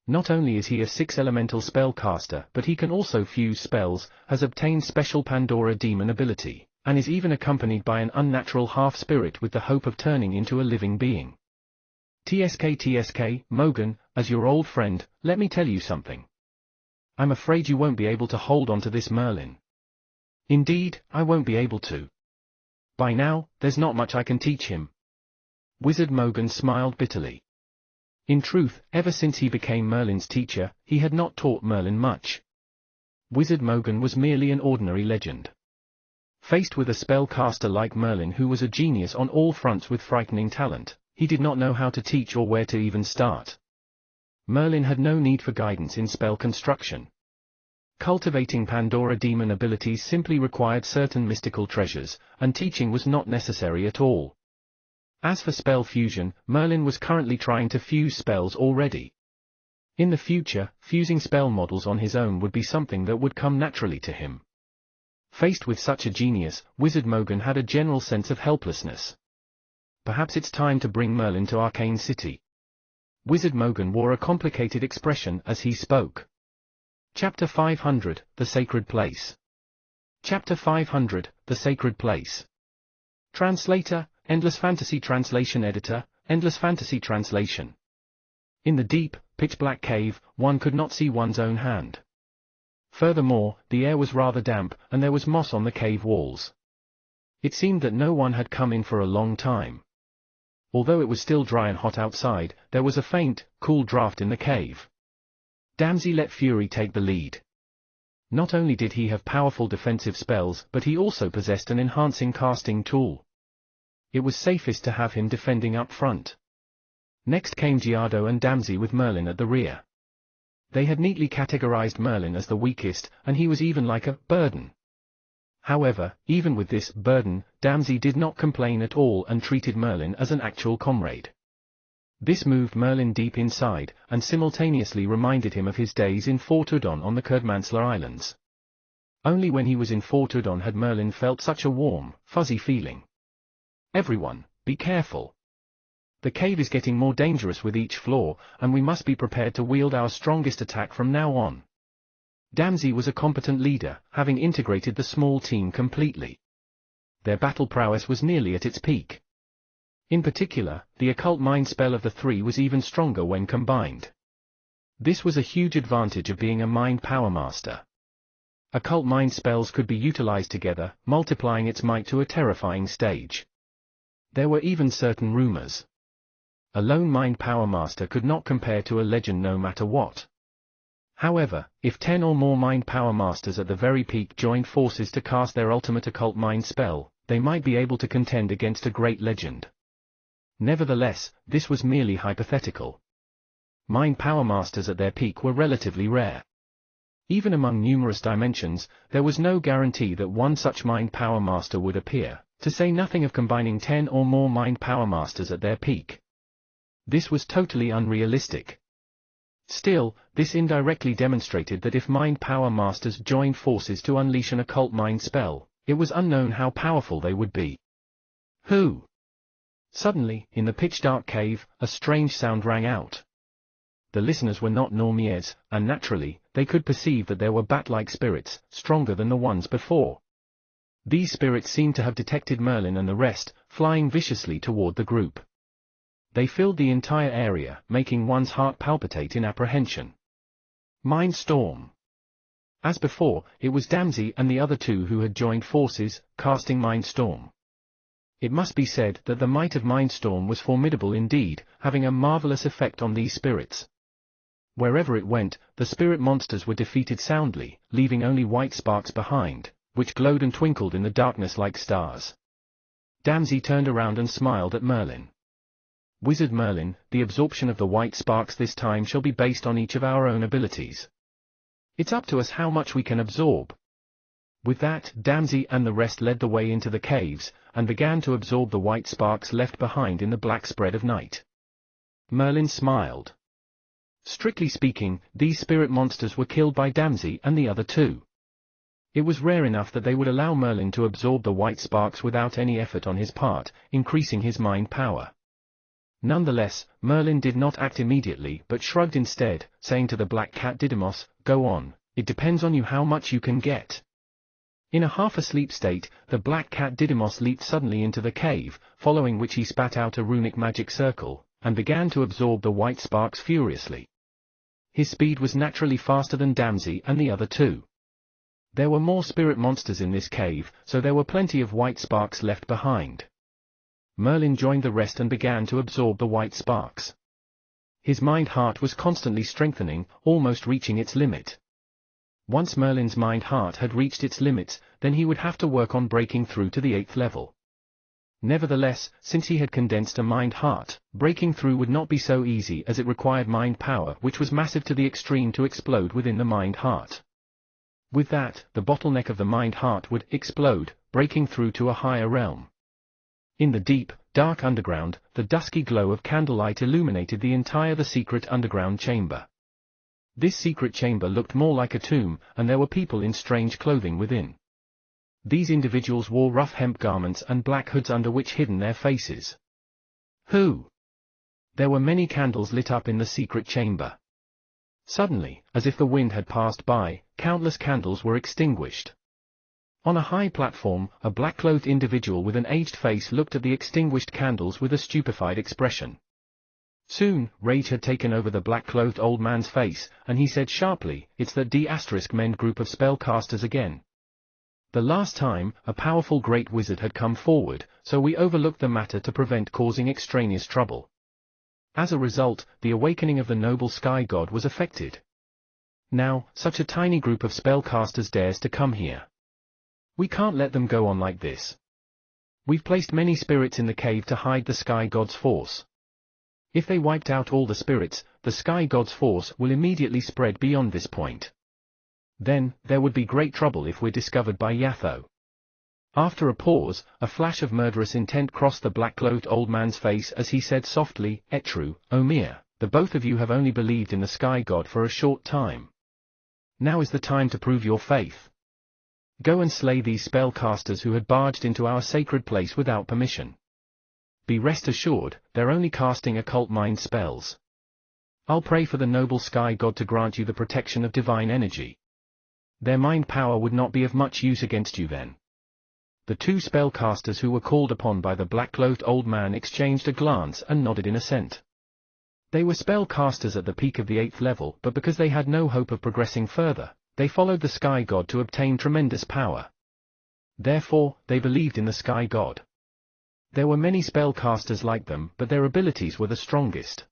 A: Not only is he a 6-elemental spellcaster, but he can also fuse spells, has obtained special Pandora demon ability, and is even accompanied by an unnatural half-spirit with the hope of turning into a living being. TSK, Mogan, as your old friend, let me tell you something. I'm afraid you won't be able to hold on to this Merlin. Indeed, I won't be able to. By now, there's not much I can teach him." Wizard Mogan smiled bitterly. In truth, ever since he became Merlin's teacher, he had not taught Merlin much. Wizard Mogan was merely an ordinary legend. Faced with a spellcaster like Merlin who was a genius on all fronts with frightening talent, he did not know how to teach or where to even start. Merlin had no need for guidance in spell construction. Cultivating Pandora demon abilities simply required certain mystical treasures, and teaching was not necessary at all. As for spell fusion, Merlin was currently trying to fuse spells already. In the future, fusing spell models on his own would be something that would come naturally to him. Faced with such a genius, Wizard Mogan had a general sense of helplessness. Perhaps it's time to bring Merlin to Arcane City. Wizard Mogan wore a complicated expression as he spoke. Chapter 500, The Sacred Place. Chapter 500, The Sacred Place. Translator, Endless Fantasy Translation Editor, Endless Fantasy Translation. In the deep, pitch-black cave, one could not see one's own hand. Furthermore, the air was rather damp, and there was moss on the cave walls. It seemed that no one had come in for a long time. Although it was still dry and hot outside, there was a faint, cool draft in the cave. Damsey let Fury take the lead. Not only did he have powerful defensive spells, but he also possessed an enhancing casting tool. It was safest to have him defending up front. Next came Giardo and Damsey with Merlin at the rear. They had neatly categorized Merlin as the weakest, and he was even like a burden. However, even with this burden, Damsey did not complain at all and treated Merlin as an actual comrade. This moved Merlin deep inside, and simultaneously reminded him of his days in Fort Udon on the Kerdmansler Islands. Only when he was in Fort Udon had Merlin felt such a warm, fuzzy feeling. Everyone, be careful. The cave is getting more dangerous with each floor, and we must be prepared to wield our strongest attack from now on. Damsey was a competent leader, having integrated the small team completely. Their battle prowess was nearly at its peak. In particular, the occult mind spell of the three was even stronger when combined. This was a huge advantage of being a mind power master. Occult mind spells could be utilized together, multiplying its might to a terrifying stage. There were even certain rumors. A lone mind power master could not compare to a legend no matter what. However, if 10 or more mind power masters at the very peak joined forces to cast their ultimate occult mind spell, they might be able to contend against a great legend. Nevertheless, this was merely hypothetical. Mind power masters at their peak were relatively rare. Even among numerous dimensions, there was no guarantee that one such mind power master would appear, to say nothing of combining 10 or more mind power masters at their peak. This was totally unrealistic. Still, this indirectly demonstrated that if mind power masters joined forces to unleash an occult mind spell, it was unknown how powerful they would be. Who? Suddenly, in the pitch-dark cave, a strange sound rang out. The listeners were not Normies, and naturally, they could perceive that there were bat-like spirits, stronger than the ones before. These spirits seemed to have detected Merlin and the rest, flying viciously toward the group. They filled the entire area, making one's heart palpitate in apprehension. Mind Storm. As before, it was Damsey and the other two who had joined forces, casting Mind Storm. It must be said that the might of Mind Storm was formidable indeed, having a marvelous effect on these spirits. Wherever it went, the spirit monsters were defeated soundly, leaving only white sparks behind, which glowed and twinkled in the darkness like stars. Damsey turned around and smiled at Merlin. Wizard Merlin, the absorption of the white sparks this time shall be based on each of our own abilities. It's up to us how much we can absorb. With that, Damsey and the rest led the way into the caves, and began to absorb the white sparks left behind in the black spread of night. Merlin smiled. Strictly speaking, these spirit monsters were killed by Damsey and the other two. It was rare enough that they would allow Merlin to absorb the white sparks without any effort on his part, increasing his mind power. Nonetheless, Merlin did not act immediately but shrugged instead, saying to the black cat Didymos, "Go on, it depends on you how much you can get." In a half-asleep state, the black cat Didymos leaped suddenly into the cave, following which he spat out a runic magic circle, and began to absorb the white sparks furiously. His speed was naturally faster than Damsey and the other two. There were more spirit monsters in this cave, so there were plenty of white sparks left behind. Merlin joined the rest and began to absorb the white sparks. His mind-heart was constantly strengthening, almost reaching its limit. Once Merlin's mind-heart had reached its limits, then he would have to work on breaking through to the 8th level. Nevertheless, since he had condensed a mind-heart, breaking through would not be so easy as it required mind power which was massive to the extreme to explode within the mind-heart. With that, the bottleneck of the mind-heart would explode, breaking through to a higher realm. In the deep, dark underground, the dusky glow of candlelight illuminated the secret underground chamber. This secret chamber looked more like a tomb, and there were people in strange clothing within. These individuals wore rough hemp garments and black hoods under which hidden their faces. Who? There were many candles lit up in the secret chamber. Suddenly, as if the wind had passed by, countless candles were extinguished. On a high platform, a black-clothed individual with an aged face looked at the extinguished candles with a stupefied expression. Soon, rage had taken over the black-clothed old man's face, and he said sharply, "It's the D*men group of spellcasters again. The last time, a powerful great wizard had come forward, so we overlooked the matter to prevent causing extraneous trouble. As a result, the awakening of the noble sky god was affected. Now, such a tiny group of spellcasters dares to come here. We can't let them go on like this. We've placed many spirits in the cave to hide the sky god's force. If they wiped out all the spirits, the sky god's force will immediately spread beyond this point. Then, there would be great trouble if we're discovered by Yatho." After a pause, a flash of murderous intent crossed the black-clothed old man's face as he said softly, "Etru, Omir, the both of you have only believed in the sky god for a short time. Now is the time to prove your faith. Go and slay these spellcasters who had barged into our sacred place without permission. Be rest assured, they're only casting occult mind spells. I'll pray for the noble sky god to grant you the protection of divine energy. Their mind power would not be of much use against you then." The two spellcasters who were called upon by the black-clothed old man exchanged a glance and nodded in assent. They were spellcasters at the peak of the 8th level, but because they had no hope of progressing further, they followed the sky god to obtain tremendous power. Therefore, they believed in the sky god. There were many spellcasters like them, but their abilities were the strongest.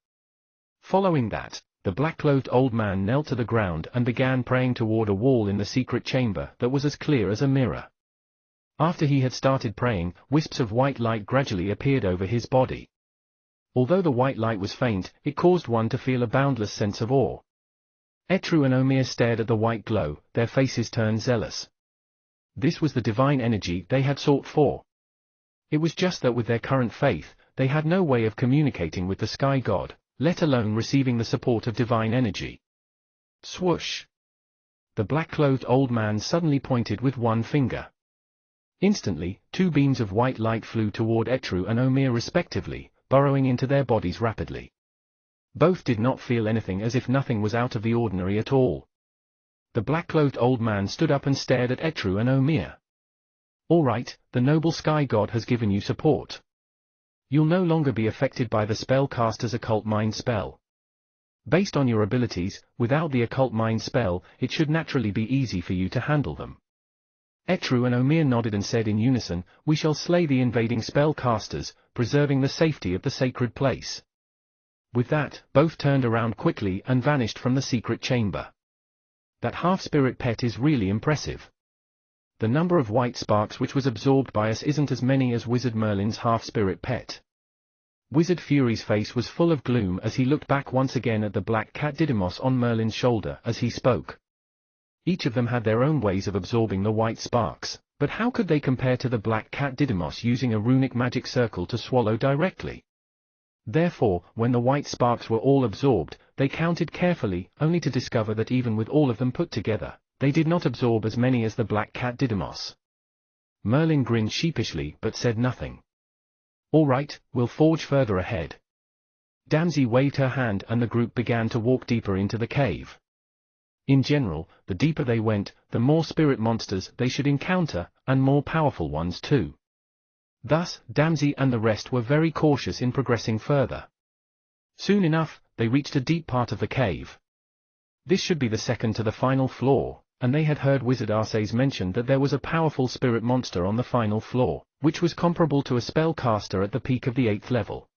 A: Following that, the black-clothed old man knelt to the ground and began praying toward a wall in the secret chamber that was as clear as a mirror. After he had started praying, wisps of white light gradually appeared over his body. Although the white light was faint, it caused one to feel a boundless sense of awe. Etru and Omir stared at the white glow, their faces turned zealous. This was the divine energy they had sought for. It was just that with their current faith, they had no way of communicating with the sky god, let alone receiving the support of divine energy. Swoosh! The black-clothed old man suddenly pointed with one finger. Instantly, two beams of white light flew toward Etru and Omir respectively, burrowing into their bodies rapidly. Both did not feel anything, as if nothing was out of the ordinary at all. The black-clothed old man stood up and stared at Etru and Omir. "All right, the noble sky god has given you support. You'll no longer be affected by the spellcaster's occult mind spell. Based on your abilities, without the occult mind spell, it should naturally be easy for you to handle them." Etru and Omir nodded and said in unison, "We shall slay the invading spellcasters, preserving the safety of the sacred place." With that, both turned around quickly and vanished from the secret chamber. That half-spirit pet is really impressive. The number of white sparks which was absorbed by us isn't as many as Wizard Merlin's half-spirit pet. Wizard Fury's face was full of gloom as he looked back once again at the black cat Didymos on Merlin's shoulder as he spoke. Each of them had their own ways of absorbing the white sparks, but how could they compare to the black cat Didymos using a runic magic circle to swallow directly? Therefore, when the white sparks were all absorbed, they counted carefully, only to discover that even with all of them put together, they did not absorb as many as the black cat Didymos. Merlin grinned sheepishly but said nothing. "All right, we'll forge further ahead." Damsy waved her hand and the group began to walk deeper into the cave. In general, the deeper they went, the more spirit monsters they should encounter, and more powerful ones too. Thus, Damsy and the rest were very cautious in progressing further. Soon enough, they reached a deep part of the cave. This should be the second to the final floor, and they had heard Wizard Arceus mention that there was a powerful spirit monster on the final floor, which was comparable to a spellcaster at the peak of the 8th level.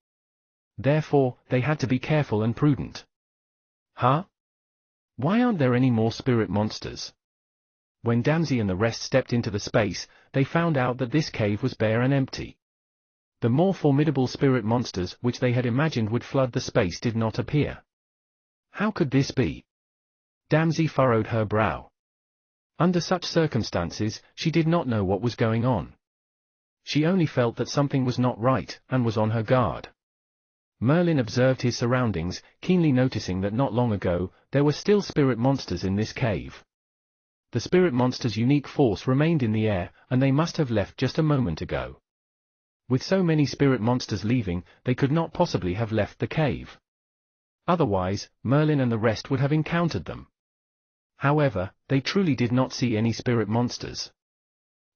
A: Therefore, they had to be careful and prudent. Huh? Why aren't there any more spirit monsters? When Damsy and the rest stepped into the space, they found out that this cave was bare and empty. The more formidable spirit monsters which they had imagined would flood the space did not appear. How could this be? Damsy furrowed her brow. Under such circumstances, she did not know what was going on. She only felt that something was not right, and was on her guard. Merlin observed his surroundings, keenly noticing that not long ago, there were still spirit monsters in this cave. The spirit monster's unique force remained in the air, and they must have left just a moment ago. With so many spirit monsters leaving, they could not possibly have left the cave. Otherwise, Merlin and the rest would have encountered them. However, they truly did not see any spirit monsters.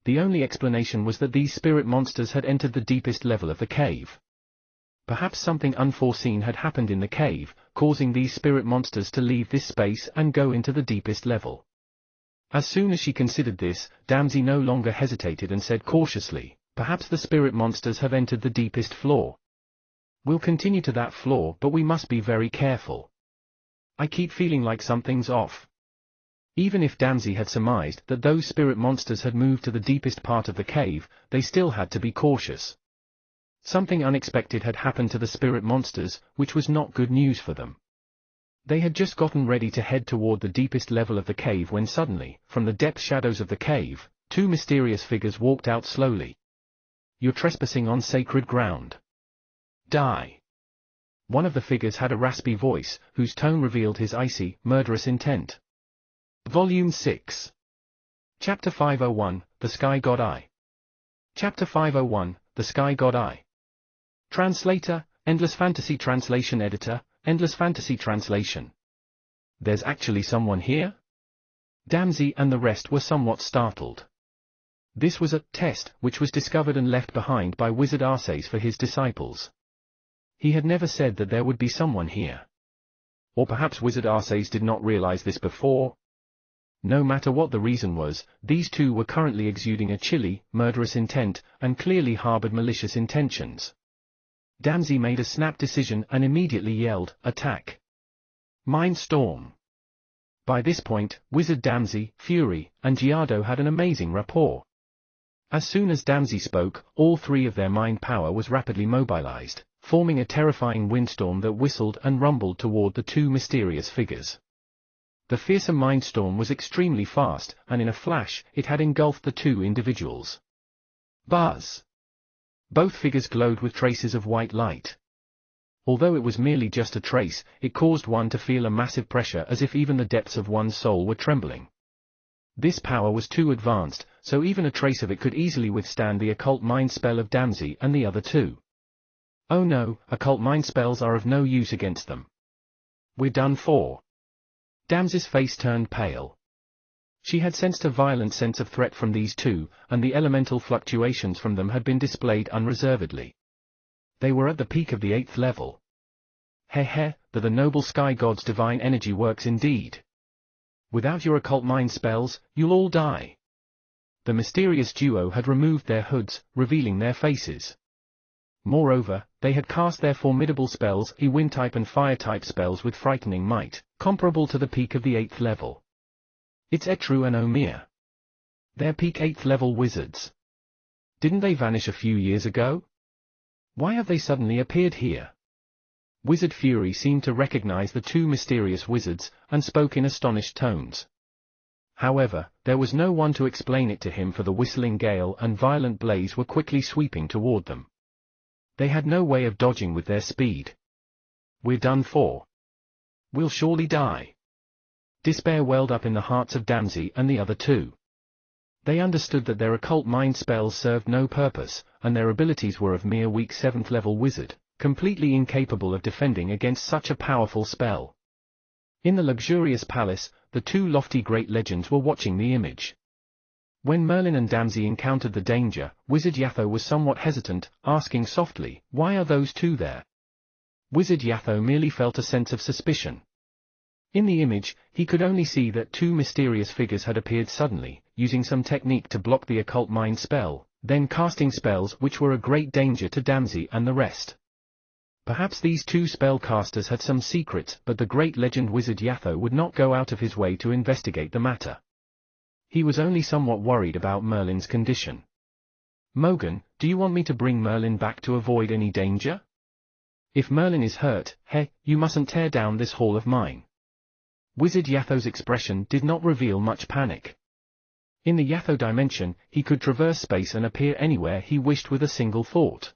A: The only explanation was that these spirit monsters had entered the deepest level of the cave. Perhaps something unforeseen had happened in the cave, causing these spirit monsters to leave this space and go into the deepest level. As soon as she considered this, Damsey no longer hesitated and said cautiously, "Perhaps the spirit monsters have entered the deepest floor. We'll continue to that floor, but we must be very careful. I keep feeling like something's off." Even if Damsey had surmised that those spirit monsters had moved to the deepest part of the cave, they still had to be cautious. Something unexpected had happened to the spirit monsters, which was not good news for them. They had just gotten ready to head toward the deepest level of the cave when suddenly, from the depth shadows of the cave, two mysterious figures walked out slowly. "You're trespassing on sacred ground. Die." One of the figures had a raspy voice, whose tone revealed his icy, murderous intent. Volume 6. Chapter 501, The Sky God Eye. Chapter 501, The Sky God Eye. Translator, Endless Fantasy Translation Editor, Endless Fantasy Translation. There's actually someone here? Damsey and the rest were somewhat startled. This was a test which was discovered and left behind by Wizard Arceus for his disciples. He had never said that there would be someone here. Or perhaps Wizard Arceus did not realize this before. No matter what the reason was, these two were currently exuding a chilly, murderous intent, and clearly harbored malicious intentions. Damsey made a snap decision and immediately yelled, "Attack! Mind Storm!" By this point, Wizard Damsey, Fury, and Giardo had an amazing rapport. As soon as Damsey spoke, all three of their mind power was rapidly mobilized, forming a terrifying windstorm that whistled and rumbled toward the two mysterious figures. The fearsome mindstorm was extremely fast, and in a flash, it had engulfed the two individuals. Buzz! Both figures glowed with traces of white light. Although it was merely just a trace, it caused one to feel a massive pressure as if even the depths of one's soul were trembling. This power was too advanced, so even a trace of it could easily withstand the occult mind spell of Damsey and the other two. Oh no, occult mind spells are of no use against them. We're done for. Damsey's face turned pale. She had sensed a violent sense of threat from these two, and the elemental fluctuations from them had been displayed unreservedly. They were at the peak of the 8th level. That the noble sky god's divine energy works indeed. Without your occult mind spells, you'll all die. The mysterious duo had removed their hoods, revealing their faces. Moreover, they had cast their formidable spells, wind-type and fire-type spells with frightening might, comparable to the peak of the 8th level. It's Etru and Omir. They're peak 8th level wizards. Didn't they vanish a few years ago? Why have they suddenly appeared here? Wizard Fury seemed to recognize the two mysterious wizards, and spoke in astonished tones. However, there was no one to explain it to him, for the whistling gale and violent blaze were quickly sweeping toward them. They had no way of dodging with their speed. We're done for. We'll surely die. Despair welled up in the hearts of Damsey and the other two. They understood that their occult mind spells served no purpose, and their abilities were of mere weak 7th level wizard, completely incapable of defending against such a powerful spell. In the luxurious palace, the two lofty great legends were watching the image. When Merlin and Damsey encountered the danger, Wizard Yatho was somewhat hesitant, asking softly, "Why are those two there?" Wizard Yatho merely felt a sense of suspicion. In the image, he could only see that two mysterious figures had appeared suddenly, using some technique to block the occult mind spell, then casting spells which were a great danger to Damsey and the rest. Perhaps these two spellcasters had some secrets, but the great legend Wizard Yatho would not go out of his way to investigate the matter. He was only somewhat worried about Merlin's condition. "Mogan, do you want me to bring Merlin back to avoid any danger? If Merlin is hurt, you mustn't tear down this hall of mine." Wizard Yatho's expression did not reveal much panic. In the Yatho dimension, he could traverse space and appear anywhere he wished with a single thought.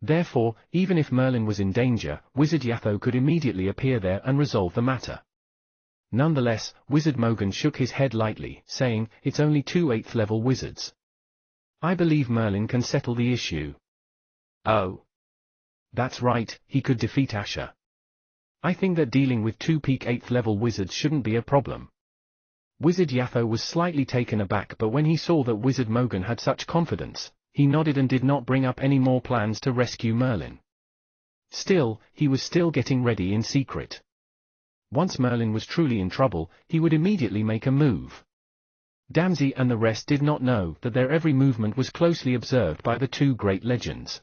A: Therefore, even if Merlin was in danger, Wizard Yatho could immediately appear there and resolve the matter. Nonetheless, Wizard Mogan shook his head lightly, saying, "It's only two 8th level wizards. I believe Merlin can settle the issue." "Oh. That's right, he could defeat Asher. I think that dealing with two peak 8th level wizards shouldn't be a problem." Wizard Yatho was slightly taken aback, but when he saw that Wizard Mogan had such confidence, he nodded and did not bring up any more plans to rescue Merlin. Still, he was still getting ready in secret. Once Merlin was truly in trouble, he would immediately make a move. Damsey and the rest did not know that their every movement was closely observed by the two great legends.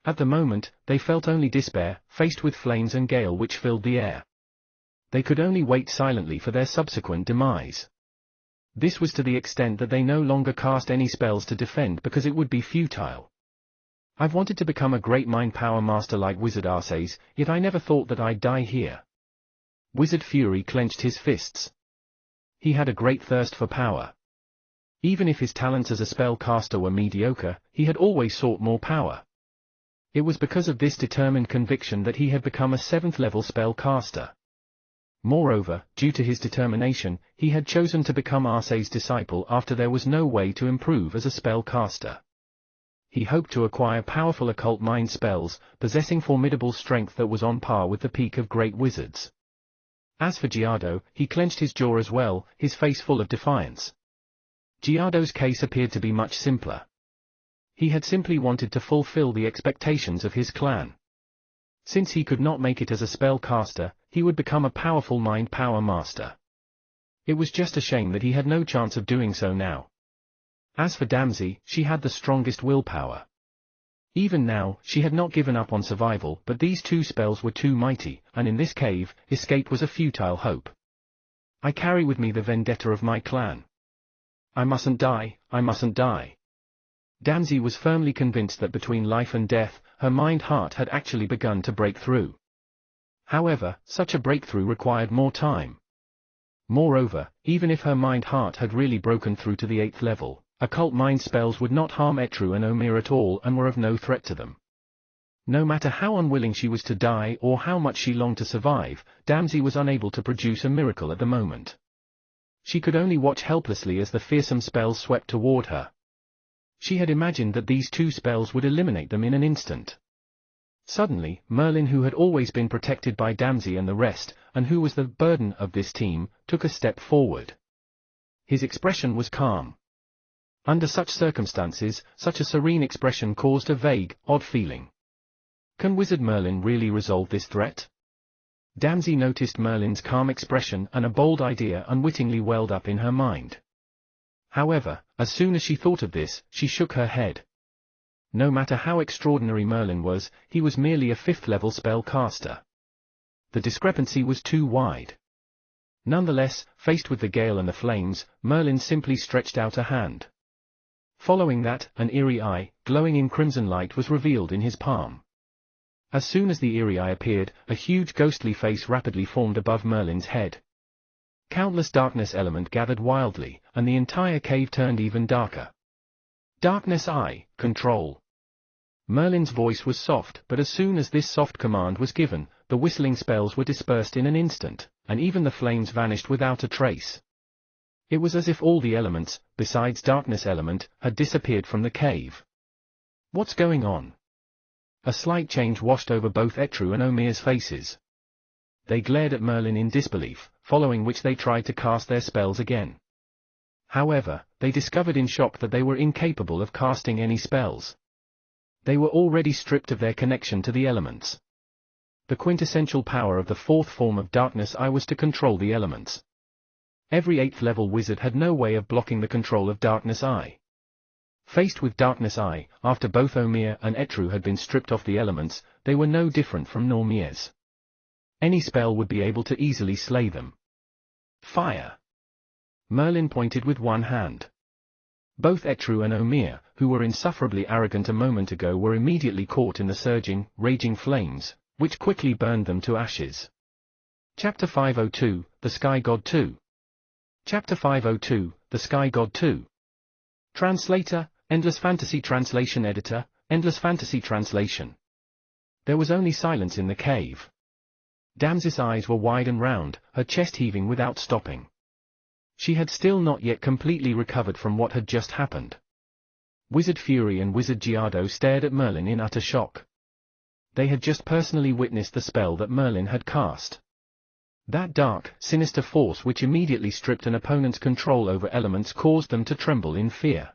A: At the moment, they felt only despair, faced with flames and gale which filled the air. They could only wait silently for their subsequent demise. This was to the extent that they no longer cast any spells to defend because it would be futile. I've wanted to become a great mind power master like Wizard Arceus, yet I never thought that I'd die here. Wizard Fury clenched his fists. He had a great thirst for power. Even if his talents as a spellcaster were mediocre, he had always sought more power. It was because of this determined conviction that he had become a 7th-level spellcaster. Moreover, due to his determination, he had chosen to become Arceus' disciple after there was no way to improve as a spellcaster. He hoped to acquire powerful occult mind spells, possessing formidable strength that was on par with the peak of great wizards. As for Giardo, he clenched his jaw as well, his face full of defiance. Giardo's case appeared to be much simpler. He had simply wanted to fulfill the expectations of his clan. Since he could not make it as a spellcaster, he would become a powerful mind power master. It was just a shame that he had no chance of doing so now. As for Damsey, she had the strongest willpower. Even now, she had not given up on survival, but these two spells were too mighty, and in this cave, escape was a futile hope. I carry with me the vendetta of my clan. I mustn't die, I mustn't die. Damsey was firmly convinced that between life and death, her mind-heart had actually begun to break through. However, such a breakthrough required more time. Moreover, even if her mind-heart had really broken through to the 8th level, occult mind spells would not harm Etru and Omir at all and were of no threat to them. No matter how unwilling she was to die or how much she longed to survive, Damsey was unable to produce a miracle at the moment. She could only watch helplessly as the fearsome spells swept toward her. She had imagined that these two spells would eliminate them in an instant. Suddenly, Merlin, who had always been protected by Damsey and the rest, and who was the burden of this team, took a step forward. His expression was calm. Under such circumstances, such a serene expression caused a vague, odd feeling. Can Wizard Merlin really resolve this threat? Damsey noticed Merlin's calm expression and a bold idea unwittingly welled up in her mind. However, as soon as she thought of this, she shook her head. No matter how extraordinary Merlin was, he was merely a 5th-level spellcaster. The discrepancy was too wide. Nonetheless, faced with the gale and the flames, Merlin simply stretched out a hand. Following that, an eerie eye, glowing in crimson light, was revealed in his palm. As soon as the eerie eye appeared, a huge ghostly face rapidly formed above Merlin's head. Countless darkness element gathered wildly, and the entire cave turned even darker. Darkness Eye, control. Merlin's voice was soft, but as soon as this soft command was given, the whistling spells were dispersed in an instant, and even the flames vanished without a trace. It was as if all the elements, besides darkness element, had disappeared from the cave. What's going on? A slight change washed over both Etru and Omir's faces. They glared at Merlin in disbelief, following which they tried to cast their spells again. However, they discovered in shock that they were incapable of casting any spells. They were already stripped of their connection to the elements. The quintessential power of the 4th form of Darkness Eye was to control the elements. Every 8th-level wizard had no way of blocking the control of Darkness Eye. Faced with Darkness Eye, after both Omir and Etru had been stripped of the elements, they were no different from Normiers. Any spell would be able to easily slay them. Fire! Merlin pointed with one hand. Both Etru and Omir, who were insufferably arrogant a moment ago, were immediately caught in the surging, raging flames, which quickly burned them to ashes. Chapter 502, The Sky God 2. Chapter 502, The Sky God 2. Translator, Endless Fantasy Translation Editor, Endless Fantasy Translation. There was only silence in the cave. Damsey's eyes were wide and round, her chest heaving without stopping. She had still not yet completely recovered from what had just happened. Wizard Fury and Wizard Giardo stared at Merlin in utter shock. They had just personally witnessed the spell that Merlin had cast. That dark, sinister force which immediately stripped an opponent's control over elements caused them to tremble in fear.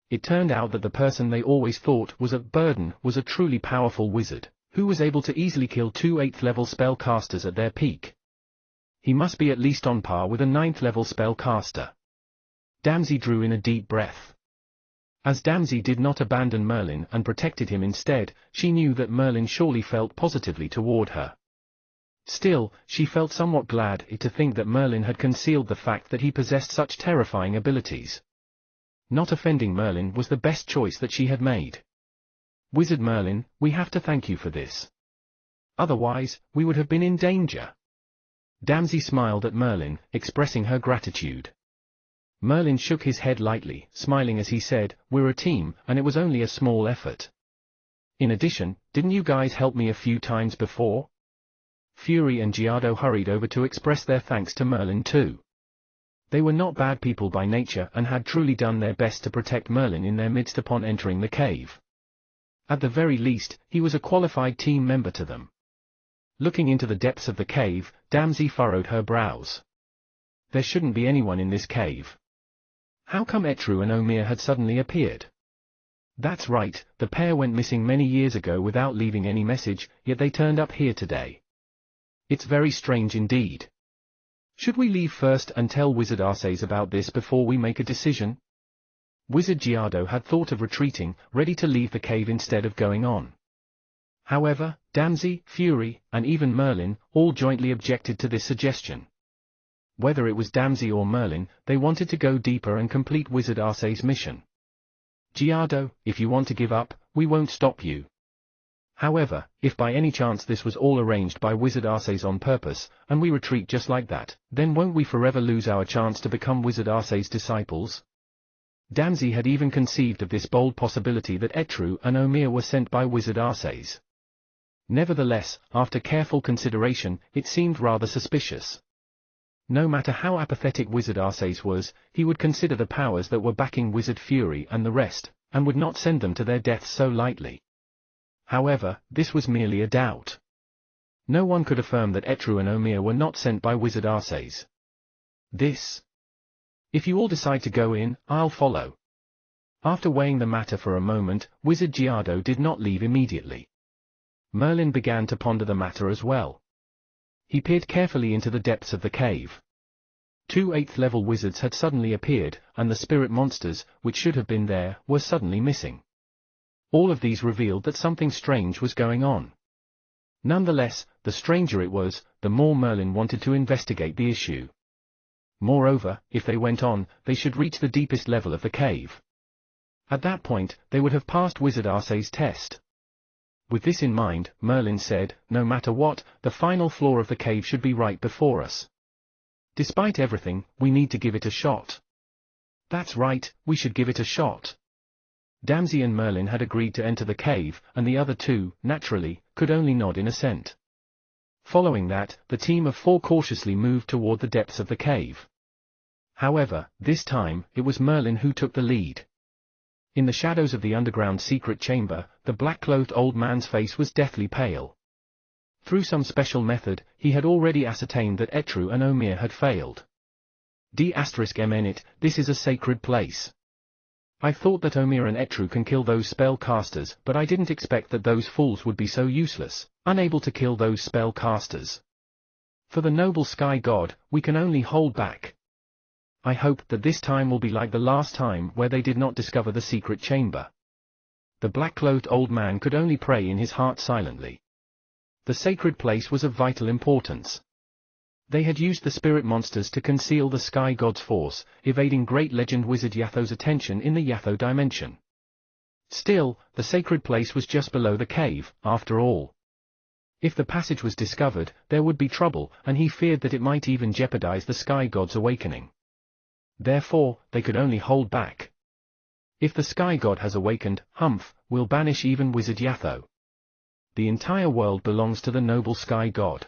A: It turned out that the person they always thought was a burden was a truly powerful wizard, who was able to easily kill 2 8th-level spellcasters at their peak. He must be at least on par with a 9th-level spellcaster. Damsey drew in a deep breath. As Damsey did not abandon Merlin and protected him instead, she knew that Merlin surely felt positively toward her. Still, she felt somewhat glad to think that Merlin had concealed the fact that he possessed such terrifying abilities. Not offending Merlin was the best choice that she had made. Wizard Merlin, we have to thank you for this. Otherwise, we would have been in danger. Damsey smiled at Merlin, expressing her gratitude. Merlin shook his head lightly, smiling as he said, "We're a team, and it was only a small effort. In addition, didn't you guys help me a few times before?" Fury and Giardo hurried over to express their thanks to Merlin too. They were not bad people by nature and had truly done their best to protect Merlin in their midst upon entering the cave. At the very least, he was a qualified team member to them. Looking into the depths of the cave, Damsey furrowed her brows. There shouldn't be anyone in this cave. How come Etru and Omier had suddenly appeared? That's right, the pair went missing many years ago without leaving any message, yet they turned up here today. It's very strange indeed. Should we leave first and tell Wizard Arces about this before we make a decision? Wizard Giardo had thought of retreating, ready to leave the cave instead of going on. However, Damsey, Fury, and even Merlin, all jointly objected to this suggestion. Whether it was Damsey or Merlin, they wanted to go deeper and complete Wizard Arces' mission. Giardo, if you want to give up, we won't stop you. However, if by any chance this was all arranged by Wizard Arces on purpose, and we retreat just like that, then won't we forever lose our chance to become Wizard Arces' disciples? Damsey had even conceived of this bold possibility that Etru and Omier were sent by Wizard Arces. Nevertheless, after careful consideration, it seemed rather suspicious. No matter how apathetic Wizard Arces was, he would consider the powers that were backing Wizard Fury and the rest, and would not send them to their deaths so lightly. However, this was merely a doubt. No one could affirm that Etru and Omier were not sent by Wizard Arces. If you all decide to go in, I'll follow. After weighing the matter for a moment, Wizard Giardo did not leave immediately. Merlin began to ponder the matter as well. He peered carefully into the depths of the cave. 2 8th-level wizards had suddenly appeared, and the spirit monsters, which should have been there, were suddenly missing. All of these revealed that something strange was going on. Nonetheless, the stranger it was, the more Merlin wanted to investigate the issue. Moreover, if they went on, they should reach the deepest level of the cave. At that point, they would have passed Wizard Arces' test. With this in mind, Merlin said, no matter what, the final floor of the cave should be right before us. Despite everything, we need to give it a shot. That's right, we should give it a shot. Damsey and Merlin had agreed to enter the cave, and the other two, naturally, could only nod in assent. Following that, the team of 4 cautiously moved toward the depths of the cave. However, this time, it was Merlin who took the lead. In the shadows of the underground secret chamber, the black-clothed old man's face was deathly pale. Through some special method, he had already ascertained that Etru and Omier had failed. D*MN, this is a sacred place. I thought that Omier and Etru can kill those spell-casters, but I didn't expect that those fools would be so useless, unable to kill those spell-casters. For the noble sky god, we can only hold back. I hope that this time will be like the last time where they did not discover the secret chamber. The black-clothed old man could only pray in his heart silently. The sacred place was of vital importance. They had used the spirit monsters to conceal the sky god's force, evading great legend wizard Yatho's attention in the Yatho dimension. Still, the sacred place was just below the cave, after all. If the passage was discovered, there would be trouble, and he feared that it might even jeopardize the sky god's awakening. Therefore, they could only hold back. If the sky god has awakened, Humph, we'll banish even wizard Yatho. The entire world belongs to the noble sky god.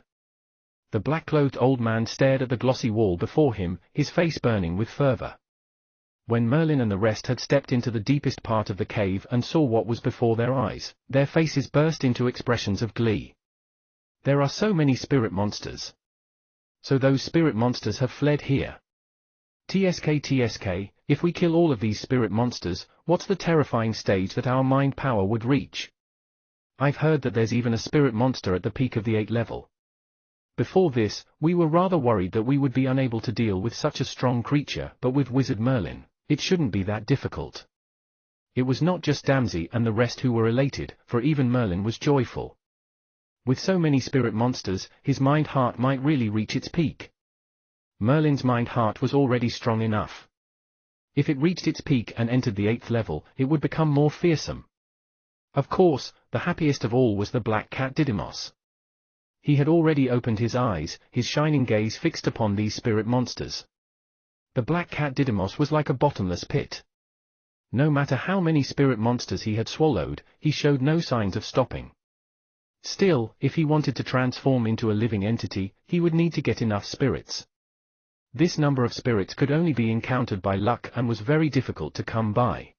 A: The black-clothed old man stared at the glossy wall before him, his face burning with fervor. When Merlin and the rest had stepped into the deepest part of the cave and saw what was before their eyes, their faces burst into expressions of glee. There are so many spirit monsters. So those spirit monsters have fled here. TSK, if we kill all of these spirit monsters, what's the terrifying stage that our mind power would reach? I've heard that there's even a spirit monster at the peak of the 8th level. Before this, we were rather worried that we would be unable to deal with such a strong creature, but with Wizard Merlin, it shouldn't be that difficult. It was not just Damsey and the rest who were elated, for even Merlin was joyful. With so many spirit monsters, his mind-heart might really reach its peak. Merlin's mind-heart was already strong enough. If it reached its peak and entered the 8th level, it would become more fearsome. Of course, the happiest of all was the black cat Didymos. He had already opened his eyes, his shining gaze fixed upon these spirit monsters. The black cat Didymos was like a bottomless pit. No matter how many spirit monsters he had swallowed, he showed no signs of stopping. Still, if he wanted to transform into a living entity, he would need to get enough spirits. This number of spirits could only be encountered by luck and was very difficult to come by.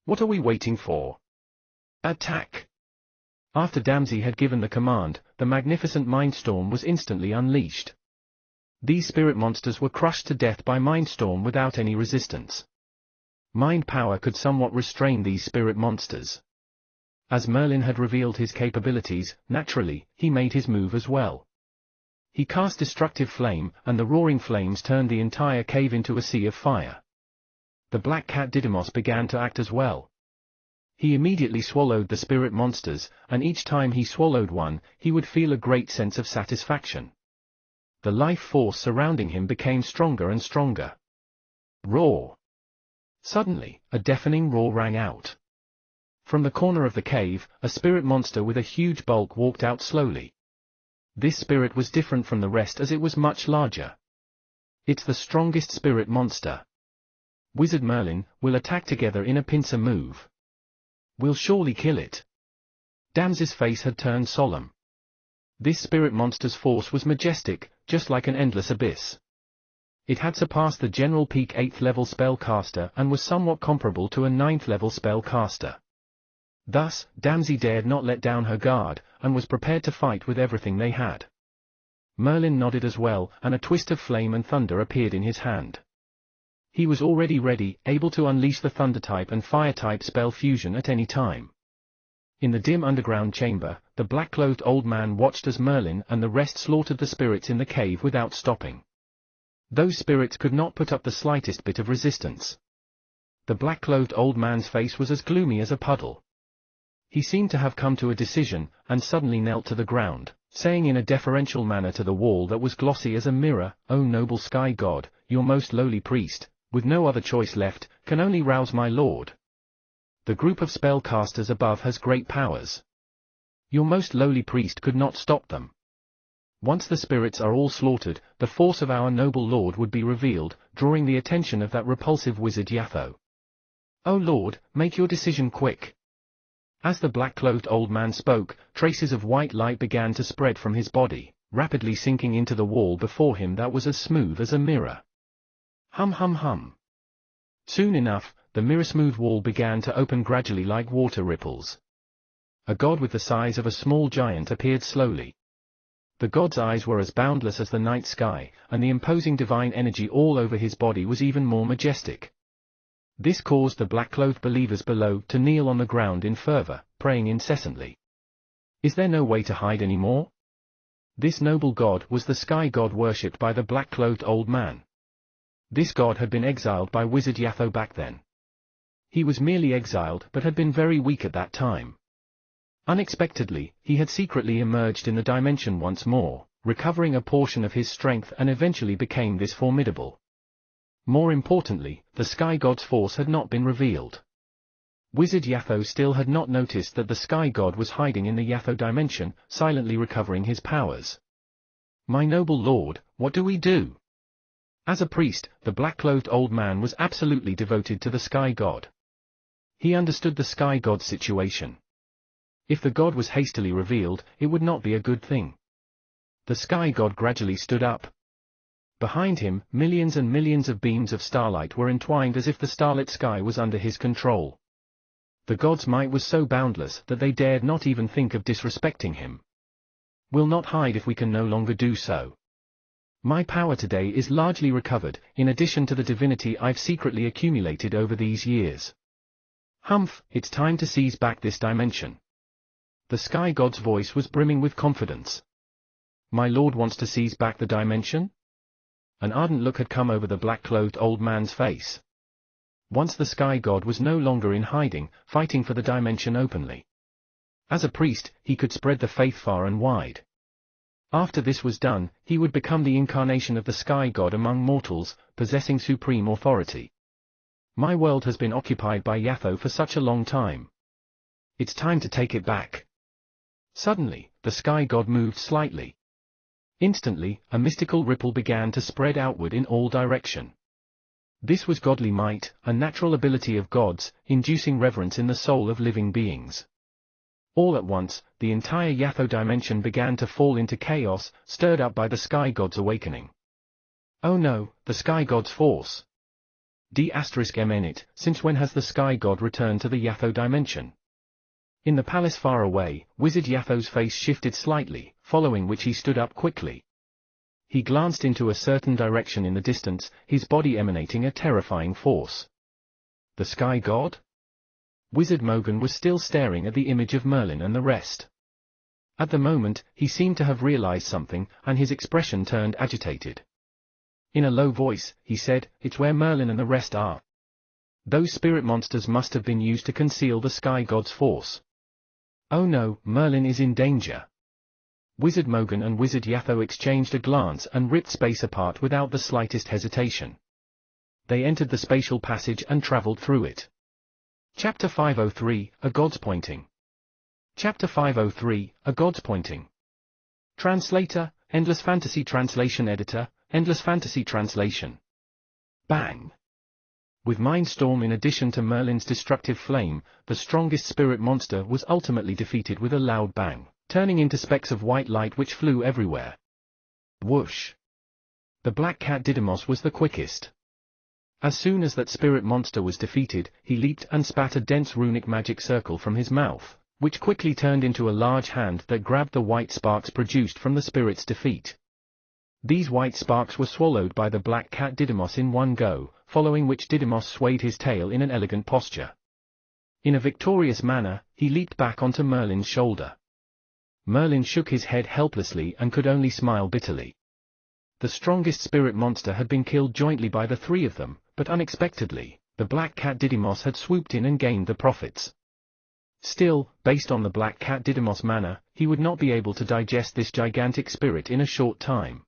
A: What are we waiting for? Attack! After Damsey had given the command, the magnificent Mindstorm was instantly unleashed. These spirit monsters were crushed to death by Mindstorm without any resistance. Mind power could somewhat restrain these spirit monsters. As Merlin had revealed his capabilities, naturally, he made his move as well. He cast Destructive Flame, and the roaring flames turned the entire cave into a sea of fire. The black cat Didymos began to act as well. He immediately swallowed the spirit monsters, and each time he swallowed one, he would feel a great sense of satisfaction. The life force surrounding him became stronger and stronger. Roar! Suddenly, a deafening roar rang out. From the corner of the cave, a spirit monster with a huge bulk walked out slowly. This spirit was different from the rest as it was much larger. It's the strongest spirit monster. Wizard Merlin will attack together in a pincer move. We'll surely kill it. Damsey's face had turned solemn. This spirit monster's force was majestic, just like an endless abyss. It had surpassed the general peak 8th level spellcaster and was somewhat comparable to a 9th level spellcaster. Thus, Damsey dared not let down her guard, and was prepared to fight with everything they had. Merlin nodded as well, and a twist of flame and thunder appeared in his hand. He was already ready, able to unleash the Thunder-type and Fire-type spell fusion at any time. In the dim underground chamber, the black-clothed old man watched as Merlin and the rest slaughtered the spirits in the cave without stopping. Those spirits could not put up the slightest bit of resistance. The black-clothed old man's face was as gloomy as a puddle. He seemed to have come to a decision, and suddenly knelt to the ground, saying in a deferential manner to the wall that was glossy as a mirror, "O noble sky god, your most lowly priest, with no other choice left, can only rouse my lord. The group of spellcasters above has great powers. Your most lowly priest could not stop them. Once the spirits are all slaughtered, the force of our noble lord would be revealed, drawing the attention of that repulsive wizard Yatho. O lord, make your decision quick." As the black-clothed old man spoke, traces of white light began to spread from his body, rapidly sinking into the wall before him that was as smooth as a mirror. Hum hum hum. Soon enough, the mirror-smooth wall began to open gradually like water ripples. A god with the size of a small giant appeared slowly. The god's eyes were as boundless as the night sky, and the imposing divine energy all over his body was even more majestic. This caused the black-clothed believers below to kneel on the ground in fervor, praying incessantly. Is there no way to hide any more? This noble god was the sky god worshipped by the black-clothed old man. This god had been exiled by Wizard Yatho back then. He was merely exiled but had been very weak at that time. Unexpectedly, he had secretly emerged in the dimension once more, recovering a portion of his strength and eventually became this formidable. More importantly, the sky god's force had not been revealed. Wizard Yatho still had not noticed that the sky god was hiding in the Yatho dimension, silently recovering his powers. My noble lord, what do we do? As a priest, the black-clothed old man was absolutely devoted to the sky god. He understood the sky god's situation. If the god was hastily revealed, it would not be a good thing. The sky god gradually stood up. Behind him, millions and millions of beams of starlight were entwined as if the starlit sky was under his control. The god's might was so boundless that they dared not even think of disrespecting him. We'll not hide if we can no longer do so. My power today is largely recovered, in addition to the divinity I've secretly accumulated over these years. Humph, it's time to seize back this dimension. The sky god's voice was brimming with confidence. My lord wants to seize back the dimension? An ardent look had come over the black-clothed old man's face. Once the sky god was no longer in hiding, fighting for the dimension openly. As a priest, he could spread the faith far and wide. After this was done, he would become the incarnation of the sky god among mortals, possessing supreme authority. My world has been occupied by Yatho for such a long time. It's time to take it back. Suddenly, the sky god moved slightly. Instantly, a mystical ripple began to spread outward in all direction. This was godly might, a natural ability of gods, inducing reverence in the soul of living beings. All at once, the entire Yatho dimension began to fall into chaos, stirred up by the sky god's awakening. Oh no, the sky god's force. D*MN, since when has the sky god returned to the Yatho dimension? In the palace far away, Wizard Yatho's face shifted slightly, following which he stood up quickly. He glanced into a certain direction in the distance, his body emanating a terrifying force. The sky god? Wizard Mogan was still staring at the image of Merlin and the rest. At the moment, he seemed to have realized something, and his expression turned agitated. In a low voice, he said, "It's where Merlin and the rest are. Those spirit monsters must have been used to conceal the sky god's force. Oh no, Merlin is in danger." Wizard Mogan and Wizard Yatho exchanged a glance and ripped space apart without the slightest hesitation. They entered the spatial passage and traveled through it. Chapter 503, A God's Pointing. Chapter 503, A God's Pointing. Translator, Endless Fantasy Translation Editor, Endless Fantasy Translation. Bang! With Mindstorm in addition to Merlin's destructive flame, the strongest spirit monster was ultimately defeated with a loud bang, turning into specks of white light which flew everywhere. Whoosh! The black cat Didymos was the quickest. As soon as that spirit monster was defeated, he leaped and spat a dense runic magic circle from his mouth, which quickly turned into a large hand that grabbed the white sparks produced from the spirit's defeat. These white sparks were swallowed by the black cat Didymos in one go, following which Didymos swayed his tail in an elegant posture. In a victorious manner, he leaped back onto Merlin's shoulder. Merlin shook his head helplessly and could only smile bitterly. The strongest spirit monster had been killed jointly by the three of them, but unexpectedly, the black cat Didymos had swooped in and gained the profits. Still, based on the black cat Didymos manner, he would not be able to digest this gigantic spirit in a short time.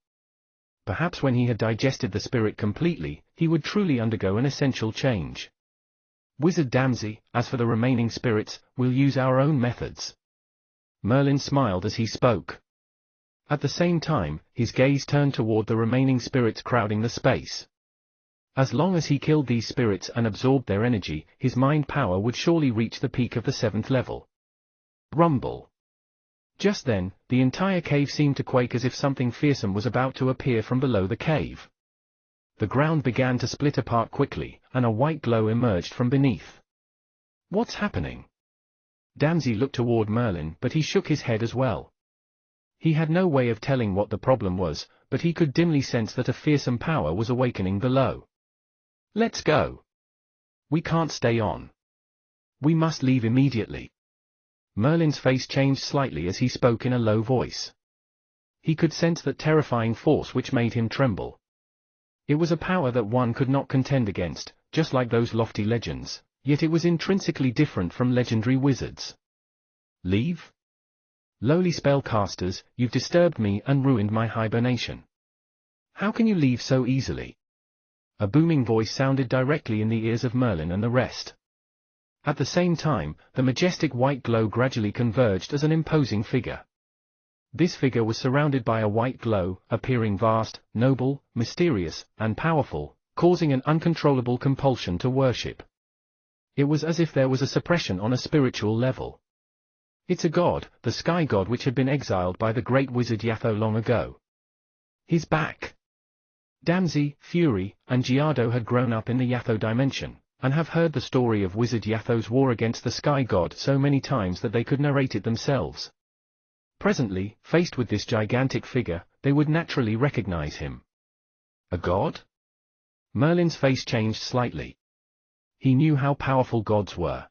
A: Perhaps when he had digested the spirit completely, he would truly undergo an essential change. Wizard Damsey, as for the remaining spirits, we'll use our own methods. Merlin smiled as he spoke. At the same time, his gaze turned toward the remaining spirits crowding the space. As long as he killed these spirits and absorbed their energy, his mind power would surely reach the peak of the 7th level. Rumble. Just then, the entire cave seemed to quake as if something fearsome was about to appear from below the cave. The ground began to split apart quickly, and a white glow emerged from beneath. What's happening? Damsey looked toward Merlin, but he shook his head as well. He had no way of telling what the problem was, but he could dimly sense that a fearsome power was awakening below. Let's go. We can't stay on. We must leave immediately. Merlin's face changed slightly as he spoke in a low voice. He could sense that terrifying force which made him tremble. It was a power that one could not contend against, just like those lofty legends, yet it was intrinsically different from legendary wizards. Leave? Lowly spellcasters, you've disturbed me and ruined my hibernation. How can you leave so easily? A booming voice sounded directly in the ears of Merlin and the rest. At the same time, the majestic white glow gradually converged as an imposing figure. This figure was surrounded by a white glow, appearing vast, noble, mysterious, and powerful, causing an uncontrollable compulsion to worship. It was as if there was a suppression on a spiritual level. It's a god, the sky god which had been exiled by the great wizard Yatho long ago. He's back. Damsey, Fury, and Giardo had grown up in the Yatho dimension, and have heard the story of Wizard Yatho's war against the sky god so many times that they could narrate it themselves. Presently, faced with this gigantic figure, they would naturally recognize him. A god? Merlin's face changed slightly. He knew how powerful gods were.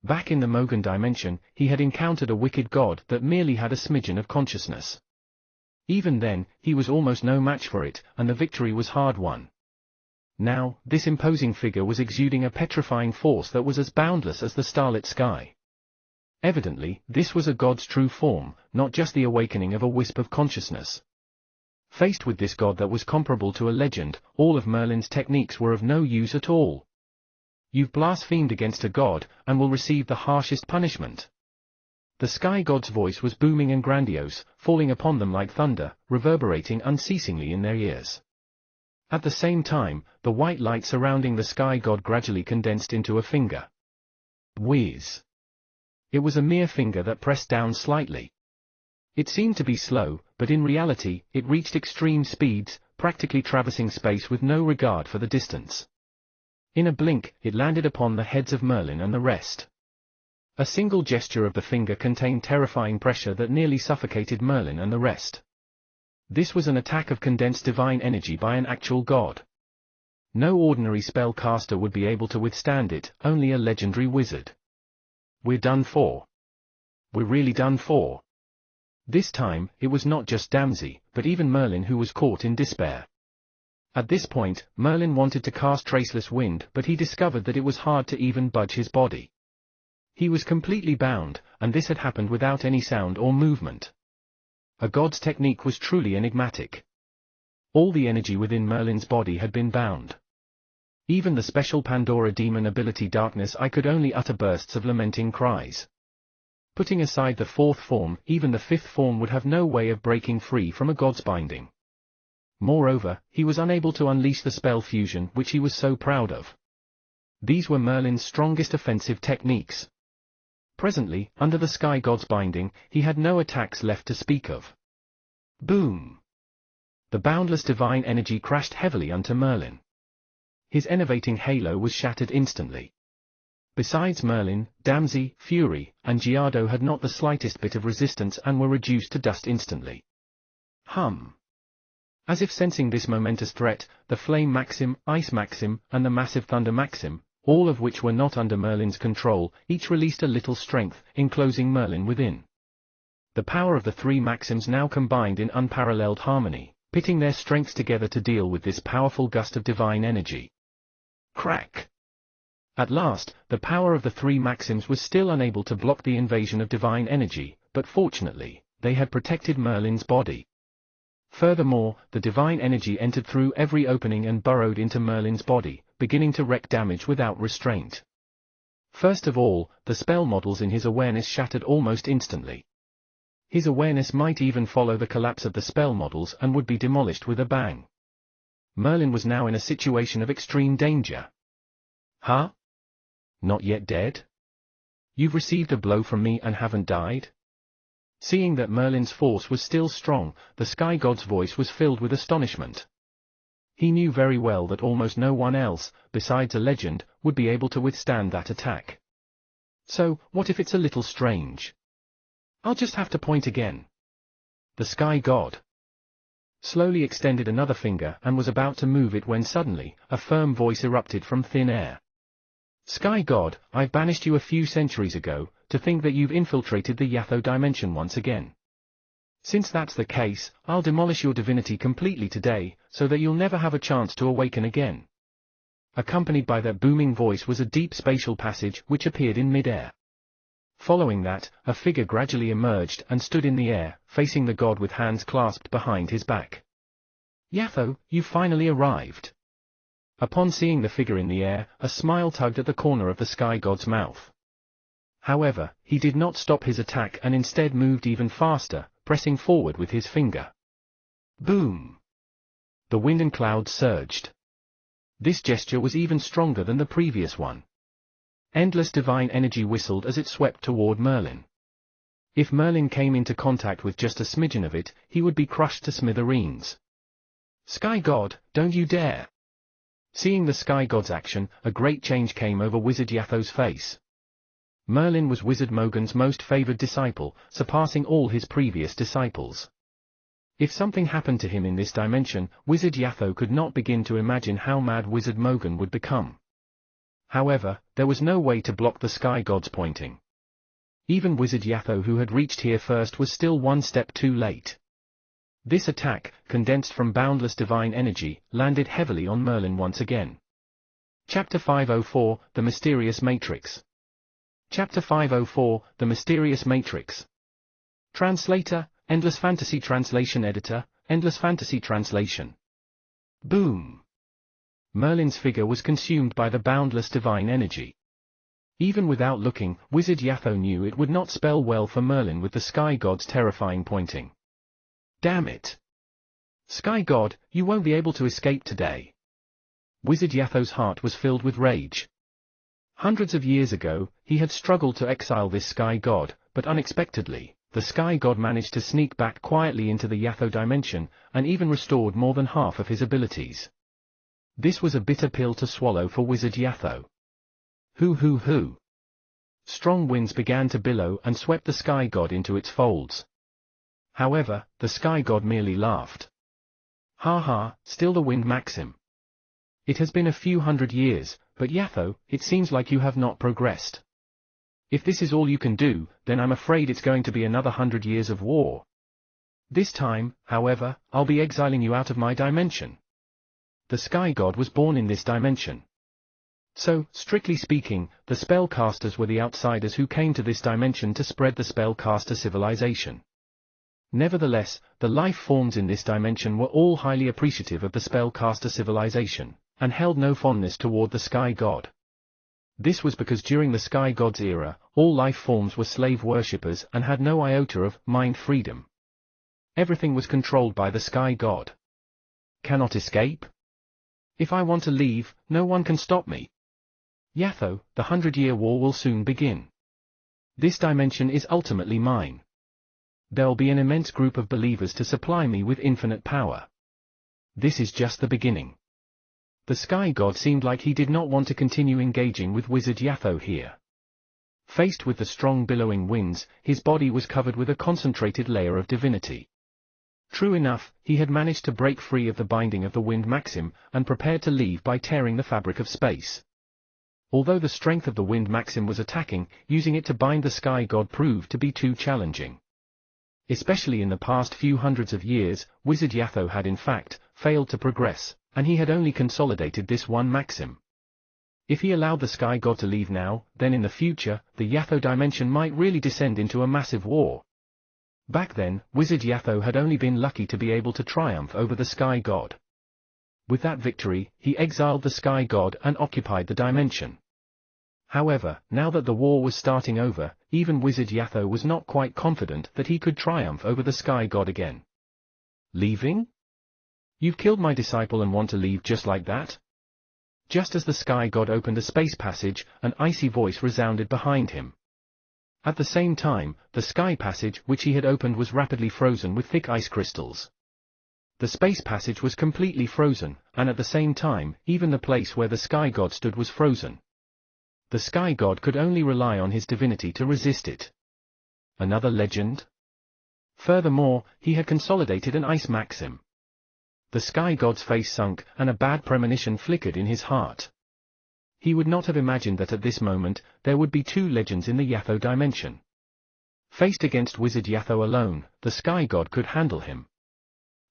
A: Back in the Mogan dimension, he had encountered a wicked god that merely had a smidgen of consciousness. Even then, he was almost no match for it, and the victory was hard won. Now, this imposing figure was exuding a petrifying force that was as boundless as the starlit sky. Evidently, this was a god's true form, not just the awakening of a wisp of consciousness. Faced with this god that was comparable to a legend, all of Merlin's techniques were of no use at all. You've blasphemed against a god, and will receive the harshest punishment. The sky god's voice was booming and grandiose, falling upon them like thunder, reverberating unceasingly in their ears. At the same time, the white light surrounding the sky god gradually condensed into a finger. Whiz. It was a mere finger that pressed down slightly. It seemed to be slow, but in reality, it reached extreme speeds, practically traversing space with no regard for the distance. In a blink, it landed upon the heads of Merlin and the rest. A single gesture of the finger contained terrifying pressure that nearly suffocated Merlin and the rest. This was an attack of condensed divine energy by an actual god. No ordinary spellcaster would be able to withstand it, only a legendary wizard. We're done for. We're really done for. This time, it was not just Damsey, but even Merlin who was caught in despair. At this point, Merlin wanted to cast Traceless Wind, but he discovered that it was hard to even budge his body. He was completely bound, and this had happened without any sound or movement. A god's technique was truly enigmatic. All the energy within Merlin's body had been bound. Even the special Pandora demon ability Darkness Eye could only utter bursts of lamenting cries. Putting aside the fourth form, even the fifth form would have no way of breaking free from a god's binding. Moreover, he was unable to unleash the spell fusion which he was so proud of. These were Merlin's strongest offensive techniques. Presently, under the sky god's binding, he had no attacks left to speak of. Boom! The boundless divine energy crashed heavily onto Merlin. His enervating halo was shattered instantly. Besides Merlin, Damsey, Fury, and Giardo had not the slightest bit of resistance and were reduced to dust instantly. Hum! As if sensing this momentous threat, the Flame Maxim, Ice Maxim, and the Massive Thunder Maxim, all of which were not under Merlin's control, each released a little strength, enclosing Merlin within. The power of the three Maxims now combined in unparalleled harmony, pitting their strengths together to deal with this powerful gust of divine energy. Crack! At last, the power of the three Maxims was still unable to block the invasion of divine energy, but fortunately, they had protected Merlin's body. Furthermore, the divine energy entered through every opening and burrowed into Merlin's body, beginning to wreak damage without restraint. First of all, the spell models in his awareness shattered almost instantly. His awareness might even follow the collapse of the spell models and would be demolished with a bang. Merlin was now in a situation of extreme danger. Huh? Not yet dead? You've received a blow from me and haven't died? Seeing that Merlin's force was still strong, the sky god's voice was filled with astonishment. He knew very well that almost no one else, besides a legend, would be able to withstand that attack. So, what if it's a little strange? I'll just have to point again. The sky god slowly extended another finger and was about to move it when suddenly, a firm voice erupted from thin air. Sky god, I've banished you a few centuries ago, to think that you've infiltrated the Yatho dimension once again. Since that's the case, I'll demolish your divinity completely today, so that you'll never have a chance to awaken again. Accompanied by that booming voice was a deep spatial passage which appeared in mid-air. Following that, a figure gradually emerged and stood in the air, facing the god with hands clasped behind his back. Yatho, you've finally arrived. Upon seeing the figure in the air, a smile tugged at the corner of the sky god's mouth. However, he did not stop his attack and instead moved even faster, pressing forward with his finger. Boom! The wind and clouds surged. This gesture was even stronger than the previous one. Endless divine energy whistled as it swept toward Merlin. If Merlin came into contact with just a smidgen of it, he would be crushed to smithereens. Sky God, don't you dare! Seeing the sky god's action, a great change came over Wizard Yatho's face. Merlin was Wizard Mogan's most favored disciple, surpassing all his previous disciples. If something happened to him in this dimension, Wizard Yatho could not begin to imagine how mad Wizard Mogan would become. However, there was no way to block the Sky God's pointing. Even Wizard Yatho, who had reached here first, was still one step too late. This attack, condensed from boundless divine energy, landed heavily on Merlin once again. Chapter 504, The Mysterious Matrix. Chapter 504, The Mysterious Matrix. Translator, Endless Fantasy Translation Editor, Endless Fantasy Translation. Boom! Merlin's figure was consumed by the boundless divine energy. Even without looking, Wizard Yatho knew it would not spell well for Merlin with the Sky God's terrifying pointing. Damn it! Sky God, you won't be able to escape today. Wizard Yatho's heart was filled with rage. Hundreds of years ago, he had struggled to exile this Sky God, but unexpectedly, the Sky God managed to sneak back quietly into the Yatho dimension, and even restored more than half of his abilities. This was a bitter pill to swallow for Wizard Yatho. Hoo! Strong winds began to billow and swept the Sky God into its folds. However, the Sky God merely laughed. Ha, still the wind Maxim. It has been a few hundred years, but Yatho, it seems like you have not progressed. If this is all you can do, then I'm afraid it's going to be another 100 years of war. This time, however, I'll be exiling you out of my dimension. The Sky God was born in this dimension. So, strictly speaking, the spellcasters were the outsiders who came to this dimension to spread the spellcaster civilization. Nevertheless, the life forms in this dimension were all highly appreciative of the spellcaster civilization, and held no fondness toward the Sky God. This was because during the Sky God's era, all life forms were slave worshippers and had no iota of mind freedom. Everything was controlled by the Sky God. Cannot escape? If I want to leave, no one can stop me. Yatho, the 100-year war will soon begin. This dimension is ultimately mine. There'll be an immense group of believers to supply me with infinite power. This is just the beginning. The Sky God seemed like he did not want to continue engaging with Wizard Yatho here. Faced with the strong billowing winds, his body was covered with a concentrated layer of divinity. True enough, he had managed to break free of the binding of the wind Maxim, and prepared to leave by tearing the fabric of space. Although the strength of the wind Maxim was attacking, using it to bind the Sky God proved to be too challenging. Especially in the past few hundreds of years, Wizard Yatho had in fact failed to progress, and he had only consolidated this one Maxim. If he allowed the Sky God to leave now, then in the future, the Yatho dimension might really descend into a massive war. Back then, Wizard Yatho had only been lucky to be able to triumph over the Sky God. With that victory, he exiled the Sky God and occupied the dimension. However, now that the war was starting over, even Wizard Yatho was not quite confident that he could triumph over the Sky God again. Leaving? You've killed my disciple and want to leave just like that? Just as the Sky God opened a space passage, an icy voice resounded behind him. At the same time, the sky passage which he had opened was rapidly frozen with thick ice crystals. The space passage was completely frozen, and at the same time, even the place where the Sky God stood was frozen. The Sky God could only rely on his divinity to resist it. Another legend? Furthermore, he had consolidated an ice Maxim. The Sky God's face sunk, and a bad premonition flickered in his heart. He would not have imagined that at this moment, there would be two legends in the Yatho dimension. Faced against Wizard Yatho alone, the Sky God could handle him.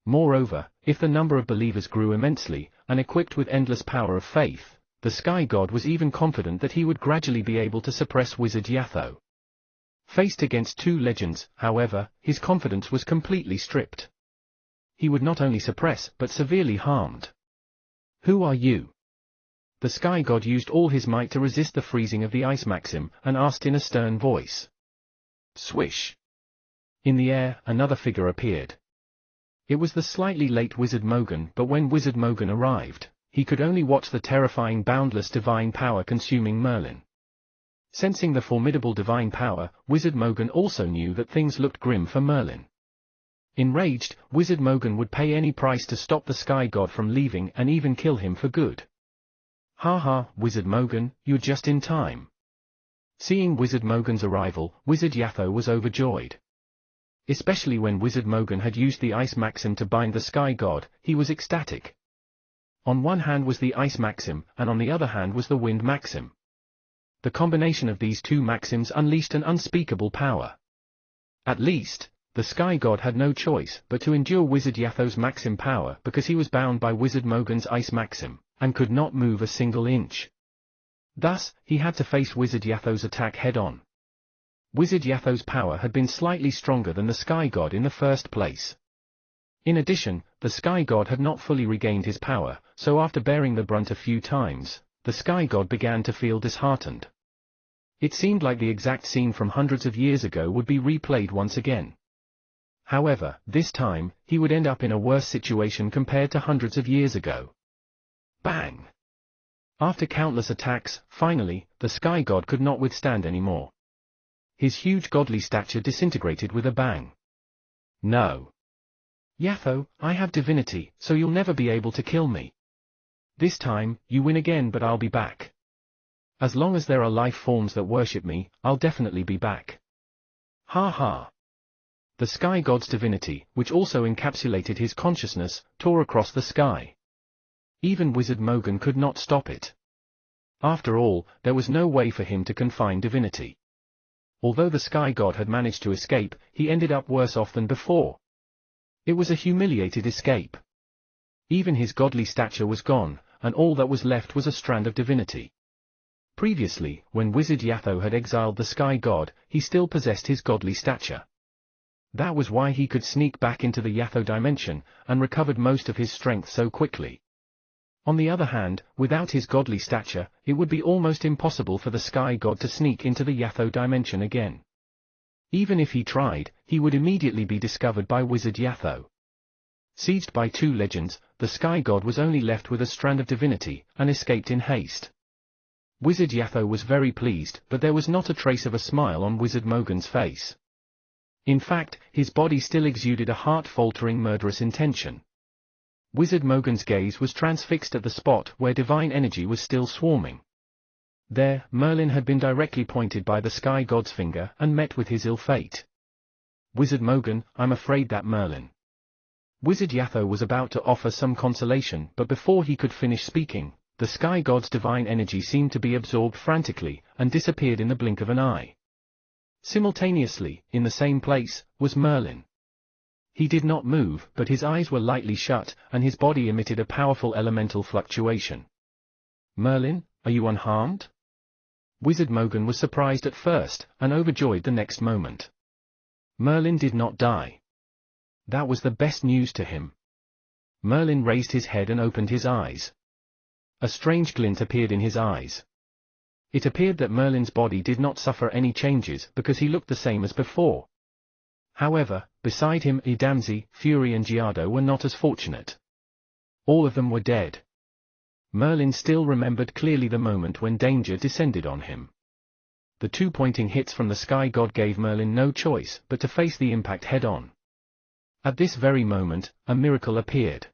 A: Moreover, if the number of believers grew immensely, and equipped with endless power of faith, the Sky God was even confident that he would gradually be able to suppress Wizard Yatho. Faced against two legends, however, his confidence was completely stripped. He would not only suppress but severely harmed. Who are you? The Sky God used all his might to resist the freezing of the ice Maxim, and asked in a stern voice. Swish! In the air, another figure appeared. It was the slightly late Wizard Mogan, but when Wizard Mogan arrived, he could only watch the terrifying boundless divine power consuming Merlin. Sensing the formidable divine power, Wizard Mogan also knew that things looked grim for Merlin. Enraged, Wizard Mogan would pay any price to stop the Sky God from leaving and even kill him for good. Ha, Wizard Mogan, you're just in time. Seeing Wizard Mogan's arrival, Wizard Yatho was overjoyed. Especially when Wizard Mogan had used the Ice Maxim to bind the Sky God, he was ecstatic. On one hand was the Ice Maxim, and on the other hand was the Wind Maxim. The combination of these two maxims unleashed an unspeakable power. At least, the Sky God had no choice but to endure Wizard Yatho's Maxim power because he was bound by Wizard Mogan's Ice Maxim, and could not move a single inch. Thus, he had to face Wizard Yatho's attack head-on. Wizard Yatho's power had been slightly stronger than the Sky God in the first place. In addition, the Sky God had not fully regained his power, so after bearing the brunt a few times, the Sky God began to feel disheartened. It seemed like the exact scene from hundreds of years ago would be replayed once again. However, this time, he would end up in a worse situation compared to hundreds of years ago. Bang! After countless attacks, finally, the Sky God could not withstand anymore. His huge godly stature disintegrated with a bang. No. Yatho, I have divinity, so you'll never be able to kill me. This time, you win again, but I'll be back. As long as there are life forms that worship me, I'll definitely be back. Ha ha. The Sky God's divinity, which also encapsulated his consciousness, tore across the sky. Even Wizard Mogan could not stop it. After all, there was no way for him to confine divinity. Although the Sky God had managed to escape, he ended up worse off than before. It was a humiliated escape. Even his godly stature was gone, and all that was left was a strand of divinity. Previously, when Wizard Yatho had exiled the Sky God, he still possessed his godly stature. That was why he could sneak back into the Yatho dimension, and recovered most of his strength so quickly. On the other hand, without his godly stature, it would be almost impossible for the Sky God to sneak into the Yatho dimension again. Even if he tried, he would immediately be discovered by Wizard Yatho. Sieged by two legends, the Sky God was only left with a strand of divinity, and escaped in haste. Wizard Yatho was very pleased, but there was not a trace of a smile on Wizard Mogan's face. In fact, his body still exuded a heart-faltering murderous intention. Wizard Mogan's gaze was transfixed at the spot where divine energy was still swarming. There, Merlin had been directly pointed by the Sky God's finger and met with his ill fate. Wizard Mogan, I'm afraid that Merlin. Wizard Yatho was about to offer some consolation, but before he could finish speaking, the Sky God's divine energy seemed to be absorbed frantically, and disappeared in the blink of an eye. Simultaneously, in the same place, was Merlin. He did not move, but his eyes were lightly shut, and his body emitted a powerful elemental fluctuation. Merlin, are you unharmed? Wizard Mogan was surprised at first, and overjoyed the next moment. Merlin did not die. That was the best news to him. Merlin raised his head and opened his eyes. A strange glint appeared in his eyes. It appeared that Merlin's body did not suffer any changes because he looked the same as before. However, beside him Idamzi, Fury and Giardo were not as fortunate. All of them were dead. Merlin still remembered clearly the moment when danger descended on him. The two pointing hits from the Sky God gave Merlin no choice but to face the impact head-on. At this very moment, a miracle appeared.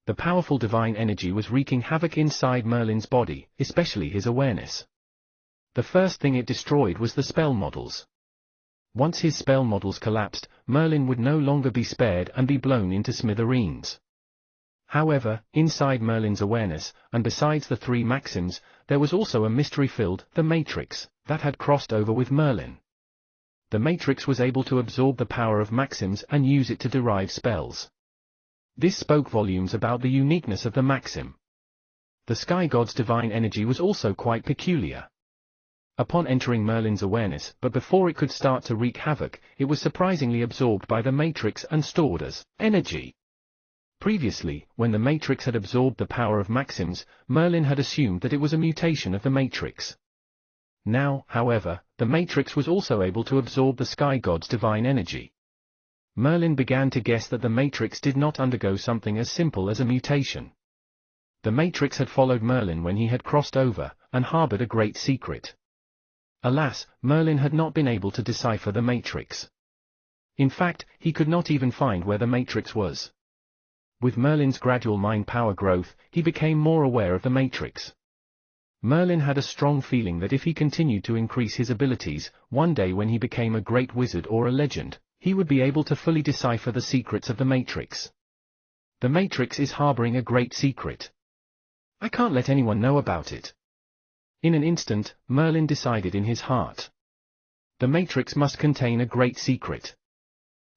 A: The powerful divine energy was wreaking havoc inside Merlin's body, especially his awareness. The first thing it destroyed was the spell models. Once his spell models collapsed, Merlin would no longer be spared and be blown into smithereens. However, inside Merlin's awareness, and besides the three maxims, there was also a mystery filled, the Matrix, that had crossed over with Merlin. The Matrix was able to absorb the power of maxims and use it to derive spells. This spoke volumes about the uniqueness of the Maxim. The Sky God's divine energy was also quite peculiar. Upon entering Merlin's awareness, but before it could start to wreak havoc, it was surprisingly absorbed by the Matrix and stored as energy. Previously, when the Matrix had absorbed the power of Maxims, Merlin had assumed that it was a mutation of the Matrix. Now, however, the Matrix was also able to absorb the Sky God's divine energy. Merlin began to guess that the Matrix did not undergo something as simple as a mutation. The Matrix had followed Merlin when he had crossed over, and harbored a great secret. Alas, Merlin had not been able to decipher the Matrix. In fact, he could not even find where the Matrix was. With Merlin's gradual mind power growth, he became more aware of the Matrix. Merlin had a strong feeling that if he continued to increase his abilities, one day when he became a great wizard or a legend, he would be able to fully decipher the secrets of the Matrix. The Matrix is harboring a great secret. I can't let anyone know about it. In an instant, Merlin decided in his heart. The Matrix must contain a great secret.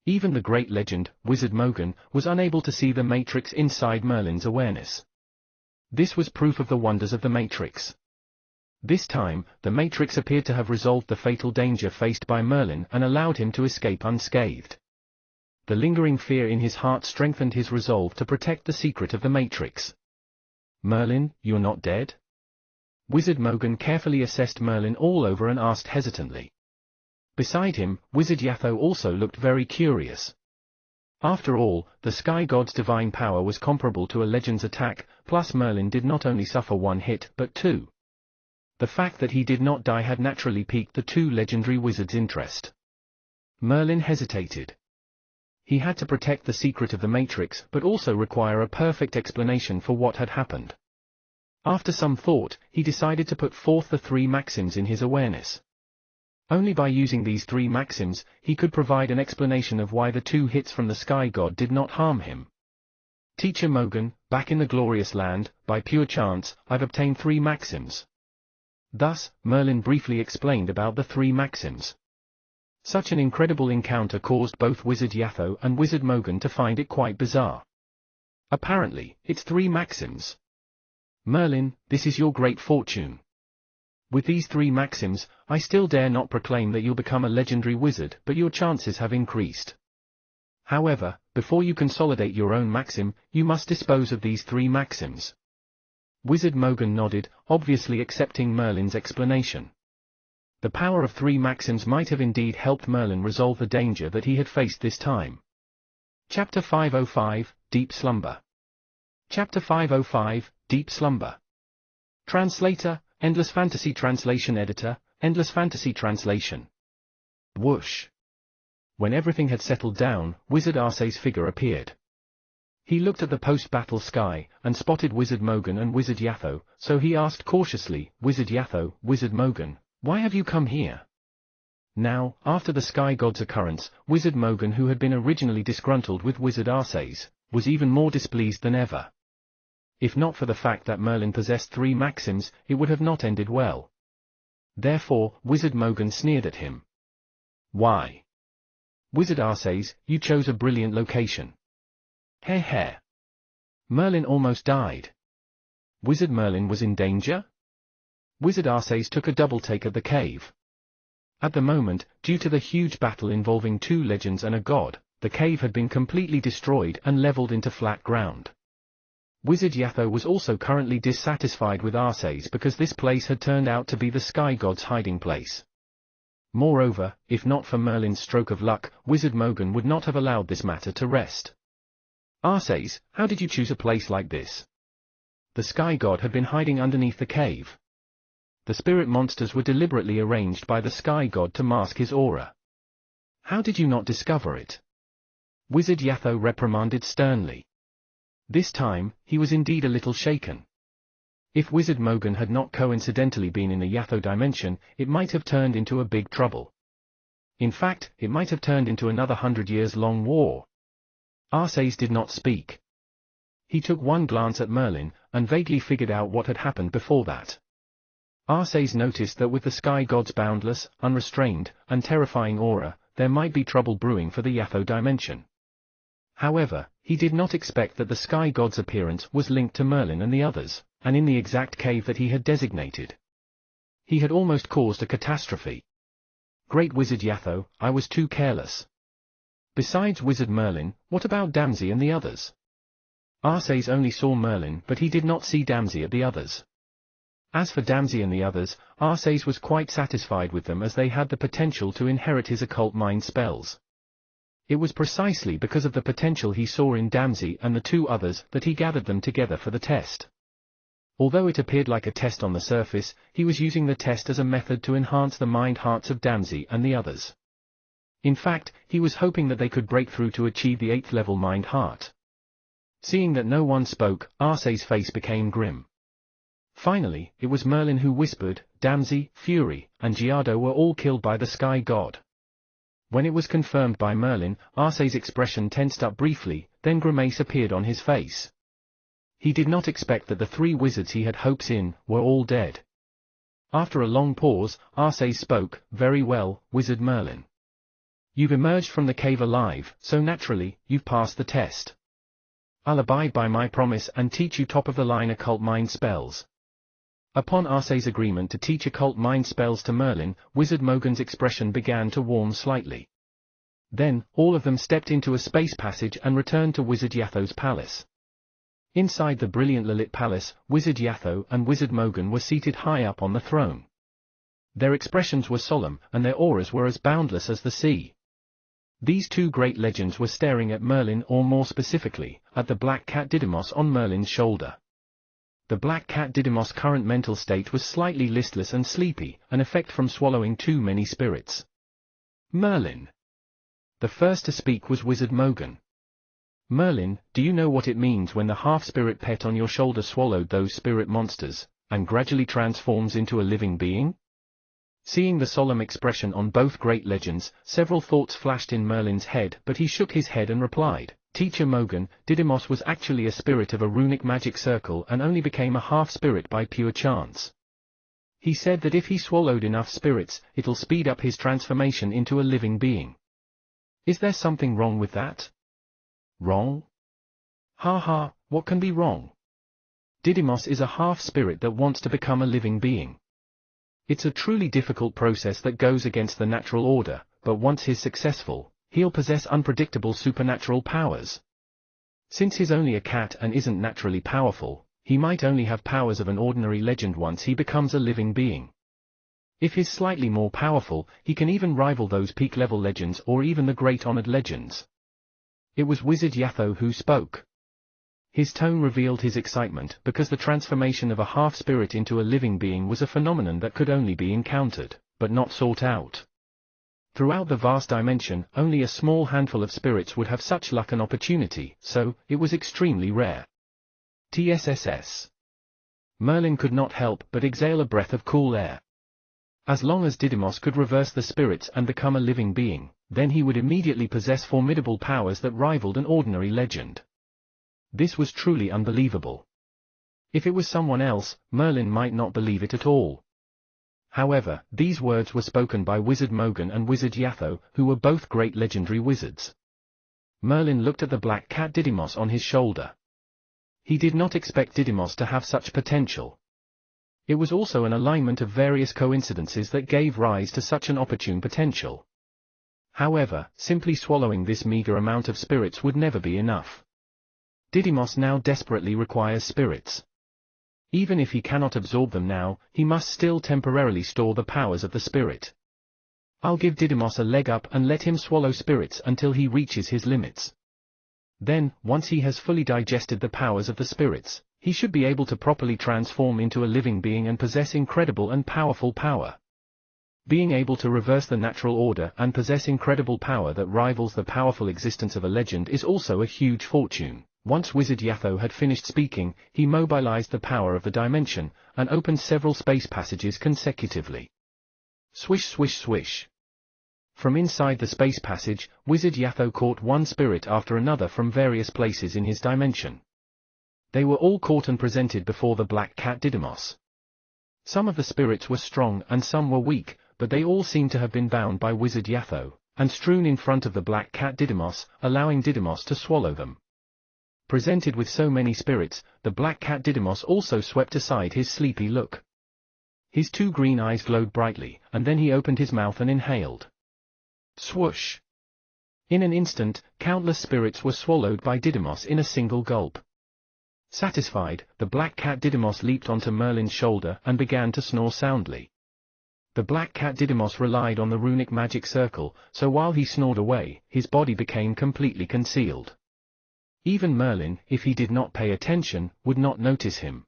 A: Even the great legend, Wizard Mogan, was unable to see the Matrix inside Merlin's awareness. This was proof of the wonders of the Matrix. This time, the Matrix appeared to have resolved the fatal danger faced by Merlin and allowed him to escape unscathed. The lingering fear in his heart strengthened his resolve to protect the secret of the Matrix. Merlin, you're not dead? Wizard Mogan carefully assessed Merlin all over and asked hesitantly. Beside him, Wizard Yatho also looked very curious. After all, the Sky God's divine power was comparable to a legend's attack, plus Merlin did not only suffer one hit but two. The fact that he did not die had naturally piqued the two legendary wizards' interest. Merlin hesitated. He had to protect the secret of the Matrix but also require a perfect explanation for what had happened. After some thought, he decided to put forth the three maxims in his awareness. Only by using these three maxims, he could provide an explanation of why the two hits from the Sky God did not harm him. Teacher Mogan, back in the glorious land, by pure chance, I've obtained three maxims. Thus, Merlin briefly explained about the three maxims. Such an incredible encounter caused both Wizard Yatho and Wizard Mogan to find it quite bizarre. Apparently, it's three maxims. Merlin, this is your great fortune. With these three maxims, I still dare not proclaim that you'll become a legendary wizard, but your chances have increased. However, before you consolidate your own maxim, you must dispose of these three maxims. Wizard Mogan nodded, obviously accepting Merlin's explanation. The power of three maxims might have indeed helped Merlin resolve the danger that he had faced this time. Chapter 505, Deep Slumber. Chapter 505, Deep Slumber. Translator, Endless Fantasy Translation Editor, Endless Fantasy Translation. Whoosh. When everything had settled down, Wizard Arcee's figure appeared. He looked at the post-battle sky, and spotted Wizard Mogan and Wizard Yatho, so he asked cautiously, Wizard Yatho, Wizard Mogan, why have you come here? Now, after the Sky God's occurrence, Wizard Mogan, who had been originally disgruntled with Wizard Arcee's, was even more displeased than ever. If not for the fact that Merlin possessed three maxims, it would have not ended well. Therefore, Wizard Mogan sneered at him. Why? Wizard Arcee's, you chose a brilliant location. Heh heh. Merlin almost died. Wizard Merlin was in danger? Wizard Arcee's took a double take at the cave. At the moment, due to the huge battle involving two legends and a god, the cave had been completely destroyed and leveled into flat ground. Wizard Yatho was also currently dissatisfied with Arcee's because this place had turned out to be the Sky God's hiding place. Moreover, if not for Merlin's stroke of luck, Wizard Mogan would not have allowed this matter to rest. Arcee's, how did you choose a place like this? The Sky God had been hiding underneath the cave. The spirit monsters were deliberately arranged by the Sky God to mask his aura. How did you not discover it? Wizard Yatho reprimanded sternly. This time, he was indeed a little shaken. If Wizard Mogan had not coincidentally been in the Yatho dimension, it might have turned into a big trouble. In fact, it might have turned into another 100-years-long war. Arcee's did not speak. He took one glance at Merlin, and vaguely figured out what had happened before that. Arcee's noticed that with the Sky God's boundless, unrestrained, and terrifying aura, there might be trouble brewing for the Yatho dimension. However, he did not expect that the Sky God's appearance was linked to Merlin and the others, and in the exact cave that he had designated. He had almost caused a catastrophe. Great Wizard Yatho, I was too careless. Besides Wizard Merlin, what about Damsey and the others? Arcee's only saw Merlin, but he did not see Damsey and the others. As for Damsey and the others, Arcee's was quite satisfied with them as they had the potential to inherit his occult mind spells. It was precisely because of the potential he saw in Damsey and the two others that he gathered them together for the test. Although it appeared like a test on the surface, he was using the test as a method to enhance the mind-hearts of Damsey and the others. In fact, he was hoping that they could break through to achieve the 8th level mind-heart. Seeing that no one spoke, Arcee's face became grim. Finally, it was Merlin who whispered, Damsey, Fury, and Giardo were all killed by the Sky God. When it was confirmed by Merlin, Arcee's expression tensed up briefly, then grimace appeared on his face. He did not expect that the 3 wizards he had hopes in were all dead. After a long pause, Arcee spoke, "Very well, Wizard Merlin. You've emerged from the cave alive, so naturally, you've passed the test. I'll abide by my promise and teach you top-of-the-line occult mind spells." Upon Arcee's agreement to teach occult mind spells to Merlin, Wizard Mogan's expression began to warm slightly. Then, all of them stepped into a space passage and returned to Wizard Yatho's palace. Inside the brilliantly lit palace, Wizard Yatho and Wizard Mogan were seated high up on the throne. Their expressions were solemn, and their auras were as boundless as the sea. These 2 great legends were staring at Merlin, or more specifically, at the black cat Didymos on Merlin's shoulder. The black cat Didymos' current mental state was slightly listless and sleepy, an effect from swallowing too many spirits. Merlin. The first to speak was Wizard Mogan. "Merlin, do you know what it means when the half-spirit pet on your shoulder swallowed those spirit monsters, and gradually transforms into a living being?" Seeing the solemn expression on both great legends, several thoughts flashed in Merlin's head, but he shook his head and replied, "Teacher Mogan, Didymos was actually a spirit of a runic magic circle and only became a half-spirit by pure chance. He said that if he swallowed enough spirits, it'll speed up his transformation into a living being. Is there something wrong with that?" "Wrong? Ha ha, what can be wrong? Didymos is a half-spirit that wants to become a living being. It's a truly difficult process that goes against the natural order, but once he's successful, he'll possess unpredictable supernatural powers. Since he's only a cat and isn't naturally powerful, he might only have powers of an ordinary legend once he becomes a living being. If he's slightly more powerful, he can even rival those peak-level legends or even the great honored legends." It was Wizard Yatho who spoke. His tone revealed his excitement, because the transformation of a half-spirit into a living being was a phenomenon that could only be encountered, but not sought out. Throughout the vast dimension, only a small handful of spirits would have such luck and opportunity, so, it was extremely rare. TSSS. Merlin could not help but exhale a breath of cool air. As long as Didymos could reverse the spirits and become a living being, then he would immediately possess formidable powers that rivaled an ordinary legend. This was truly unbelievable. If it was someone else, Merlin might not believe it at all. However, these words were spoken by Wizard Mogan and Wizard Yatho, who were both great legendary wizards. Merlin looked at the black cat Didymos on his shoulder. He did not expect Didymos to have such potential. It was also an alignment of various coincidences that gave rise to such an opportune potential. However, simply swallowing this meager amount of spirits would never be enough. Didymos now desperately requires spirits. Even if he cannot absorb them now, he must still temporarily store the powers of the spirit. I'll give Didymos a leg up and let him swallow spirits until he reaches his limits. Then, once he has fully digested the powers of the spirits, he should be able to properly transform into a living being and possess incredible and powerful power. Being able to reverse the natural order and possess incredible power that rivals the powerful existence of a legend is also a huge fortune. Once Wizard Yatho had finished speaking, he mobilized the power of the dimension, and opened several space passages consecutively. Swish swish swish. From inside the space passage, Wizard Yatho caught one spirit after another from various places in his dimension. They were all caught and presented before the black cat Didymos. Some of the spirits were strong and some were weak, but they all seemed to have been bound by Wizard Yatho, and strewn in front of the black cat Didymos, allowing Didymos to swallow them. Presented with so many spirits, the black cat Didymos also swept aside his sleepy look. His 2 green eyes glowed brightly, and then he opened his mouth and inhaled. Swoosh! In an instant, countless spirits were swallowed by Didymos in a single gulp. Satisfied, the black cat Didymos leaped onto Merlin's shoulder and began to snore soundly. The black cat Didymos relied on the runic magic circle, so while he snored away, his body became completely concealed. Even Merlin, if he did not pay attention, would not notice him.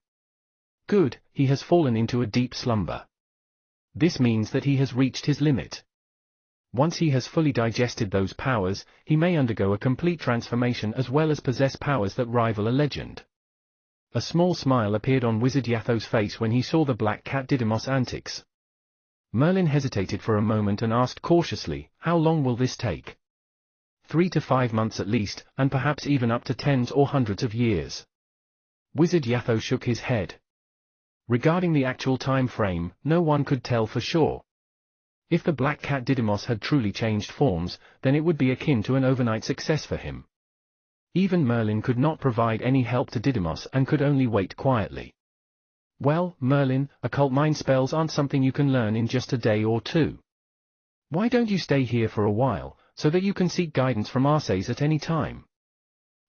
A: Good, he has fallen into a deep slumber. This means that he has reached his limit. Once he has fully digested those powers, he may undergo a complete transformation as well as possess powers that rival a legend. A small smile appeared on Wizard Yatho's face when he saw the black cat Didymos' antics. Merlin hesitated for a moment and asked cautiously, "How long will this take?" 3 to 5 months at least, and perhaps even up to tens or hundreds of years. Wizard Yatho shook his head. Regarding the actual time frame, no one could tell for sure. If the black cat Didymos had truly changed forms, then it would be akin to an overnight success for him. Even Merlin could not provide any help to Didymos and could only wait quietly. "Well, Merlin, occult mind spells aren't something you can learn in just a day or two. Why don't you stay here for a while, so that you can seek guidance from Arceus at any time?"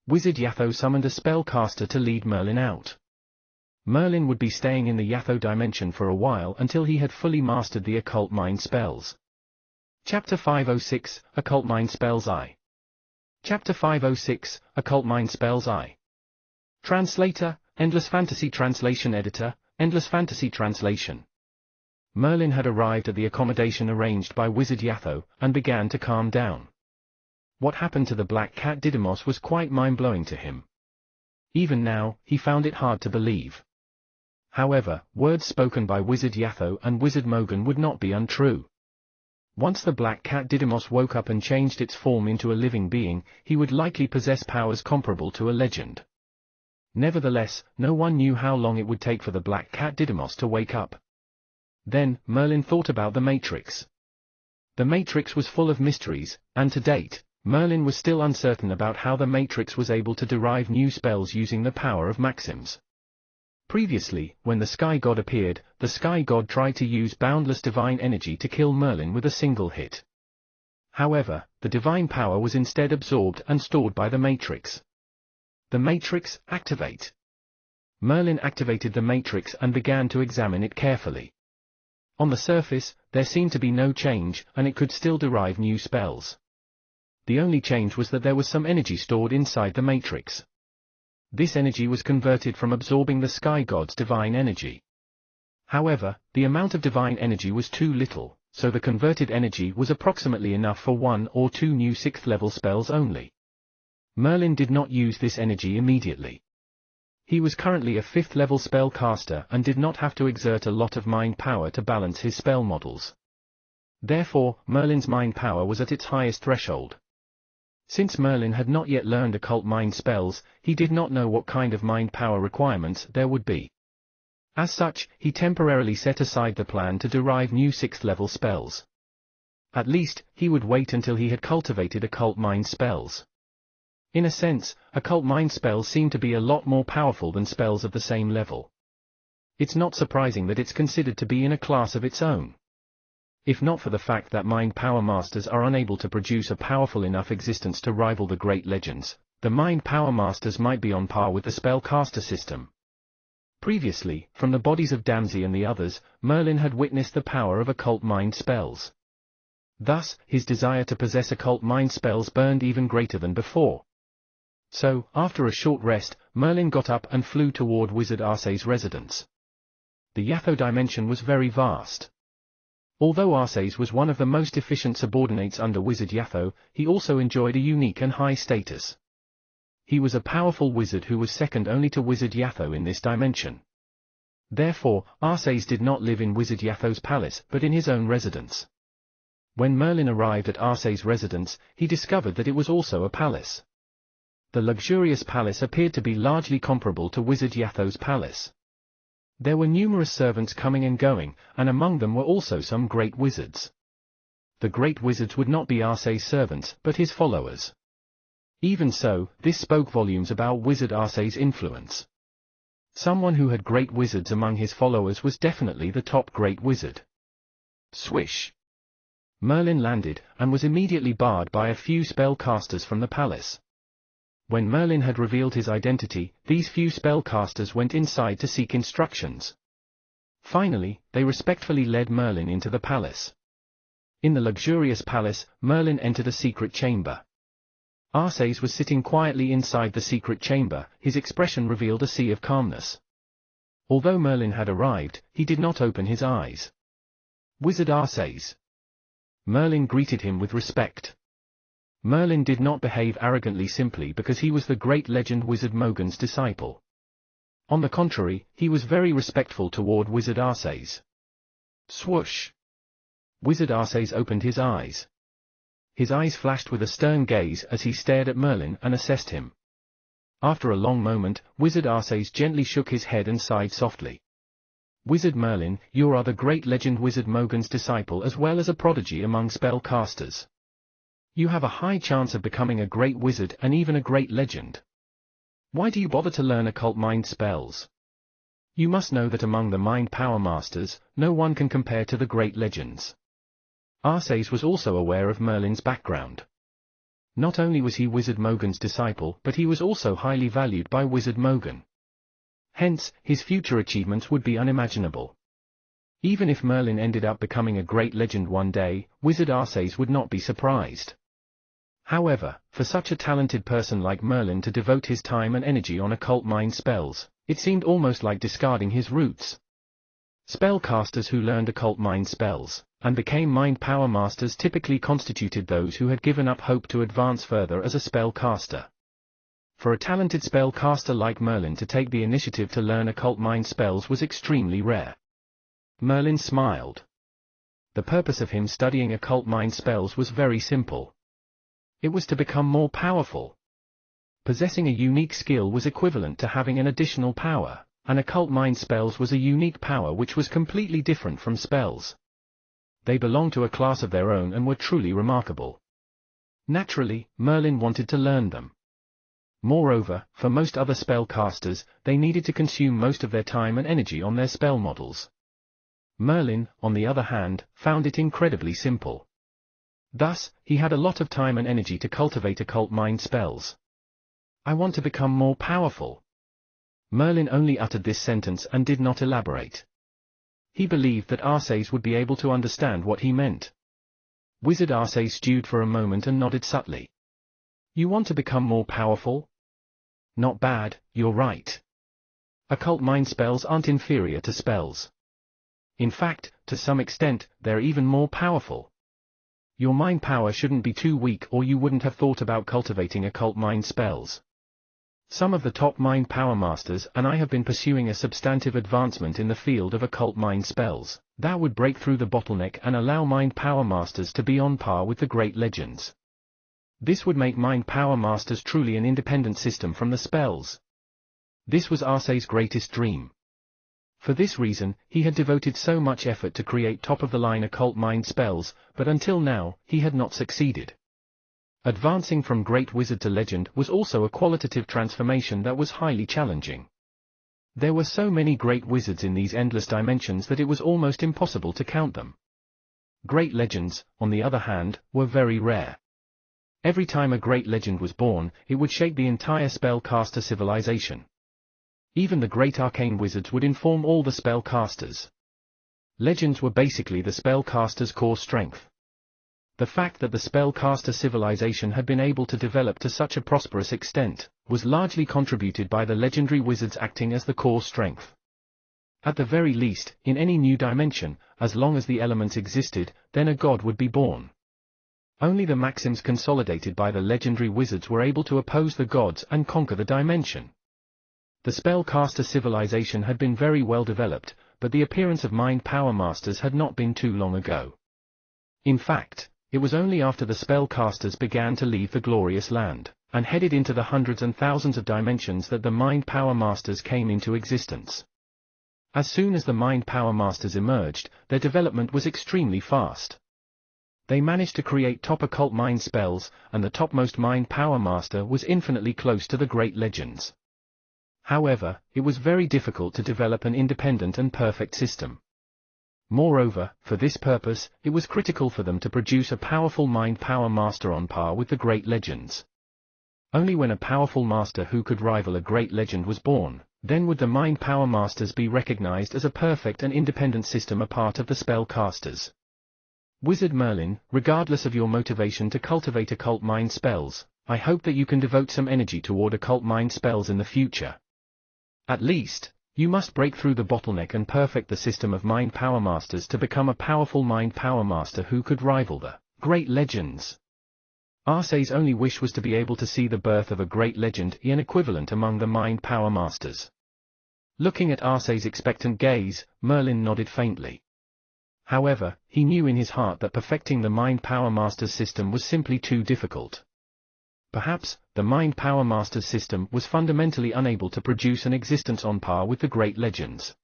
A: Wizard Yatho summoned a spellcaster to lead Merlin out. Merlin would be staying in the Yatho dimension for a while until he had fully mastered the occult mind spells. Chapter 506, Occult Mind Spells I. Chapter 506, Occult Mind Spells I. Translator, Endless Fantasy Translation Editor, Endless Fantasy Translation. Merlin had arrived at the accommodation arranged by Wizard Yatho, and began to calm down. What happened to the black cat Didymos was quite mind-blowing to him. Even now, he found it hard to believe. However, words spoken by Wizard Yatho and Wizard Mogan would not be untrue. Once the black cat Didymos woke up and changed its form into a living being, he would likely possess powers comparable to a legend. Nevertheless, no one knew how long it would take for the black cat Didymos to wake up. Then, Merlin thought about the Matrix. The Matrix was full of mysteries, and to date, Merlin was still uncertain about how the Matrix was able to derive new spells using the power of maxims. Previously, when the Sky God appeared, the Sky God tried to use boundless divine energy to kill Merlin with a single hit. However, the divine power was instead absorbed and stored by the Matrix. The Matrix, activate. Merlin activated the Matrix and began to examine it carefully. On the surface, there seemed to be no change, and it could still derive new spells. The only change was that there was some energy stored inside the Matrix. This energy was converted from absorbing the Sky God's divine energy. However, the amount of divine energy was too little, so the converted energy was approximately enough for 1 or 2 new 6th level spells only. Merlin did not use this energy immediately. He was currently a 5th level spellcaster and did not have to exert a lot of mind power to balance his spell models. Therefore, Merlin's mind power was at its highest threshold. Since Merlin had not yet learned occult mind spells, he did not know what kind of mind power requirements there would be. As such, he temporarily set aside the plan to derive new 6th level spells. At least, he would wait until he had cultivated occult mind spells. In a sense, occult mind spells seem to be a lot more powerful than spells of the same level. It's not surprising that it's considered to be in a class of its own. If not for the fact that mind power masters are unable to produce a powerful enough existence to rival the great legends, the mind power masters might be on par with the spellcaster system. Previously, from the bodies of Damsi and the others, Merlin had witnessed the power of occult mind spells. Thus, his desire to possess occult mind spells burned even greater than before. So, after a short rest, Merlin got up and flew toward Wizard Arceus' residence. The Yatho dimension was very vast. Although Arceus was one of the most efficient subordinates under Wizard Yatho, he also enjoyed a unique and high status. He was a powerful wizard who was second only to Wizard Yatho in this dimension. Therefore, Arceus did not live in Wizard Yatho's palace but in his own residence. When Merlin arrived at Arceus' residence, he discovered that it was also a palace. The luxurious palace appeared to be largely comparable to Wizard Yatho's palace. There were numerous servants coming and going, and among them were also some great wizards. The great wizards would not be Arceus' servants, but his followers. Even so, this spoke volumes about Wizard Arceus' influence. Someone who had great wizards among his followers was definitely the top great wizard. Swish! Merlin landed, and was immediately barred by a few spellcasters from the palace. When Merlin had revealed his identity, these few spellcasters went inside to seek instructions. Finally, they respectfully led Merlin into the palace. In the luxurious palace, Merlin entered a secret chamber. Arceus was sitting quietly inside the secret chamber, his expression revealed a sea of calmness. Although Merlin had arrived, he did not open his eyes. Wizard Arceus. Merlin greeted him with respect. Merlin did not behave arrogantly simply because he was the great legend Wizard Mogan's disciple. On the contrary, he was very respectful toward Wizard Arceus. Swoosh! Wizard Arcés opened his eyes. His eyes flashed with a stern gaze as he stared at Merlin and assessed him. After a long moment, Wizard Arcés gently shook his head and sighed softly. Wizard Merlin, you are the great legend Wizard Mogan's disciple as well as a prodigy among spellcasters. You have a high chance of becoming a great wizard and even a great legend. Why do you bother to learn occult mind spells? You must know that among the mind power masters, no one can compare to the great legends. Arcés was also aware of Merlin's background. Not only was he Wizard Mogan's disciple, but he was also highly valued by Wizard Mogan. Hence, his future achievements would be unimaginable. Even if Merlin ended up becoming a great legend one day, Wizard Arcés would not be surprised. However, for such a talented person like Merlin to devote his time and energy on occult mind spells, it seemed almost like discarding his roots. Spellcasters who learned occult mind spells, and became mind power masters typically constituted those who had given up hope to advance further as a spellcaster. For a talented spellcaster like Merlin to take the initiative to learn occult mind spells was extremely rare. Merlin smiled. The purpose of him studying occult mind spells was very simple. It was to become more powerful. Possessing a unique skill was equivalent to having an additional power, and occult mind spells was a unique power which was completely different from spells. They belonged to a class of their own and were truly remarkable. Naturally, Merlin wanted to learn them. Moreover, for most other spellcasters, they needed to consume most of their time and energy on their spell models. Merlin, on the other hand, found it incredibly simple. Thus, he had a lot of time and energy to cultivate occult mind spells. I want to become more powerful. Merlin only uttered this sentence and did not elaborate. He believed that Arcés would be able to understand what he meant. Wizard Arcés stewed for a moment and nodded subtly. You want to become more powerful? Not bad, you're right. Occult mind spells aren't inferior to spells. In fact, to some extent, they're even more powerful. Your mind power shouldn't be too weak or you wouldn't have thought about cultivating occult mind spells. Some of the top mind power masters and I have been pursuing a substantive advancement in the field of occult mind spells that would break through the bottleneck and allow mind power masters to be on par with the great legends. This would make mind power masters truly an independent system from the spells. This was Arcés' greatest dream. For this reason, he had devoted so much effort to create top-of-the-line occult mind spells, but until now, he had not succeeded. Advancing from great wizard to legend was also a qualitative transformation that was highly challenging. There were so many great wizards in these endless dimensions that it was almost impossible to count them. Great legends, on the other hand, were very rare. Every time a great legend was born, it would shake the entire spellcaster civilization. Even the great arcane wizards would inform all the spellcasters. Legends were basically the spellcaster's core strength. The fact that the spellcaster civilization had been able to develop to such a prosperous extent, was largely contributed by the legendary wizards acting as the core strength. At the very least, in any new dimension, as long as the elements existed, then a god would be born. Only the maxims consolidated by the legendary wizards were able to oppose the gods and conquer the dimension. The spellcaster civilization had been very well developed, but the appearance of mind power masters had not been too long ago. In fact, it was only after the spellcasters began to leave the glorious land, and headed into the hundreds and thousands of dimensions that the mind power masters came into existence. As soon as the mind power masters emerged, their development was extremely fast. They managed to create top occult mind spells, and the topmost mind power master was infinitely close to the great legends. However, it was very difficult to develop an independent and perfect system. Moreover, for this purpose, it was critical for them to produce a powerful mind power master on par with the great legends. Only when a powerful master who could rival a great legend was born, then would the mind power masters be recognized as a perfect and independent system, a part of the spellcasters. Wizard Merlin, regardless of your motivation to cultivate occult mind spells, I hope that you can devote some energy toward occult mind spells in the future. At least, you must break through the bottleneck and perfect the system of mind power masters to become a powerful mind power master who could rival the great legends. Arcés' only wish was to be able to see the birth of a great legend, an equivalent among the mind power masters. Looking at Arcés' expectant gaze, Merlin nodded faintly. However, he knew in his heart that perfecting the Mind Power Masters system was simply too difficult. Perhaps, the Mind Power Masters system was fundamentally unable to produce an existence on par with the great legends.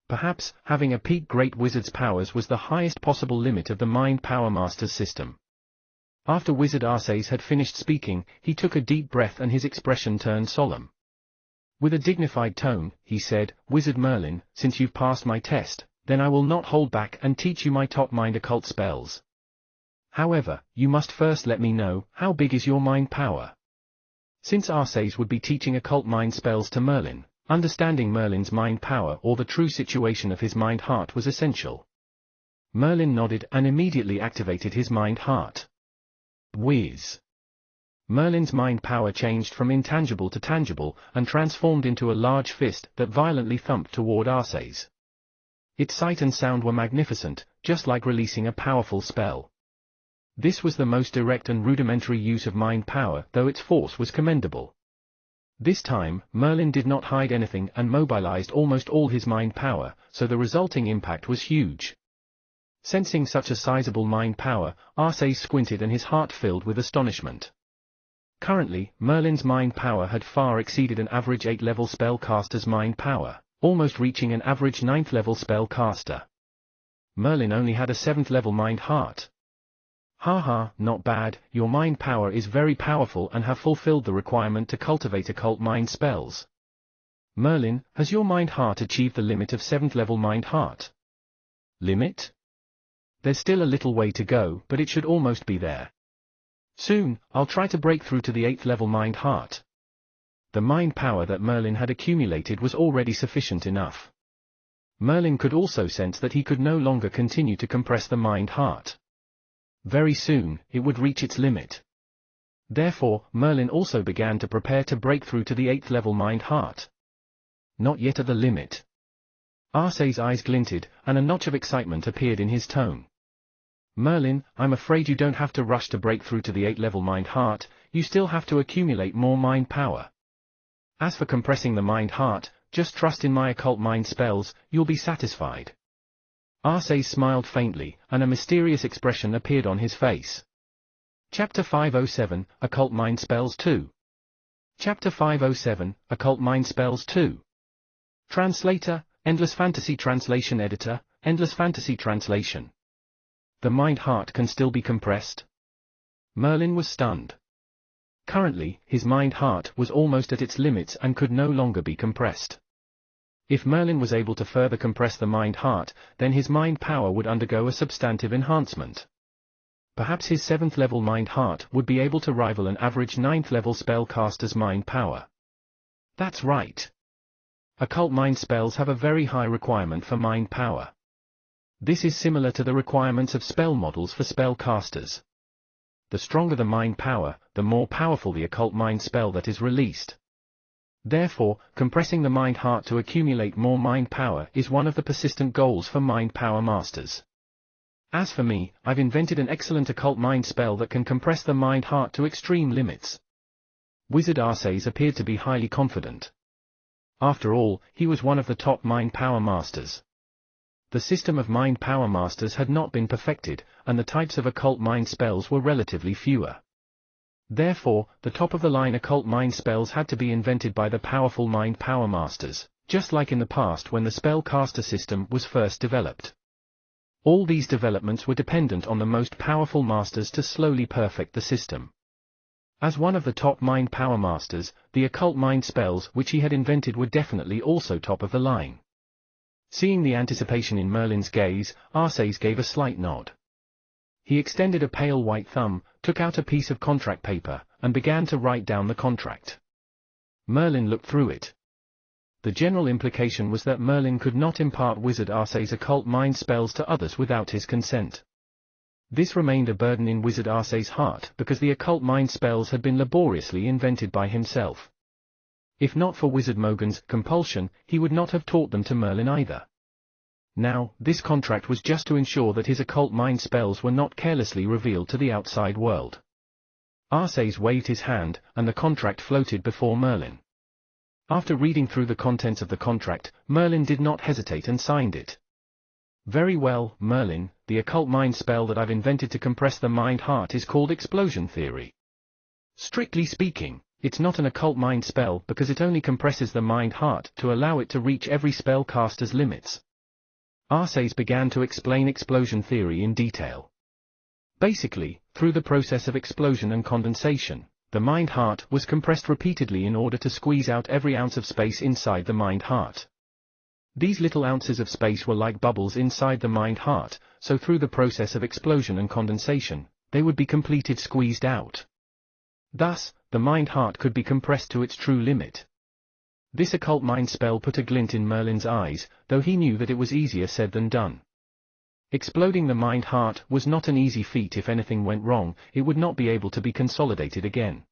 A: Perhaps, having a peak great wizard's powers was the highest possible limit of the Mind Power Masters system. After Wizard Arceus had finished speaking, he took a deep breath and his expression turned solemn. With a dignified tone, he said, "Wizard Merlin, since you've passed my test, then I will not hold back and teach you my top mind occult spells. However, you must first let me know, how big is your mind power?" Since Arceus would be teaching occult mind spells to Merlin, understanding Merlin's mind power or the true situation of his mind heart was essential. Merlin nodded and immediately activated his mind heart. Whiz! Merlin's mind power changed from intangible to tangible and transformed into a large fist that violently thumped toward Arceus. Its sight and sound were magnificent, just like releasing a powerful spell. This was the most direct and rudimentary use of mind power, though its force was commendable. This time, Merlin did not hide anything and mobilized almost all his mind power, so the resulting impact was huge. Sensing such a sizable mind power, Arceus squinted and his heart filled with astonishment. Currently, Merlin's mind power had far exceeded an average 8th-level spellcaster's mind power, almost reaching an average 9th-level spellcaster. Merlin only had a 7th-level mind heart. Haha, not bad, your mind power is very powerful and have fulfilled the requirement to cultivate occult mind spells. Merlin, has your mind heart achieved the limit of 7th-level mind heart? Limit? There's still a little way to go, but it should almost be there. Soon, I'll try to break through to the 8th-level mind heart. The mind power that Merlin had accumulated was already sufficient enough. Merlin could also sense that he could no longer continue to compress the mind heart. Very soon, it would reach its limit. Therefore, Merlin also began to prepare to break through to the 8th-level mind heart. Not yet at the limit. Arceus' eyes glinted, and a notch of excitement appeared in his tone. Merlin, I'm afraid you don't have to rush to break through to the 8th-level mind heart, you still have to accumulate more mind power. As for compressing the mind heart, just trust in my occult mind spells, you'll be satisfied. Arceus smiled faintly, and a mysterious expression appeared on his face. Chapter 507, Occult Mind Spells 2. Chapter 507, Occult Mind Spells 2. Translator, Endless Fantasy Translation Editor, Endless Fantasy Translation. The mind heart can still be compressed? Merlin was stunned. Currently, his mind heart was almost at its limits and could no longer be compressed. If Merlin was able to further compress the mind heart, then his mind power would undergo a substantive enhancement. Perhaps his 7th-level mind heart would be able to rival an average 9th-level spellcaster's mind power. That's right. Occult mind spells have a very high requirement for mind power. This is similar to the requirements of spell models for spellcasters. The stronger the mind power, the more powerful the occult mind spell that is released. Therefore, compressing the mind heart to accumulate more mind power is one of the persistent goals for mind power masters. As for me, I've invented an excellent occult mind spell that can compress the mind heart to extreme limits. Wizard Arceus appeared to be highly confident. After all, he was one of the top mind power masters. The system of mind power masters had not been perfected, and the types of occult mind spells were relatively fewer. Therefore, the top-of-the-line occult mind spells had to be invented by the powerful mind power masters, just like in the past when the spellcaster system was first developed. All these developments were dependent on the most powerful masters to slowly perfect the system. As one of the top mind power masters, the occult mind spells which he had invented were definitely also top of the line. Seeing the anticipation in Merlin's gaze, Arceus gave a slight nod. He extended a pale white thumb, took out a piece of contract paper, and began to write down the contract. Merlin looked through it. The general implication was that Merlin could not impart Wizard Arceus' occult mind spells to others without his consent. This remained a burden in Wizard Arceus' heart because the occult mind spells had been laboriously invented by himself. If not for Wizard Mogan's compulsion, he would not have taught them to Merlin either. Now, this contract was just to ensure that his occult mind spells were not carelessly revealed to the outside world. Arceus waved his hand, and the contract floated before Merlin. After reading through the contents of the contract, Merlin did not hesitate and signed it. Very well, Merlin, the occult mind spell that I've invented to compress the mind-heart is called explosion theory. Strictly speaking, it's not an occult mind spell because it only compresses the mind-heart to allow it to reach every spellcaster's limits. Arcés began to explain explosion theory in detail. Basically, through the process of explosion and condensation, the mind-heart was compressed repeatedly in order to squeeze out every ounce of space inside the mind-heart. These little ounces of space were like bubbles inside the mind-heart, so through the process of explosion and condensation, they would be completed squeezed out. Thus, the mind-heart could be compressed to its true limit. This occult mind spell put a glint in Merlin's eyes, though he knew that it was easier said than done. Exploding the mind-heart was not an easy feat. If anything went wrong, it would not be able to be consolidated again.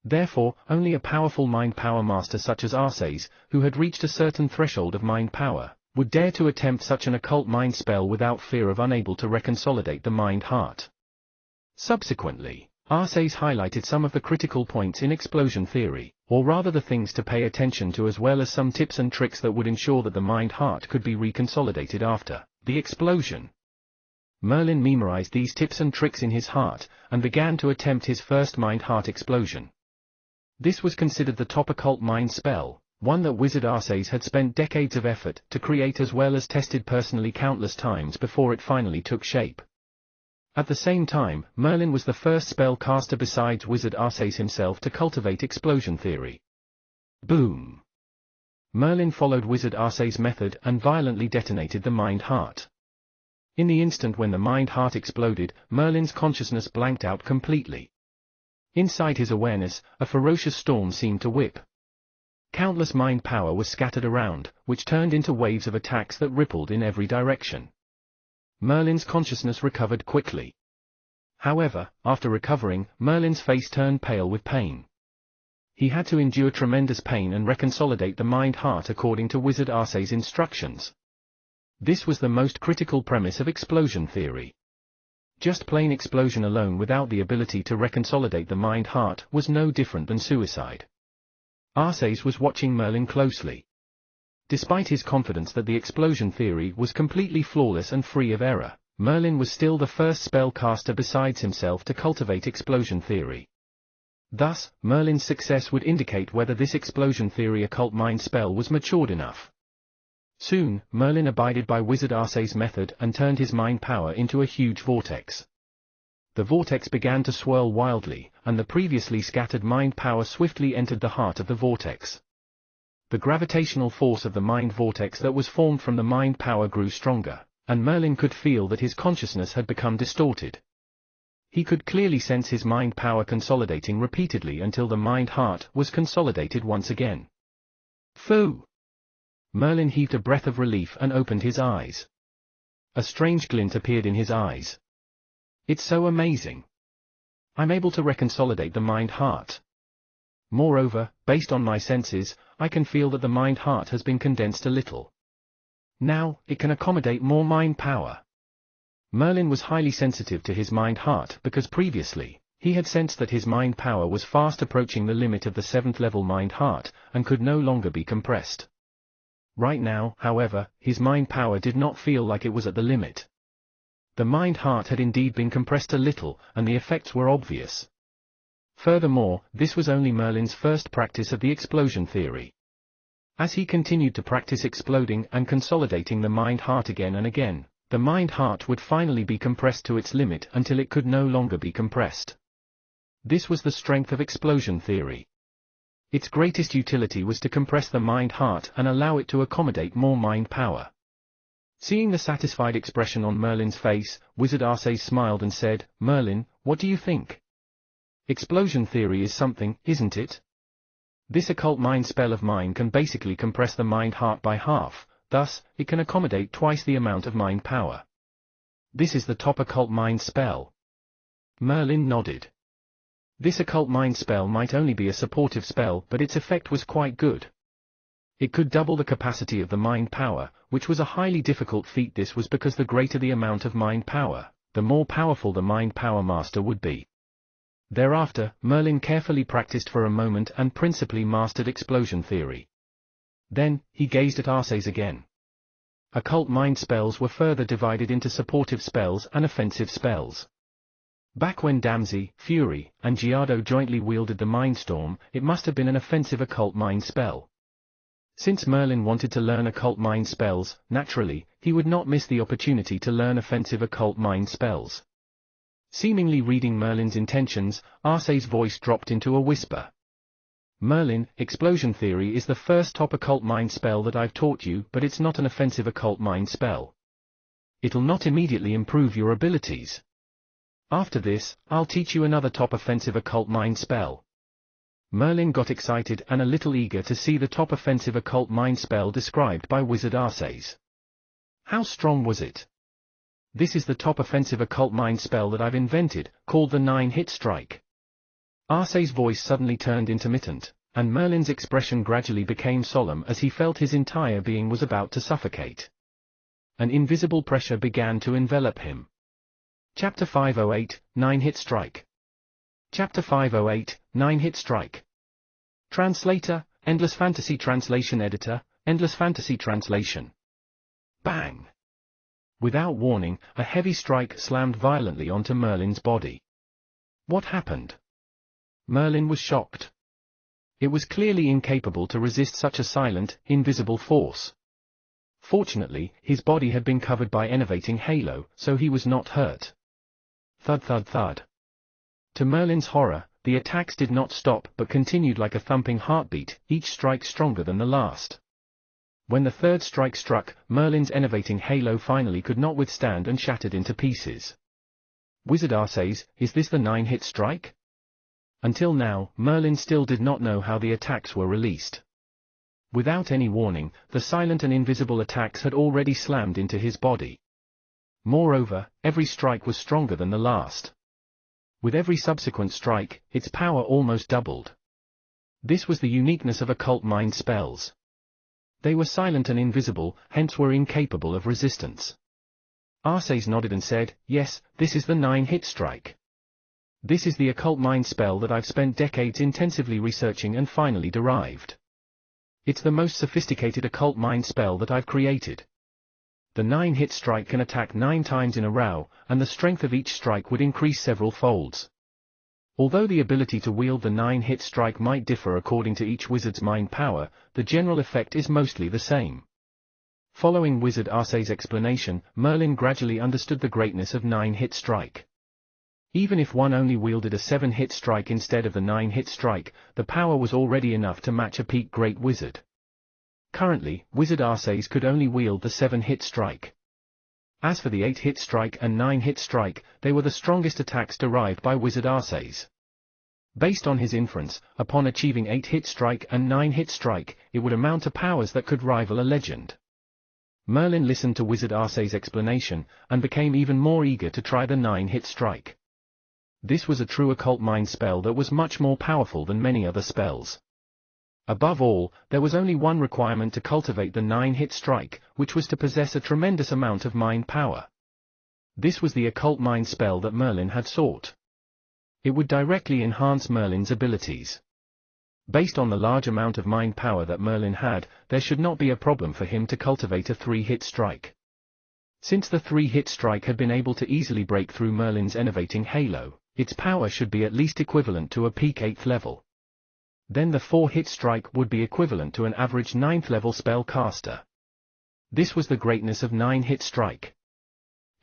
A: Therefore, only a powerful mind power master such as Arcés, who had reached a certain threshold of mind power, would dare to attempt such an occult mind spell without fear of unable to reconsolidate the mind-heart. Subsequently, Arcés highlighted some of the critical points in explosion theory, or rather the things to pay attention to, as well as some tips and tricks that would ensure that the mind-heart could be reconsolidated after the explosion. Merlin memorized these tips and tricks in his heart, and began to attempt his first mind-heart explosion. This was considered the top occult mind spell, one that Wizard Arcés had spent decades of effort to create as well as tested personally countless times before it finally took shape. At the same time, Merlin was the first spellcaster besides Wizard Arcés himself to cultivate explosion theory. Boom! Merlin followed Wizard Arcés' method and violently detonated the mind-heart. In the instant when the mind-heart exploded, Merlin's consciousness blanked out completely. Inside his awareness, a ferocious storm seemed to whip. Countless mind power was scattered around, which turned into waves of attacks that rippled in every direction. Merlin's consciousness recovered quickly. However, after recovering, Merlin's face turned pale with pain. He had to endure tremendous pain and reconsolidate the mind-heart according to Wizard Arcés' instructions. This was the most critical premise of explosion theory. Just plain explosion alone without the ability to reconsolidate the mind-heart was no different than suicide. Arcés was watching Merlin closely. Despite his confidence that the explosion theory was completely flawless and free of error, Merlin was still the first spellcaster besides himself to cultivate explosion theory. Thus, Merlin's success would indicate whether this explosion theory occult mind spell was matured enough. Soon, Merlin abided by Wizard Arcés' method and turned his mind power into a huge vortex. The vortex began to swirl wildly, and the previously scattered mind power swiftly entered the heart of the vortex. The gravitational force of the mind vortex that was formed from the mind power grew stronger, and Merlin could feel that his consciousness had become distorted. He could clearly sense his mind power consolidating repeatedly until the mind-heart was consolidated once again. Phew! Merlin heaved a breath of relief and opened his eyes. A strange glint appeared in his eyes. It's so amazing. I'm able to reconsolidate the mind-heart. Moreover, based on my senses, I can feel that the mind-heart has been condensed a little. Now, it can accommodate more mind power. Merlin was highly sensitive to his mind-heart because previously, he had sensed that his mind power was fast approaching the limit of the 7th level mind-heart, and could no longer be compressed. Right now, however, his mind power did not feel like it was at the limit. The mind-heart had indeed been compressed a little, and the effects were obvious. Furthermore, this was only Merlin's first practice of the explosion theory. As he continued to practice exploding and consolidating the mind-heart again and again, the mind-heart would finally be compressed to its limit until it could no longer be compressed. This was the strength of explosion theory. Its greatest utility was to compress the mind-heart and allow it to accommodate more mind power. Seeing the satisfied expression on Merlin's face, Wizard Arcés smiled and said, "Merlin, what do you think? Explosion theory is something, isn't it? This occult mind spell of mine can basically compress the mind-heart by half. Thus, it can accommodate twice the amount of mind power. This is the top occult mind spell." Merlin nodded. This occult mind spell might only be a supportive spell, but its effect was quite good. It could double the capacity of the mind power, which was a highly difficult feat. This was because the greater the amount of mind power, the more powerful the mind power master would be. Thereafter, Merlin carefully practiced for a moment and principally mastered explosion theory. Then, he gazed at Arcés again. occult mind spells were further divided into supportive spells and offensive spells. Back when Damsi, Fury, and Giardo jointly wielded the Mindstorm, it must have been an offensive occult mind spell. Since Merlin wanted to learn occult mind spells, naturally, he would not miss the opportunity to learn offensive occult mind spells. Seemingly reading Merlin's intentions, Arcee's voice dropped into a whisper. Merlin, Explosion Theory is the first top occult mind spell that I've taught you, but it's not an offensive occult mind spell. It'll not immediately improve your abilities. After this, I'll teach you another top offensive occult mind spell. Merlin got excited and a little eager to see the top offensive occult mind spell described by Wizard Arcees. How strong was it? This is the top offensive occult mind spell that I've invented, called the 9-hit strike. Arcee's voice suddenly turned intermittent, and Merlin's expression gradually became solemn as he felt his entire being was about to suffocate. An invisible pressure began to envelop him. Chapter 508, 9-hit strike. Chapter 508, 9-hit strike. Translator, Endless Fantasy Translation Editor, Endless Fantasy Translation. Bang! Without warning, a heavy strike slammed violently onto Merlin's body. What happened? Merlin was shocked. It was clearly incapable to resist such a silent, invisible force. Fortunately, his body had been covered by enervating halo, so he was not hurt. Thud thud thud. To Merlin's horror, the attacks did not stop but continued like a thumping heartbeat, each strike stronger than the last. When the third strike struck, Merlin's enervating halo finally could not withstand and shattered into pieces. Wizard Arcees, is this the 9-hit strike? Until now, Merlin still did not know how the attacks were released. Without any warning, the silent and invisible attacks had already slammed into his body. Moreover, every strike was stronger than the last. With every subsequent strike, its power almost doubled. This was the uniqueness of occult mind spells. They were silent and invisible, hence were incapable of resistance. Arcees nodded and said, "Yes, this is the 9-hit strike. This is the occult mind spell that I've spent decades intensively researching and finally derived. It's the most sophisticated occult mind spell that I've created. The 9-hit strike can attack 9 times in a row, and the strength of each strike would increase several folds. Although the ability to wield the 9-hit strike might differ according to each wizard's mind power, the general effect is mostly the same." Following Wizard Arcee's explanation, Merlin gradually understood the greatness of 9-hit strike. Even if one only wielded a 7-hit strike instead of the 9-hit strike, the power was already enough to match a peak great wizard. Currently, Wizard Arcees could only wield the 7-hit strike. As for the 8-hit strike and 9-hit strike, they were the strongest attacks derived by Wizard Arcees. Based on his inference, upon achieving 8-hit strike and 9-hit strike, it would amount to powers that could rival a legend. Merlin listened to Wizard Arcee's explanation, and became even more eager to try the 9-hit strike. This was a true occult mind spell that was much more powerful than many other spells. Above all, there was only one requirement to cultivate the 9-hit strike, which was to possess a tremendous amount of mind power. This was the occult mind spell that Merlin had sought. It would directly enhance Merlin's abilities. Based on the large amount of mind power that Merlin had, there should not be a problem for him to cultivate a 3-hit strike. Since the 3-hit strike had been able to easily break through Merlin's enervating halo, its power should be at least equivalent to a peak 8th level. Then the 4-hit strike would be equivalent to an average 9th level spell caster. This was the greatness of 9-hit strike.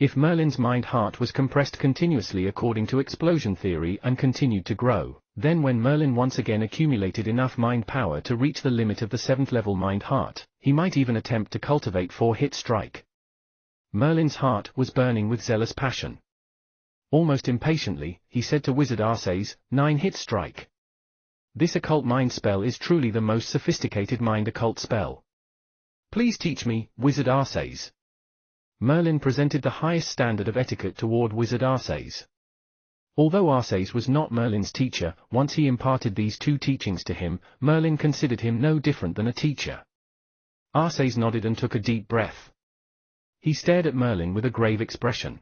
A: If Merlin's mind heart was compressed continuously according to explosion theory and continued to grow, then when Merlin once again accumulated enough mind power to reach the limit of the 7th level mind heart, he might even attempt to cultivate 4-hit strike. Merlin's heart was burning with zealous passion. Almost impatiently, he said to Wizard Arcees, 9-hit strike. This occult mind spell is truly the most sophisticated mind occult spell. Please teach me, Wizard Arcees. Merlin presented the highest standard of etiquette toward Wizard Arcees. Although Arcees was not Merlin's teacher, once he imparted these 2 teachings to him, Merlin considered him no different than a teacher. Arcees nodded and took a deep breath. He stared at Merlin with a grave expression.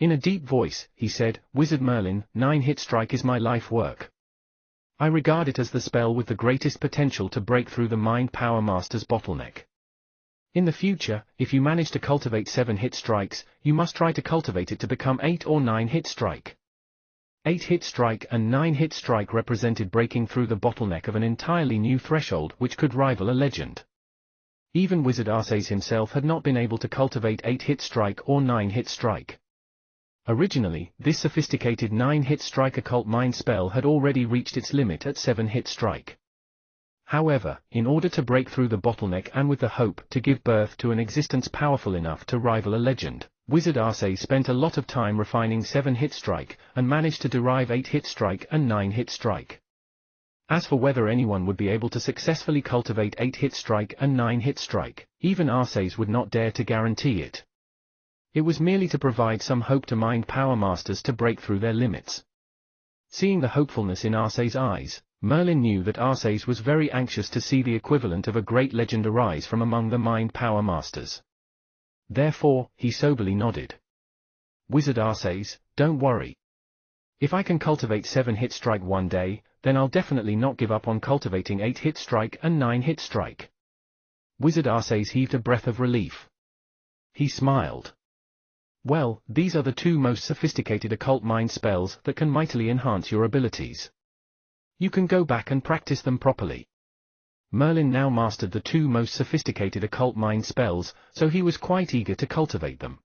A: In a deep voice, he said, "Wizard Merlin, 9-hit strike is my life work. I regard it as the spell with the greatest potential to break through the mind power master's bottleneck. In the future, if you manage to cultivate 7 hit strikes, you must try to cultivate it to become 8 or 9 hit strike. 8 hit strike and 9 hit strike represented breaking through the bottleneck of an entirely new threshold which could rival a legend. Even Wizard Arceus himself had not been able to cultivate 8 hit strike or 9 hit strike. Originally, this sophisticated 9 hit strike occult mind spell had already reached its limit at 7 hit strike. However, in order to break through the bottleneck and with the hope to give birth to an existence powerful enough to rival a legend, Wizard Arceus spent a lot of time refining 7 hit strike and managed to derive 8 hit strike and 9 hit strike. As for whether anyone would be able to successfully cultivate 8 hit strike and 9 hit strike, even Arceus would not dare to guarantee it. It was merely to provide some hope to mind power masters to break through their limits. Seeing the hopefulness in Arceus' eyes, Merlin knew that Arceus was very anxious to see the equivalent of a great legend arise from among the mind power masters. Therefore, he soberly nodded. Wizard Arceus, don't worry. If I can cultivate 7 hit strike one day, then I'll definitely not give up on cultivating 8 hit strike and 9 hit strike. Wizard Arceus heaved a breath of relief. He smiled. Well, these are the 2 most sophisticated occult mind spells that can mightily enhance your abilities. You can go back and practice them properly. Merlin now mastered the 2 most sophisticated occult mind spells, so he was quite eager to cultivate them.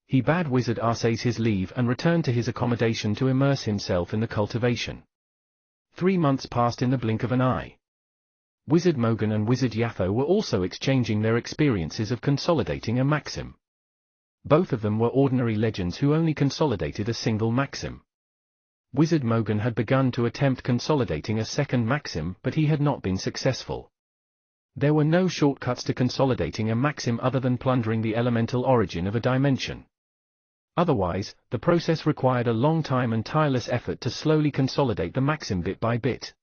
A: He bade Wizard Arceus his leave and returned to his accommodation to immerse himself in the cultivation. 3 months passed in the blink of an eye. Wizard Mogan and Wizard Yatho were also exchanging their experiences of consolidating a maxim. Both of them were ordinary legends who only consolidated a single maxim. Wizard Mogan had begun to attempt consolidating a second maxim, but he had not been successful. There were no shortcuts to consolidating a maxim other than plundering the elemental origin of a dimension. Otherwise, the process required a long time and tireless effort to slowly consolidate the maxim bit by bit.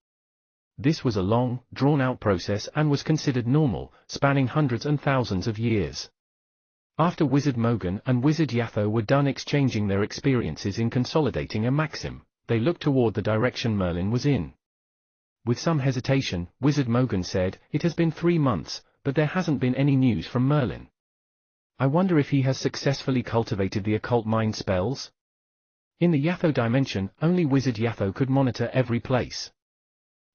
A: This was a long, drawn-out process and was considered normal, spanning hundreds and thousands of years. After Wizard Mogan and Wizard Yatho were done exchanging their experiences in consolidating a maxim, they looked toward the direction Merlin was in. With some hesitation, Wizard Mogan said, "It has been 3 months, but there hasn't been any news from Merlin. I wonder if he has successfully cultivated the occult mind spells?" In the Yatho dimension, only Wizard Yatho could monitor every place.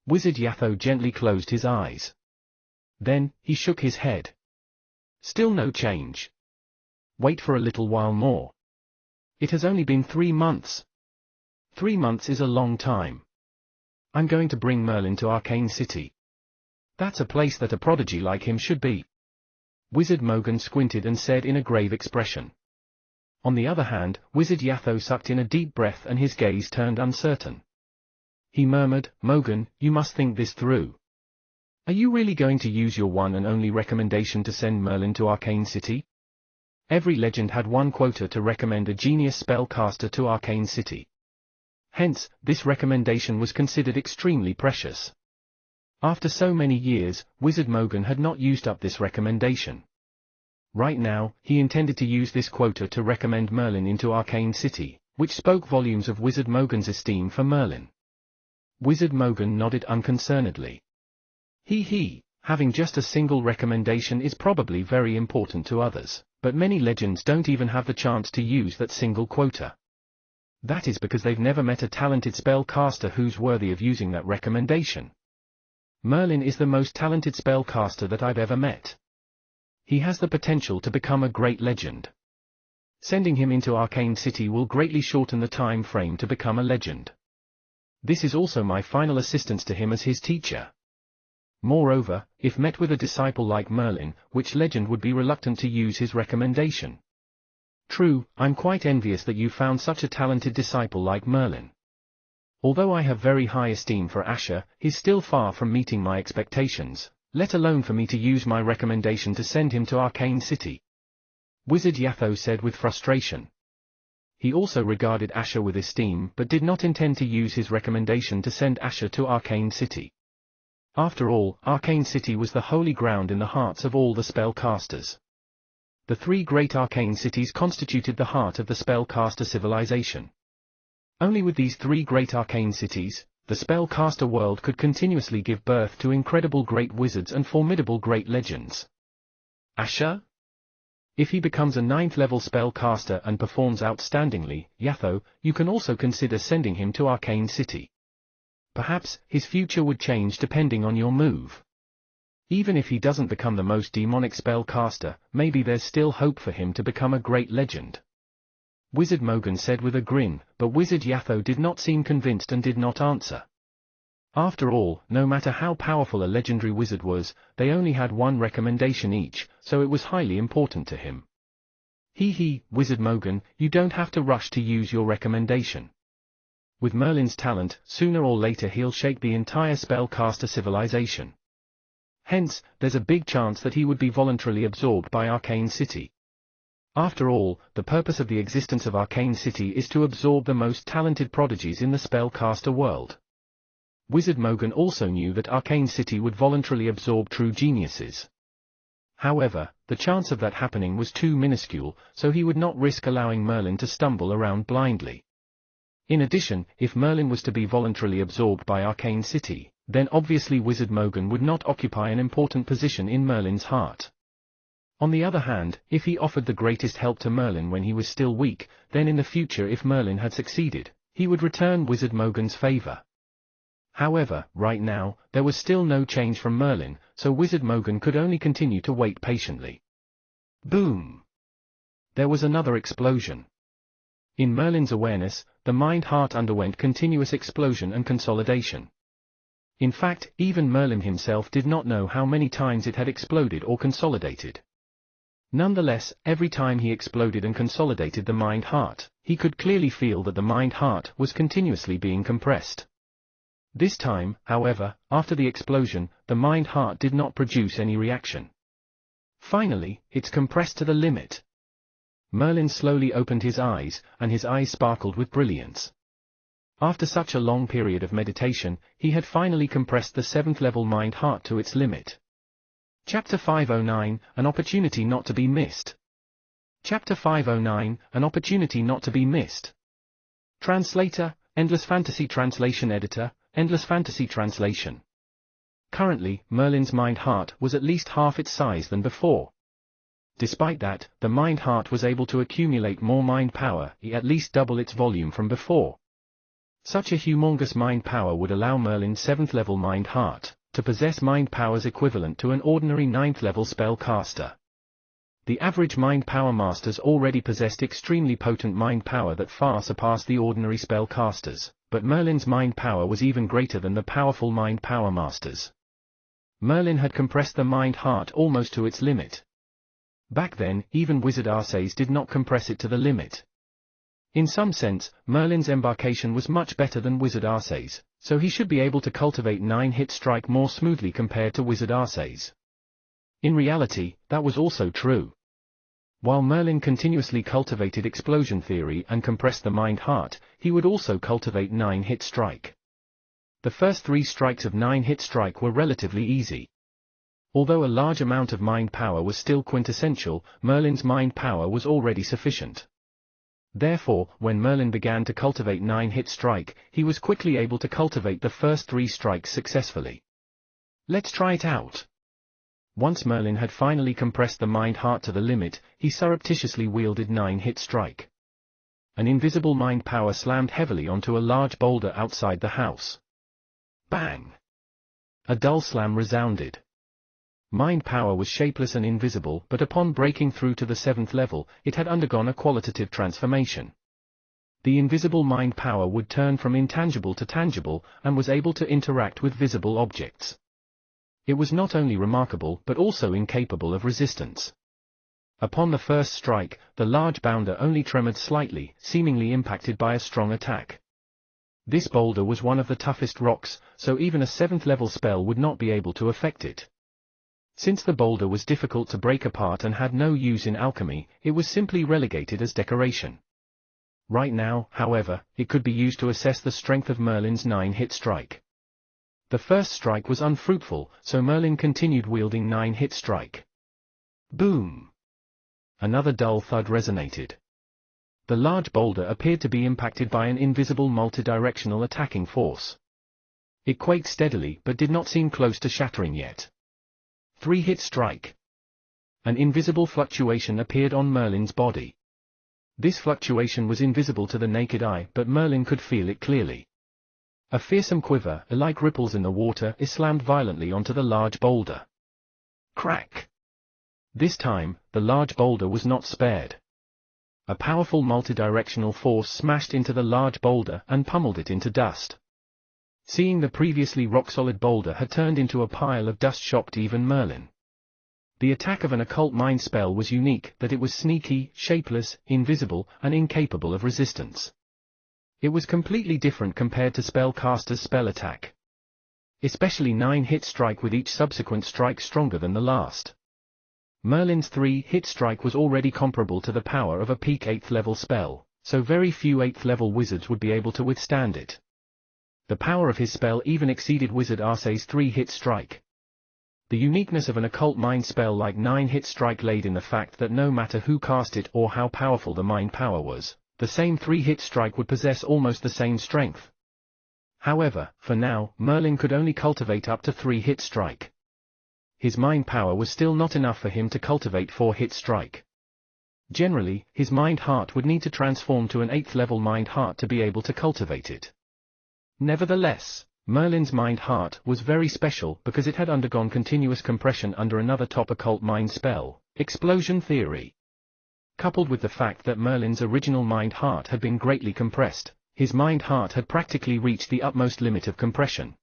A: Wizard Yatho gently closed his eyes. Then, he shook his head. Still no change. Wait for a little while more. It has only been 3 months. 3 months is a long time. I'm going to bring Merlin to Arcane City. That's a place that a prodigy like him should be. Wizard Mogan squinted and said in a grave expression. On the other hand, Wizard Yatho sucked in a deep breath and his gaze turned uncertain. He murmured, "Mogan, you must think this through. Are you really going to use your one and only recommendation to send Merlin to Arcane City? Every legend had 1 quota to recommend a genius spellcaster to Arcane City. Hence, this recommendation was considered extremely precious. After so many years, Wizard Mogan had not used up this recommendation. Right now, he intended to use this quota to recommend Merlin into Arcane City, which spoke volumes of Wizard Mogan's esteem for Merlin. Wizard Mogan nodded unconcernedly. Having just a single recommendation is probably very important to others, but many legends don't even have the chance to use that single quota. That is because they've never met a talented spellcaster who's worthy of using that recommendation. Merlin is the most talented spellcaster that I've ever met. He has the potential to become a great legend. Sending him into Arcane City will greatly shorten the time frame to become a legend. This is also my final assistance to him as his teacher. Moreover, if met with a disciple like Merlin, which legend would be reluctant to use his recommendation? True, I'm quite envious that you found such a talented disciple like Merlin. Although I have very high esteem for Asher, he's still far from meeting my expectations, let alone for me to use my recommendation to send him to Arcane City. Wizard Yatho said with frustration. He also regarded Asher with esteem but did not intend to use his recommendation to send Asher to Arcane City. After all, Arcane City was the holy ground in the hearts of all the spellcasters. The 3 great arcane cities constituted the heart of the spellcaster civilization. Only with these 3 great arcane cities, the spellcaster world could continuously give birth to incredible great wizards and formidable great legends. Asher? If he becomes a 9th level spellcaster and performs outstandingly, Yatho, you can also consider sending him to Arcane City. Perhaps, his future would change depending on your move. Even if he doesn't become the most demonic spellcaster, maybe there's still hope for him to become a great legend. Wizard Mogan said with a grin, but Wizard Yatho did not seem convinced and did not answer. After all, no matter how powerful a legendary wizard was, they only had one recommendation each, so it was highly important to him. Wizard Mogan, you don't have to rush to use your recommendation. With Merlin's talent, sooner or later he'll shake the entire spellcaster civilization. Hence, there's a big chance that he would be voluntarily absorbed by Arcane City. After all, the purpose of the existence of Arcane City is to absorb the most talented prodigies in the spellcaster world. Wizard Mogan also knew that Arcane City would voluntarily absorb true geniuses. However, the chance of that happening was too minuscule, so he would not risk allowing Merlin to stumble around blindly. In addition, if Merlin was to be voluntarily absorbed by Arcane City, then obviously Wizard Mogan would not occupy an important position in Merlin's heart. On the other hand, if he offered the greatest help to Merlin when he was still weak, then in the future if Merlin had succeeded, he would return Wizard Mogan's favor. However, right now, there was still no change from Merlin, so Wizard Mogan could only continue to wait patiently. Boom! There was another explosion. In Merlin's awareness, the mind-heart underwent continuous explosion and consolidation. In fact, even Merlin himself did not know how many times it had exploded or consolidated. Nonetheless, every time he exploded and consolidated the mind-heart, he could clearly feel that the mind-heart was continuously being compressed. This time, however, after the explosion, the mind-heart did not produce any reaction. Finally, it's compressed to the limit. Merlin slowly opened his eyes, and his eyes sparkled with brilliance. After such a long period of meditation, he had finally compressed the 7th level mind-heart to its limit. Chapter 509, An Opportunity Not to be Missed. Chapter 509, An Opportunity Not to be Missed. Translator, Endless Fantasy Translation Editor, Endless Fantasy Translation. Currently, Merlin's mind-heart was at least half its size than before. Despite that, the mind-heart was able to accumulate more mind power, at least double its volume from before. Such a humongous mind power would allow Merlin's 7th level mind-heart to possess mind powers equivalent to an ordinary 9th level spellcaster. The average mind power masters already possessed extremely potent mind power that far surpassed the ordinary spellcasters, but Merlin's mind power was even greater than the powerful mind power masters. Merlin had compressed the mind-heart almost to its limit. Back then, even Wizard Arceus did not compress it to the limit. In some sense, Merlin's embarkation was much better than Wizard Arceus, so he should be able to cultivate 9-hit strike more smoothly compared to Wizard Arceus. In reality, that was also true. While Merlin continuously cultivated explosion theory and compressed the mind-heart, he would also cultivate 9-hit strike. The first 3 strikes of 9-hit strike were relatively easy. Although a large amount of mind power was still quintessential, Merlin's mind power was already sufficient. Therefore, when Merlin began to cultivate 9-hit strike, he was quickly able to cultivate the first 3 strikes successfully. Let's try it out. Once Merlin had finally compressed the mind-heart to the limit, he surreptitiously wielded 9-hit strike. An invisible mind power slammed heavily onto a large boulder outside the house. Bang! A dull slam resounded. Mind power was shapeless and invisible, but upon breaking through to the 7th level, it had undergone a qualitative transformation. The invisible mind power would turn from intangible to tangible, and was able to interact with visible objects. It was not only remarkable but also incapable of resistance. Upon the first strike, the large boulder only tremored slightly, seemingly impacted by a strong attack. This boulder was one of the toughest rocks, so even a 7th level spell would not be able to affect it. Since the boulder was difficult to break apart and had no use in alchemy, it was simply relegated as decoration. Right now, however, it could be used to assess the strength of Merlin's 9-hit strike. The first strike was unfruitful, so Merlin continued wielding 9-hit strike. Boom! Another dull thud resonated. The large boulder appeared to be impacted by an invisible multidirectional attacking force. It quaked steadily but did not seem close to shattering yet. 3-hit strike. An invisible fluctuation appeared on Merlin's body. This fluctuation was invisible to the naked eye, but Merlin could feel it clearly. A fearsome quiver, like ripples in the water, slammed violently onto the large boulder. Crack! This time, the large boulder was not spared. A powerful multidirectional force smashed into the large boulder and pummeled it into dust. Seeing the previously rock-solid boulder had turned into a pile of dust shocked even Merlin. The attack of an occult mind spell was unique, that it was sneaky, shapeless, invisible, and incapable of resistance. It was completely different compared to spellcaster's spell attack. Especially 9-hit strike, with each subsequent strike stronger than the last. Merlin's 3-hit strike was already comparable to the power of a peak 8th level spell, so very few 8th level wizards would be able to withstand it. The power of his spell even exceeded Wizard Arcee's 3-hit strike. The uniqueness of an occult mind spell like 9-hit strike laid in the fact that no matter who cast it or how powerful the mind power was, the same 3-hit strike would possess almost the same strength. However, for now, Merlin could only cultivate up to 3-hit strike. His mind power was still not enough for him to cultivate 4-hit strike. Generally, his mind heart would need to transform to an 8th level mind heart to be able to cultivate it. Nevertheless, Merlin's mind heart was very special because it had undergone continuous compression under another top occult mind spell, Explosion Theory. Coupled with the fact that Merlin's original mind heart had been greatly compressed, his mind heart had practically reached the utmost limit of compression.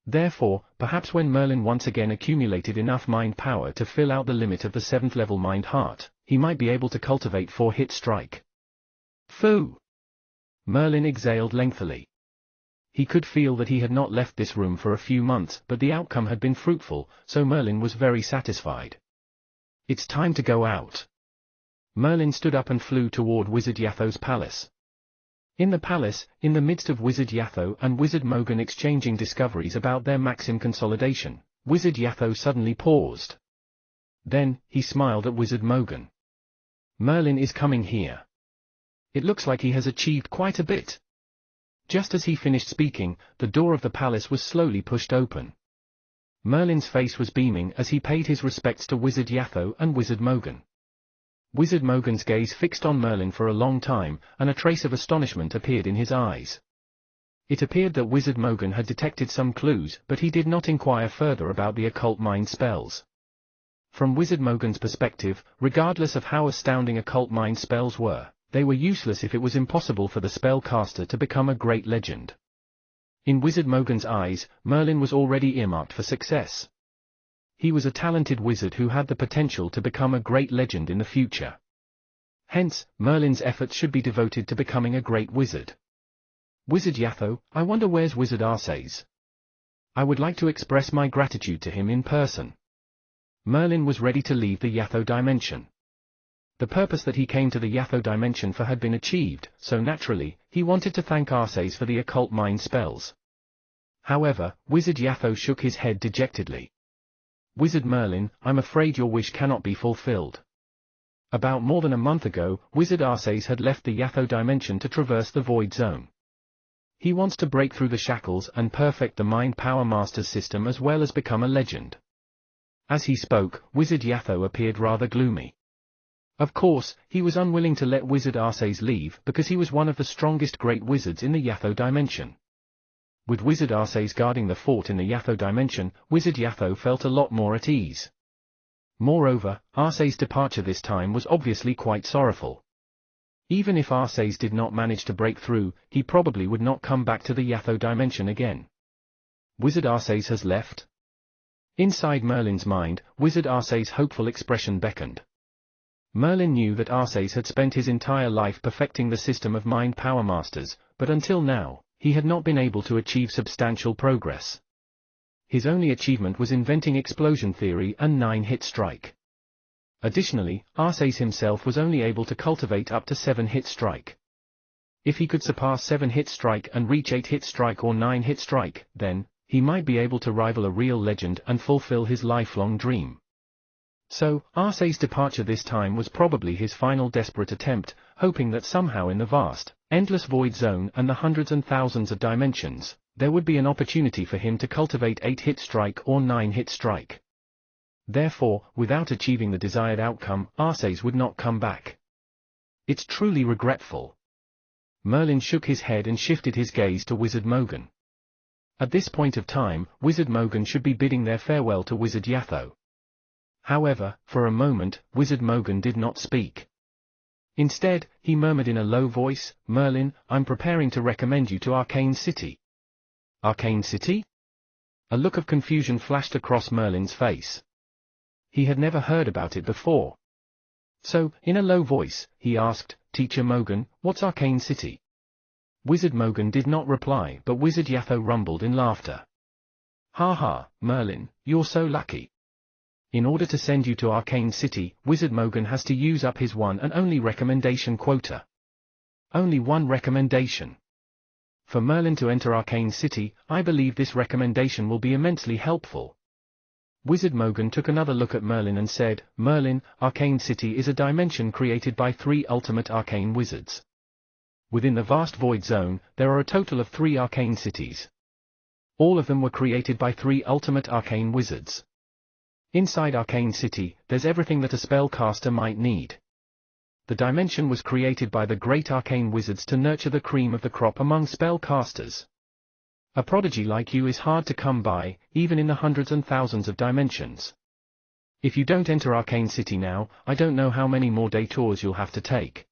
A: Therefore, perhaps when Merlin once again accumulated enough mind power to fill out the limit of the 7th level mind heart, he might be able to cultivate 4-hit strike. Phoo! Merlin exhaled lengthily. He could feel that he had not left this room for a few months, but the outcome had been fruitful, so Merlin was very satisfied. It's time to go out. Merlin stood up and flew toward Wizard Yatho's palace. In the palace, in the midst of Wizard Yatho and Wizard Mogan exchanging discoveries about their Maxim consolidation, Wizard Yatho suddenly paused. Then, he smiled at Wizard Mogan. Merlin is coming here. It looks like he has achieved quite a bit. Just as he finished speaking, the door of the palace was slowly pushed open. Merlin's face was beaming as he paid his respects to Wizard Yatho and Wizard Mogan. Wizard Mogan's gaze fixed on Merlin for a long time, and a trace of astonishment appeared in his eyes. It appeared that Wizard Mogan had detected some clues, but he did not inquire further about the occult mind spells. From Wizard Mogan's perspective, regardless of how astounding occult mind spells were, they were useless if it was impossible for the spellcaster to become a great legend. In Wizard Mogan's eyes, Merlin was already earmarked for success. He was a talented wizard who had the potential to become a great legend in the future. Hence, Merlin's efforts should be devoted to becoming a great wizard. Wizard Yatho, I wonder where's Wizard Arcees? I would like to express my gratitude to him in person. Merlin was ready to leave the Yatho dimension. The purpose that he came to the Yatho dimension for had been achieved, so naturally, he wanted to thank Arcees for the occult mind spells. However, Wizard Yatho shook his head dejectedly. Wizard Merlin, I'm afraid your wish cannot be fulfilled. About more than a month ago, Wizard Arcees had left the Yatho dimension to traverse the Void Zone. He wants to break through the shackles and perfect the Mind Power Masters system as well as become a legend. As he spoke, Wizard Yatho appeared rather gloomy. Of course, he was unwilling to let Wizard Arcees leave because he was one of the strongest great wizards in the Yatho dimension. With Wizard Arcees guarding the fort in the Yatho dimension, Wizard Yatho felt a lot more at ease. Moreover, Arcees' departure this time was obviously quite sorrowful. Even if Arcees did not manage to break through, he probably would not come back to the Yatho dimension again. Wizard Arcees has left? Inside Merlin's mind, Wizard Arcees' hopeful expression beckoned. Merlin knew that Arcees had spent his entire life perfecting the system of Mind Power Masters, but until now, he had not been able to achieve substantial progress. His only achievement was inventing explosion theory and 9-hit strike. Additionally, Arcees himself was only able to cultivate up to 7-hit strike. If he could surpass 7-hit strike and reach 8-hit strike or 9-hit strike, then, he might be able to rival a real legend and fulfill his lifelong dream. So, Arcees' departure this time was probably his final desperate attempt, hoping that somehow in the vast, endless void zone and the hundreds and thousands of dimensions, there would be an opportunity for him to cultivate 8-hit strike or 9-hit strike. Therefore, without achieving the desired outcome, Arceus would not come back. It's truly regretful. Merlin shook his head and shifted his gaze to Wizard Mogan. At this point of time, Wizard Mogan should be bidding their farewell to Wizard Yatho. However, for a moment, Wizard Mogan did not speak. Instead, he murmured in a low voice, "Merlin, I'm preparing to recommend you to Arcane City." Arcane City? A look of confusion flashed across Merlin's face. He had never heard about it before. So, in a low voice, he asked, "Teacher Mogan, what's Arcane City?" Wizard Mogan did not reply, but Wizard Yatho rumbled in laughter. "Ha ha, Merlin, you're so lucky. In order to send you to Arcane City, Wizard Mogan has to use up his one and only recommendation quota. Only one recommendation. For Merlin to enter Arcane City, I believe this recommendation will be immensely helpful." Wizard Mogan took another look at Merlin and said, "Merlin, Arcane City is a dimension created by 3 ultimate arcane wizards. Within the vast void zone, there are a total of 3 arcane cities. All of them were created by 3 ultimate arcane wizards. Inside Arcane City, there's everything that a spellcaster might need. The dimension was created by the great arcane wizards to nurture the cream of the crop among spellcasters. A prodigy like you is hard to come by, even in the hundreds and thousands of dimensions. If you don't enter Arcane City now, I don't know how many more detours you'll have to take."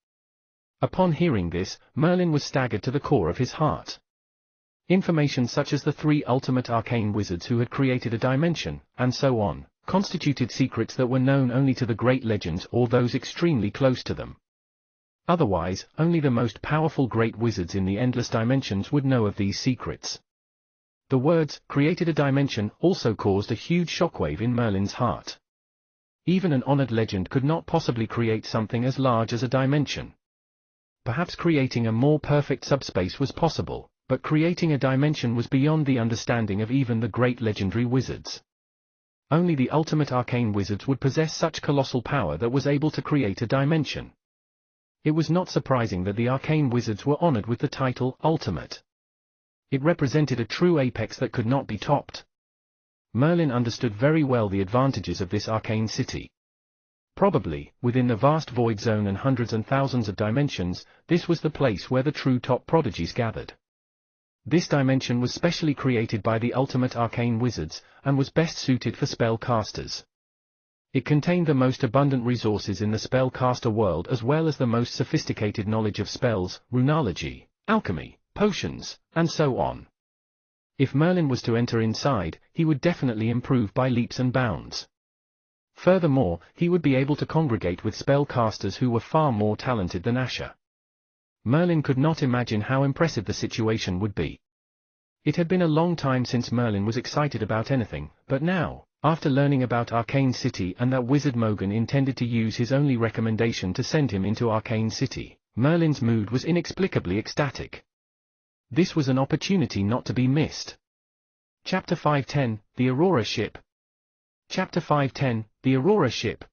A: Upon hearing this, Merlin was staggered to the core of his heart. Information such as the 3 ultimate arcane wizards who had created a dimension, and so on, constituted secrets that were known only to the great legends or those extremely close to them. Otherwise, only the most powerful great wizards in the endless dimensions would know of these secrets. The words, "created a dimension," also caused a huge shockwave in Merlin's heart. Even an honored legend could not possibly create something as large as a dimension. Perhaps creating a more perfect subspace was possible, but creating a dimension was beyond the understanding of even the great legendary wizards. Only the ultimate arcane wizards would possess such colossal power that was able to create a dimension. It was not surprising that the arcane wizards were honored with the title Ultimate. It represented a true apex that could not be topped. Merlin understood very well the advantages of this arcane city. Probably, within the vast void zone and hundreds and thousands of dimensions, this was the place where the true top prodigies gathered. This dimension was specially created by the ultimate arcane wizards, and was best suited for spellcasters. It contained the most abundant resources in the spellcaster world as well as the most sophisticated knowledge of spells, runology, alchemy, potions, and so on. If Merlin was to enter inside, he would definitely improve by leaps and bounds. Furthermore, he would be able to congregate with spellcasters who were far more talented than Asher. Merlin could not imagine how impressive the situation would be. It had been a long time since Merlin was excited about anything, but now, after learning about Arcane City and that Wizard Mogan intended to use his only recommendation to send him into Arcane City, Merlin's mood was inexplicably ecstatic. This was an opportunity not to be missed. Chapter 510, The Aurora Ship. Chapter 510, The Aurora Ship.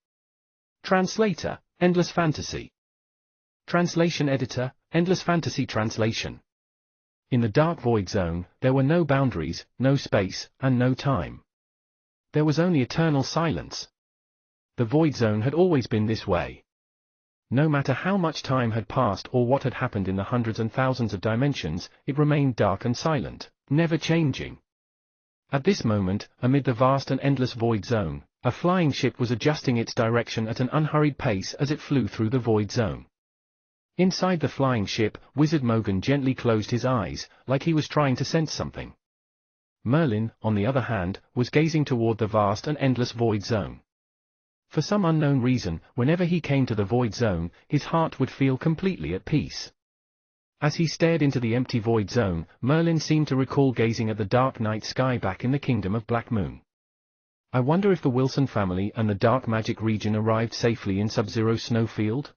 A: Translator, Endless Fantasy. Translation Editor, Endless Fantasy Translation. In the Dark Void Zone, there were no boundaries, no space, and no time. There was only eternal silence. The Void Zone had always been this way. No matter how much time had passed or what had happened in the hundreds and thousands of dimensions, it remained dark and silent, never changing. At this moment, amid the vast and endless Void Zone, a flying ship was adjusting its direction at an unhurried pace as it flew through the Void Zone. Inside the flying ship, Wizard Mogan gently closed his eyes, like he was trying to sense something. Merlin, on the other hand, was gazing toward the vast and endless Void Zone. For some unknown reason, whenever he came to the Void Zone, his heart would feel completely at peace. As he stared into the empty Void Zone, Merlin seemed to recall gazing at the dark night sky back in the Kingdom of Black Moon. I wonder if the Wilson family and the Dark Magic region arrived safely in Sub-Zero Snowfield?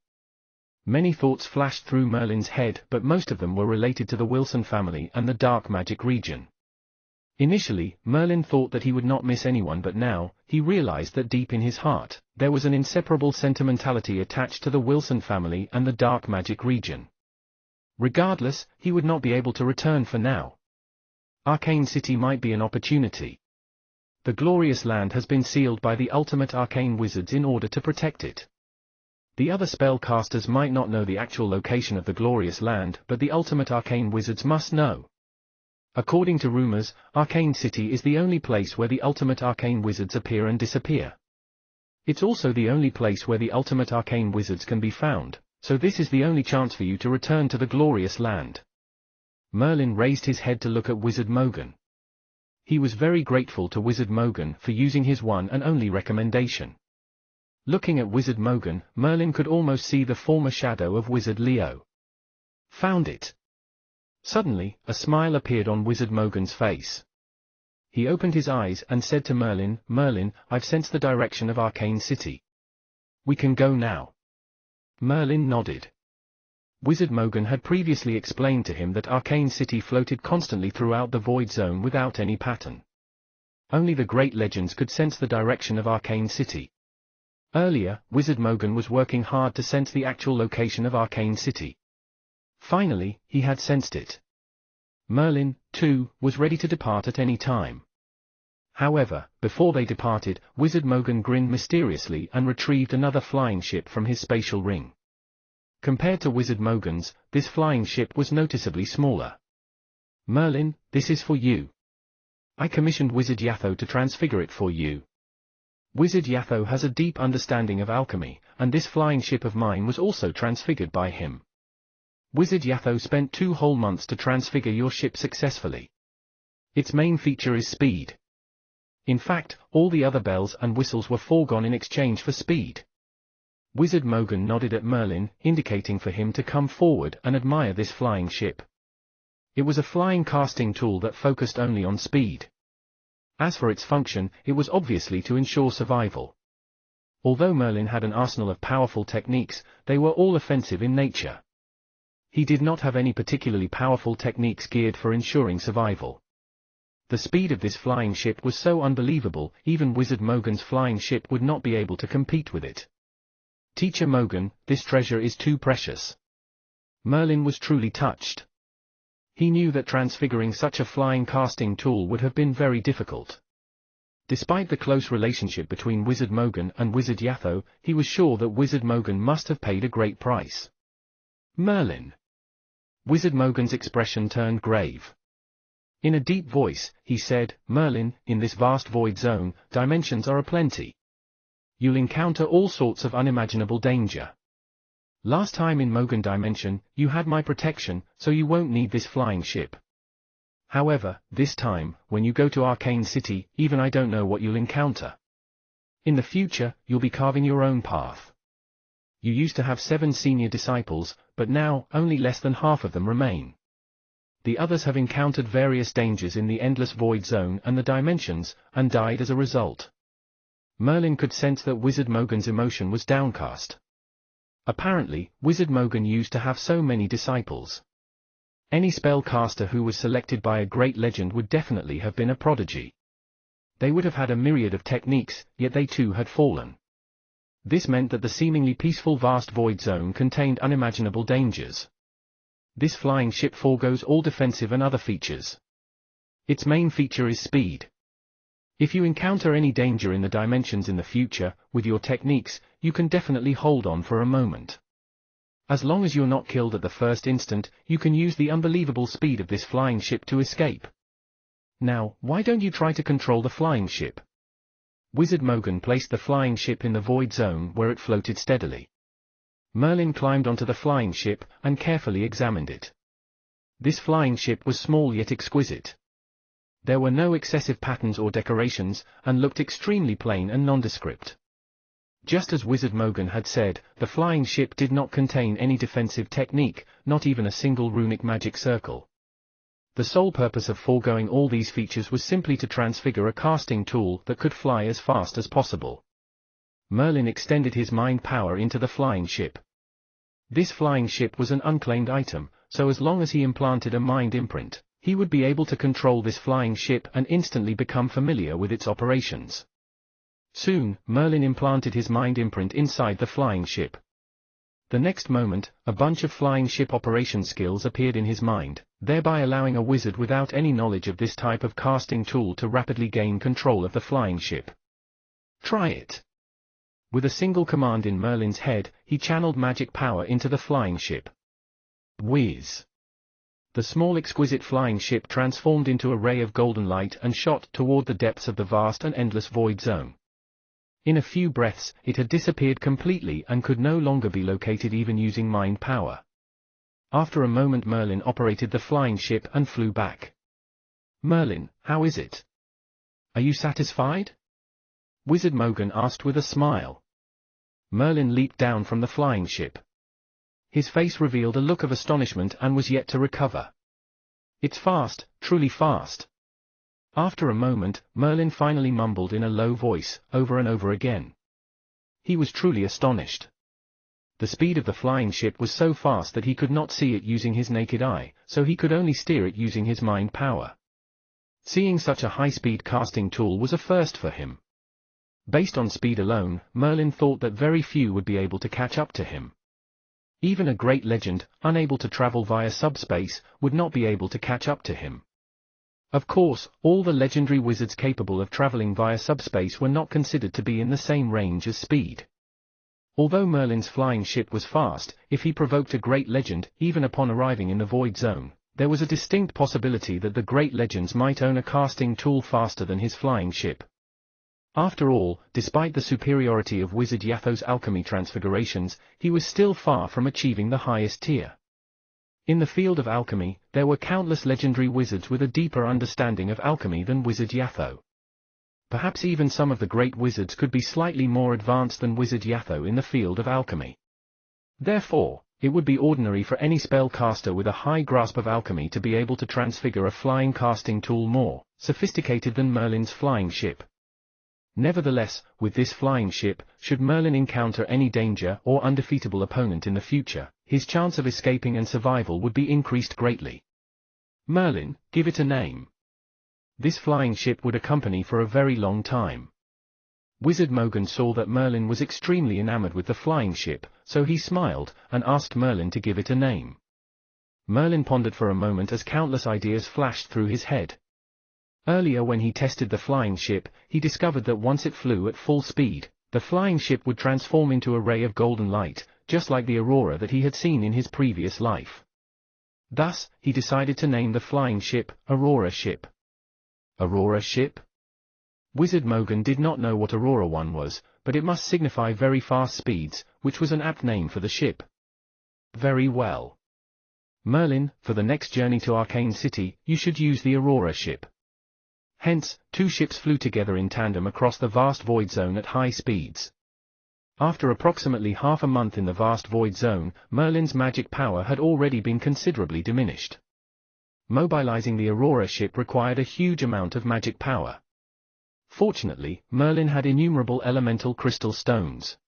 A: Many thoughts flashed through Merlin's head, but most of them were related to the Wilson family and the Dark Magic region. Initially, Merlin thought that he would not miss anyone, but now, he realized that deep in his heart, there was an inseparable sentimentality attached to the Wilson family and the Dark Magic region. Regardless, he would not be able to return for now. Arcane City might be an opportunity. The glorious land has been sealed by the ultimate arcane wizards in order to protect it. The other spellcasters might not know the actual location of the glorious land, but the ultimate arcane wizards must know. According to rumors, Arcane City is the only place where the ultimate arcane wizards appear and disappear. It's also the only place where the ultimate arcane wizards can be found, so this is the only chance for you to return to the glorious land. Merlin raised his head to look at Wizard Mogan. He was very grateful to Wizard Mogan for using his one and only recommendation. Looking at Wizard Mogan, Merlin could almost see the former shadow of Wizard Leo. Found it. Suddenly, a smile appeared on Wizard Mogan's face. He opened his eyes and said to Merlin, "Merlin, I've sensed the direction of Arcane City. We can go now." Merlin nodded. Wizard Mogan had previously explained to him that Arcane City floated constantly throughout the Void Zone without any pattern. Only the great legends could sense the direction of Arcane City. Earlier, Wizard Mogan was working hard to sense the actual location of Arcane City. Finally, he had sensed it. Merlin, too, was ready to depart at any time. However, before they departed, Wizard Mogan grinned mysteriously and retrieved another flying ship from his spatial ring. Compared to Wizard Mogan's, this flying ship was noticeably smaller. "Merlin, this is for you. I commissioned Wizard Yatho to transfigure it for you. Wizard Yatho has a deep understanding of alchemy, and this flying ship of mine was also transfigured by him. Wizard Yatho spent 2 whole months to transfigure your ship successfully. Its main feature is speed. In fact, all the other bells and whistles were foregone in exchange for speed." Wizard Mogan nodded at Merlin, indicating for him to come forward and admire this flying ship. It was a flying casting tool that focused only on speed. As for its function, it was obviously to ensure survival. Although Merlin had an arsenal of powerful techniques, they were all offensive in nature. He did not have any particularly powerful techniques geared for ensuring survival. The speed of this flying ship was so unbelievable, even Wizard Mogan's flying ship would not be able to compete with it. "Teacher Mogan, this treasure is too precious." Merlin was truly touched. He knew that transfiguring such a flying casting tool would have been very difficult. Despite the close relationship between Wizard Mogan and Wizard Yatho, he was sure that Wizard Mogan must have paid a great price. "Merlin." Wizard Mogan's expression turned grave. In a deep voice, he said, "Merlin, in this vast void zone, dimensions are aplenty. You'll encounter all sorts of unimaginable danger. Last time in Mogan Dimension, you had my protection, so you won't need this flying ship. However, this time, when you go to Arcane City, even I don't know what you'll encounter. In the future, you'll be carving your own path. You used to have 7 senior disciples, but now, only less than half of them remain. The others have encountered various dangers in the endless void zone and the dimensions, and died as a result." Merlin could sense that Wizard Mogan's emotion was downcast. Apparently, Wizard Mogan used to have so many disciples. Any spellcaster who was selected by a great legend would definitely have been a prodigy. They would have had a myriad of techniques, yet they too had fallen. This meant that the seemingly peaceful vast void zone contained unimaginable dangers. This flying ship forgoes all defensive and other features. Its main feature is speed. If you encounter any danger in the dimensions in the future, with your techniques, you can definitely hold on for a moment. As long as you're not killed at the first instant, you can use the unbelievable speed of this flying ship to escape. Now, why don't you try to control the flying ship?" Wizard Mogan placed the flying ship in the void zone where it floated steadily. Merlin climbed onto the flying ship and carefully examined it. This flying ship was small yet exquisite. There were no excessive patterns or decorations, and looked extremely plain and nondescript. Just as Wizard Mogan had said, the flying ship did not contain any defensive technique, not even a single runic magic circle. The sole purpose of foregoing all these features was simply to transfigure a casting tool that could fly as fast as possible. Merlin extended his mind power into the flying ship. This flying ship was an unclaimed item, so as long as he implanted a mind imprint, he would be able to control this flying ship and instantly become familiar with its operations. Soon, Merlin implanted his mind imprint inside the flying ship. The next moment, a bunch of flying ship operation skills appeared in his mind, thereby allowing a wizard without any knowledge of this type of casting tool to rapidly gain control of the flying ship. Try it. With a single command in Merlin's head, he channeled magic power into the flying ship. Whiz! The small exquisite flying ship transformed into a ray of golden light and shot toward the depths of the vast and endless void zone. In a few breaths, it had disappeared completely and could no longer be located even using mind power. After a moment Merlin operated the flying ship and flew back. "Merlin, how is it? Are you satisfied?" Wizard Mogan asked with a smile. Merlin leaped down from the flying ship. His face revealed a look of astonishment and was yet to recover. "It's fast, truly fast." After a moment, Merlin finally mumbled in a low voice, over and over again. He was truly astonished. The speed of the flying ship was so fast that he could not see it using his naked eye, so he could only steer it using his mind power. Seeing such a high-speed casting tool was a first for him. Based on speed alone, Merlin thought that very few would be able to catch up to him. Even a great legend, unable to travel via subspace, would not be able to catch up to him. Of course, all the legendary wizards capable of traveling via subspace were not considered to be in the same range as speed. Although Merlin's flying ship was fast, if he provoked a great legend, even upon arriving in the void zone, there was a distinct possibility that the great legends might own a casting tool faster than his flying ship. After all, despite the superiority of Wizard Yatho's alchemy transfigurations, he was still far from achieving the highest tier. In the field of alchemy, there were countless legendary wizards with a deeper understanding of alchemy than Wizard Yatho. Perhaps even some of the great wizards could be slightly more advanced than Wizard Yatho in the field of alchemy. Therefore, it would be ordinary for any spellcaster with a high grasp of alchemy to be able to transfigure a flying casting tool more sophisticated than Merlin's flying ship. Nevertheless, with this flying ship, should Merlin encounter any danger or undefeatable opponent in the future, his chance of escaping and survival would be increased greatly. "Merlin, give it a name." This flying ship would accompany for a very long time. Wizard Mogan saw that Merlin was extremely enamored with the flying ship, so he smiled, and asked Merlin to give it a name. Merlin pondered for a moment as countless ideas flashed through his head. Earlier when he tested the flying ship, he discovered that once it flew at full speed, the flying ship would transform into a ray of golden light, just like the aurora that he had seen in his previous life. Thus, he decided to name the flying ship, Aurora Ship. Aurora Ship? Wizard Mogan did not know what Aurora 1 was, but it must signify very fast speeds, which was an apt name for the ship. Very well. Merlin, for the next journey to Arcane City, you should use the Aurora Ship. Hence, two ships flew together in tandem across the vast void zone at high speeds. After approximately half a month in the vast void zone, Merlin's magic power had already been considerably diminished. Mobilizing the Aurora ship required a huge amount of magic power. Fortunately, Merlin had innumerable elemental crystal stones.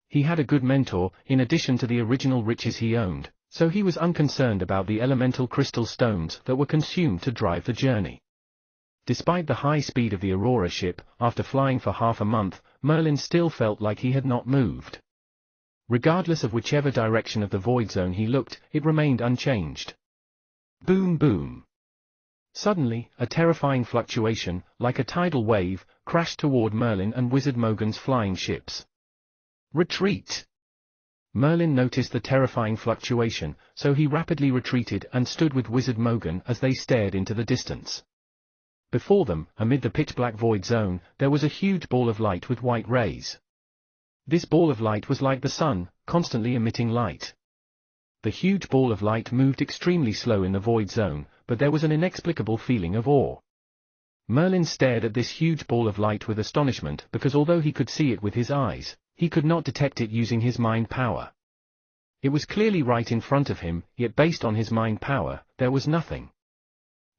A: He had a good mentor, in addition to the original riches he owned, so he was unconcerned about the elemental crystal stones that were consumed to drive the journey. Despite the high speed of the Aurora ship, after flying for half a month, Merlin still felt like he had not moved. Regardless of whichever direction of the void zone he looked, it remained unchanged. Boom boom. Suddenly, a terrifying fluctuation, like a tidal wave, crashed toward Merlin and Wizard Mogan's flying ships. Retreat! Merlin noticed the terrifying fluctuation, so he rapidly retreated and stood with Wizard Mogan as they stared into the distance. Before them, amid the pitch-black void zone, there was a huge ball of light with white rays. This ball of light was like the sun, constantly emitting light. The huge ball of light moved extremely slow in the void zone, but there was an inexplicable feeling of awe. Merlin stared at this huge ball of light with astonishment because although he could see it with his eyes, he could not detect it using his mind power. It was clearly right in front of him, yet based on his mind power, there was nothing.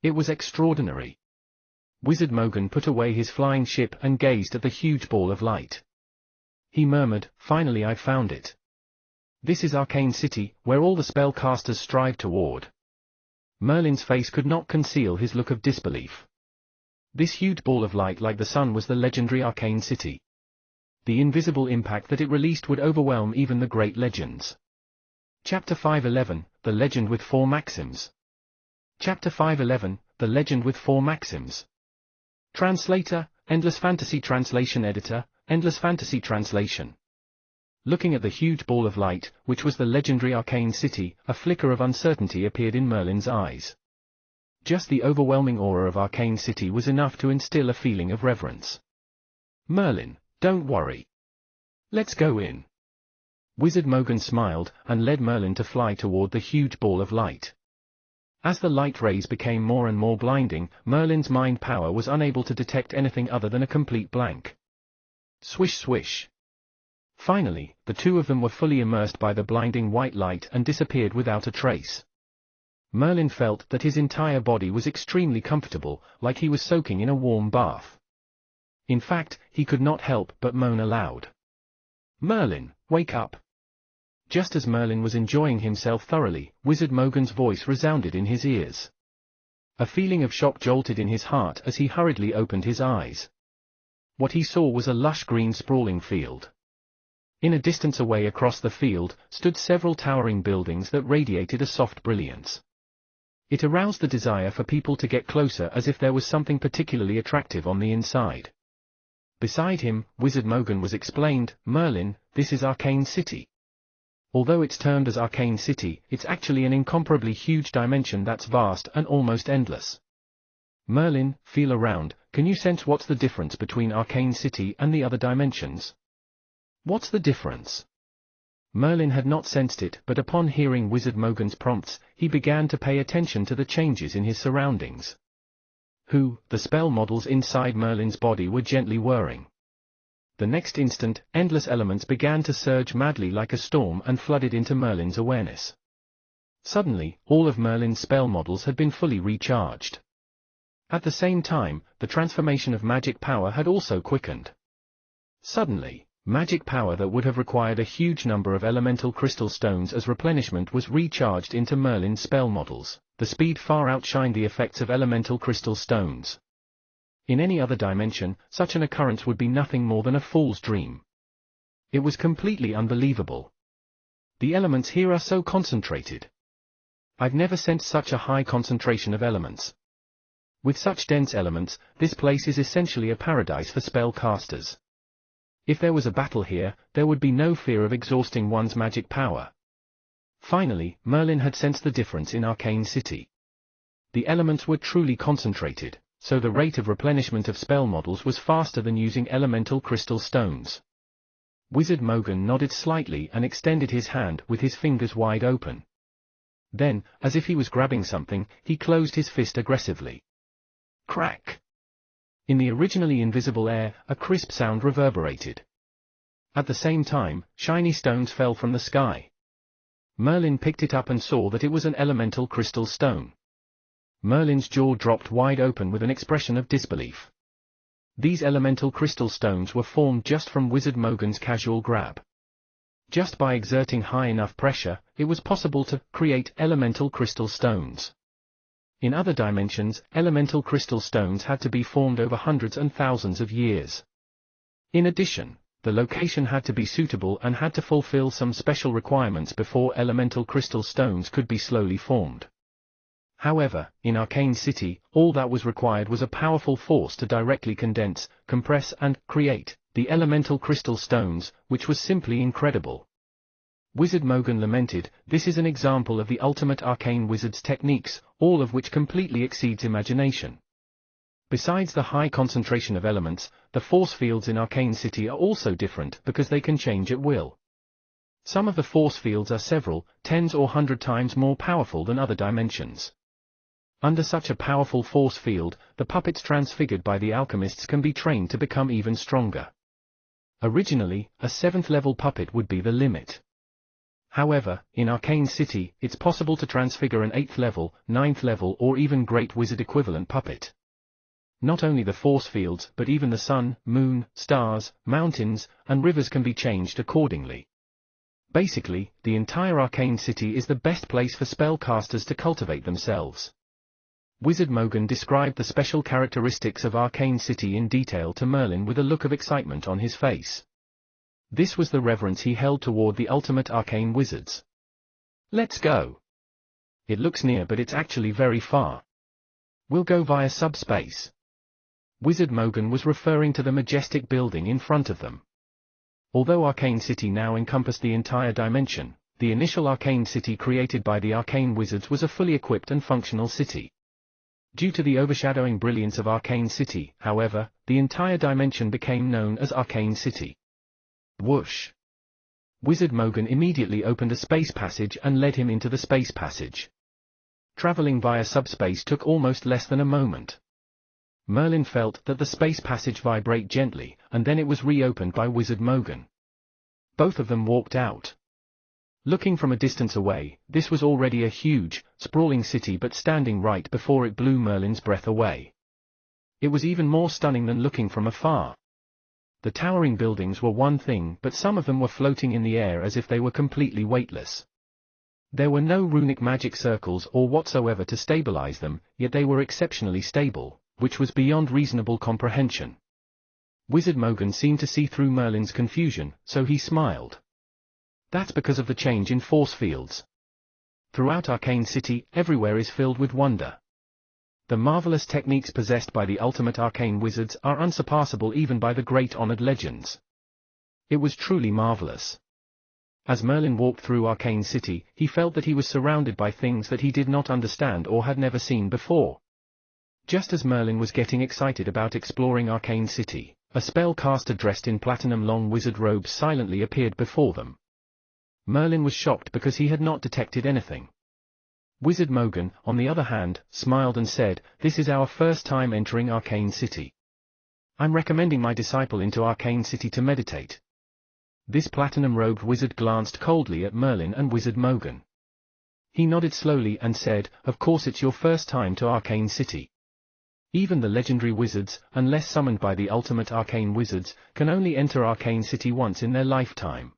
A: It was extraordinary. Wizard Mogan put away his flying ship and gazed at the huge ball of light. He murmured, "Finally I found it. This is Arcane City, where all the spellcasters strive toward." Merlin's face could not conceal his look of disbelief. This huge ball of light like the sun was the legendary Arcane City. The invisible impact that it released would overwhelm even the great legends. Chapter 511, The Legend with Four Maxims. Chapter 511, The Legend with Four Maxims. Translator, Endless Fantasy Translation Editor, Endless Fantasy Translation. Looking at the huge ball of light, which was the legendary arcane city, a flicker of uncertainty appeared in Merlin's eyes. Just the overwhelming aura of Arcane City was enough to instill a feeling of reverence. Merlin, don't worry. Let's go in. Wizard Mogan smiled, and led Merlin to fly toward the huge ball of light. As the light rays became more and more blinding, Merlin's mind power was unable to detect anything other than a complete blank. Swish swish. Finally, the two of them were fully immersed by the blinding white light and disappeared without a trace. Merlin felt that his entire body was extremely comfortable, like he was soaking in a warm bath. In fact, he could not help but moan aloud. Merlin, wake up! Just as Merlin was enjoying himself thoroughly, Wizard Mogan's voice resounded in his ears. A feeling of shock jolted in his heart as he hurriedly opened his eyes. What he saw was a lush green sprawling field. In a distance away across the field, stood several towering buildings that radiated a soft brilliance. It aroused the desire for people to get closer as if there was something particularly attractive on the inside. Beside him, Wizard Mogan was explained, Merlin, this is Arcane City. Although it's termed as Arcane City, it's actually an incomparably huge dimension that's vast and almost endless. Merlin, feel around, can you sense what's the difference between Arcane City and the other dimensions? What's the difference? Merlin had not sensed it, but upon hearing Wizard Mogan's prompts, he began to pay attention to the changes in his surroundings. The spell models inside Merlin's body were gently whirring. The next instant, endless elements began to surge madly like a storm and flooded into Merlin's awareness. Suddenly, all of Merlin's spell models had been fully recharged. At the same time, the transformation of magic power had also quickened. Suddenly, magic power that would have required a huge number of elemental crystal stones as replenishment was recharged into Merlin's spell models. The speed far outshined the effects of elemental crystal stones. In any other dimension, such an occurrence would be nothing more than a fool's dream. It was completely unbelievable. The elements here are so concentrated. I've never sensed such a high concentration of elements. With such dense elements, this place is essentially a paradise for spellcasters. If there was a battle here, there would be no fear of exhausting one's magic power. Finally, Merlin had sensed the difference in Arcane City. The elements were truly concentrated, so the rate of replenishment of spell models was faster than using elemental crystal stones. Wizard Mogan nodded slightly and extended his hand with his fingers wide open. Then, as if he was grabbing something, he closed his fist aggressively. Crack! In the originally invisible air, a crisp sound reverberated. At the same time, shiny stones fell from the sky. Merlin picked it up and saw that it was an elemental crystal stone. Merlin's jaw dropped wide open with an expression of disbelief. These elemental crystal stones were formed just from Wizard Mogan's casual grab. Just by exerting high enough pressure, it was possible to create elemental crystal stones. In other dimensions, elemental crystal stones had to be formed over hundreds and thousands of years. In addition, the location had to be suitable and had to fulfill some special requirements before elemental crystal stones could be slowly formed. However, in Arcane City, all that was required was a powerful force to directly condense, compress and create the elemental crystal stones, which was simply incredible. Wizard Mogan lamented, this is an example of the ultimate arcane wizard's techniques, all of which completely exceeds imagination. Besides the high concentration of elements, the force fields in Arcane City are also different because they can change at will. Some of the force fields are several, tens or 100 times more powerful than other dimensions. Under such a powerful force field, the puppets transfigured by the alchemists can be trained to become even stronger. Originally, a 7th level puppet would be the limit. However, in Arcane City, it's possible to transfigure an 8th level, 9th level or even Great Wizard equivalent puppet. Not only the force fields but even the sun, moon, stars, mountains, and rivers can be changed accordingly. Basically, the entire Arcane City is the best place for spellcasters to cultivate themselves. Wizard Mogan described the special characteristics of Arcane City in detail to Merlin with a look of excitement on his face. This was the reverence he held toward the ultimate arcane wizards. Let's go. It looks near but it's actually very far. We'll go via subspace. Wizard Mogan was referring to the majestic building in front of them. Although Arcane City now encompassed the entire dimension, the initial Arcane City created by the Arcane Wizards was a fully equipped and functional city. Due to the overshadowing brilliance of Arcane City, however, the entire dimension became known as Arcane City. Whoosh! Wizard Mogan immediately opened a space passage and led him into the space passage. Traveling via subspace took almost less than a moment. Merlin felt that the space passage vibrate gently, and then it was reopened by Wizard Mogan. Both of them walked out. Looking from a distance away, this was already a huge, sprawling city, but standing right before it blew Merlin's breath away. It was even more stunning than looking from afar. The towering buildings were one thing, but some of them were floating in the air as if they were completely weightless. There were no runic magic circles or whatsoever to stabilize them, yet they were exceptionally stable, which was beyond reasonable comprehension. Wizard Mogan seemed to see through Merlin's confusion, so he smiled. That's because of the change in force fields. Throughout Arcane City, everywhere is filled with wonder. The marvelous techniques possessed by the ultimate arcane wizards are unsurpassable even by the great honored legends. It was truly marvelous. As Merlin walked through Arcane City, he felt that he was surrounded by things that he did not understand or had never seen before. Just as Merlin was getting excited about exploring Arcane City, a spellcaster dressed in platinum long wizard robes silently appeared before them. Merlin was shocked because he had not detected anything. Wizard Mogan, on the other hand, smiled and said, "This is our first time entering Arcane City. I'm recommending my disciple into Arcane City to meditate." This platinum-robed wizard glanced coldly at Merlin and Wizard Mogan. He nodded slowly and said, "Of course it's your first time to Arcane City. Even the legendary wizards, unless summoned by the ultimate arcane wizards, can only enter Arcane City once in their lifetime.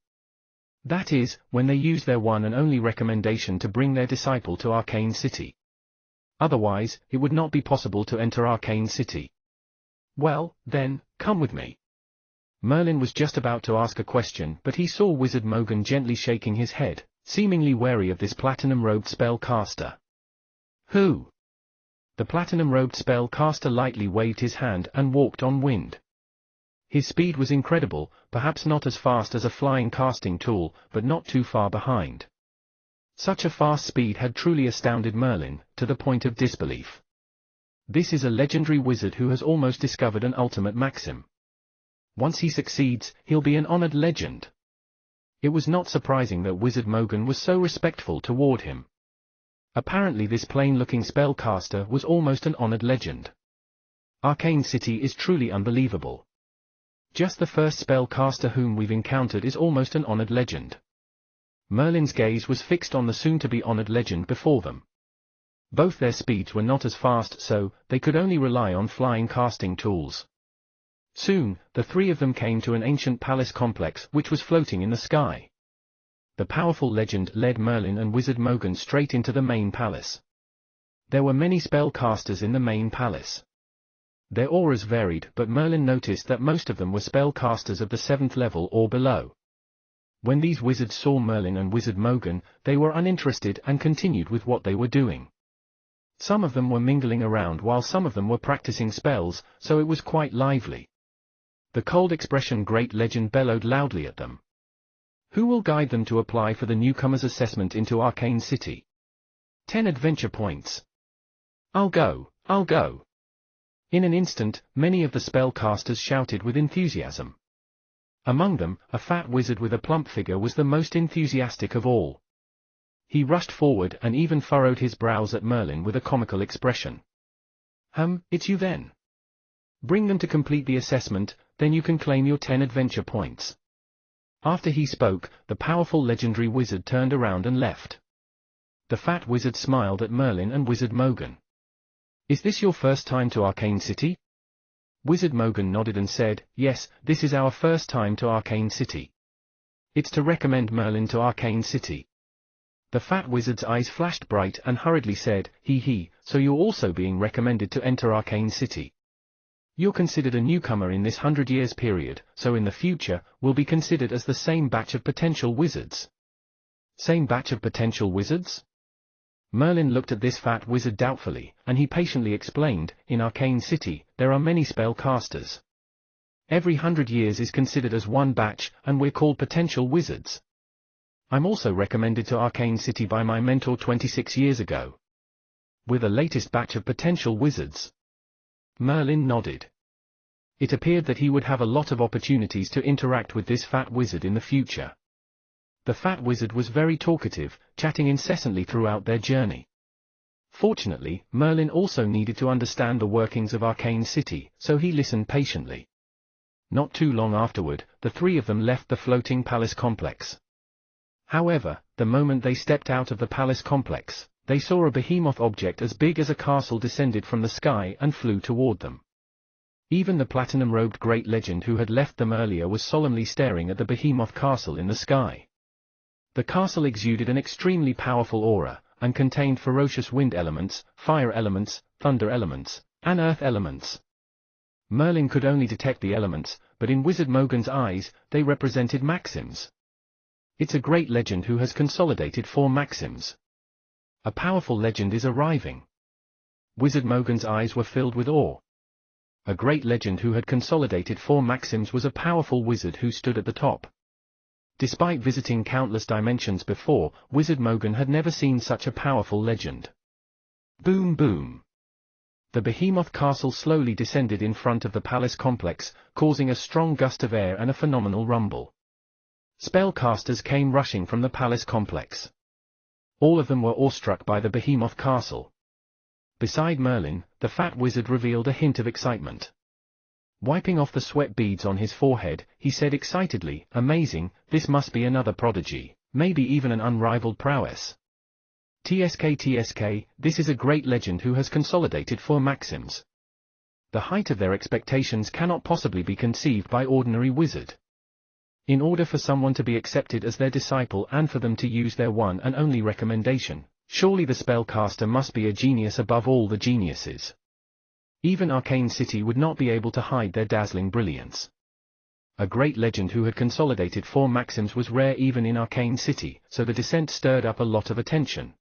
A: That is, when they use their one and only recommendation to bring their disciple to Arcane City. Otherwise, it would not be possible to enter Arcane City." "Well, then, come with me." Merlin was just about to ask a question, but he saw Wizard Mogan gently shaking his head, seemingly wary of this platinum-robed spellcaster. "Who?" The platinum-robed spellcaster lightly waved his hand and walked on wind. His speed was incredible, perhaps not as fast as a flying casting tool, but not too far behind. Such a fast speed had truly astounded Merlin, to the point of disbelief. This is a legendary wizard who has almost discovered an ultimate maxim. Once he succeeds, he'll be an honored legend. It was not surprising that Wizard Mogan was so respectful toward him. Apparently this plain-looking spellcaster was almost an honored legend. Arcane City is truly unbelievable. Just the first spellcaster whom we've encountered is almost an honored legend. Merlin's gaze was fixed on the soon-to-be honored legend before them. Both their speeds were not as fast, so they could only rely on flying casting tools. Soon, the three of them came to an ancient palace complex which was floating in the sky. The powerful legend led Merlin and Wizard Mogan straight into the main palace. There were many spellcasters in the main palace. Their auras varied, but Merlin noticed that most of them were spellcasters of the 7th level or below. When these wizards saw Merlin and Wizard Mogan, they were uninterested and continued with what they were doing. Some of them were mingling around while some of them were practicing spells, so it was quite lively. The cold expression Great Legend bellowed loudly at them. "Who will guide them to apply for the newcomer's assessment into Arcane City? 10 adventure points. I'll go, I'll go." In an instant, many of the spellcasters shouted with enthusiasm. Among them, a fat wizard with a plump figure was the most enthusiastic of all. He rushed forward and even furrowed his brows at Merlin with a comical expression. It's you then. Bring them to complete the assessment, then you can claim your 10 adventure points." After he spoke, the powerful legendary wizard turned around and left. The fat wizard smiled at Merlin and Wizard Mogan. "Is this your first time to Arcane City?" Wizard Mogan nodded and said, "Yes, this is our first time to Arcane City. It's to recommend Merlin to Arcane City." The fat wizard's eyes flashed bright and hurriedly said, So you're also being recommended to enter Arcane City. You're considered a newcomer in this 100 years period, so in the future, will be considered as the same batch of potential wizards. Same batch of potential wizards? Merlin looked at this fat wizard doubtfully, and he patiently explained, in Arcane City, there are many spellcasters. Every 100 years is considered as one batch, and we're called potential wizards. I'm also recommended to Arcane City by my mentor 26 years ago. We're the latest batch of potential wizards. Merlin nodded. It appeared that he would have a lot of opportunities to interact with this fat wizard in the future. The fat wizard was very talkative, chatting incessantly throughout their journey. Fortunately, Merlin also needed to understand the workings of Arcane City, so he listened patiently. Not too long afterward, the three of them left the floating palace complex. However, the moment they stepped out of the palace complex, they saw a behemoth object as big as a castle descended from the sky and flew toward them. Even the platinum-robed great legend who had left them earlier was solemnly staring at the behemoth castle in the sky. The castle exuded an extremely powerful aura, and contained ferocious wind elements, fire elements, thunder elements, and earth elements. Merlin could only detect the elements, but in Wizard Mogan's eyes, they represented maxims. It's a great legend who has consolidated 4 maxims. A powerful legend is arriving. Wizard Mogan's eyes were filled with awe. A great legend who had consolidated 4 maxims was a powerful wizard who stood at the top. Despite visiting countless dimensions before, Wizard Mogan had never seen such a powerful legend. Boom boom. The behemoth castle slowly descended in front of the palace complex, causing a strong gust of air and a phenomenal rumble. Spellcasters came rushing from the palace complex. All of them were awestruck by the behemoth castle. Beside Merlin, the fat wizard revealed a hint of excitement. Wiping off the sweat beads on his forehead, he said excitedly, "Amazing, this must be another prodigy, maybe even an unrivaled prowess. TSK, this is a great legend who has consolidated 4 maxims. The height of their expectations cannot possibly be conceived by ordinary wizard. In order for someone to be accepted as their disciple and for them to use their one and only recommendation, surely the spellcaster must be a genius above all the geniuses. Even Arcane City would not be able to hide their dazzling brilliance. A great legend who had consolidated 4 maxims was rare even in Arcane City, so the descent stirred up a lot of attention.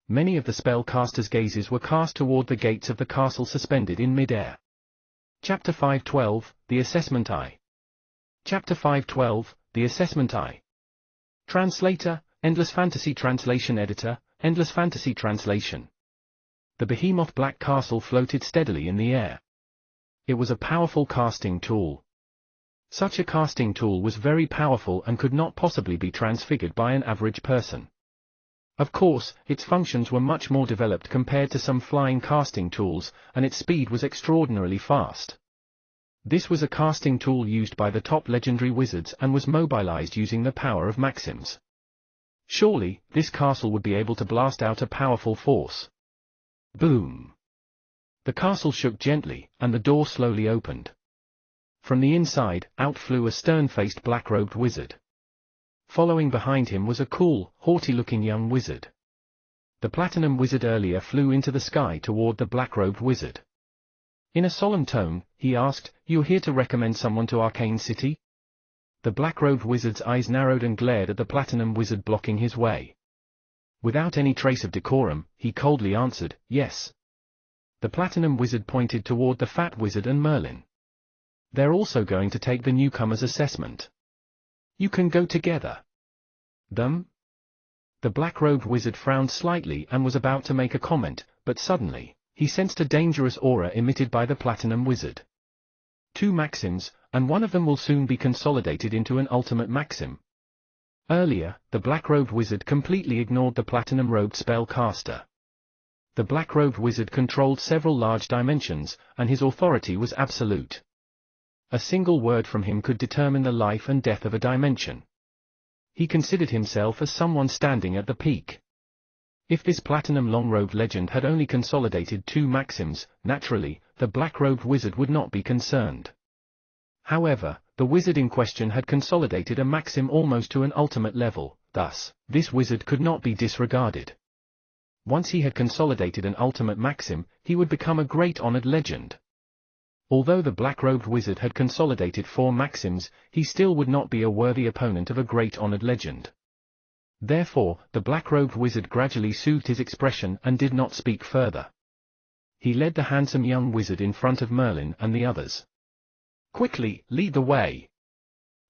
A: Many of the spellcasters' gazes were cast toward the gates of the castle suspended in mid-air. Chapter 512, The Assessment Eye. Chapter 512, The Assessment Eye. Translator, Endless Fantasy Translation Editor, Endless Fantasy Translation. The behemoth black castle floated steadily in the air. It was a powerful casting tool. Such a casting tool was very powerful and could not possibly be transfigured by an average person. Of course, its functions were much more developed compared to some flying casting tools, and its speed was extraordinarily fast. This was a casting tool used by the top legendary wizards and was mobilized using the power of maxims. Surely, this castle would be able to blast out a powerful force. Boom! The castle shook gently, and the door slowly opened. From the inside, out flew a stern-faced black-robed wizard. Following behind him was a cool, haughty-looking young wizard. The platinum wizard earlier flew into the sky toward the black-robed wizard. In a solemn tone, he asked, "You're here to recommend someone to Arcane City?" The black-robed wizard's eyes narrowed and glared at the platinum wizard blocking his way. Without any trace of decorum, he coldly answered, "Yes." The platinum wizard pointed toward the fat wizard and Merlin. "They're also going to take the newcomer's assessment. You can go together." "Them?" The black-robed wizard frowned slightly and was about to make a comment, but suddenly, he sensed a dangerous aura emitted by the platinum wizard. 2 maxims, and one of them will soon be consolidated into an ultimate maxim. Earlier, the black-robed wizard completely ignored the platinum-robed spellcaster. The black-robed wizard controlled several large dimensions, and his authority was absolute. A single word from him could determine the life and death of a dimension. He considered himself as someone standing at the peak. If this platinum long-robed legend had only consolidated 2 maxims, naturally, the black-robed wizard would not be concerned. However, the wizard in question had consolidated a maxim almost to an ultimate level, thus, this wizard could not be disregarded. Once he had consolidated an ultimate maxim, he would become a great honored legend. Although the black-robed wizard had consolidated 4 maxims, he still would not be a worthy opponent of a great honored legend. Therefore, the black-robed wizard gradually soothed his expression and did not speak further. He led the handsome young wizard in front of Merlin and the others. "Quickly, lead the way,"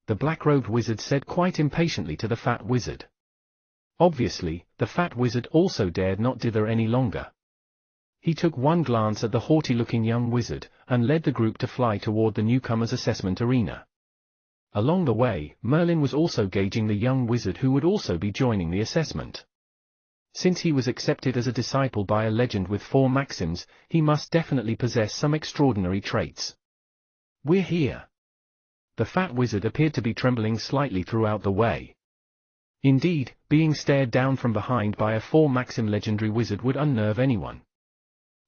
A: the black-robed wizard said quite impatiently to the fat wizard. Obviously, the fat wizard also dared not dither any longer. He took one glance at the haughty-looking young wizard, and led the group to fly toward the newcomer's assessment arena. Along the way, Merlin was also gauging the young wizard who would also be joining the assessment. Since he was accepted as a disciple by a legend with 4 maxims, he must definitely possess some extraordinary traits. "We're here." The fat wizard appeared to be trembling slightly throughout the way. Indeed, being stared down from behind by a 4-maxim legendary wizard would unnerve anyone.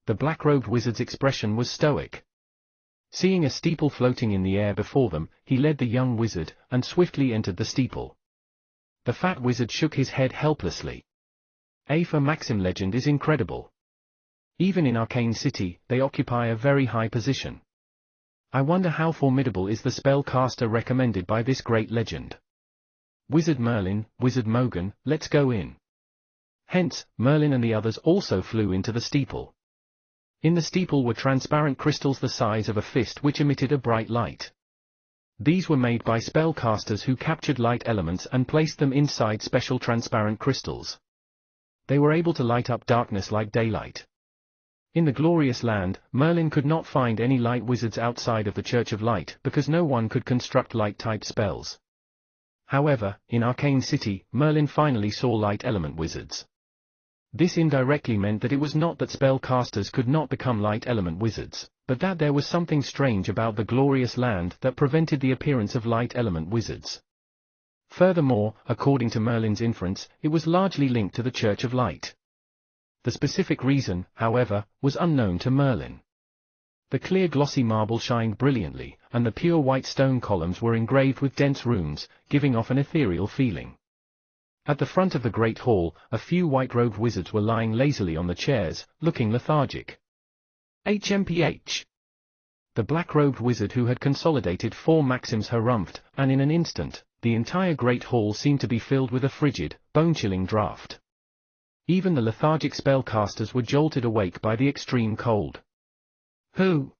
A: The black-robed wizard's expression was stoic. Seeing a steeple floating in the air before them, he led the young wizard, and swiftly entered the steeple. The fat wizard shook his head helplessly. A 4-maxim legend is incredible. Even in Arcane City, they occupy a very high position. I wonder how formidable is the spellcaster recommended by this great legend. Wizard Merlin, Wizard Mogan, let's go in. Hence, Merlin and the others also flew into the steeple. In the steeple were transparent crystals the size of a fist which emitted a bright light. These were made by spellcasters who captured light elements and placed them inside special transparent crystals. They were able to light up darkness like daylight. In the glorious land, Merlin could not find any light wizards outside of the Church of Light because no one could construct light-type spells. However, in Arcane City, Merlin finally saw light element wizards. This indirectly meant that it was not that spellcasters could not become light element wizards, but that there was something strange about the glorious land that prevented the appearance of light element wizards. Furthermore, according to Merlin's inference, it was largely linked to the Church of Light. The specific reason, however, was unknown to Merlin. The clear glossy marble shined brilliantly, and the pure white stone columns were engraved with dense runes, giving off an ethereal feeling. At the front of the great hall, a few white-robed wizards were lying lazily on the chairs, looking lethargic. HMPH. The black-robed wizard who had consolidated 4 maxims harumphed, and in an instant, the entire great hall seemed to be filled with a frigid, bone-chilling draught. Even the lethargic spellcasters were jolted awake by the extreme cold. Who?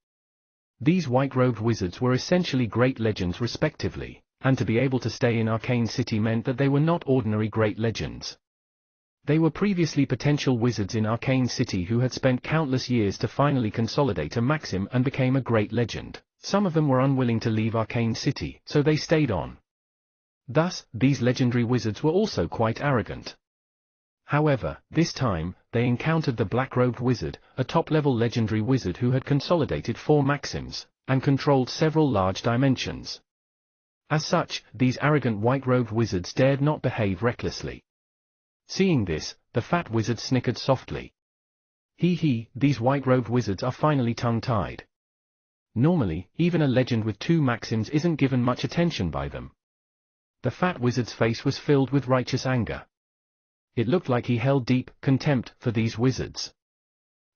A: These white-robed wizards were essentially great legends respectively, and to be able to stay in Arcane City meant that they were not ordinary great legends. They were previously potential wizards in Arcane City who had spent countless years to finally consolidate a maxim and became a great legend. Some of them were unwilling to leave Arcane City, so they stayed on. Thus, these legendary wizards were also quite arrogant. However, this time, they encountered the black-robed wizard, a top-level legendary wizard who had consolidated 4 maxims, and controlled several large dimensions. As such, these arrogant white-robed wizards dared not behave recklessly. Seeing this, the fat wizard snickered softly. Hee, these white-robed wizards are finally tongue-tied. Normally, even a legend with 2 maxims isn't given much attention by them. The fat wizard's face was filled with righteous anger. It looked like he held deep contempt for these wizards.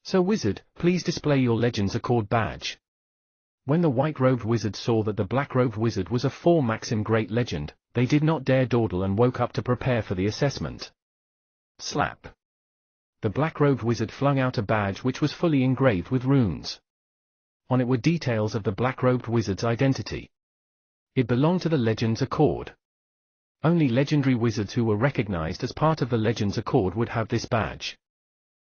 A: "So wizard, please display your Legends Accord badge." When the white-robed wizards saw that the black-robed wizard was a 4-maxim great legend, they did not dare dawdle and woke up to prepare for the assessment. Slap. The black-robed wizard flung out a badge which was fully engraved with runes. On it were details of the black-robed wizard's identity. It belonged to the Legends Accord. Only legendary wizards who were recognized as part of the Legends Accord would have this badge.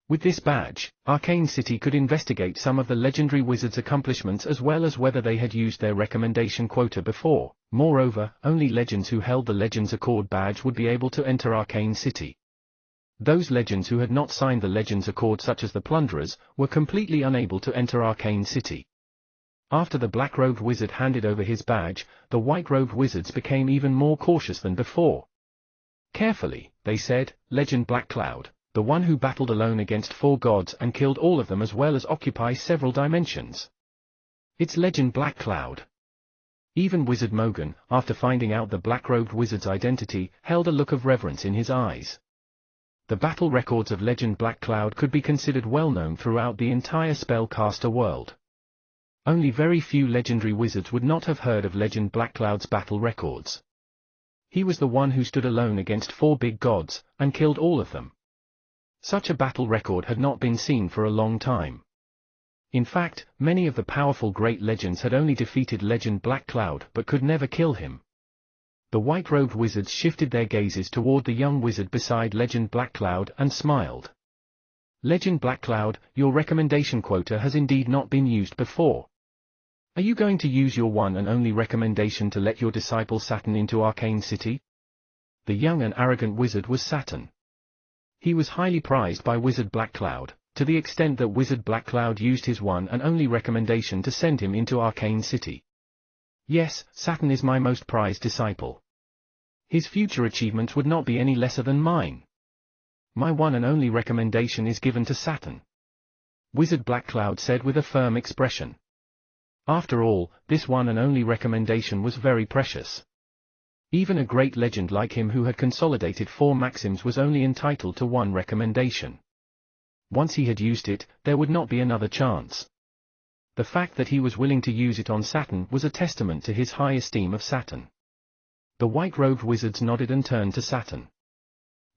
A: With this badge, Arcane City could investigate some of the legendary wizards' accomplishments as well as whether they had used their recommendation quota before. Moreover, only legends who held the Legends Accord badge would be able to enter Arcane City. Those legends who had not signed the Legends Accord, such as the Plunderers, were completely unable to enter Arcane City. After the black-robed wizard handed over his badge, the white-robed wizards became even more cautious than before. "Carefully," they said, "Legend Black Cloud, the one who battled alone against 4 gods and killed all of them as well as occupy several dimensions. It's Legend Black Cloud." Even Wizard Mogan, after finding out the black-robed wizard's identity, held a look of reverence in his eyes. The battle records of Legend Black Cloud could be considered well-known throughout the entire spellcaster world. Only very few legendary wizards would not have heard of Legend Black Cloud's battle records. He was the one who stood alone against 4 big gods, and killed all of them. Such a battle record had not been seen for a long time. In fact, many of the powerful great legends had only defeated Legend Black Cloud but could never kill him. The white-robed wizards shifted their gazes toward the young wizard beside Legend Black Cloud and smiled. Legend Black Cloud, your recommendation quota has indeed not been used before. Are you going to use your one and only recommendation to let your disciple Saturn into Arcane City? The young and arrogant wizard was Saturn. He was highly prized by Wizard Black Cloud, to the extent that Wizard Black Cloud used his one and only recommendation to send him into Arcane City. Yes, Saturn is my most prized disciple. His future achievements would not be any lesser than mine. My one and only recommendation is given to Saturn. Wizard Black Cloud said with a firm expression. After all, this one and only recommendation was very precious. Even a great legend like him who had consolidated 4 maxims was only entitled to one recommendation. Once he had used it, there would not be another chance. The fact that he was willing to use it on Saturn was a testament to his high esteem of Saturn. The white-robed wizards nodded and turned to Saturn.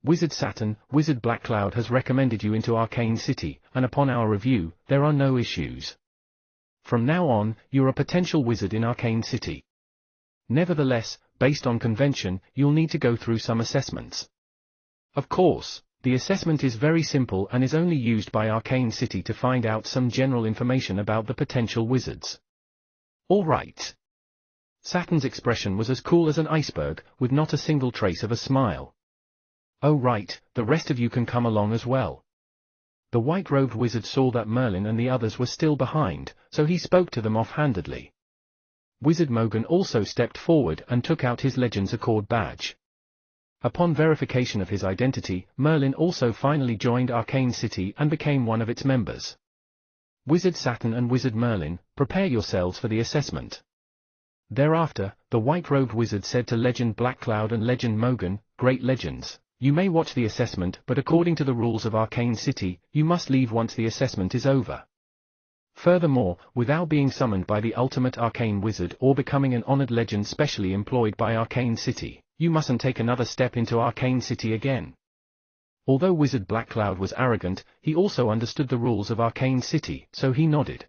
A: Wizard Saturn, Wizard Black Cloud has recommended you into Arcane City, and upon our review, there are no issues. From now on, you're a potential wizard in Arcane City. Nevertheless, based on convention, you'll need to go through some assessments. Of course, the assessment is very simple and is only used by Arcane City to find out some general information about the potential wizards. All right. Saturn's expression was as cool as an iceberg, with not a single trace of a smile. Oh right, the rest of you can come along as well. The white-robed wizard saw that Merlin and the others were still behind, so he spoke to them offhandedly. Wizard Mogan also stepped forward and took out his Legends Accord badge. Upon verification of his identity, Merlin also finally joined Arcane City and became one of its members. Wizard Saturn and Wizard Merlin, prepare yourselves for the assessment. Thereafter, the white-robed wizard said to Legend Black Cloud and Legend Mogan, great legends, you may watch the assessment, but according to the rules of Arcane City, you must leave once the assessment is over. Furthermore, without being summoned by the ultimate arcane wizard or becoming an honored legend specially employed by Arcane City, you mustn't take another step into Arcane City again. Although Wizard Black Cloud was arrogant, he also understood the rules of Arcane City, so he nodded.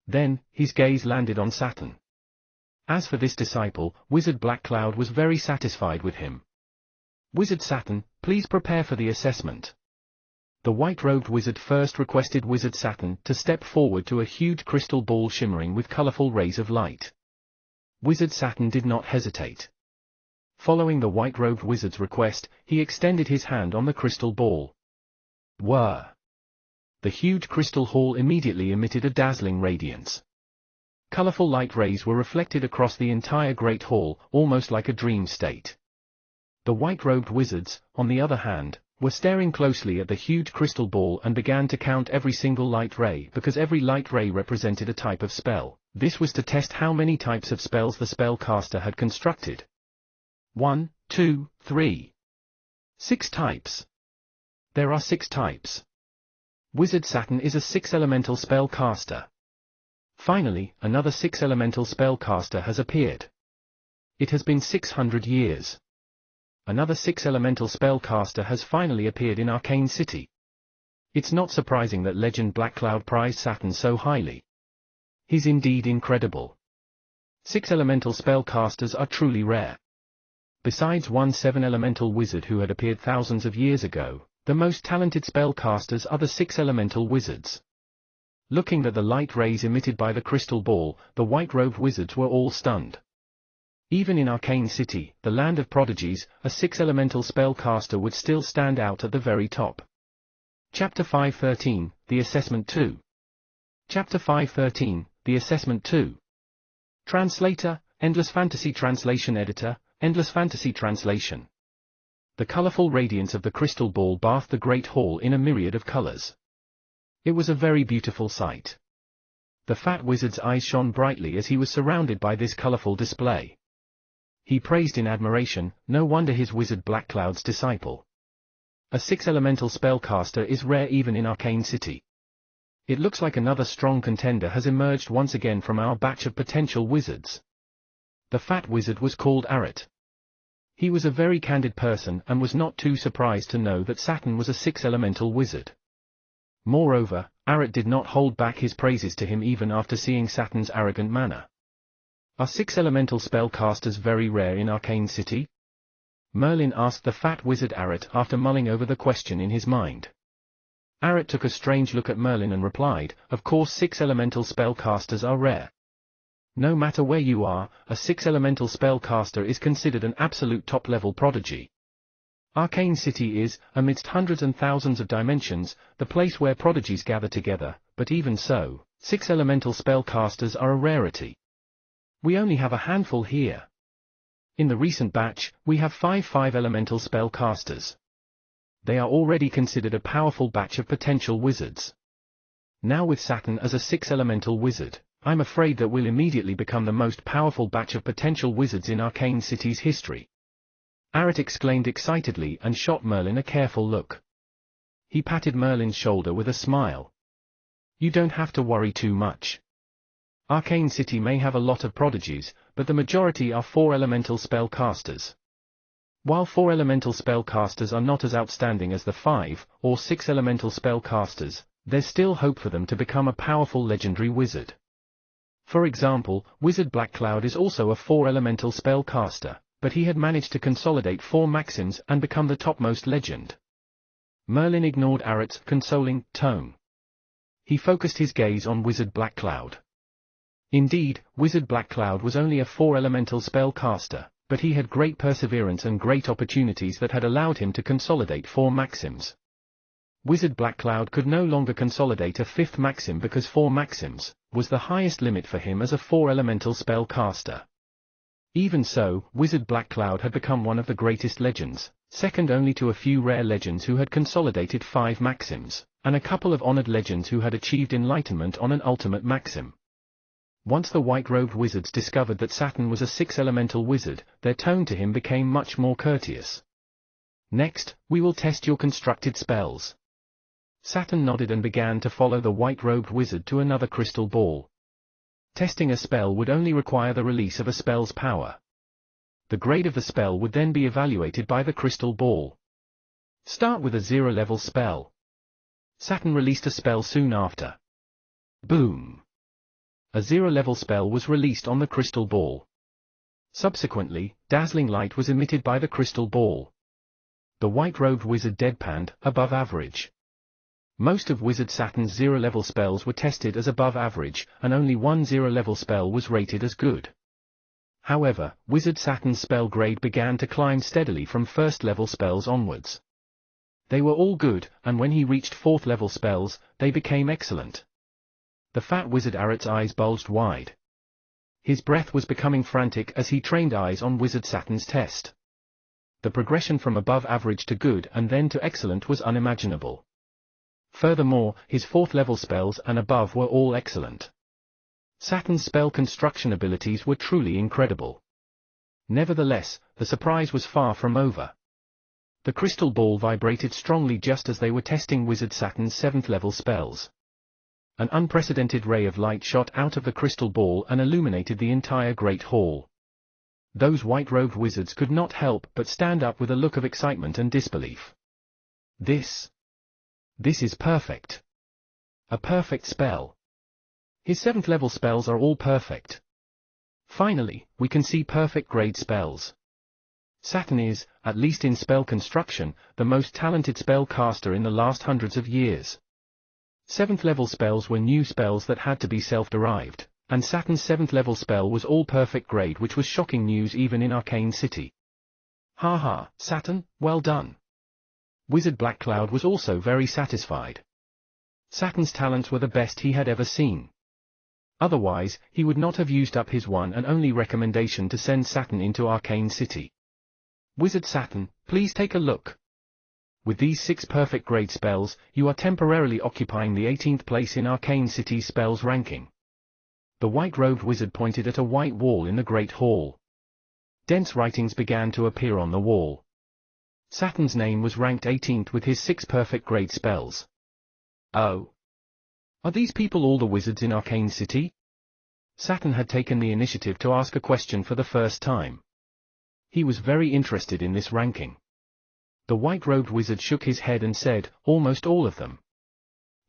A: Then, his gaze landed on Saturn. As for this disciple, Wizard Black Cloud was very satisfied with him. Wizard Saturn, please prepare for the assessment. The white-robed wizard first requested Wizard Saturn to step forward to a huge crystal ball shimmering with colorful rays of light. Wizard Saturn did not hesitate. Following the white-robed wizard's request, he extended his hand on the crystal ball. Whir! The huge crystal hall immediately emitted a dazzling radiance. Colorful light rays were reflected across the entire great hall, almost like a dream state. The white-robed wizards, on the other hand, were staring closely at the huge crystal ball and began to count every single light ray because every light ray represented a type of spell. This was to test how many types of spells the spellcaster had constructed. 1, 2, 3. 6 types. There are 6 types. Wizard Saturn is a 6-elemental spellcaster. Finally, another 6-elemental spellcaster has appeared. It has been 600 years. Another 6-elemental spellcaster has finally appeared in Arcane City. It's not surprising that Legend Black Cloud prized Saturn so highly. He's indeed incredible. 6-elemental spellcasters are truly rare. Besides one 7-elemental wizard who had appeared thousands of years ago, the most talented spellcasters are the 6-elemental wizards. Looking at the light rays emitted by the crystal ball, the white-robed wizards were all stunned. Even in Arcane City, the land of prodigies, a 6-elemental spellcaster would still stand out at the very top. Chapter 513, The Assessment 2. Chapter 513, The Assessment 2. Translator, Endless Fantasy Translation Editor, Endless Fantasy Translation. The colorful radiance of the crystal ball bathed the great hall in a myriad of colors. It was a very beautiful sight. The fat wizard's eyes shone brightly as he was surrounded by this colorful display. He praised in admiration, no wonder his Wizard Black Cloud's disciple. A 6-elemental spellcaster is rare even in Arcane City. It looks like another strong contender has emerged once again from our batch of potential wizards. The fat wizard was called Arat. He was a very candid person and was not too surprised to know that Saturn was a 6-elemental wizard. Moreover, Arat did not hold back his praises to him even after seeing Saturn's arrogant manner. Are 6-elemental spellcasters very rare in Arcane City? Merlin asked the fat wizard Arat after mulling over the question in his mind. Arat took a strange look at Merlin and replied, "Of course 6-elemental spellcasters are rare. No matter where you are, a 6-elemental spellcaster is considered an absolute top-level prodigy. Arcane City is, amidst hundreds and thousands of dimensions, the place where prodigies gather together, but even so, 6-elemental spellcasters are a rarity. We only have a handful here. In the recent batch, we have 5 5-elemental spellcasters. They are already considered a powerful batch of potential wizards. Now with Saturn as a 6-elemental wizard, I'm afraid that we'll immediately become the most powerful batch of potential wizards in Arcane City's history." Arat exclaimed excitedly and shot Merlin a careful look. He patted Merlin's shoulder with a smile. "You don't have to worry too much. Arcane City may have a lot of prodigies, but the majority are 4-elemental spellcasters. While 4-elemental spellcasters are not as outstanding as the 5 or 6-elemental spellcasters, there's still hope for them to become a powerful legendary wizard. For example, Wizard Blackcloud is also a 4-elemental spellcaster, but he had managed to consolidate 4 maxims and become the topmost legend." Merlin ignored Arat's consoling tone. He focused his gaze on Wizard Blackcloud. Indeed, Wizard Blackcloud was only a 4-elemental spellcaster, but he had great perseverance and great opportunities that had allowed him to consolidate 4 maxims. Wizard Blackcloud could no longer consolidate a 5th maxim because 4 maxims was the highest limit for him as a 4-elemental spellcaster. Even so, Wizard Blackcloud had become one of the greatest legends, second only to a few rare legends who had consolidated 5 maxims, and a couple of honored legends who had achieved enlightenment on an ultimate maxim. Once the white-robed wizards discovered that Saturn was a 6-elemental wizard, their tone to him became much more courteous. "Next, we will test your constructed spells." Saturn nodded and began to follow the white-robed wizard to another crystal ball. Testing a spell would only require the release of a spell's power. The grade of the spell would then be evaluated by the crystal ball. Start with a 0-level spell. Saturn released a spell soon after. Boom! A 0-level spell was released on the crystal ball. Subsequently, dazzling light was emitted by the crystal ball. The white-robed wizard deadpanned, above average. Most of Wizard Saturn's 0-level spells were tested as above average, and only one 0-level spell was rated as good. However, Wizard Saturn's spell grade began to climb steadily from 1st-level spells onwards. They were all good, and when he reached 4th-level spells, they became excellent. The fat wizard Arat's eyes bulged wide. His breath was becoming frantic as he trained eyes on Wizard Saturn's test. The progression from above average to good and then to excellent was unimaginable. Furthermore, his 4th-level spells and above were all excellent. Saturn's spell construction abilities were truly incredible. Nevertheless, the surprise was far from over. The crystal ball vibrated strongly just as they were testing Wizard Saturn's 7th-level spells. An unprecedented ray of light shot out of the crystal ball and illuminated the entire great hall. Those white-robed wizards could not help but stand up with a look of excitement and disbelief. This is perfect. A perfect spell. His 7th-level spells are all perfect. Finally, we can see perfect grade spells. Saturn is, at least in spell construction, the most talented spellcaster in the last hundreds of years. 7th-level spells were new spells that had to be self-derived, and Saturn's 7th-level spell was all perfect grade, which was shocking news even in Arcane City. Haha, Saturn, well done. Wizard Blackcloud was also very satisfied. Saturn's talents were the best he had ever seen. Otherwise, he would not have used up his one and only recommendation to send Saturn into Arcane City. "Wizard Saturn, please take a look. With these 6 perfect grade spells, you are temporarily occupying the 18th place in Arcane City's spells ranking." The white-robed wizard pointed at a white wall in the Great Hall. Dense writings began to appear on the wall. Saturn's name was ranked 18th with his 6 perfect grade spells. Oh. Are these people all the wizards in Arcane City? Saturn had taken the initiative to ask a question for the first time. He was very interested in this ranking. The white-robed wizard shook his head and said, almost all of them.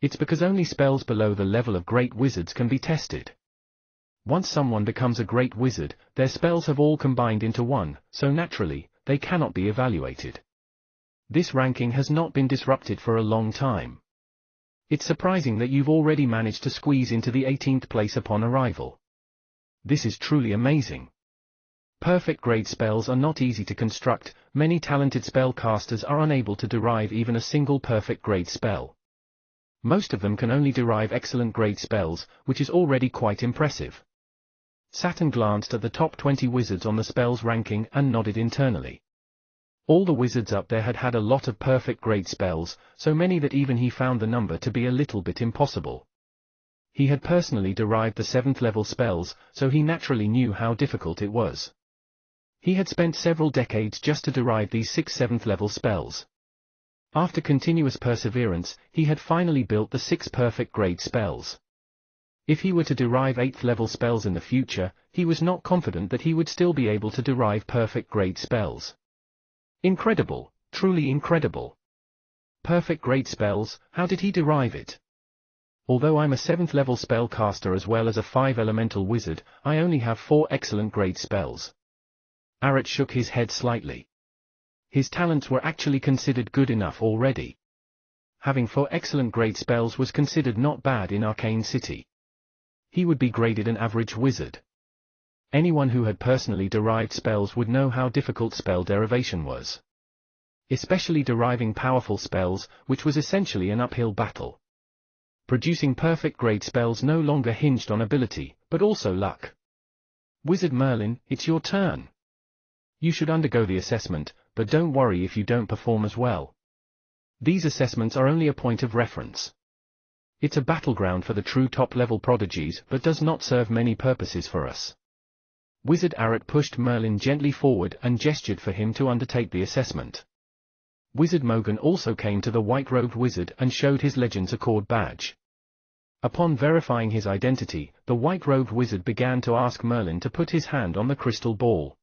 A: It's because only spells below the level of great wizards can be tested. Once someone becomes a great wizard, their spells have all combined into one, so naturally, they cannot be evaluated. This ranking has not been disrupted for a long time. It's surprising that you've already managed to squeeze into the 18th place upon arrival. This is truly amazing. Perfect grade spells are not easy to construct, many talented spellcasters are unable to derive even a single perfect grade spell. Most of them can only derive excellent grade spells, which is already quite impressive. Saturn glanced at the top 20 wizards on the spells ranking and nodded internally. All the wizards up there had had a lot of perfect grade spells, so many that even he found the number to be a little bit impossible. He had personally derived the 7th level spells, so he naturally knew how difficult it was. He had spent several decades just to derive these 6 7th level spells. After continuous perseverance, he had finally built the 6 perfect grade spells. If he were to derive 8th level spells in the future, he was not confident that he would still be able to derive perfect grade spells. Incredible, truly incredible. Perfect grade spells, how did he derive it? Although I'm a 7th level spellcaster as well as a 5 elemental wizard, I only have 4 excellent grade spells. Arat shook his head slightly. His talents were actually considered good enough already. Having 4 excellent grade spells was considered not bad in Arcane City. He would be graded an average wizard. Anyone who had personally derived spells would know how difficult spell derivation was. Especially deriving powerful spells, which was essentially an uphill battle. Producing perfect grade spells no longer hinged on ability, but also luck. Wizard Merlin, it's your turn. You should undergo the assessment, but don't worry if you don't perform as well. These assessments are only a point of reference. It's a battleground for the true top-level prodigies but does not serve many purposes for us. Wizard Arat pushed Merlin gently forward and gestured for him to undertake the assessment. Wizard Mogan also came to the white-robed wizard and showed his Legends Accord badge. Upon verifying his identity, the white-robed wizard began to ask Merlin to put his hand on the crystal ball.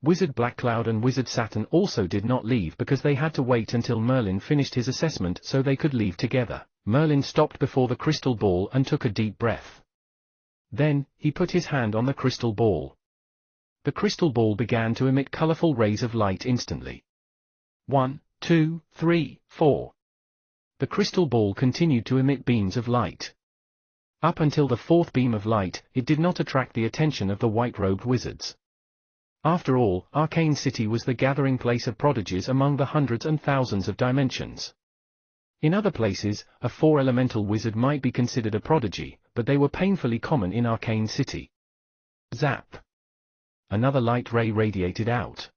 A: Wizard Blackcloud and Wizard Saturn also did not leave because they had to wait until Merlin finished his assessment so they could leave together. Merlin stopped before the crystal ball and took a deep breath. Then, he put his hand on the crystal ball. The crystal ball began to emit colorful rays of light instantly. 1, 2, 3, 4. The crystal ball continued to emit beams of light. Up until the 4th beam of light, it did not attract the attention of the white-robed wizards. After all, Arcane City was the gathering place of prodigies among the hundreds and thousands of dimensions. In other places, a 4 elemental wizard might be considered a prodigy, but they were painfully common in Arcane City. Zap! Another light ray radiated out.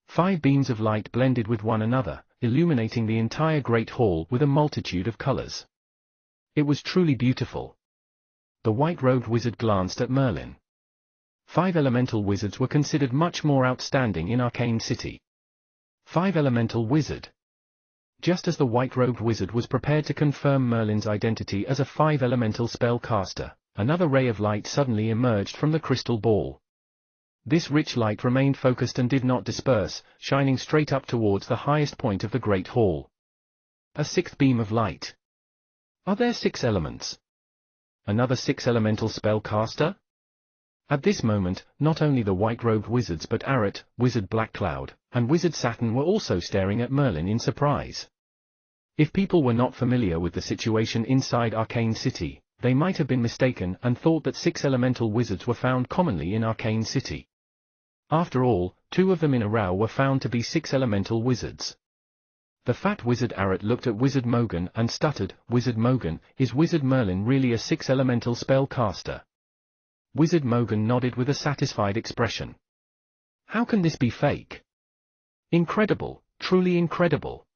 A: 5 beams of light blended with one another, illuminating the entire Great Hall with a multitude of colors. It was truly beautiful. The white-robed wizard glanced at Merlin. 5 elemental wizards were considered much more outstanding in Arcane City. 5 elemental wizard. Just as the white-robed wizard was prepared to confirm Merlin's identity as a 5 elemental spellcaster, another ray of light suddenly emerged from the crystal ball. This rich light remained focused and did not disperse, shining straight up towards the highest point of the Great Hall. A 6th beam of light. Are there 6 elements? Another 6 elemental spellcaster? At this moment, not only the white-robed wizards but Arat, Wizard Blackcloud, and Wizard Saturn were also staring at Merlin in surprise. If people were not familiar with the situation inside Arcane City, they might have been mistaken and thought that 6 elemental wizards were found commonly in Arcane City. After all, 2 of them in a row were found to be 6 elemental wizards. The fat Wizard Arat looked at Wizard Mogan and stuttered, "Wizard Mogan, is Wizard Merlin really a 6 elemental spellcaster?" Wizard Mogan nodded with a satisfied expression. "How can this be fake? Incredible, truly incredible.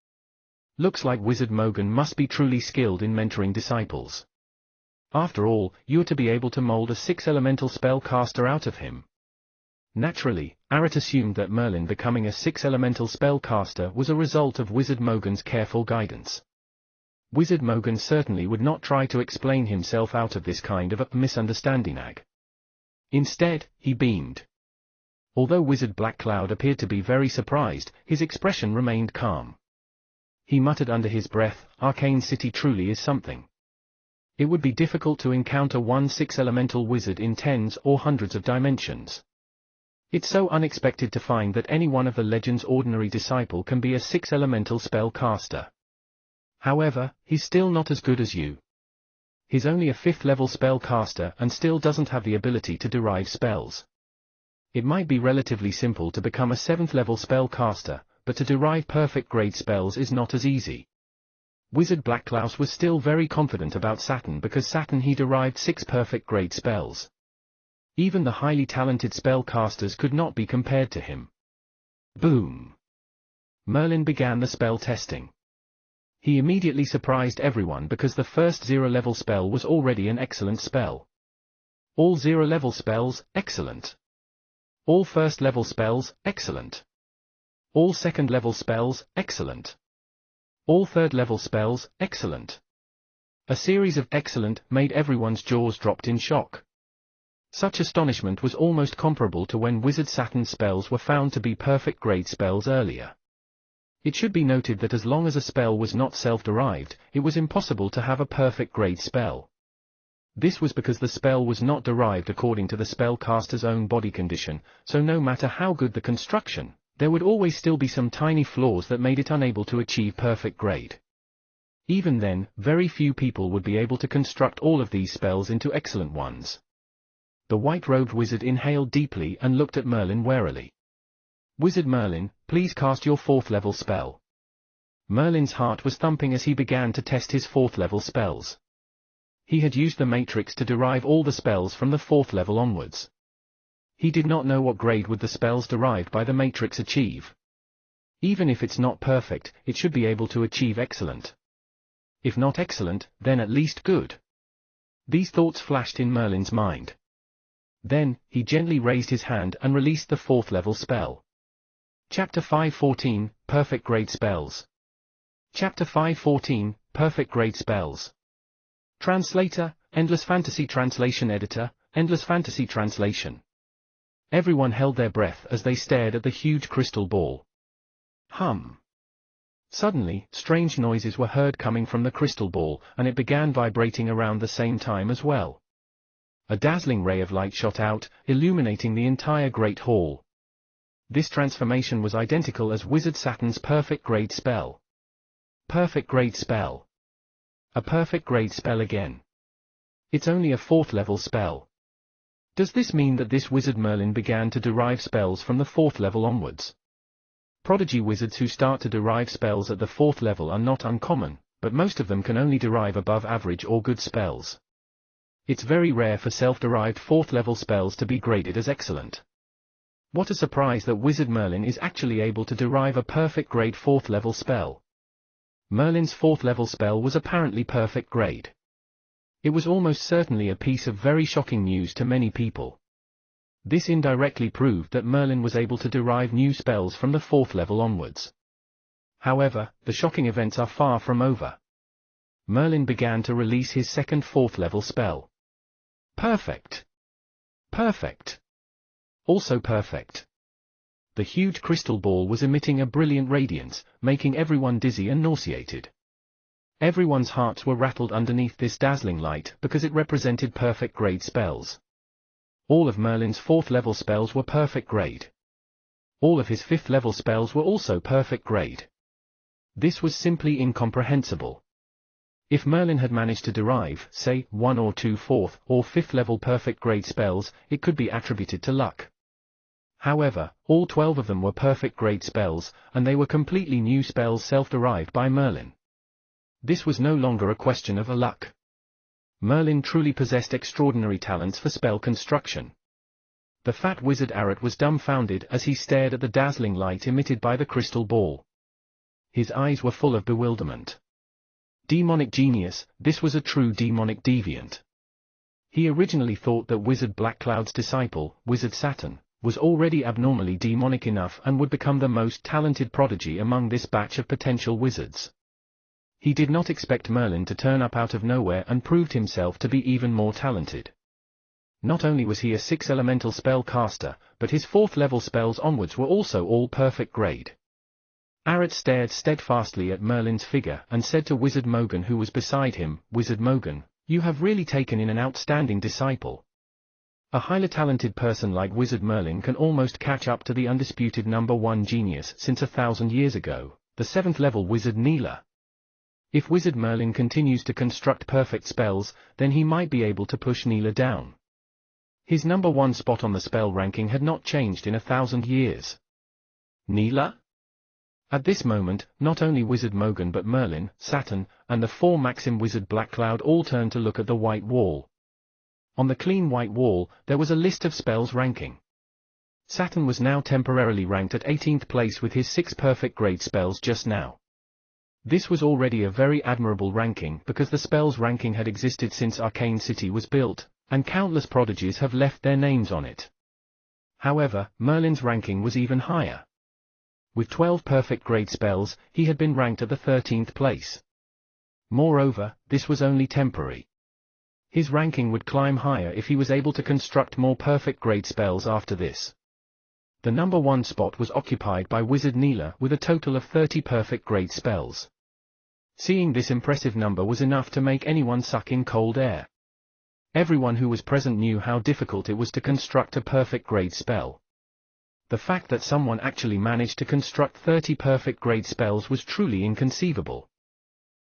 A: Looks like Wizard Mogan must be truly skilled in mentoring disciples. After all, you're to be able to mold a 6 elemental spellcaster out of him." Naturally, Arat assumed that Merlin becoming a 6 elemental spellcaster was a result of Wizard Mogan's careful guidance. Wizard Mogan certainly would not try to explain himself out of this kind of a misunderstanding. Instead, he beamed. Although Wizard Black Cloud appeared to be very surprised, his expression remained calm. He muttered under his breath, "Arcane City truly is something. It would be difficult to encounter one 6-elemental wizard in tens or hundreds of dimensions. It's so unexpected to find that any one of the legend's ordinary disciple can be a 6-elemental spell caster. However, he's still not as good as you. He's only a 5th-level spell caster and still doesn't have the ability to derive spells. It might be relatively simple to become a 7th-level spell caster, but to derive perfect grade spells is not as easy." Wizard Black Cloud was still very confident about Saturn because Saturn he derived 6 perfect grade spells. Even the highly talented spellcasters could not be compared to him. Boom! Merlin began the spell testing. He immediately surprised everyone because the first 0-level spell was already an excellent spell. All 0-level spells, excellent. All 1st-level spells, excellent. All 2nd-level spells, excellent. All 3rd-level spells, excellent. A series of excellent made everyone's jaws dropped in shock. Such astonishment was almost comparable to when Wizard Saturn's spells were found to be perfect grade spells earlier. It should be noted that as long as a spell was not self-derived, it was impossible to have a perfect grade spell. This was because the spell was not derived according to the spellcaster's own body condition, so no matter how good the construction, there would always still be some tiny flaws that made it unable to achieve perfect grade. Even then, very few people would be able to construct all of these spells into excellent ones. The white-robed wizard inhaled deeply and looked at Merlin warily. "Wizard Merlin, please cast your 4th-level spell." Merlin's heart was thumping as he began to test his 4th-level spells. He had used the matrix to derive all the spells from the 4th level onwards. He did not know what grade would the spells derived by the matrix achieve. Even if it's not perfect, it should be able to achieve excellent. If not excellent, then at least good. These thoughts flashed in Merlin's mind. Then, he gently raised his hand and released the 4th-level spell. Chapter 514, Perfect Grade Spells. Chapter 514, Perfect Grade Spells. Translator, Endless Fantasy Translation Editor, Endless Fantasy Translation. Everyone held their breath as they stared at the huge crystal ball. Hum. Suddenly, strange noises were heard coming from the crystal ball, and it began vibrating around the same time as well. A dazzling ray of light shot out, illuminating the entire great hall. This transformation was identical as Wizard Saturn's perfect grade spell. Perfect grade spell. A perfect grade spell again. It's only a 4th-level spell. Does this mean that this Wizard Merlin began to derive spells from the 4th level onwards? Prodigy wizards who start to derive spells at the 4th level are not uncommon, but most of them can only derive above average or good spells. It's very rare for self-derived 4th-level spells to be graded as excellent. What a surprise that Wizard Merlin is actually able to derive a perfect grade 4th-level spell. Merlin's 4th-level spell was apparently perfect grade. It was almost certainly a piece of very shocking news to many people. This indirectly proved that Merlin was able to derive new spells from the 4th level onwards. However, the shocking events are far from over. Merlin began to release his second 4th-level spell. Perfect. Perfect. Also perfect. The huge crystal ball was emitting a brilliant radiance, making everyone dizzy and nauseated. Everyone's hearts were rattled underneath this dazzling light because it represented perfect grade spells. All of Merlin's 4th-level spells were perfect grade. All of his 5th-level spells were also perfect grade. This was simply incomprehensible. If Merlin had managed to derive, say, 1 or 2 4th or 5th-level perfect grade spells, it could be attributed to luck. However, all 12 of them were perfect grade spells, and they were completely new spells self-derived by Merlin. This was no longer a question of luck. Merlin truly possessed extraordinary talents for spell construction. The fat wizard Arat was dumbfounded as he stared at the dazzling light emitted by the crystal ball. His eyes were full of bewilderment. Demonic genius, this was a true demonic deviant. He originally thought that Wizard Black Cloud's disciple, Wizard Saturn, was already abnormally demonic enough and would become the most talented prodigy among this batch of potential wizards. He did not expect Merlin to turn up out of nowhere and proved himself to be even more talented. Not only was he a 6th elemental spell caster, but his 4th level spells onwards were also all perfect grade. Arat stared steadfastly at Merlin's figure and said to Wizard Mogan, who was beside him, "Wizard Mogan, you have really taken in an outstanding disciple. A highly talented person like Wizard Merlin can almost catch up to the undisputed #1 genius since 1,000 years ago, the 7th level Wizard Neela. If Wizard Merlin continues to construct perfect spells, then he might be able to push Neela down. His #1 spot on the spell ranking had not changed in 1,000 years. Neela? At this moment, not only Wizard Mogan but Merlin, Saturn, and the 4 Maxim Wizard Blackcloud all turned to look at the white wall. On the clean white wall, there was a list of spells ranking. Saturn was now temporarily ranked at 18th place with his 6 perfect grade spells just now. This was already a very admirable ranking because the spells ranking had existed since Arcane City was built, and countless prodigies have left their names on it. However, Merlin's ranking was even higher. With 12 perfect grade spells, he had been ranked at the 13th place. Moreover, this was only temporary. His ranking would climb higher if he was able to construct more perfect grade spells after this. The #1 spot was occupied by Wizard Neela with a total of 30 perfect grade spells. Seeing this impressive number was enough to make anyone suck in cold air. Everyone who was present knew how difficult it was to construct a perfect grade spell. The fact that someone actually managed to construct 30 perfect grade spells was truly inconceivable.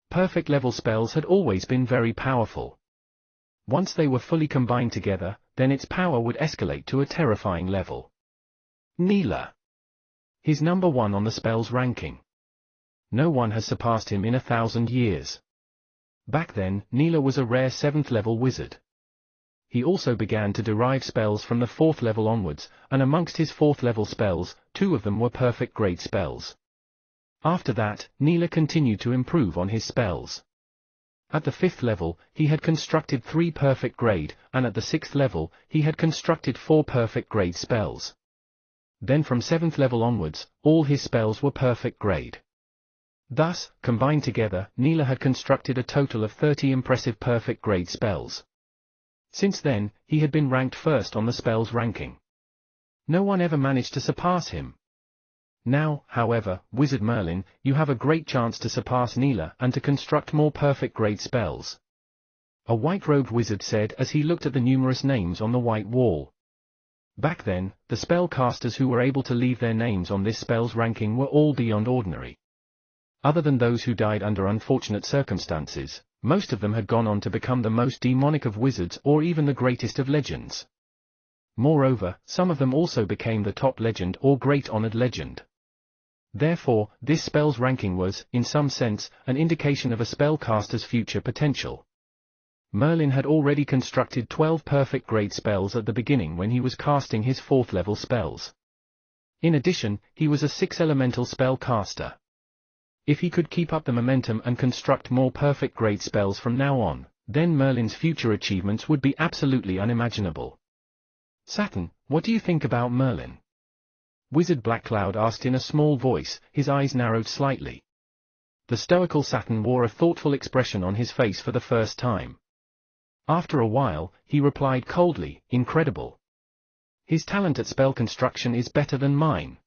A: Perfect level spells had always been very powerful. Once they were fully combined together, then its power would escalate to a terrifying level. Neela. His #1 on the spells ranking. No one has surpassed him in 1,000 years. Back then, Neela was a rare 7th level wizard. He also began to derive spells from the 4th level onwards, and amongst his 4th level spells, 2 of them were perfect grade spells. After that, Neela continued to improve on his spells. At the 5th level, he had constructed 3 perfect grade, and at the 6th level, he had constructed 4 perfect grade spells. Then from 7th level onwards, all his spells were perfect grade. Thus, combined together, Neela had constructed a total of 30 impressive perfect grade spells. Since then, he had been ranked first on the spells ranking. No one ever managed to surpass him. Now, however, Wizard Merlin, you have a great chance to surpass Neela and to construct more perfect grade spells. A white-robed wizard said as he looked at the numerous names on the white wall. Back then, the spellcasters who were able to leave their names on this spells ranking were all beyond ordinary. Other than those who died under unfortunate circumstances, most of them had gone on to become the most demonic of wizards or even the greatest of legends. Moreover, some of them also became the top legend or great honored legend. Therefore, this spells ranking was, in some sense, an indication of a spellcaster's future potential. Merlin had already constructed 12 perfect grade spells at the beginning when he was casting his 4th level spells. In addition, he was a 6 elemental spell caster. If he could keep up the momentum and construct more perfect grade spells from now on, then Merlin's future achievements would be absolutely unimaginable. Saturn, what do you think about Merlin? Wizard Blackcloud asked in a small voice, his eyes narrowed slightly. The stoical Saturn wore a thoughtful expression on his face for the first time. After a while, he replied coldly, incredible. His talent at spell construction is better than mine.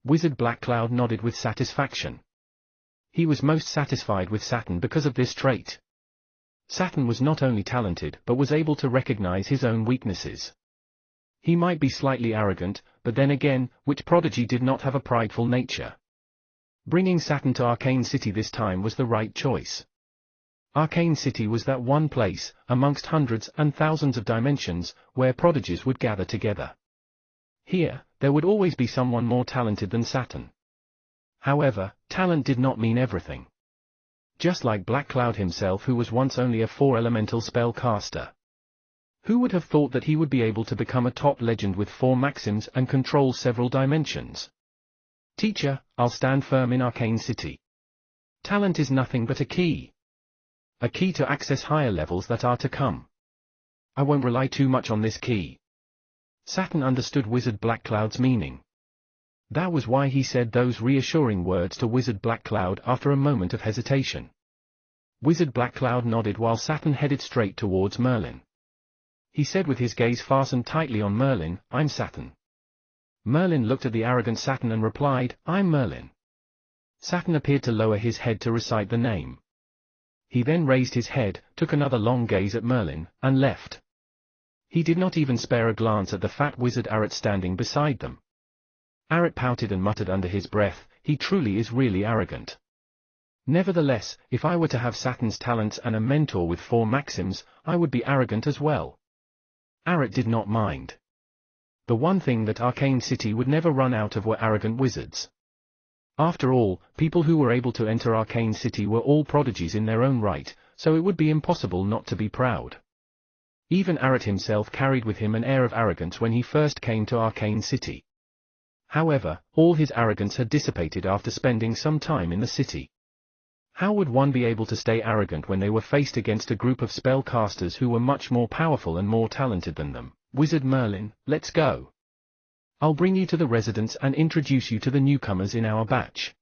A: Wizard Blackcloud nodded with satisfaction. He was most satisfied with Saturn because of this trait. Saturn was not only talented but was able to recognize his own weaknesses. He might be slightly arrogant, but then again, which prodigy did not have a prideful nature? Bringing Saturn to Arcane City this time was the right choice. Arcane City was that one place, amongst hundreds and thousands of dimensions, where prodigies would gather together. Here, there would always be someone more talented than Saturn. However, talent did not mean everything. Just like Blackcloud himself, who was once only a 4 elemental spell caster. Who would have thought that he would be able to become a top legend with 4 maxims and control several dimensions? Teacher, I'll stand firm in Arcane City. Talent is nothing but a key. A key to access higher levels that are to come. I won't rely too much on this key. Saturn understood Wizard Blackcloud's meaning. That was why he said those reassuring words to Wizard Blackcloud after a moment of hesitation. Wizard Blackcloud nodded while Saturn headed straight towards Merlin. he said with his gaze fastened tightly on Merlin, "I'm Saturn." Merlin looked at the arrogant Saturn and replied, "I'm Merlin." Saturn appeared to lower his head to recite the name. He then raised his head, took another long gaze at Merlin, and left. He did not even spare a glance at the fat wizard Arat standing beside them. Arat pouted and muttered under his breath, "He truly is really arrogant. Nevertheless, if I were to have Saturn's talents and a mentor with 4 maxims, I would be arrogant as well." Arat did not mind. The one thing that Arcane City would never run out of were arrogant wizards. After all, people who were able to enter Arcane City were all prodigies in their own right, so it would be impossible not to be proud. Even Arat himself carried with him an air of arrogance when he first came to Arcane City. However, all his arrogance had dissipated after spending some time in the city. How would one be able to stay arrogant when they were faced against a group of spellcasters who were much more powerful and more talented than them? "Wizard Merlin, let's go. I'll bring you to the residence and introduce you to the newcomers in our batch.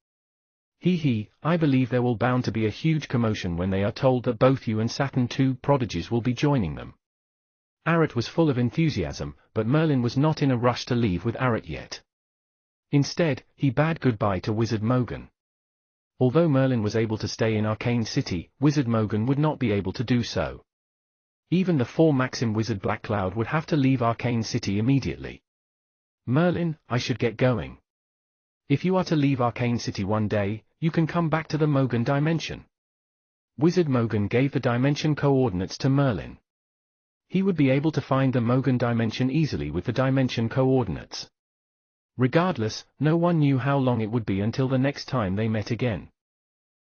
A: I believe there will bound to be a huge commotion when they are told that both you and Saturn II prodigies will be joining them." Arat was full of enthusiasm, but Merlin was not in a rush to leave with Arat yet. Instead, he bade goodbye to Wizard Mogan. Although Merlin was able to stay in Arcane City, Wizard Mogan would not be able to do so. Even the 4 Maxim Wizard Black Cloud would have to leave Arcane City immediately. "Merlin, I should get going. If you are to leave Arcane City one day, you can come back to the Mogan dimension." Wizard Mogan gave the dimension coordinates to Merlin. He would be able to find the Mogan dimension easily with the dimension coordinates. Regardless, no one knew how long it would be until the next time they met again.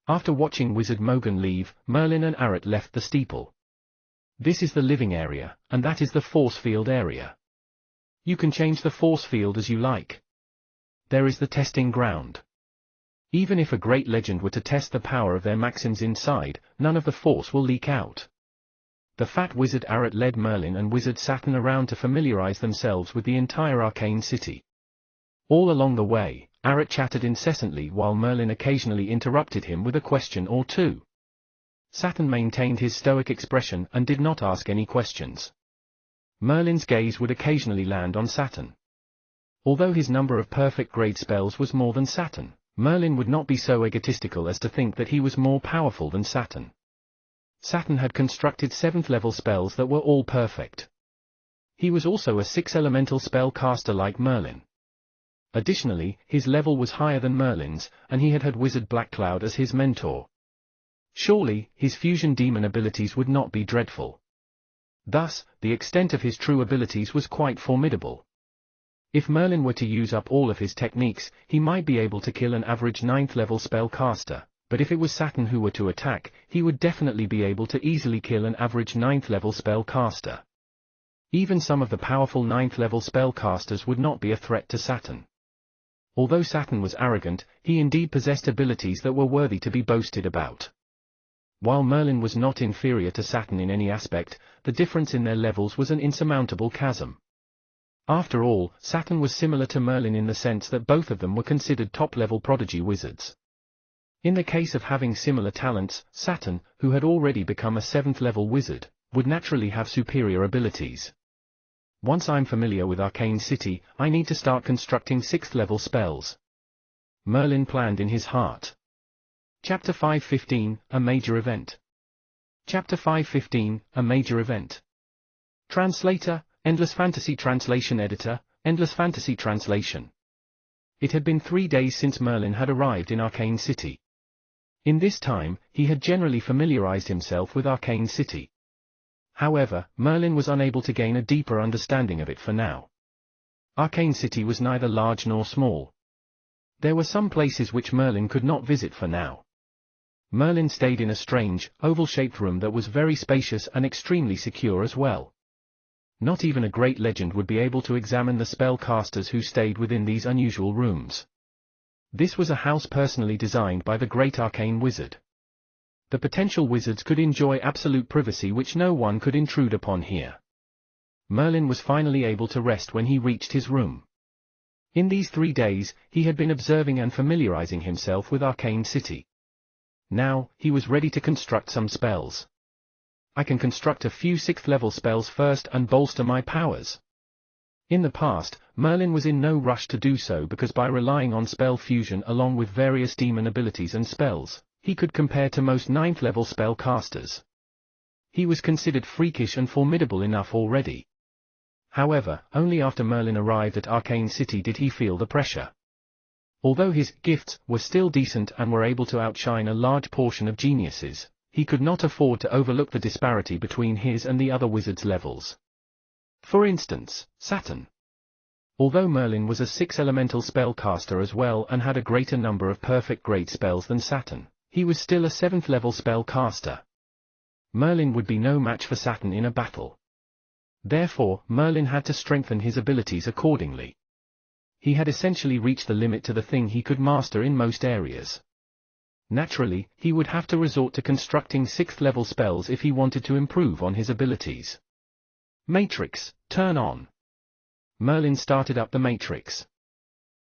A: After watching Wizard Mogan leave, Merlin and Arat left the steeple. This is the living area, and that is the force field area. You can change the force field as you like. There is the testing ground. Even if a great legend were to test the power of their maxims inside, none of the force will leak out. The fat wizard Arat led Merlin and Wizard Saturn around to familiarize themselves with the entire Arcane City. All along the way, Arat chattered incessantly while Merlin occasionally interrupted him with a question or two. Saturn maintained his stoic expression and did not ask any questions. Merlin's gaze would occasionally land on Saturn. Although his number of perfect grade spells was more than Saturn, Merlin would not be so egotistical as to think that he was more powerful than Saturn. Saturn had constructed 7th level spells that were all perfect. He was also a 6 elemental spell caster like Merlin. Additionally, his level was higher than Merlin's, and he had Wizard Black Cloud as his mentor. Surely, his fusion demon abilities would not be dreadful. Thus, the extent of his true abilities was quite formidable. If Merlin were to use up all of his techniques, he might be able to kill an average 9th level spellcaster, but if it was Saturn who were to attack, he would definitely be able to easily kill an average 9th level spellcaster. Even some of the powerful 9th level spellcasters would not be a threat to Saturn. Although Saturn was arrogant, he indeed possessed abilities that were worthy to be boasted about. While Merlin was not inferior to Saturn in any aspect, the difference in their levels was an insurmountable chasm. After all, Saturn was similar to Merlin in the sense that both of them were considered top-level prodigy wizards. In the case of having similar talents, Saturn, who had already become a 7th level wizard, would naturally have superior abilities. Once I'm familiar with Arcane City, I need to start constructing 6th level spells. Merlin planned in his heart. Chapter 5:15, A Major Event. Chapter 5:15, A Major Event. Translator, Endless Fantasy Translation Editor, Endless Fantasy Translation. It had been 3 days since Merlin had arrived in Arcane City. In this time, he had generally familiarized himself with Arcane City. However, Merlin was unable to gain a deeper understanding of it for now. Arcane City was neither large nor small. There were some places which Merlin could not visit for now. Merlin stayed in a strange, oval-shaped room that was very spacious and extremely secure as well. Not even a great legend would be able to examine the spellcasters who stayed within these unusual rooms. This was a house personally designed by the great arcane wizard. The potential wizards could enjoy absolute privacy which no one could intrude upon here. Merlin was finally able to rest when he reached his room. In these 3 days, he had been observing and familiarizing himself with Arcane City. Now, he was ready to construct some spells. I can construct a few 6th level spells first and bolster my powers. In the past, Merlin was in no rush to do so because by relying on spell fusion along with various demon abilities and spells, he could compare to most 9th level spell casters. He was considered freakish and formidable enough already. However, only after Merlin arrived at Arcane City did he feel the pressure. Although his gifts were still decent and were able to outshine a large portion of geniuses, he could not afford to overlook the disparity between his and the other wizards' levels. For instance, Saturn. Although Merlin was a 6 elemental spellcaster as well and had a greater number of perfect grade spells than Saturn, he was still a 7th level spellcaster. Merlin would be no match for Saturn in a battle. Therefore, Merlin had to strengthen his abilities accordingly. He had essentially reached the limit to the thing he could master in most areas. Naturally, he would have to resort to constructing 6th level spells if he wanted to improve on his abilities. Matrix, turn on. Merlin started up the matrix.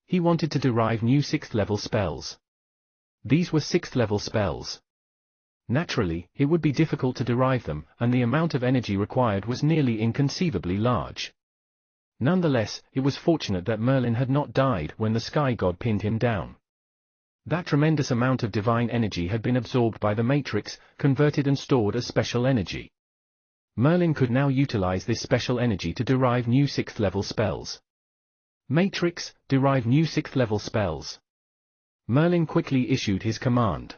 A: He wanted to derive new 6th level spells. These were 6th level spells. Naturally, it would be difficult to derive them, and the amount of energy required was nearly inconceivably large. Nonetheless, it was fortunate that Merlin had not died when the Sky God pinned him down. That tremendous amount of divine energy had been absorbed by the matrix, converted and stored as special energy. Merlin could now utilize this special energy to derive new 6th level spells. Matrix, derive new 6th level spells. Merlin quickly issued his command.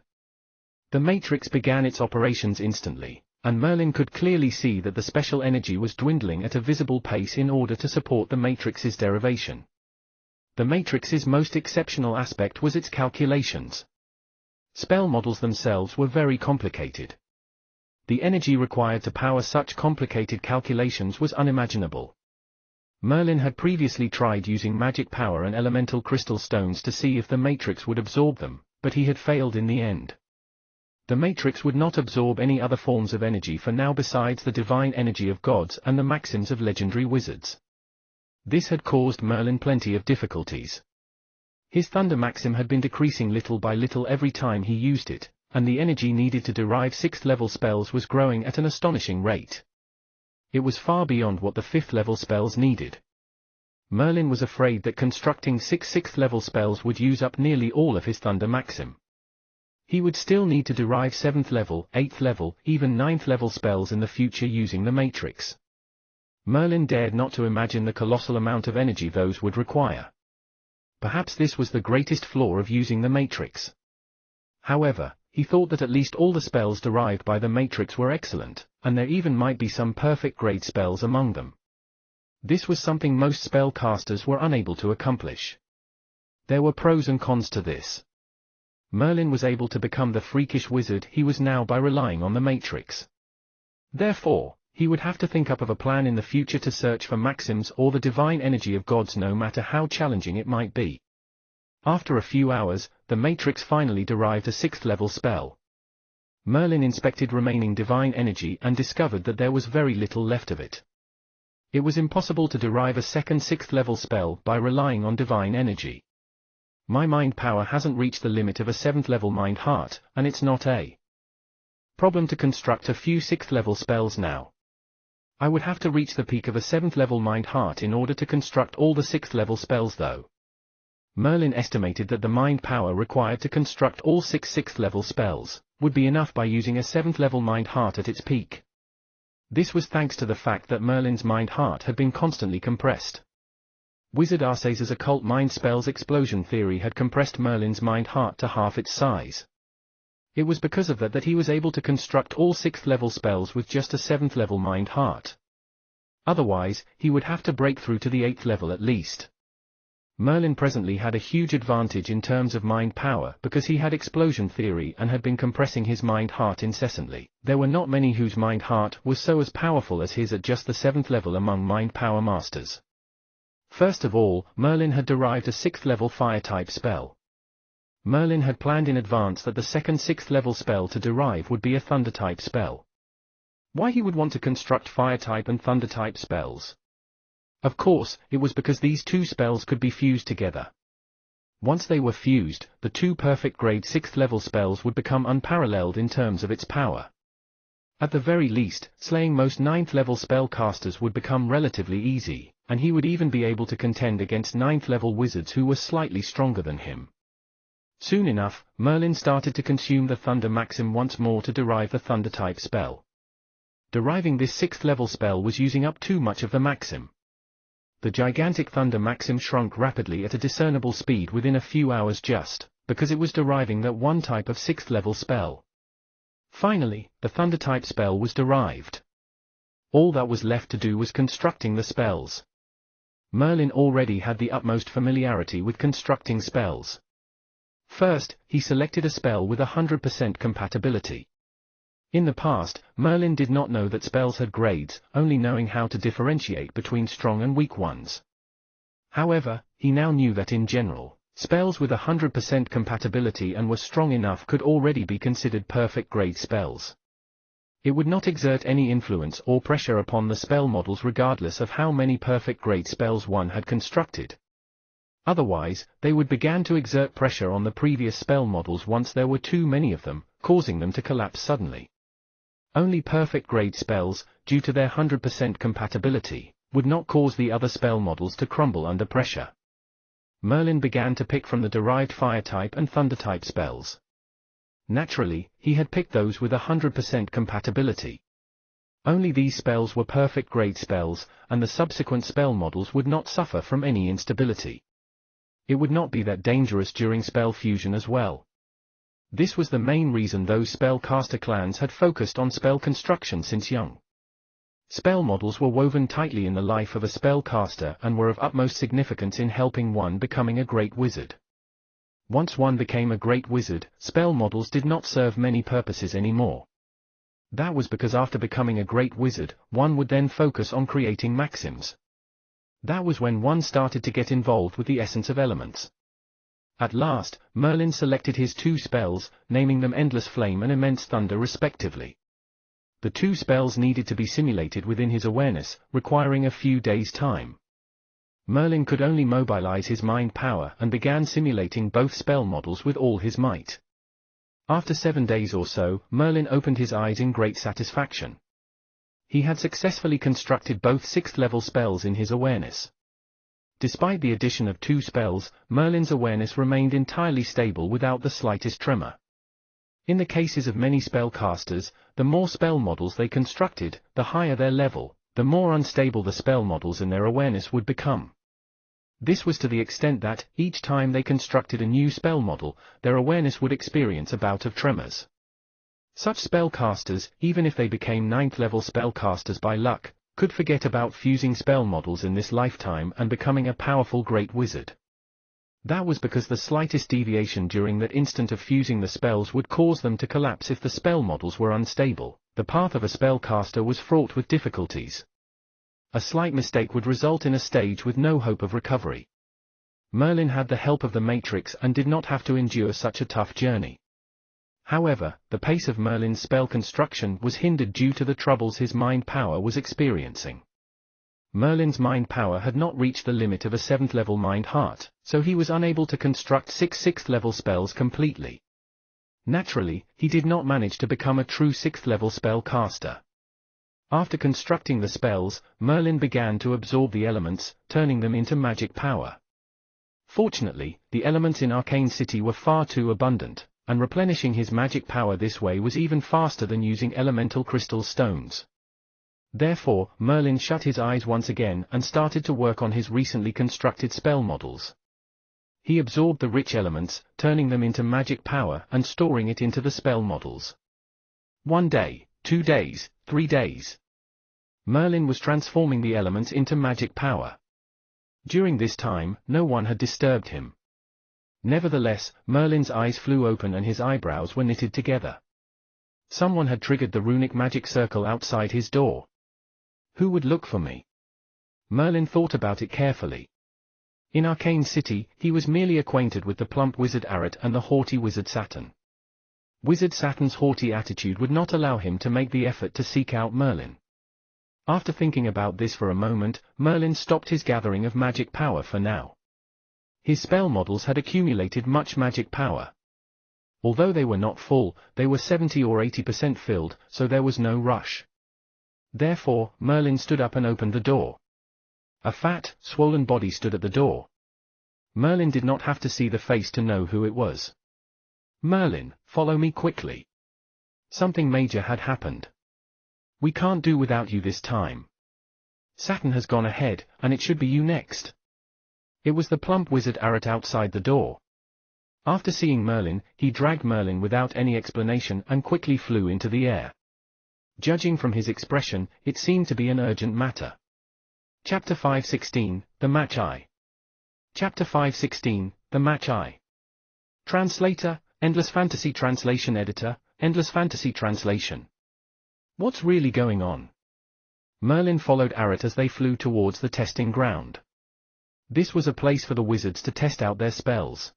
A: The matrix began its operations instantly, and Merlin could clearly see that the special energy was dwindling at a visible pace in order to support the matrix's derivation. The matrix's most exceptional aspect was its calculations. Spell models themselves were very complicated. The energy required to power such complicated calculations was unimaginable. Merlin had previously tried using magic power and elemental crystal stones to see if the matrix would absorb them, but he had failed in the end. The matrix would not absorb any other forms of energy for now besides the divine energy of gods and the maxims of legendary wizards. This had caused Merlin plenty of difficulties. His thunder maxim had been decreasing little by little every time he used it, and the energy needed to derive 6th level spells was growing at an astonishing rate. It was far beyond what the 5th level spells needed. Merlin was afraid that constructing 6th level spells would use up nearly all of his thunder maxim. He would still need to derive 7th level, 8th level, even 9th level spells in the future using the matrix. Merlin dared not to imagine the colossal amount of energy those would require. Perhaps this was the greatest flaw of using the matrix. However, he thought that at least all the spells derived by the matrix were excellent, and there even might be some perfect grade spells among them. This was something most spellcasters were unable to accomplish. There were pros and cons to this. Merlin was able to become the freakish wizard he was now by relying on the matrix. Therefore, he would have to think up of a plan in the future to search for maxims or the divine energy of gods no matter how challenging it might be. After a few hours, the matrix finally derived a 6th level spell. Merlin inspected remaining divine energy and discovered that there was very little left of it. It was impossible to derive a second 6th level spell by relying on divine energy. My mind power hasn't reached the limit of a 7th level mind heart, and it's not a problem to construct a few 6th level spells now. I would have to reach the peak of a 7th level mind heart in order to construct all the 6th level spells though. Merlin estimated that the mind power required to construct all 6 6th level spells would be enough by using a 7th level mind heart at its peak. This was thanks to the fact that Merlin's mind heart had been constantly compressed. Wizard Arceus's occult mind spells explosion theory had compressed Merlin's mind heart to half its size. It was because of that he was able to construct all 6th level spells with just a 7th level mind heart. Otherwise, he would have to break through to the 8th level at least. Merlin presently had a huge advantage in terms of mind power because he had explosion theory and had been compressing his mind heart incessantly. There were not many whose mind heart was so as powerful as his at just the 7th level among mind power masters. First of all, Merlin had derived a 6th level fire type spell. Merlin had planned in advance that the second 6th level spell to derive would be a thunder type spell. Why he would want to construct fire type and thunder type spells? Of course, it was because these two spells could be fused together. Once they were fused, the two perfect grade 6th level spells would become unparalleled in terms of its power. At the very least, slaying most 9th-level spellcasters would become relatively easy, and he would even be able to contend against 9th-level wizards who were slightly stronger than him. Soon enough, Merlin started to consume the Thunder Maxim once more to derive the Thunder-type spell. Deriving this 6th-level spell was using up too much of the Maxim. The gigantic Thunder Maxim shrunk rapidly at a discernible speed within a few hours just, because it was deriving that one type of 6th-level spell. Finally, the Thunder-type spell was derived. All that was left to do was constructing the spells. Merlin already had the utmost familiarity with constructing spells. First, he selected a spell with 100% compatibility. In the past, Merlin did not know that spells had grades, only knowing how to differentiate between strong and weak ones. However, he now knew that in general, spells with 100% compatibility and were strong enough could already be considered perfect grade spells. It would not exert any influence or pressure upon the spell models regardless of how many perfect grade spells one had constructed. Otherwise, they would begin to exert pressure on the previous spell models once there were too many of them, causing them to collapse suddenly. Only perfect grade spells, due to their 100% compatibility, would not cause the other spell models to crumble under pressure. Merlin began to pick from the derived Fire-type and Thunder-type spells. Naturally, he had picked those with 100% compatibility. Only these spells were perfect grade spells, and the subsequent spell models would not suffer from any instability. It would not be that dangerous during spell fusion as well. This was the main reason those spellcaster clans had focused on spell construction since young. Spell models were woven tightly in the life of a spellcaster and were of utmost significance in helping one becoming a great wizard. Once one became a great wizard, spell models did not serve many purposes anymore. That was because after becoming a great wizard, one would then focus on creating maxims. That was when one started to get involved with the essence of elements. At last, Merlin selected his two spells, naming them Endless Flame and Immense Thunder respectively. The two spells needed to be simulated within his awareness, requiring a few days' time. Merlin could only mobilize his mind power and began simulating both spell models with all his might. After 7 days or so, Merlin opened his eyes in great satisfaction. He had successfully constructed both 6th-level spells in his awareness. Despite the addition of 2 spells, Merlin's awareness remained entirely stable without the slightest tremor. In the cases of many spellcasters, the more spell models they constructed, the higher their level, the more unstable the spell models in their awareness would become. This was to the extent that, each time they constructed a new spell model, their awareness would experience a bout of tremors. Such spellcasters, even if they became 9th-level spellcasters by luck, could forget about fusing spell models in this lifetime and becoming a powerful great wizard. That was because the slightest deviation during that instant of fusing the spells would cause them to collapse if the spell models were unstable. The path of a spellcaster was fraught with difficulties. A slight mistake would result in a stage with no hope of recovery. Merlin had the help of the Matrix and did not have to endure such a tough journey. However, the pace of Merlin's spell construction was hindered due to the troubles his mind power was experiencing. Merlin's mind power had not reached the limit of a 7th-level mind heart, so he was unable to construct 6 6th-level spells completely. Naturally, he did not manage to become a true 6th-level spell caster. After constructing the spells, Merlin began to absorb the elements, turning them into magic power. Fortunately, the elements in Arcane City were far too abundant, and replenishing his magic power this way was even faster than using elemental crystal stones. Therefore, Merlin shut his eyes once again and started to work on his recently constructed spell models. He absorbed the rich elements, turning them into magic power and storing it into the spell models. 1 day, 2 days, 3 days. Merlin was transforming the elements into magic power. During this time, no one had disturbed him. Nevertheless, Merlin's eyes flew open and his eyebrows were knitted together. Someone had triggered the runic magic circle outside his door. Who would look for me? Merlin thought about it carefully. In Arcane City, he was merely acquainted with the plump wizard Arat and the haughty wizard Saturn. Wizard Saturn's haughty attitude would not allow him to make the effort to seek out Merlin. After thinking about this for a moment, Merlin stopped his gathering of magic power for now. His spell models had accumulated much magic power. Although they were not full, they were 70 or 80% filled, so there was no rush. Therefore, Merlin stood up and opened the door. A fat, swollen body stood at the door. Merlin did not have to see the face to know who it was. "Merlin, follow me quickly. Something major had happened. We can't do without you this time. Saturn has gone ahead, and it should be you next." It was the plump wizard Arat outside the door. After seeing Merlin, he dragged Merlin without any explanation and quickly flew into the air. Judging from his expression, it seemed to be an urgent matter. Chapter 5:16, The Match Eye. Chapter 5:16, The Match Eye. Translator, Endless Fantasy Translation Editor, Endless Fantasy Translation. What's really going on? Merlin followed Arat as they flew towards the testing ground. This was a place for the wizards to test out their spells.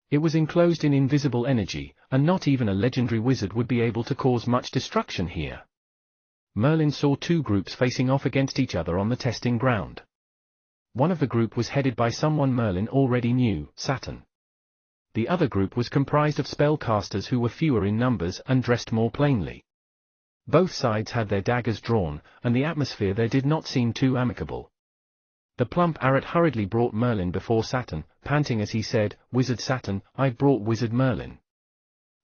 A: It was enclosed in invisible energy, and not even a legendary wizard would be able to cause much destruction here. Merlin saw two groups facing off against each other on the testing ground. One of the group was headed by someone Merlin already knew, Saturn. The other group was comprised of spellcasters who were fewer in numbers and dressed more plainly. Both sides had their daggers drawn, and the atmosphere there did not seem too amicable. The plump Arat hurriedly brought Merlin before Saturn, panting as he said, "Wizard Saturn, I've brought Wizard Merlin."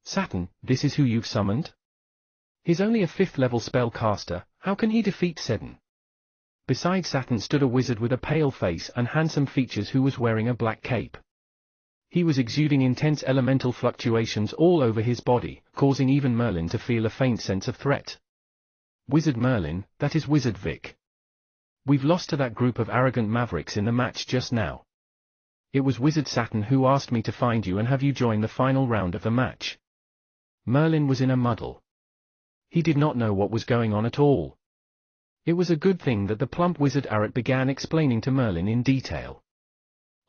A: "Saturn, this is who you've summoned?" "He's only a 5th level spellcaster, how can he defeat Saturn?" Beside Saturn stood a wizard with a pale face and handsome features who was wearing a black cape. He was exuding intense elemental fluctuations all over his body, causing even Merlin to feel a faint sense of threat. "Wizard Merlin, that is Wizard Vic. We've lost to that group of arrogant mavericks in the match just now. It was Wizard Saturn who asked me to find you and have you join the final round of the match." Merlin was in a muddle. He did not know what was going on at all. It was a good thing that the plump wizard Arat began explaining to Merlin in detail.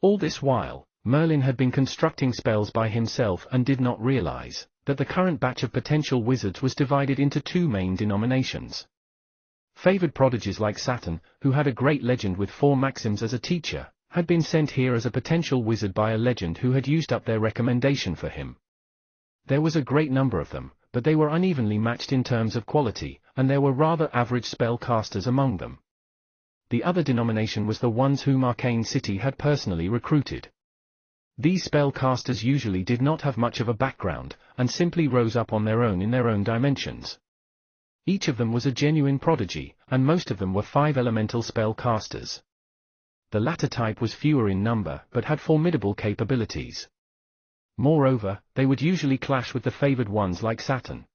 A: All this while, Merlin had been constructing spells by himself and did not realize that the current batch of potential wizards was divided into two main denominations. Favored prodigies like Saturn, who had a great legend with 4 maxims as a teacher, had been sent here as a potential wizard by a legend who had used up their recommendation for him. There was a great number of them, but they were unevenly matched in terms of quality, and there were rather average spellcasters among them. The other denomination was the ones whom Arcane City had personally recruited. These spellcasters usually did not have much of a background, and simply rose up on their own in their own dimensions. Each of them was a genuine prodigy, and most of them were 5 elemental spellcasters. The latter type was fewer in number but had formidable capabilities. Moreover, they would usually clash with the favored ones like Saturn.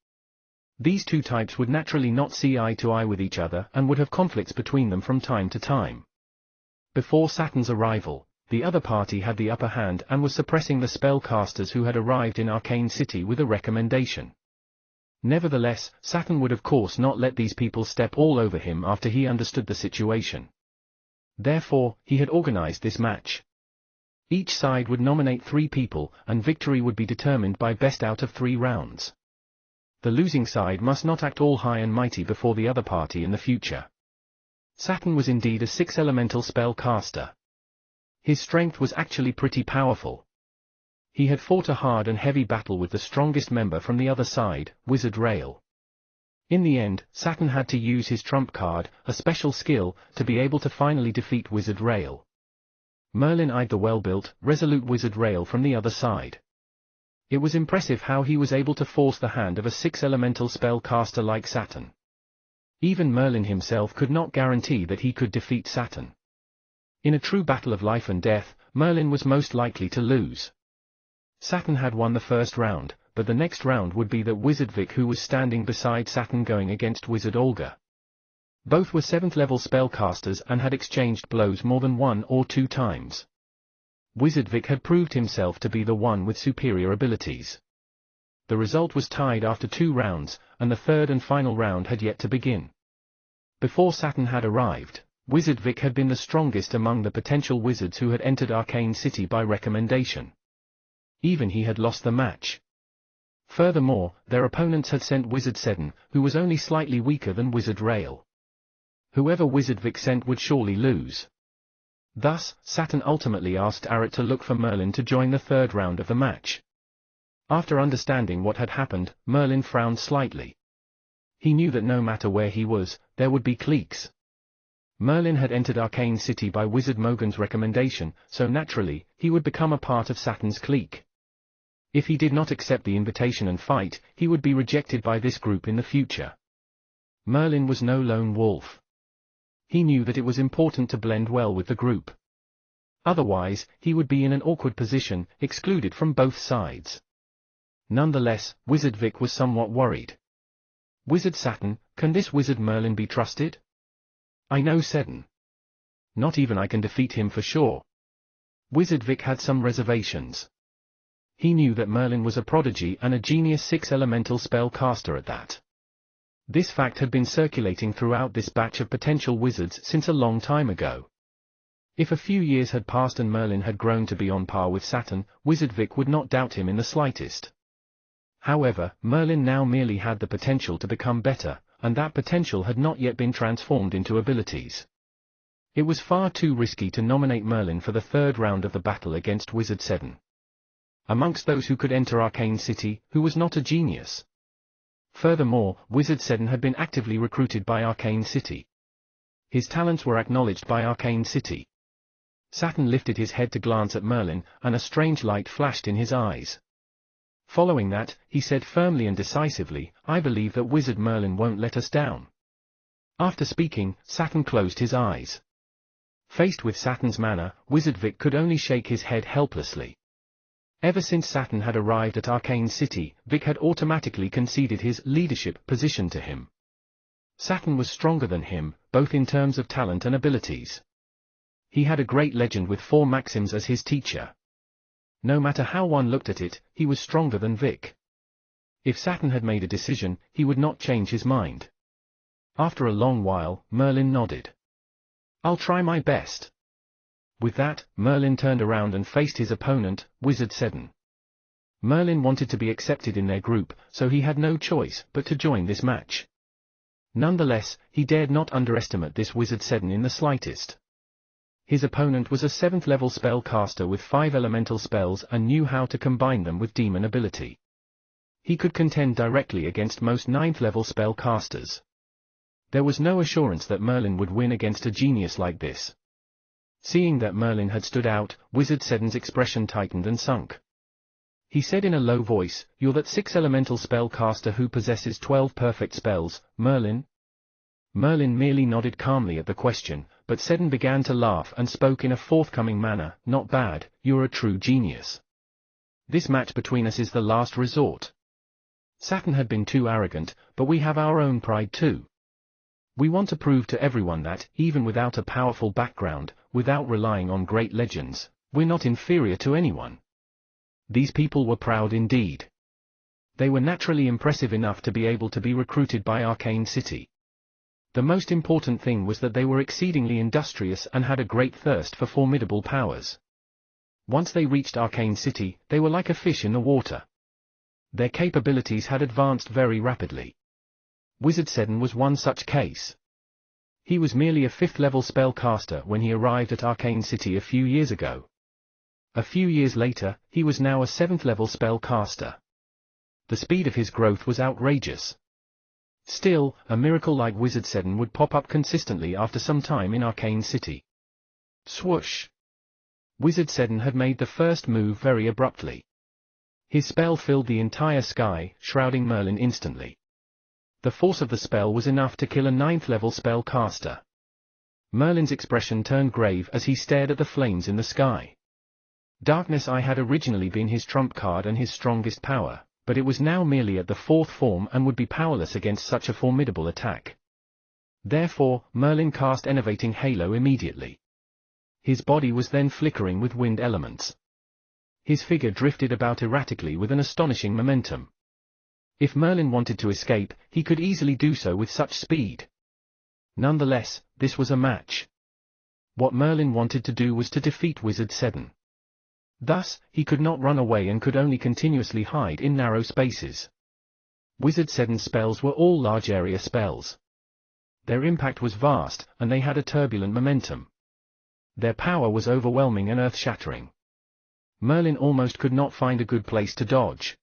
A: These two types would naturally not see eye to eye with each other and would have conflicts between them from time to time. Before Saturn's arrival, the other party had the upper hand and was suppressing the spellcasters who had arrived in Arcane City with a recommendation. Nevertheless, Saturn would of course not let these people step all over him after he understood the situation. Therefore, he had organized this match. Each side would nominate 3 people, and victory would be determined by best out of 3 rounds. The losing side must not act all high and mighty before the other party in the future. Saturn was indeed a 6 elemental spellcaster. His strength was actually pretty powerful. He had fought a hard and heavy battle with the strongest member from the other side, Wizard Rail. In the end, Saturn had to use his trump card, a special skill, to be able to finally defeat Wizard Rail. Merlin eyed the well-built, resolute Wizard Rail from the other side. It was impressive how he was able to force the hand of a 6 elemental spellcaster like Saturn. Even Merlin himself could not guarantee that he could defeat Saturn. In a true battle of life and death, Merlin was most likely to lose. Saturn had won the first round, but the next round would be that Wizard Vic who was standing beside Saturn going against Wizard Olga. Both were 7th level spellcasters and had exchanged blows more than 1 or 2 times. Wizard Vic had proved himself to be the one with superior abilities. The result was tied after 2 rounds, and the third and final round had yet to begin. Before Saturn had arrived, Wizard Vic had been the strongest among the potential wizards who had entered Arcane City by recommendation. Even he had lost the match. Furthermore, their opponents had sent Wizard Saturn, who was only slightly weaker than Wizard Rail. Whoever Wizard Vic sent would surely lose. Thus, Saturn ultimately asked Arat to look for Merlin to join the third round of the match. After understanding what had happened, Merlin frowned slightly. He knew that no matter where he was, there would be cliques. Merlin had entered Arcane City by Wizard Mogan's recommendation, so naturally, he would become a part of Saturn's clique. If he did not accept the invitation and fight, he would be rejected by this group in the future. Merlin was no lone wolf. He knew that it was important to blend well with the group. Otherwise, he would be in an awkward position, excluded from both sides. Nonetheless, Wizard Vic was somewhat worried. Wizard Saturn, can this Wizard Merlin be trusted? I know Saturn. Not even I can defeat him for sure. Wizard Vic had some reservations. He knew that Merlin was a prodigy and a genius 6 elemental spell caster at that. This fact had been circulating throughout this batch of potential wizards since a long time ago. If a few years had passed and Merlin had grown to be on par with Saturn, Wizard Vic would not doubt him in the slightest. However, Merlin now merely had the potential to become better, and that potential had not yet been transformed into abilities. It was far too risky to nominate Merlin for the third round of the battle against Wizard Saturn. Amongst those who could enter Arcane City, who was not a genius? Furthermore, Wizard Saturn had been actively recruited by Arcane City. His talents were acknowledged by Arcane City. Saturn lifted his head to glance at Merlin, and a strange light flashed in his eyes. Following that, he said firmly and decisively, "I believe that Wizard Merlin won't let us down." After speaking, Saturn closed his eyes. Faced with Saturn's manner, Wizard Vic could only shake his head helplessly. Ever since Saturn had arrived at Arcane City, Vic had automatically conceded his leadership position to him. Saturn was stronger than him, both in terms of talent and abilities. He had a great legend with 4 maxims as his teacher. No matter how one looked at it, he was stronger than Vic. If Saturn had made a decision, he would not change his mind. After a long while, Merlin nodded. "I'll try my best." With that, Merlin turned around and faced his opponent, Wizard Saturn. Merlin wanted to be accepted in their group, so he had no choice but to join this match. Nonetheless, he dared not underestimate this Wizard Saturn in the slightest. His opponent was a 7th level spell caster with 5 elemental spells and knew how to combine them with demon ability. He could contend directly against most 9th level spell casters. There was no assurance that Merlin would win against a genius like this. Seeing that Merlin had stood out, Wizard Saturn's expression tightened and sunk. He said in a low voice, "You're that 6 elemental spell caster who possesses 12 perfect spells, Merlin?" Merlin merely nodded calmly at the question, but Saturn began to laugh and spoke in a forthcoming manner, "Not bad, you're a true genius. This match between us is the last resort." Saturn had been too arrogant, but we have our own pride too. We want to prove to everyone that, even without a powerful background, without relying on great legends, we're not inferior to anyone. These people were proud indeed. They were naturally impressive enough to be able to be recruited by Arcane City. The most important thing was that they were exceedingly industrious and had a great thirst for formidable powers. Once they reached Arcane City, they were like a fish in the water. Their capabilities had advanced very rapidly. Wizard Saturn was one such case. He was merely a 5th level spellcaster when he arrived at Arcane City a few years ago. A few years later, he was now a 7th level spellcaster. The speed of his growth was outrageous. Still, a miracle like Wizard Saturn would pop up consistently after some time in Arcane City. Swoosh! Wizard Saturn had made the first move very abruptly. His spell filled the entire sky, shrouding Merlin instantly. The force of the spell was enough to kill a 9th level spell caster. Merlin's expression turned grave as he stared at the flames in the sky. Darkness Eye had originally been his trump card and his strongest power, but it was now merely at the 4th form and would be powerless against such a formidable attack. Therefore, Merlin cast Enervating Halo immediately. His body was then flickering with wind elements. His figure drifted about erratically with an astonishing momentum. If Merlin wanted to escape, he could easily do so with such speed. Nonetheless, this was a match. What Merlin wanted to do was to defeat Wizard Saturn. Thus, he could not run away and could only continuously hide in narrow spaces. Wizard Saturn's spells were all large area spells. Their impact was vast, and they had a turbulent momentum. Their power was overwhelming and earth-shattering. Merlin almost could not find a good place to dodge.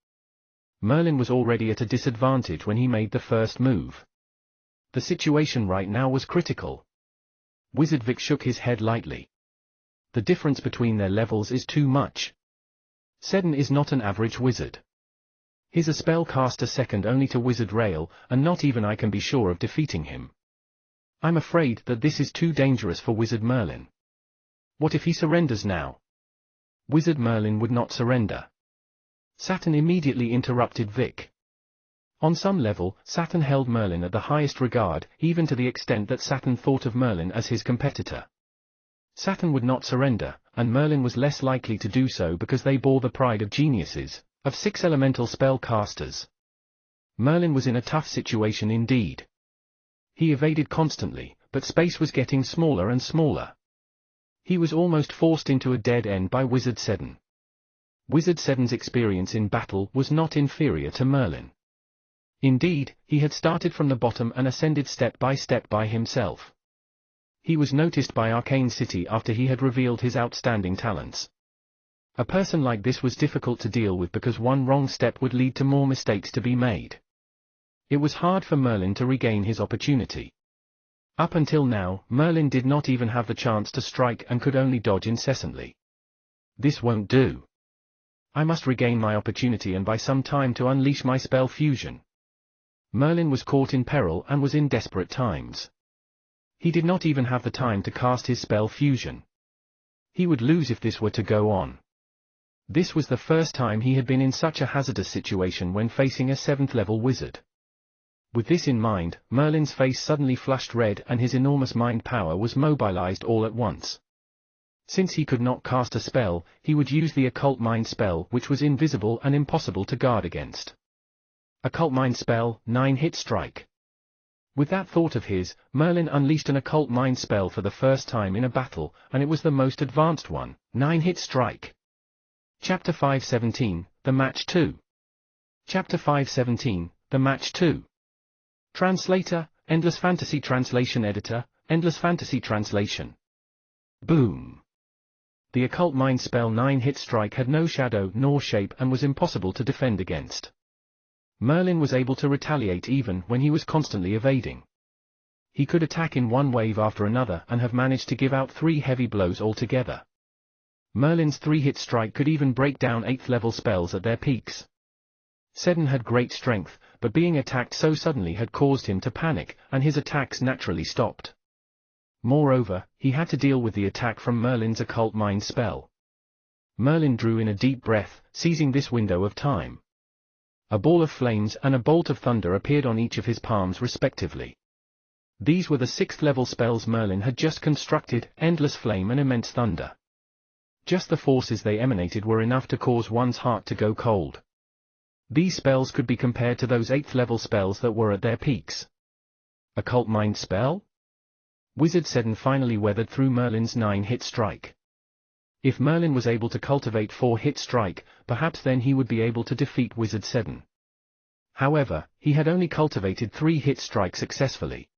A: Merlin was already at a disadvantage when he made the first move. The situation right now was critical. Wizard Vic shook his head lightly. The difference between their levels is too much. Seddon is not an average wizard. He's a spellcaster second only to Wizard Rail, and not even I can be sure of defeating him. I'm afraid that this is too dangerous for Wizard Merlin. What if he surrenders now? Wizard Merlin would not surrender. Saturn immediately interrupted Vic. On some level, Saturn held Merlin at the highest regard, even to the extent that Saturn thought of Merlin as his competitor. Saturn would not surrender, and Merlin was less likely to do so because they bore the pride of geniuses, of 6 elemental spellcasters. Merlin was in a tough situation indeed. He evaded constantly, but space was getting smaller and smaller. He was almost forced into a dead end by Wizard Seddon. Wizard Seddon's experience in battle was not inferior to Merlin. Indeed, he had started from the bottom and ascended step by himself. He was noticed by Arcane City after he had revealed his outstanding talents. A person like this was difficult to deal with because one wrong step would lead to more mistakes to be made. It was hard for Merlin to regain his opportunity. Up until now, Merlin did not even have the chance to strike and could only dodge incessantly. This won't do. I must regain my opportunity and buy some time to unleash my spell fusion. Merlin was caught in peril and was in desperate times. He did not even have the time to cast his spell fusion. He would lose if this were to go on. This was the first time he had been in such a hazardous situation when facing a 7th level wizard. With this in mind, Merlin's face suddenly flushed red and his enormous mind power was mobilized all at once. Since he could not cast a spell, he would use the Occult Mind spell, which was invisible and impossible to guard against. Occult Mind spell, 9-hit strike. With that thought of his, Merlin unleashed an Occult Mind spell for the first time in a battle, and it was the most advanced one, 9-hit strike. Chapter 517, The Match 2. Chapter 517, The Match 2. Translator, Endless Fantasy Translation Editor, Endless Fantasy Translation. Boom. The Occult Mind spell 9-hit strike had no shadow nor shape and was impossible to defend against. Merlin was able to retaliate even when he was constantly evading. He could attack in one wave after another and have managed to give out 3 heavy blows altogether. Merlin's 3-hit strike could even break down 8th level spells at their peaks. Seddon had great strength, but being attacked so suddenly had caused him to panic, and his attacks naturally stopped. Moreover, he had to deal with the attack from Merlin's Occult Mind spell. Merlin drew in a deep breath, seizing this window of time. A ball of flames and a bolt of thunder appeared on each of his palms respectively. These were the 6th level spells Merlin had just constructed, Endless Flame and Immense Thunder. Just the forces they emanated were enough to cause one's heart to go cold. These spells could be compared to those 8th level spells that were at their peaks. Occult Mind spell? Wizard Seddon finally weathered through Merlin's 9-hit strike. If Merlin was able to cultivate 4-hit strike, perhaps then he would be able to defeat Wizard Seddon. However, he had only cultivated 3-hit strike successfully.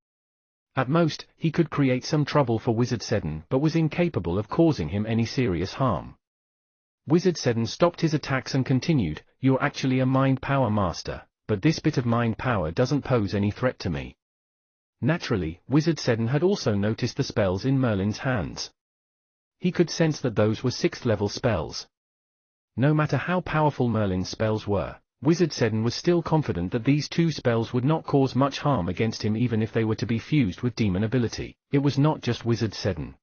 A: At most, he could create some trouble for Wizard Seddon but was incapable of causing him any serious harm. Wizard Seddon stopped his attacks and continued, "You're actually a mind power master, but this bit of mind power doesn't pose any threat to me." Naturally, Wizard Seddon had also noticed the spells in Merlin's hands. He could sense that those were 6th level spells. No matter how powerful Merlin's spells were, Wizard Seddon was still confident that these 2 spells would not cause much harm against him even if they were to be fused with demon ability. It was not just Wizard Seddon.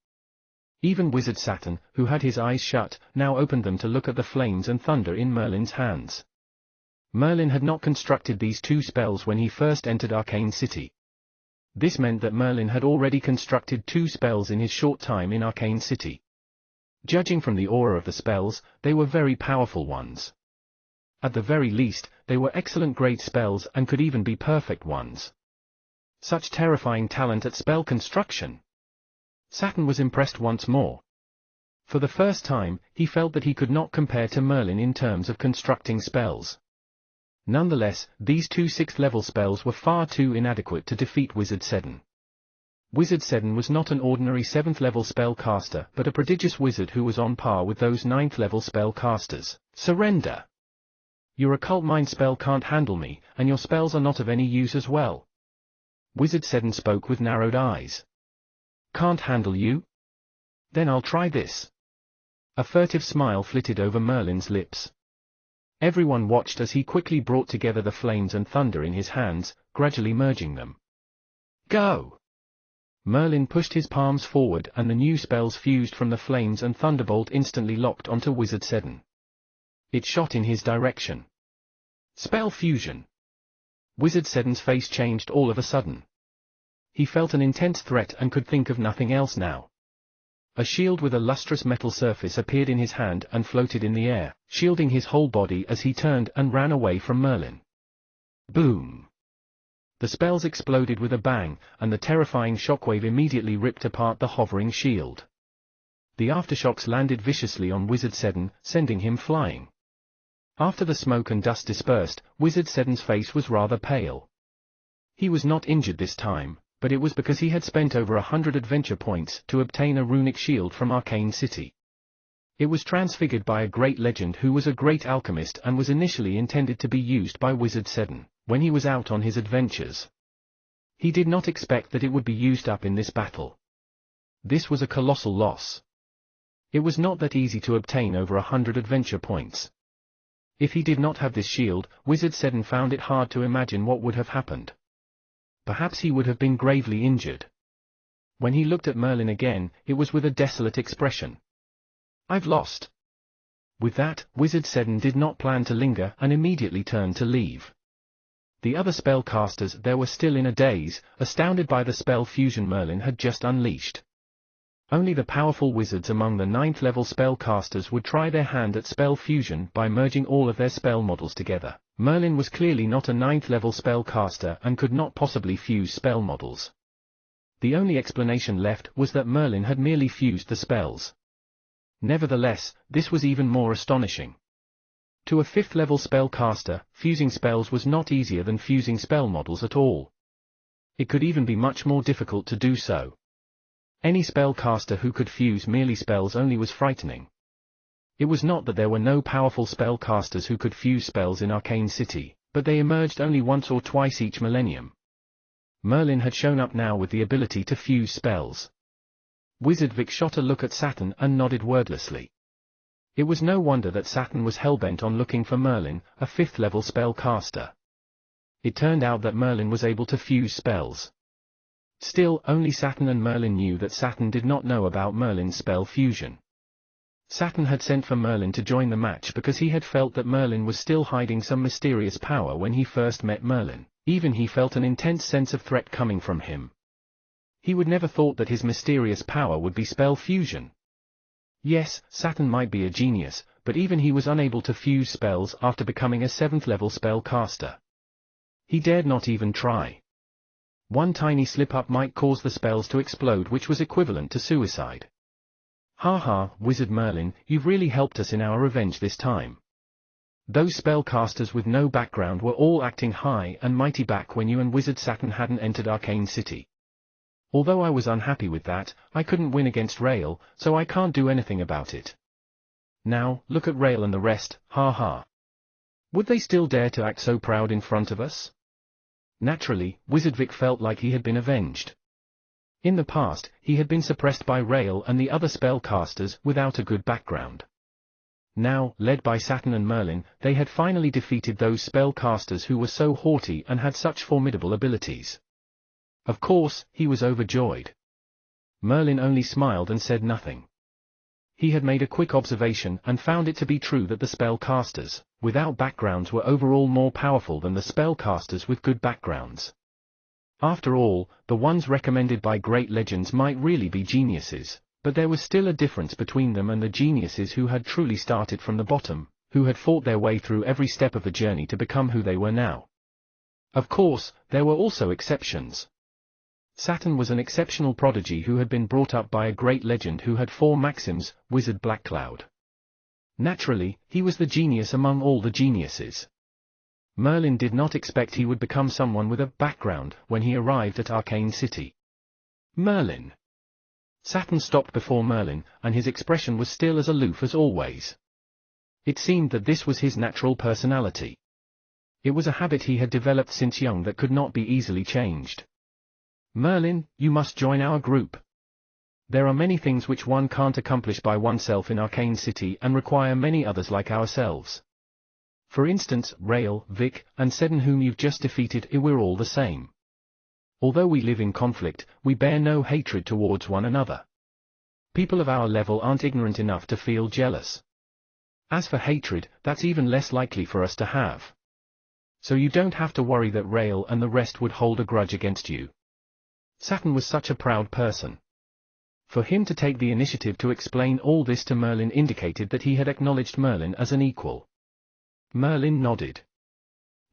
A: Even Wizard Saturn, who had his eyes shut, now opened them to look at the flames and thunder in Merlin's hands. Merlin had not constructed these 2 spells when he first entered Arcane City. This meant that Merlin had already constructed 2 spells in his short time in Arcane City. Judging from the aura of the spells, they were very powerful ones. At the very least, they were excellent grade spells and could even be perfect ones. Such terrifying talent at spell construction! Saturn was impressed once more. For the first time, he felt that he could not compare to Merlin in terms of constructing spells. Nonetheless, these 2 6th level spells were far too inadequate to defeat Wizard Seddon. Wizard Seddon was not an ordinary 7th level spellcaster but a prodigious wizard who was on par with those 9th level spellcasters. "Surrender! Your occult mind spell can't handle me, and your spells are not of any use as well. Wizard Seddon spoke with narrowed eyes. Can't handle you? Then I'll try this. A furtive smile flitted over Merlin's lips. Everyone watched as he quickly brought together the flames and thunder in his hands, gradually merging them. Go! Merlin pushed his palms forward and the new spells fused from the flames and thunderbolt instantly locked onto Wizard Seddon. It shot in his direction. Spell fusion! Wizard Seddon's face changed all of a sudden. He felt an intense threat and could think of nothing else now. A shield with a lustrous metal surface appeared in his hand and floated in the air, shielding his whole body as he turned and ran away from Merlin. Boom! The spells exploded with a bang, and the terrifying shockwave immediately ripped apart the hovering shield. The aftershocks landed viciously on Wizard Seddon, sending him flying. After the smoke and dust dispersed, Wizard Seddon's face was rather pale. He was not injured this time, but it was because he had spent over 100 adventure points to obtain a runic shield from Arcane City. It was transfigured by a great legend who was a great alchemist and was initially intended to be used by Wizard Seddon when he was out on his adventures. He did not expect that it would be used up in this battle. This was a colossal loss. It was not that easy to obtain over 100 adventure points. If he did not have this shield, Wizard Seddon found it hard to imagine what would have happened. Perhaps he would have been gravely injured. When he looked at Merlin again, it was with a desolate expression. I've lost. With that, Wizard Seddon did not plan to linger and immediately turned to leave. The other spellcasters there were still in a daze, astounded by the spell fusion Merlin had just unleashed. Only the powerful wizards among the 9th level spellcasters would try their hand at spell fusion by merging all of their spell models together. Merlin was clearly not a 9th level spellcaster and could not possibly fuse spell models. The only explanation left was that Merlin had merely fused the spells. Nevertheless, this was even more astonishing. To a 5th level spellcaster, fusing spells was not easier than fusing spell models at all. It could even be much more difficult to do so. Any spellcaster who could fuse merely spells only was frightening. It was not that there were no powerful spellcasters who could fuse spells in Arcane City, but they emerged only once or twice each millennium. Merlin had shown up now with the ability to fuse spells. Wizard Vic shot a look at Saturn and nodded wordlessly. It was no wonder that Saturn was hellbent on looking for Merlin, a 5th level spellcaster. It turned out that Merlin was able to fuse spells. Still, only Saturn and Merlin knew that Saturn did not know about Merlin's spell fusion. Saturn had sent for Merlin to join the match because he had felt that Merlin was still hiding some mysterious power when he first met Merlin. Even he felt an intense sense of threat coming from him. He would never thought that his mysterious power would be spell fusion. Yes, Saturn might be a genius, but even he was unable to fuse spells after becoming a 7th level spellcaster. He dared not even try. One tiny slip-up might cause the spells to explode, which was equivalent to suicide. Ha ha, Wizard Merlin, you've really helped us in our revenge this time. Those spellcasters with no background were all acting high and mighty back when you and Wizard Saturn hadn't entered Arcane City. Although I was unhappy with that, I couldn't win against Rail, so I can't do anything about it. Now, look at Rail and the rest, ha ha. Would they still dare to act so proud in front of us? Naturally, Wizard Vic felt like he had been avenged. In the past, he had been suppressed by Rail and the other spellcasters without a good background. Now, led by Saturn and Merlin, they had finally defeated those spellcasters who were so haughty and had such formidable abilities. Of course, he was overjoyed. Merlin only smiled and said nothing. He had made a quick observation and found it to be true that the spellcasters, without backgrounds, were overall more powerful than the spellcasters with good backgrounds. After all, the ones recommended by great legends might really be geniuses, but there was still a difference between them and the geniuses who had truly started from the bottom, who had fought their way through every step of the journey to become who they were now. Of course, there were also exceptions. Saturn was an exceptional prodigy who had been brought up by a great legend who had 4 maxims, Wizard Blackcloud. Naturally, he was the genius among all the geniuses. Merlin did not expect he would become someone with a background when he arrived at Arcane City. Merlin. Saturn stopped before Merlin, and his expression was still as aloof as always. It seemed that this was his natural personality. It was a habit he had developed since young that could not be easily changed. Merlin, you must join our group. There are many things which one can't accomplish by oneself in Arcane City and require many others like ourselves. For instance, Rael, Vic, and Seddon whom you've just defeated, we're all the same. Although we live in conflict, we bear no hatred towards one another. People of our level aren't ignorant enough to feel jealous. As for hatred, that's even less likely for us to have. So you don't have to worry that Rael and the rest would hold a grudge against you. Saturn was such a proud person. For him to take the initiative to explain all this to Merlin indicated that he had acknowledged Merlin as an equal. Merlin nodded.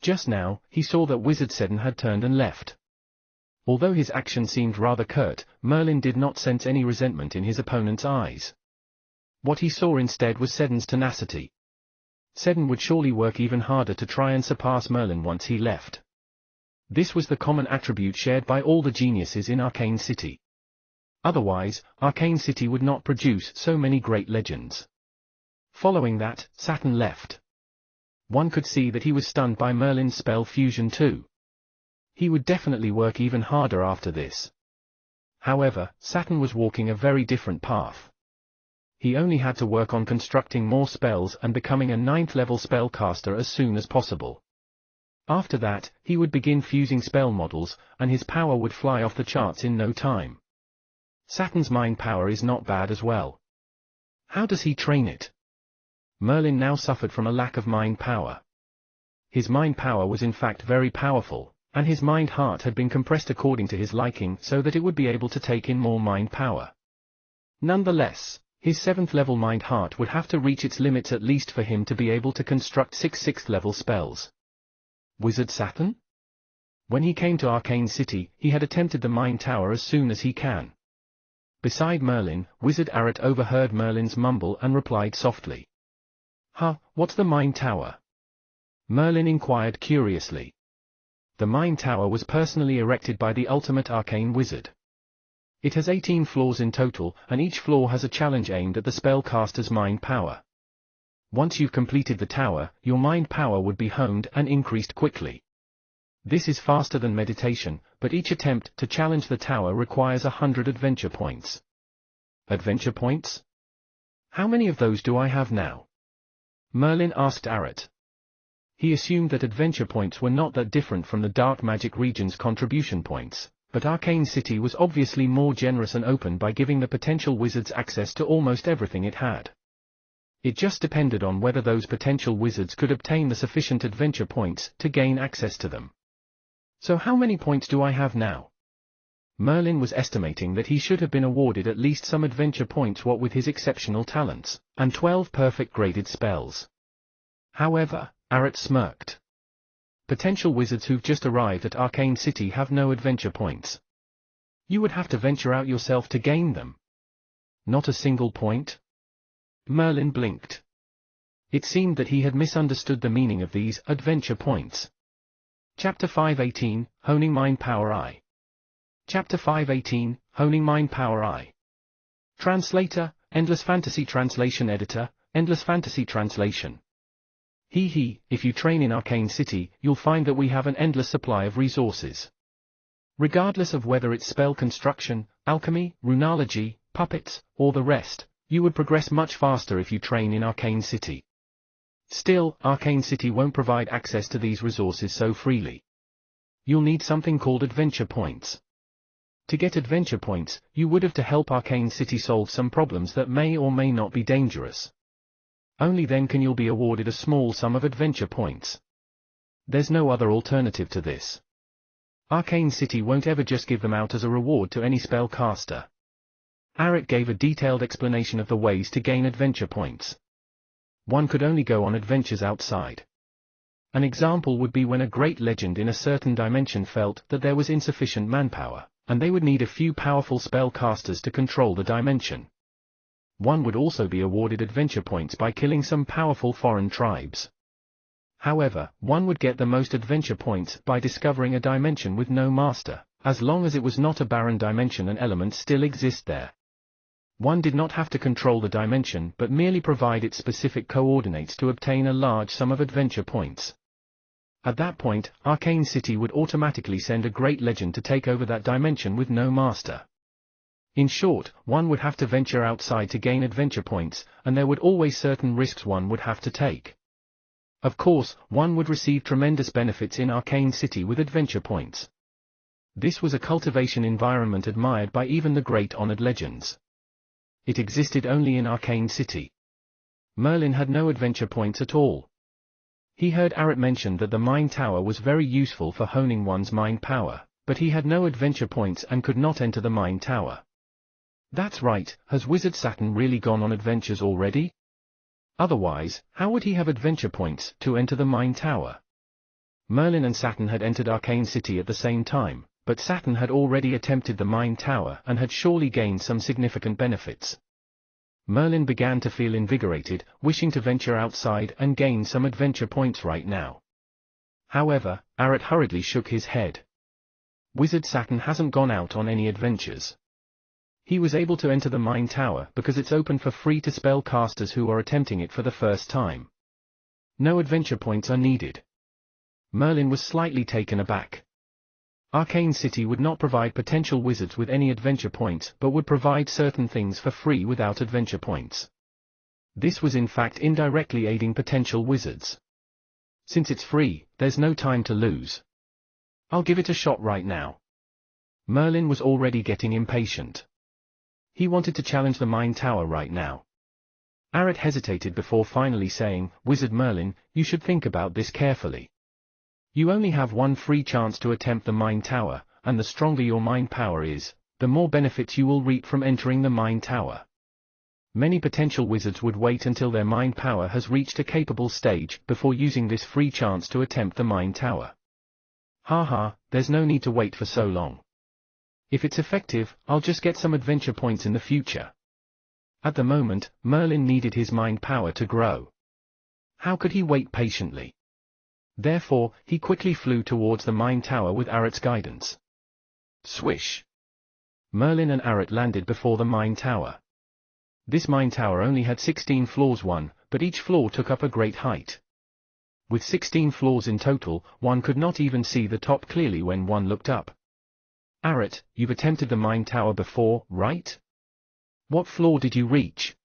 A: Just now, he saw that Wizard Seddon had turned and left. Although his action seemed rather curt, Merlin did not sense any resentment in his opponent's eyes. What he saw instead was Seddon's tenacity. Seddon would surely work even harder to try and surpass Merlin once he left. This was the common attribute shared by all the geniuses in Arcane City. Otherwise, Arcane City would not produce so many great legends. Following that, Saturn left. One could see that he was stunned by Merlin's spell fusion too. He would definitely work even harder after this. However, Saturn was walking a very different path. He only had to work on constructing more spells and becoming a 9th level spellcaster as soon as possible. After that, he would begin fusing spell models, and his power would fly off the charts in no time. Saturn's mind power is not bad as well. How does he train it? Merlin now suffered from a lack of mind power. His mind power was in fact very powerful, and his mind heart had been compressed according to his liking so that it would be able to take in more mind power. Nonetheless, his 7th level mind heart would have to reach its limits at least for him to be able to construct 6 6th level spells. Wizard Saturn? When he came to Arcane City, he had attempted the mind tower as soon as he can. Beside Merlin, Wizard Arat overheard Merlin's mumble and replied softly. Huh, what's the mind tower? Merlin inquired curiously. The mind tower was personally erected by the ultimate arcane wizard. It has 18 floors in total, and each floor has a challenge aimed at the spellcaster's mind power. Once you've completed the tower, your mind power would be honed and increased quickly. This is faster than meditation, but each attempt to challenge the tower requires 100 adventure points. Adventure points? How many of those do I have now? Merlin asked Arat. He assumed that adventure points were not that different from the Dark Magic region's contribution points, but Arcane City was obviously more generous and open by giving the potential wizards access to almost everything it had. It just depended on whether those potential wizards could obtain the sufficient adventure points to gain access to them. So how many points do I have now? Merlin was estimating that he should have been awarded at least some adventure points what with his exceptional talents, and 12 perfect graded spells. However, Arat smirked. Potential wizards who've just arrived at Arcane City have no adventure points. You would have to venture out yourself to gain them. Not a single point? Merlin blinked. It seemed that he had misunderstood the meaning of these adventure points. Chapter 518, Honing Mind Power I. Chapter 518, Honing Mind Power I. Translator, Endless Fantasy Translation Editor, Endless Fantasy Translation. If you train in Arcane City, you'll find that we have an endless supply of resources. Regardless of whether it's spell construction, alchemy, runology, puppets, or the rest, you would progress much faster if you train in Arcane City. Still, Arcane City won't provide access to these resources so freely. You'll need something called adventure points. To get adventure points, you would have to help Arcane City solve some problems that may or may not be dangerous. Only then can you be awarded a small sum of adventure points. There's no other alternative to this. Arcane City won't ever just give them out as a reward to any spellcaster. Arat gave a detailed explanation of the ways to gain adventure points. One could only go on adventures outside. An example would be when a great legend in a certain dimension felt that there was insufficient manpower, and they would need a few powerful spellcasters to control the dimension. One would also be awarded adventure points by killing some powerful foreign tribes. However, one would get the most adventure points by discovering a dimension with no master, as long as it was not a barren dimension and elements still exist there. One did not have to control the dimension but merely provide its specific coordinates to obtain a large sum of adventure points. At that point, Arcane City would automatically send a great legend to take over that dimension with no master. In short, one would have to venture outside to gain adventure points, and there would always certain risks one would have to take. Of course, one would receive tremendous benefits in Arcane City with adventure points. This was a cultivation environment admired by even the great honored legends. It existed only in Arcane City. Merlin had no adventure points at all. He heard Arit mention that the Mind Tower was very useful for honing one's mind power, but he had no adventure points and could not enter the Mind Tower. That's right, has Wizard Saturn really gone on adventures already? Otherwise, how would he have adventure points to enter the Mind Tower? Merlin and Saturn had entered Arcane City at the same time, but Saturn had already attempted the Mind Tower and had surely gained some significant benefits. Merlin began to feel invigorated, wishing to venture outside and gain some adventure points right now. However, Arit hurriedly shook his head. Wizard Saturn hasn't gone out on any adventures. He was able to enter the Mind Tower because it's open for free to spellcasters who are attempting it for the first time. No adventure points are needed. Merlin was slightly taken aback. Arcane City would not provide potential wizards with any adventure points but would provide certain things for free without adventure points. This was in fact indirectly aiding potential wizards. Since it's free, there's no time to lose. I'll give it a shot right now. Merlin was already getting impatient. He wanted to challenge the Mind Tower right now. Arit hesitated before finally saying, "Wizard Merlin, you should think about this carefully. You only have one free chance to attempt the Mind Tower, and the stronger your mind power is, the more benefits you will reap from entering the Mind Tower. Many potential wizards would wait until their mind power has reached a capable stage before using this free chance to attempt the Mind Tower. Haha, there's no need to wait for so long. If it's effective, I'll just get some adventure points in the future." At the moment, Merlin needed his mind power to grow. How could he wait patiently? Therefore, he quickly flew towards the Mind Tower with Arit's guidance. Swish! Merlin and Arit landed before the Mind Tower. This Mind Tower only had 16 floors but each floor took up a great height. With 16 floors in total, one could not even see the top clearly when one looked up. "Arit, you've attempted the Mind Tower before, right? What floor did you reach?"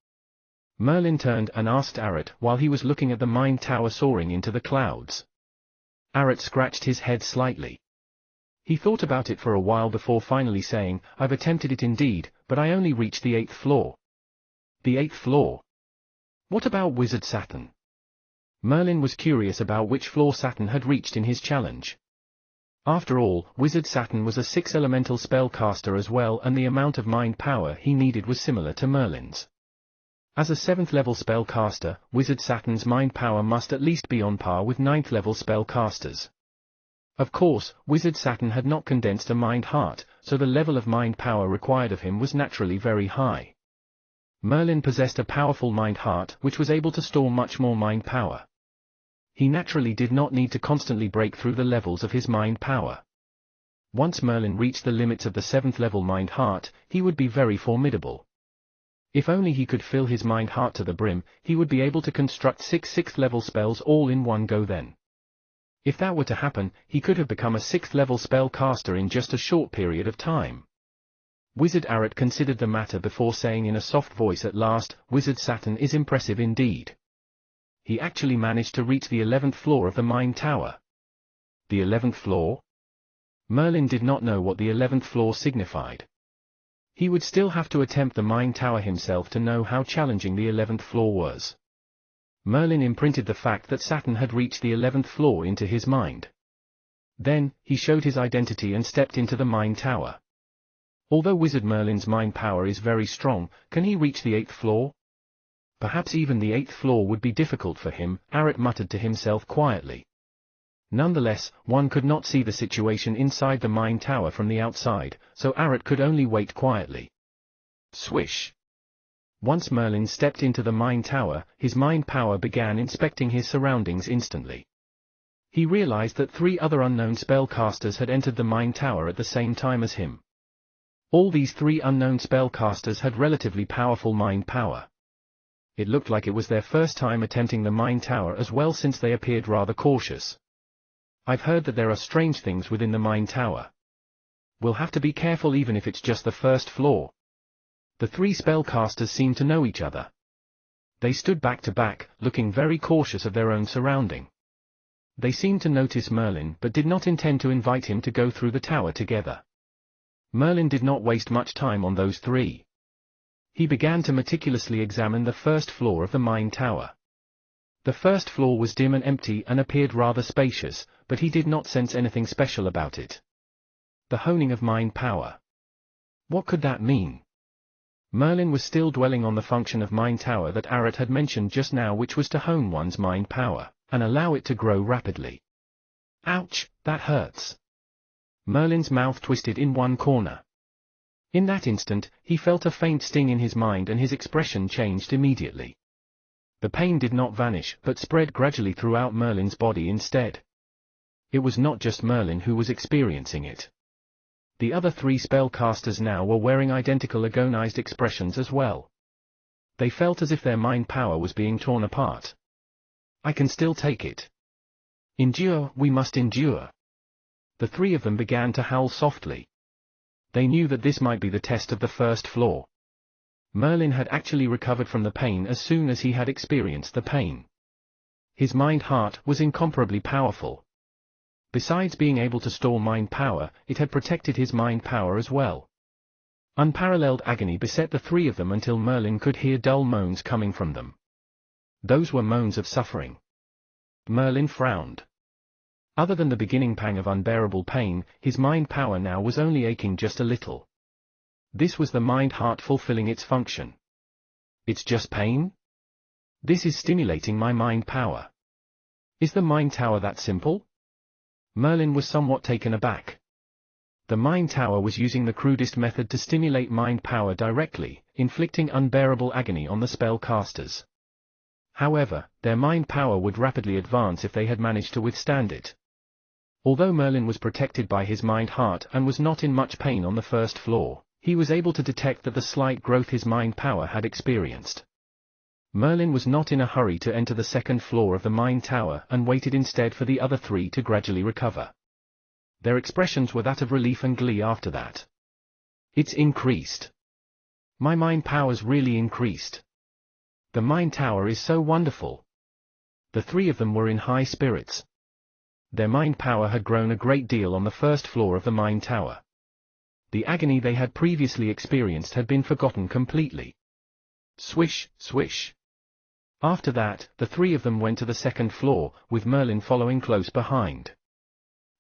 A: Merlin turned and asked Arit while he was looking at the Mind Tower soaring into the clouds. Arit scratched his head slightly. He thought about it for a while before finally saying, "I've attempted it indeed, but I only reached the 8th floor." The 8th floor? What about Wizard Saturn? Merlin was curious about which floor Saturn had reached in his challenge. After all, Wizard Saturn was a 6th elemental spellcaster as well, and the amount of mind power he needed was similar to Merlin's. As a 7th level spellcaster, Wizard Saturn's mind power must at least be on par with 9th level spellcasters. Of course, Wizard Saturn had not condensed a mind heart, so the level of mind power required of him was naturally very high. Merlin possessed a powerful mind heart which was able to store much more mind power. He naturally did not need to constantly break through the levels of his mind power. Once Merlin reached the limits of the 7th level mind heart, he would be very formidable. If only he could fill his mind heart to the brim, he would be able to construct 6 6th level spells all in one go then. If that were to happen, he could have become a 6th level spellcaster in just a short period of time. Wizard Arit considered the matter before saying in a soft voice at last, "Wizard Saturn is impressive indeed. He actually managed to reach the 11th floor of the Mind Tower." The 11th floor? Merlin did not know what the 11th floor signified. He would still have to attempt the Mind Tower himself to know how challenging the 11th floor was. Merlin imprinted the fact that Saturn had reached the 11th floor into his mind. Then, he showed his identity and stepped into the Mind Tower. Although Wizard Merlin's mind power is very strong, can he reach the 8th floor? Perhaps even the 8th floor would be difficult for him, Arit muttered to himself quietly. Nonetheless, one could not see the situation inside the Mind Tower from the outside, so Arit could only wait quietly. Swish! Once Merlin stepped into the Mind Tower, his mind power began inspecting his surroundings instantly. He realized that 3 other unknown spellcasters had entered the Mind Tower at the same time as him. All these three unknown spellcasters had relatively powerful mind power. It looked like it was their first time attempting the mine tower as well, since they appeared rather cautious. I've heard that there are strange things within the mine tower. We'll have to be careful even if it's just the first floor. The three spellcasters seemed to know each other. They stood back to back, looking very cautious of their own surrounding. They seemed to notice Merlin but did not intend to invite him to go through the tower together. Merlin did not waste much time on those three. He began to meticulously examine the first floor of the mine tower. The first floor was dim and empty and appeared rather spacious, but he did not sense anything special about it. The honing of mind power. What could that mean? Merlin was still dwelling on the function of mind tower that Arat had mentioned just now, which was to hone one's mind power, and allow it to grow rapidly. Ouch, that hurts. Merlin's mouth twisted in one corner. In that instant, he felt a faint sting in his mind and his expression changed immediately. The pain did not vanish but spread gradually throughout Merlin's body instead. It was not just Merlin who was experiencing it. The other three spellcasters now were wearing identical agonized expressions as well. They felt as if their mind power was being torn apart. I can still take it. Endure, we must endure. The three of them began to howl softly. They knew that this might be the test of the first floor. Merlin had actually recovered from the pain as soon as he had experienced the pain. His mind-heart was incomparably powerful. Besides being able to store mind power, it had protected his mind power as well. Unparalleled agony beset the three of them until Merlin could hear dull moans coming from them. Those were moans of suffering. Merlin frowned. Other than the beginning pang of unbearable pain, his mind power now was only aching just a little. This was the mind-heart fulfilling its function. It's just pain? This is stimulating my mind power. Is the mind tower that simple? Merlin was somewhat taken aback. The mind tower was using the crudest method to stimulate mind power directly, inflicting unbearable agony on the spellcasters. However, their mind power would rapidly advance if they had managed to withstand it. Although Merlin was protected by his mind-heart and was not in much pain on the first floor, he was able to detect that the slight growth his mind power had experienced. Merlin was not in a hurry to enter the second floor of the mine tower and waited instead for the other three to gradually recover. Their expressions were that of relief and glee after that. It's increased. My mind power's really increased. The mine tower is so wonderful. The three of them were in high spirits. Their mind power had grown a great deal on the first floor of the mine tower. The agony they had previously experienced had been forgotten completely. Swish, swish. After that, the three of them went to the second floor, with Merlin following close behind.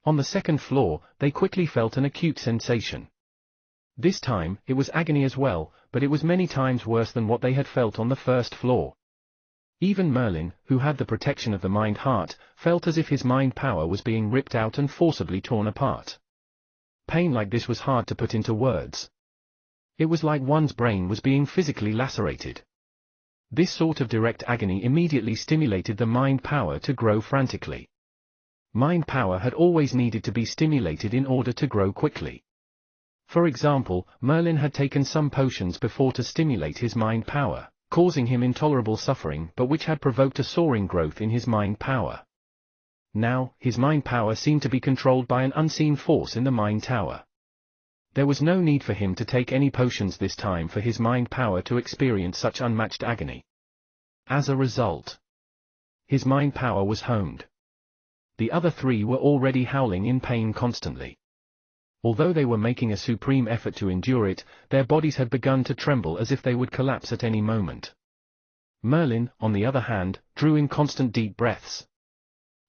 A: On the second floor, they quickly felt an acute sensation. This time, it was agony as well, but it was many times worse than what they had felt on the first floor. Even Merlin, who had the protection of the mind-heart, felt as if his mind power was being ripped out and forcibly torn apart. Pain like this was hard to put into words. It was like one's brain was being physically lacerated. This sort of direct agony immediately stimulated the mind power to grow frantically. Mind power had always needed to be stimulated in order to grow quickly. For example, Merlin had taken some potions before to stimulate his mind power, causing him intolerable suffering but which had provoked a soaring growth in his mind power. Now, his mind power seemed to be controlled by an unseen force in the mine tower. There was no need for him to take any potions this time for his mind power to experience such unmatched agony. As a result, his mind power was honed. The other three were already howling in pain constantly. Although they were making a supreme effort to endure it, their bodies had begun to tremble as if they would collapse at any moment. Merlin, on the other hand, drew in constant deep breaths.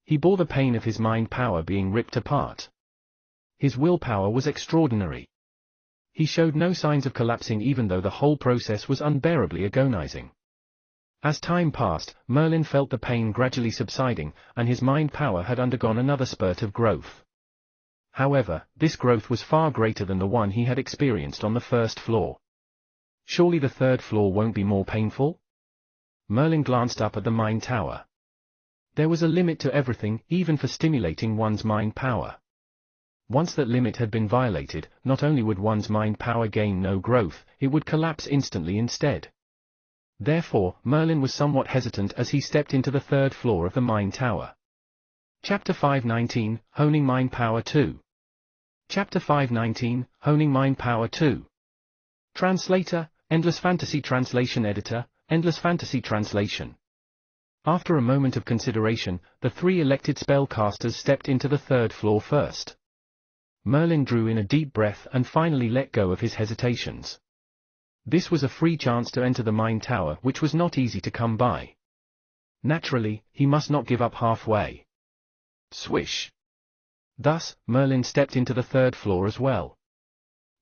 A: He bore the pain of his mind power being ripped apart. His willpower was extraordinary. He showed no signs of collapsing even though the whole process was unbearably agonizing. As time passed, Merlin felt the pain gradually subsiding, and his mind power had undergone another spurt of growth. However, this growth was far greater than the one he had experienced on the first floor. Surely the third floor won't be more painful? Merlin glanced up at the mine tower. There was a limit to everything, even for stimulating one's mind power. Once that limit had been violated, not only would one's mind power gain no growth, it would collapse instantly instead. Therefore, Merlin was somewhat hesitant as he stepped into the third floor of the mind tower. Chapter 519, Honing Mind Power 2. Chapter 519, Honing Mind Power 2. Translator, Endless Fantasy Translation Editor, Endless Fantasy Translation. After a moment of consideration, the three elected spellcasters stepped into the third floor first. Merlin drew in a deep breath and finally let go of his hesitations. This was a free chance to enter the mind tower, which was not easy to come by. Naturally, he must not give up halfway. Swish. Thus, Merlin stepped into the third floor as well.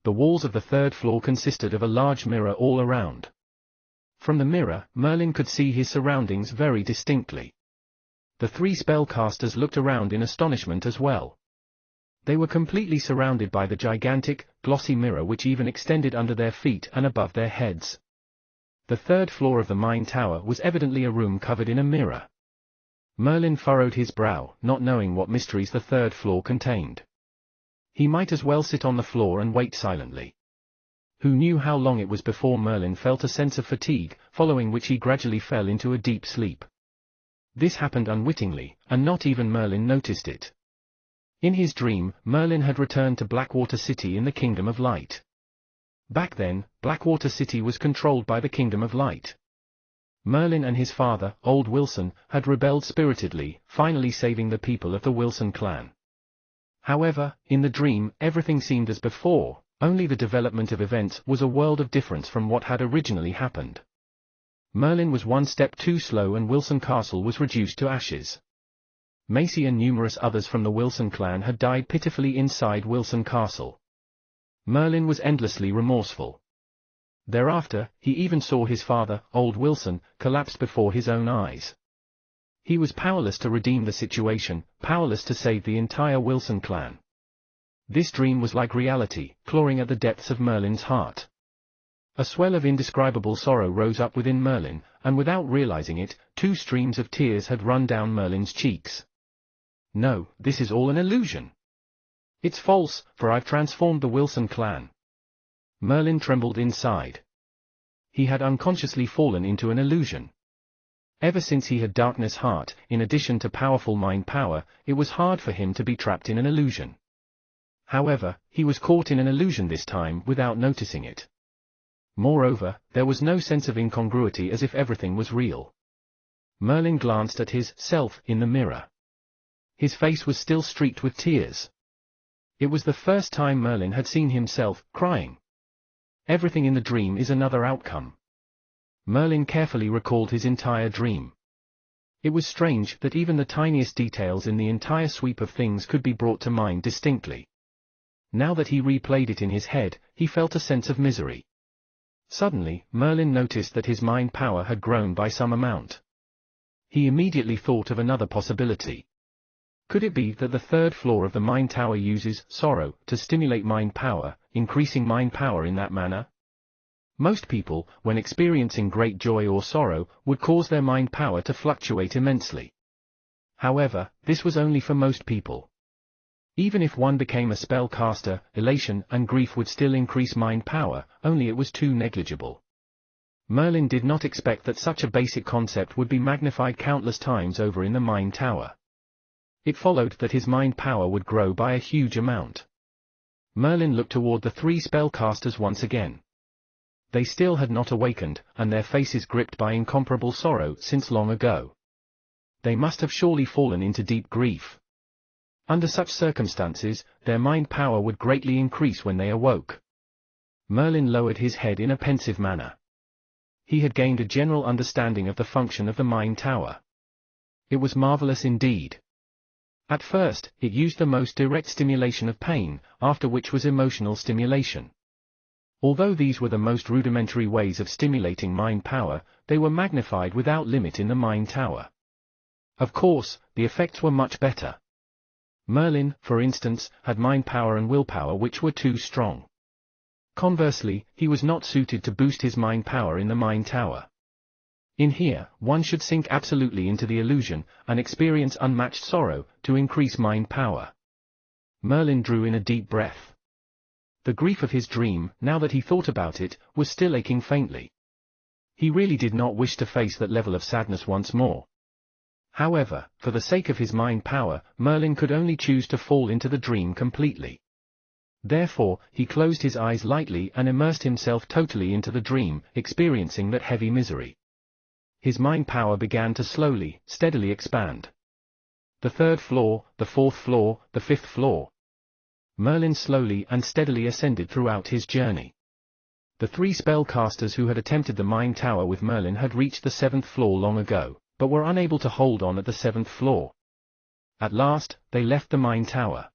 A: The walls of the third floor consisted of a large mirror all around. From the mirror, Merlin could see his surroundings very distinctly. The three spellcasters looked around in astonishment as well. They were completely surrounded by the gigantic, glossy mirror which even extended under their feet and above their heads. The third floor of the mind tower was evidently a room covered in a mirror. Merlin furrowed his brow, not knowing what mysteries the third floor contained. He might as well sit on the floor and wait silently. Who knew how long it was before Merlin felt a sense of fatigue, following which he gradually fell into a deep sleep. This happened unwittingly, and not even Merlin noticed it. In his dream, Merlin had returned to Blackwater City in the Kingdom of Light. Back then, Blackwater City was controlled by the Kingdom of Light. Merlin and his father, Old Wilson, had rebelled spiritedly, finally saving the people of the Wilson clan. However, in the dream, everything seemed as before, only the development of events was a world of difference from what had originally happened. Merlin was one step too slow and Wilson Castle was reduced to ashes. Macy and numerous others from the Wilson clan had died pitifully inside Wilson Castle. Merlin was endlessly remorseful. Thereafter, he even saw his father, Old Wilson, collapse before his own eyes. He was powerless to redeem the situation, powerless to save the entire Wilson clan. This dream was like reality, clawing at the depths of Merlin's heart. A swell of indescribable sorrow rose up within Merlin, and without realizing it, 2 streams of tears had run down Merlin's cheeks. No, this is all an illusion. It's false, for I've transformed the Wilson clan. Merlin trembled inside. He had unconsciously fallen into an illusion. Ever since he had Darkness Heart, in addition to powerful mind power, it was hard for him to be trapped in an illusion. However, he was caught in an illusion this time without noticing it. Moreover, there was no sense of incongruity as if everything was real. Merlin glanced at his self in the mirror. His face was still streaked with tears. It was the first time Merlin had seen himself crying. Everything in the dream is another outcome. Merlin carefully recalled his entire dream. It was strange that even the tiniest details in the entire sweep of things could be brought to mind distinctly. Now that he replayed it in his head, he felt a sense of misery. Suddenly, Merlin noticed that his mind power had grown by some amount. He immediately thought of another possibility. Could it be that the third floor of the mind tower uses sorrow to stimulate mind power, increasing mind power in that manner? Most people, when experiencing great joy or sorrow, would cause their mind power to fluctuate immensely. However, this was only for most people. Even if one became a spellcaster, elation and grief would still increase mind power, only it was too negligible. Merlin did not expect that such a basic concept would be magnified countless times over in the mind tower. It followed that his mind power would grow by a huge amount. Merlin looked toward the 3 spellcasters once again. They still had not awakened, and their faces gripped by incomparable sorrow since long ago. They must have surely fallen into deep grief. Under such circumstances, their mind power would greatly increase when they awoke. Merlin lowered his head in a pensive manner. He had gained a general understanding of the function of the mind tower. It was marvelous indeed. At first, it used the most direct stimulation of pain, after which was emotional stimulation. Although these were the most rudimentary ways of stimulating mind power, they were magnified without limit in the mind tower. Of course, the effects were much better. Merlin, for instance, had mind power and willpower which were too strong. Conversely, he was not suited to boost his mind power in the mind tower. In here, one should sink absolutely into the illusion, and experience unmatched sorrow, to increase mind power. Merlin drew in a deep breath. The grief of his dream, now that he thought about it, was still aching faintly. He really did not wish to face that level of sadness once more. However, for the sake of his mind power, Merlin could only choose to fall into the dream completely. Therefore, he closed his eyes lightly and immersed himself totally into the dream, experiencing that heavy misery. His mind power began to slowly, steadily expand. The third floor, the fourth floor, the fifth floor. Merlin slowly and steadily ascended throughout his journey. The 3 spellcasters who had attempted the mine tower with Merlin had reached the 7th floor long ago, but were unable to hold on at the 7th floor. At last, they left the mine tower.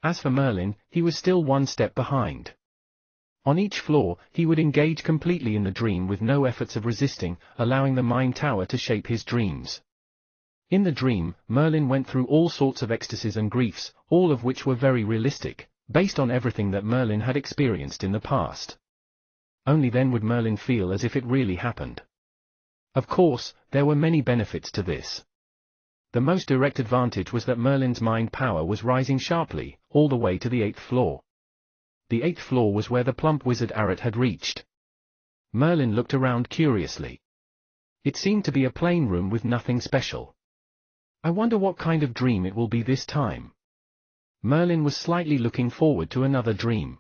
A: As for Merlin, he was still 1 step behind. On each floor, he would engage completely in the dream with no efforts of resisting, allowing the mine tower to shape his dreams. In the dream, Merlin went through all sorts of ecstasies and griefs, all of which were very realistic, based on everything that Merlin had experienced in the past. Only then would Merlin feel as if it really happened. Of course, there were many benefits to this. The most direct advantage was that Merlin's mind power was rising sharply, all the way to the 8th floor. The 8th floor was where the plump wizard Arat had reached. Merlin looked around curiously. It seemed to be a plain room with nothing special. I wonder what kind of dream it will be this time. Merlin was slightly looking forward to another dream.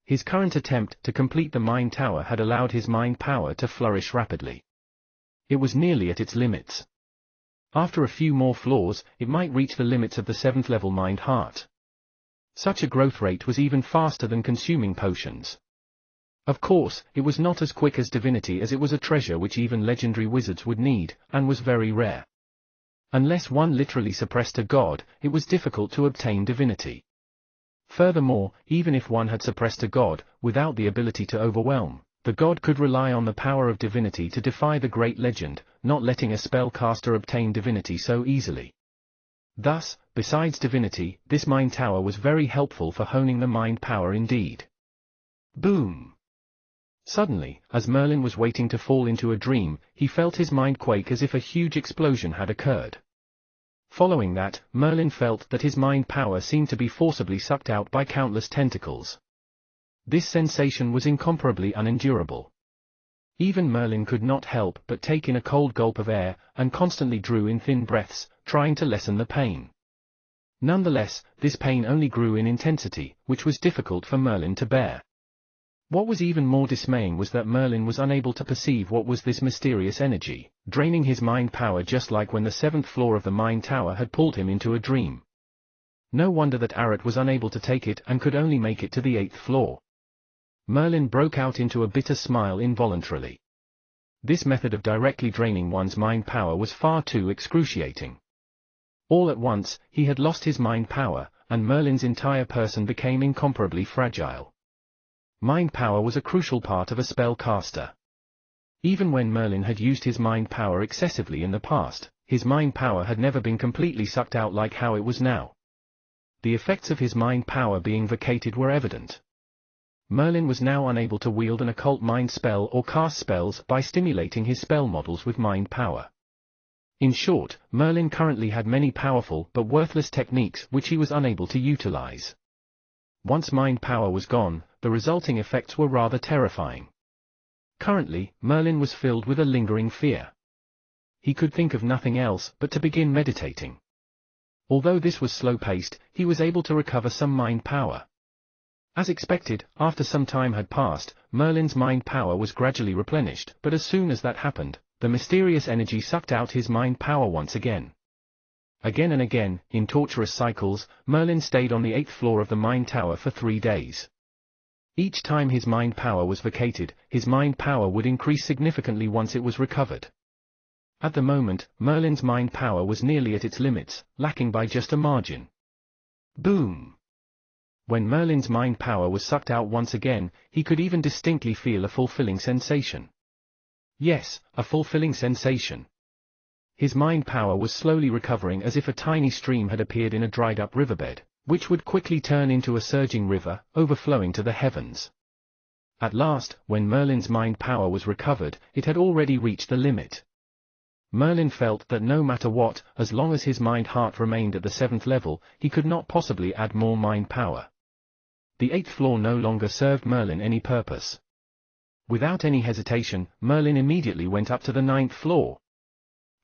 A: His current attempt to complete the mine tower had allowed his mind power to flourish rapidly. It was nearly at its limits. After a few more floors, it might reach the limits of the 7th level mind heart. Such a growth rate was even faster than consuming potions. Of course, it was not as quick as divinity, as it was a treasure which even legendary wizards would need, and was very rare. Unless one literally suppressed a god, it was difficult to obtain divinity. Furthermore, even if one had suppressed a god, without the ability to overwhelm, the god could rely on the power of divinity to defy the great legend, not letting a spellcaster obtain divinity so easily. Thus, besides divinity, this mind tower was very helpful for honing the mind power indeed. Boom! Suddenly, as Merlin was waiting to fall into a dream, he felt his mind quake as if a huge explosion had occurred. Following that, Merlin felt that his mind power seemed to be forcibly sucked out by countless tentacles. This sensation was incomparably unendurable. Even Merlin could not help but take in a cold gulp of air, and constantly drew in thin breaths, trying to lessen the pain. Nonetheless, this pain only grew in intensity, which was difficult for Merlin to bear. What was even more dismaying was that Merlin was unable to perceive what was this mysterious energy, draining his mind power just like when the 7th floor of the mine tower had pulled him into a dream. No wonder that Arat was unable to take it and could only make it to the 8th floor. Merlin broke out into a bitter smile involuntarily. This method of directly draining one's mind power was far too excruciating. All at once, he had lost his mind power, and Merlin's entire person became incomparably fragile. Mind power was a crucial part of a spellcaster. Even when Merlin had used his mind power excessively in the past, his mind power had never been completely sucked out like how it was now. The effects of his mind power being vacated were evident. Merlin was now unable to wield an occult mind spell or cast spells by stimulating his spell models with mind power. In short, Merlin currently had many powerful but worthless techniques which he was unable to utilize. Once mind power was gone, the resulting effects were rather terrifying. Currently, Merlin was filled with a lingering fear. He could think of nothing else but to begin meditating. Although this was slow-paced, he was able to recover some mind power. As expected, after some time had passed, Merlin's mind power was gradually replenished, but as soon as that happened, the mysterious energy sucked out his mind power once again. Again and again, in torturous cycles, Merlin stayed on the 8th floor of the mine tower for 3 days. Each time his mind power was vacated, his mind power would increase significantly once it was recovered. At the moment, Merlin's mind power was nearly at its limits, lacking by just a margin. Boom! When Merlin's mind power was sucked out once again, he could even distinctly feel a fulfilling sensation. Yes, a fulfilling sensation. His mind power was slowly recovering as if a tiny stream had appeared in a dried-up riverbed, which would quickly turn into a surging river, overflowing to the heavens. At last, when Merlin's mind power was recovered, it had already reached the limit. Merlin felt that no matter what, as long as his mind-heart remained at the 7th level, he could not possibly add more mind power. The 8th floor no longer served Merlin any purpose. Without any hesitation, Merlin immediately went up to the 9th floor.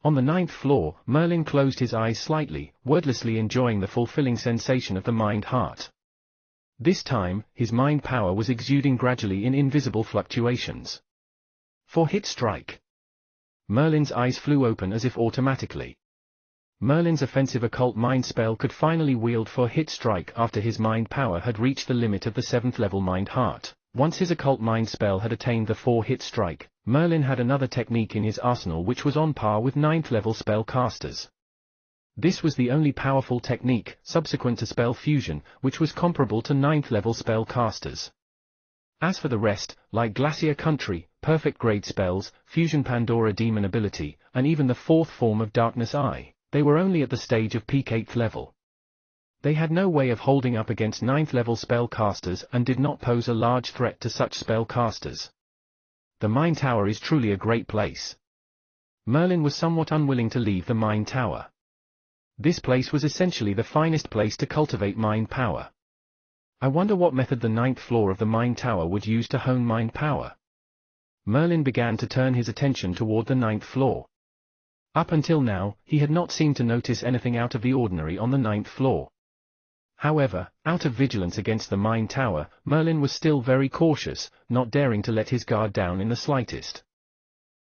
A: On the 9th floor, Merlin closed his eyes slightly, wordlessly enjoying the fulfilling sensation of the mind-heart. This time, his mind power was exuding gradually in invisible fluctuations. For hit strike. Merlin's eyes flew open as if automatically. Merlin's offensive occult mind spell could finally wield for hit strike after his mind power had reached the limit of the 7th level mind-heart. Once his occult mind spell had attained the 4-hit strike, Merlin had another technique in his arsenal which was on par with 9th level spell casters. This was the only powerful technique, subsequent to spell fusion, which was comparable to 9th level spell casters. As for the rest, like Glacier Country, perfect grade spells, Fusion Pandora Demon ability, and even the 4th form of Darkness Eye, they were only at the stage of peak 8th level. They had no way of holding up against 9th level spell casters and did not pose a large threat to such spell casters. The Mind Tower is truly a great place. Merlin was somewhat unwilling to leave the Mind Tower. This place was essentially the finest place to cultivate mind power. I wonder what method the 9th floor of the Mind Tower would use to hone mind power. Merlin began to turn his attention toward the 9th floor. Up until now, he had not seemed to notice anything out of the ordinary on the 9th floor. However, out of vigilance against the Mind Tower, Merlin was still very cautious, not daring to let his guard down in the slightest.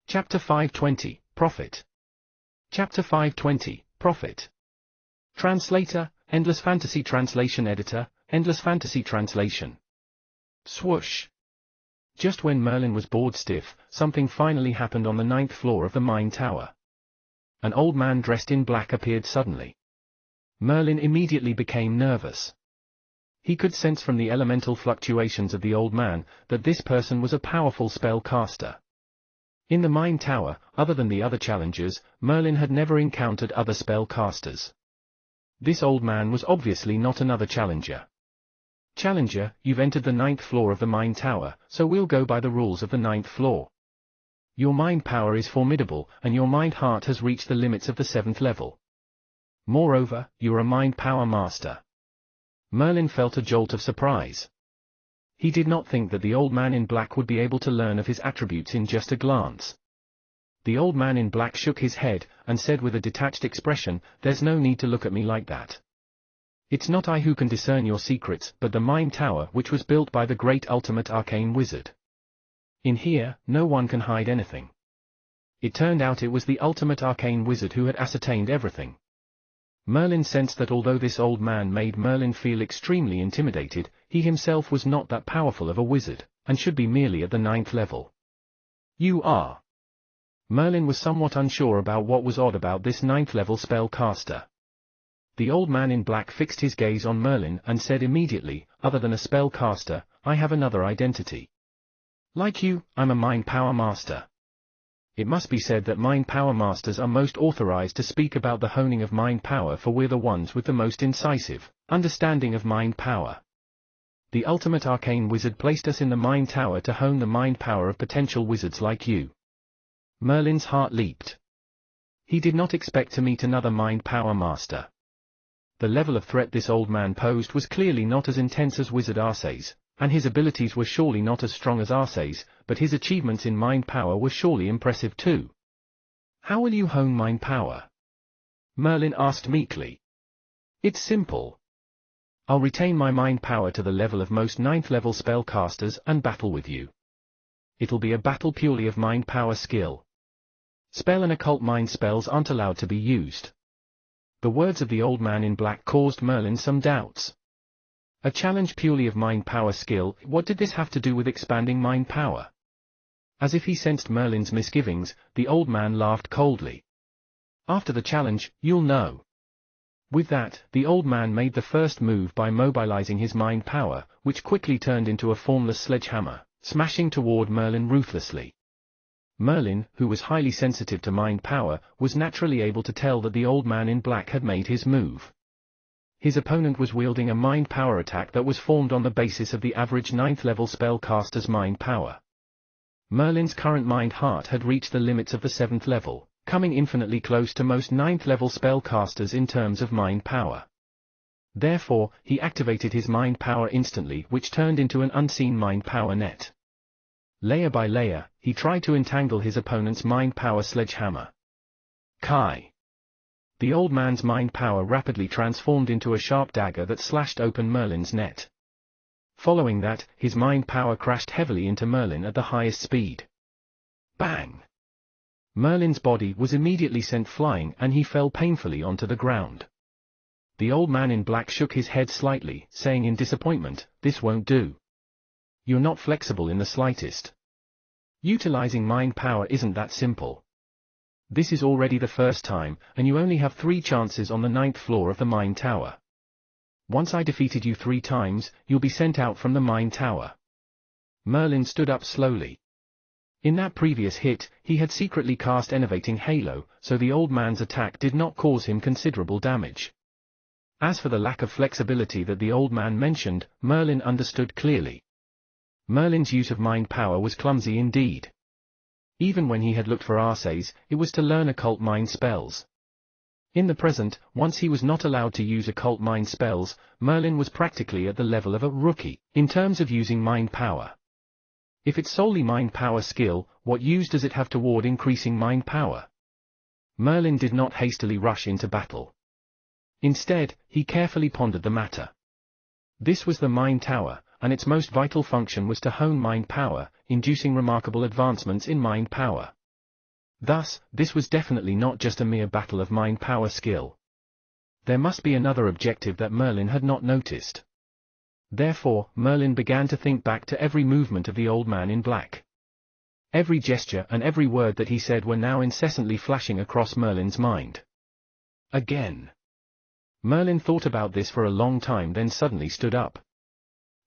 A: Chapter 520, Prophet. Chapter 520, Prophet. Translator, Endless Fantasy Translation Editor, Endless Fantasy Translation. Swoosh. Just when Merlin was bored stiff, something finally happened on the 9th floor of the Mind Tower. An old man dressed in black appeared suddenly. Merlin immediately became nervous. He could sense from the elemental fluctuations of the old man that this person was a powerful spell caster. In the Mind Tower, other than the other challengers, Merlin had never encountered other spell casters. This old man was obviously not another challenger. Challenger, you've entered the 9th floor of the Mind Tower, so we'll go by the rules of the 9th floor. Your mind power is formidable, and your mind heart has reached the limits of the 7th level. Moreover, you're a mind power master. Merlin felt a jolt of surprise. He did not think that the old man in black would be able to learn of his attributes in just a glance. The old man in black shook his head, and said with a detached expression, "There's no need to look at me like that. It's not I who can discern your secrets, but the Mind Tower which was built by the great ultimate arcane wizard. In here, no one can hide anything." It turned out it was the ultimate arcane wizard who had ascertained everything. Merlin sensed that although this old man made Merlin feel extremely intimidated, he himself was not that powerful of a wizard, and should be merely at the 9th level. You are. Merlin was somewhat unsure about what was odd about this 9th level spell caster. The old man in black fixed his gaze on Merlin and said immediately, "Other than a spell caster, I have another identity. Like you, I'm a mind power master." It must be said that mind power masters are most authorized to speak about the honing of mind power, for we're the ones with the most incisive understanding of mind power. The ultimate arcane wizard placed us in the Mind Tower to hone the mind power of potential wizards like you. Merlin's heart leaped. He did not expect to meet another mind power master. The level of threat this old man posed was clearly not as intense as Wizard Arcee's, and his abilities were surely not as strong as Arcee's, but his achievements in mind power were surely impressive too. "How will you hone mind power?" Merlin asked meekly. "It's simple. I'll retain my mind power to the level of most 9th level spellcasters and battle with you. It'll be a battle purely of mind power skill. Spell and occult mind spells aren't allowed to be used." The words of the old man in black caused Merlin some doubts. A challenge purely of mind power skill, what did this have to do with expanding mind power? As if he sensed Merlin's misgivings, the old man laughed coldly. "After the challenge, you'll know." With that, the old man made the first move by mobilizing his mind power, which quickly turned into a formless sledgehammer, smashing toward Merlin ruthlessly. Merlin, who was highly sensitive to mind power, was naturally able to tell that the old man in black had made his move. His opponent was wielding a mind power attack that was formed on the basis of the average 9th level spellcaster's mind power. Merlin's current mind heart had reached the limits of the 7th level, coming infinitely close to most 9th-level spellcasters in terms of mind power. Therefore, he activated his mind power instantly, which turned into an unseen mind power net. Layer by layer, he tried to entangle his opponent's mind power sledgehammer. Kai! The old man's mind power rapidly transformed into a sharp dagger that slashed open Merlin's net. Following that, his mind power crashed heavily into Merlin at the highest speed. Bang! Merlin's body was immediately sent flying and he fell painfully onto the ground. The old man in black shook his head slightly, saying in disappointment, "This won't do. You're not flexible in the slightest. Utilizing mind power isn't that simple. This is already the first time, and you only have 3 chances on the 9th floor of the mine tower. Once I defeated you 3 times, you'll be sent out from the mine tower." Merlin stood up slowly. In that previous hit, he had secretly cast Enervating Halo, so the old man's attack did not cause him considerable damage. As for the lack of flexibility that the old man mentioned, Merlin understood clearly. Merlin's use of mind power was clumsy indeed. Even when he had looked for Arceus, it was to learn occult mind spells. In the present, once he was not allowed to use occult mind spells, Merlin was practically at the level of a rookie, in terms of using mind power. If it's solely mind power skill, what use does it have toward increasing mind power? Merlin did not hastily rush into battle. Instead, he carefully pondered the matter. This was the mind tower, and its most vital function was to hone mind power, inducing remarkable advancements in mind power. Thus, this was definitely not just a mere battle of mind power skill. There must be another objective that Merlin had not noticed. Therefore, Merlin began to think back to every movement of the old man in black. Every gesture and every word that he said were now incessantly flashing across Merlin's mind. Again. Merlin thought about this for a long time, then suddenly stood up.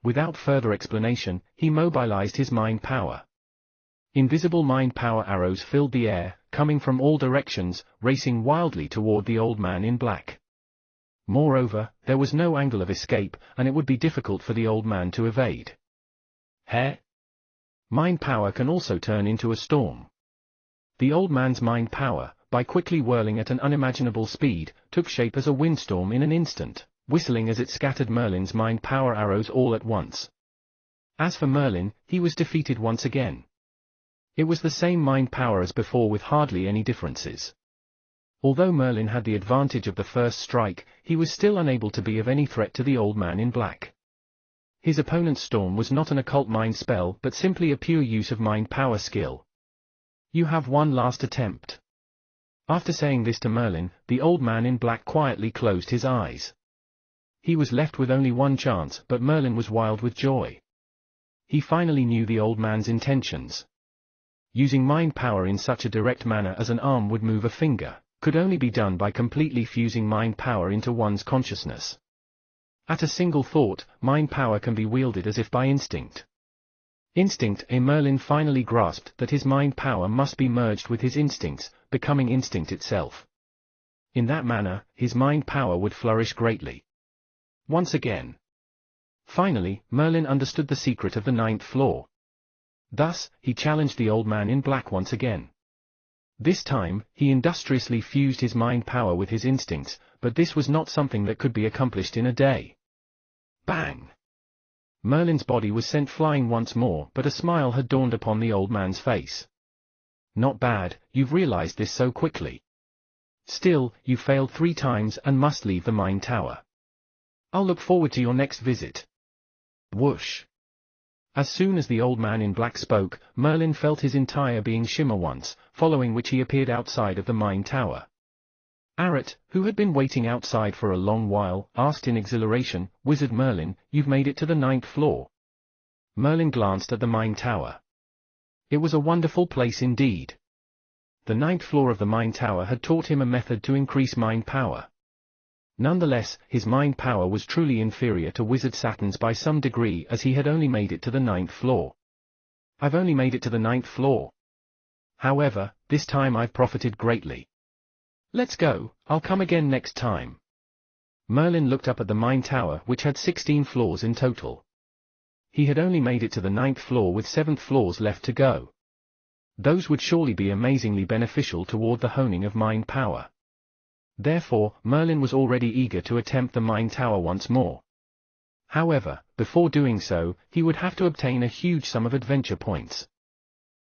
A: Without further explanation, he mobilized his mind power. Invisible mind power arrows filled the air, coming from all directions, racing wildly toward the old man in black. Moreover, there was no angle of escape, and it would be difficult for the old man to evade. Mind power can also turn into a storm. The old man's mind power, by quickly whirling at an unimaginable speed, took shape as a windstorm in an instant, whistling as it scattered Merlin's mind power arrows all at once. As for Merlin, he was defeated once again. It was the same mind power as before with hardly any differences. Although Merlin had the advantage of the first strike, he was still unable to be of any threat to the old man in black. His opponent's storm was not an occult mind spell but simply a pure use of mind power skill. "You have one last attempt." After saying this to Merlin, the old man in black quietly closed his eyes. He was left with only one chance, but Merlin was wild with joy. He finally knew the old man's intentions. Using mind power in such a direct manner as an arm would move a finger, could only be done by completely fusing mind power into one's consciousness. At a single thought, mind power can be wielded as if by instinct. Merlin finally grasped that his mind power must be merged with his instincts, becoming instinct itself. In that manner, his mind power would flourish greatly. Once again. Finally, Merlin understood the secret of the 9th floor. Thus, he challenged the old man in black once again. This time, he industriously fused his mind power with his instincts, but this was not something that could be accomplished in a day. Bang! Merlin's body was sent flying once more, but a smile had dawned upon the old man's face. "Not bad, you've realized this so quickly. Still, you failed 3 times and must leave the mine tower. I'll look forward to your next visit." Whoosh! As soon as the old man in black spoke, Merlin felt his entire being shimmer once, following which he appeared outside of the mine tower. Arat, who had been waiting outside for a long while, asked in exhilaration, "Wizard Merlin, you've made it to the 9th floor." Merlin glanced at the mine tower. It was a wonderful place indeed. The 9th floor of the mine tower had taught him a method to increase mind power. Nonetheless, his mind power was truly inferior to Wizard Saturn's by some degree, as he had only made it to the 9th floor. "I've only made it to the 9th floor. However, this time I've profited greatly. Let's go, I'll come again next time." Merlin looked up at the mine tower, which had 16 floors in total. He had only made it to the 9th floor with 7th floors left to go. Those would surely be amazingly beneficial toward the honing of mind power. Therefore, Merlin was already eager to attempt the mind tower once more. However, before doing so, he would have to obtain a huge sum of adventure points.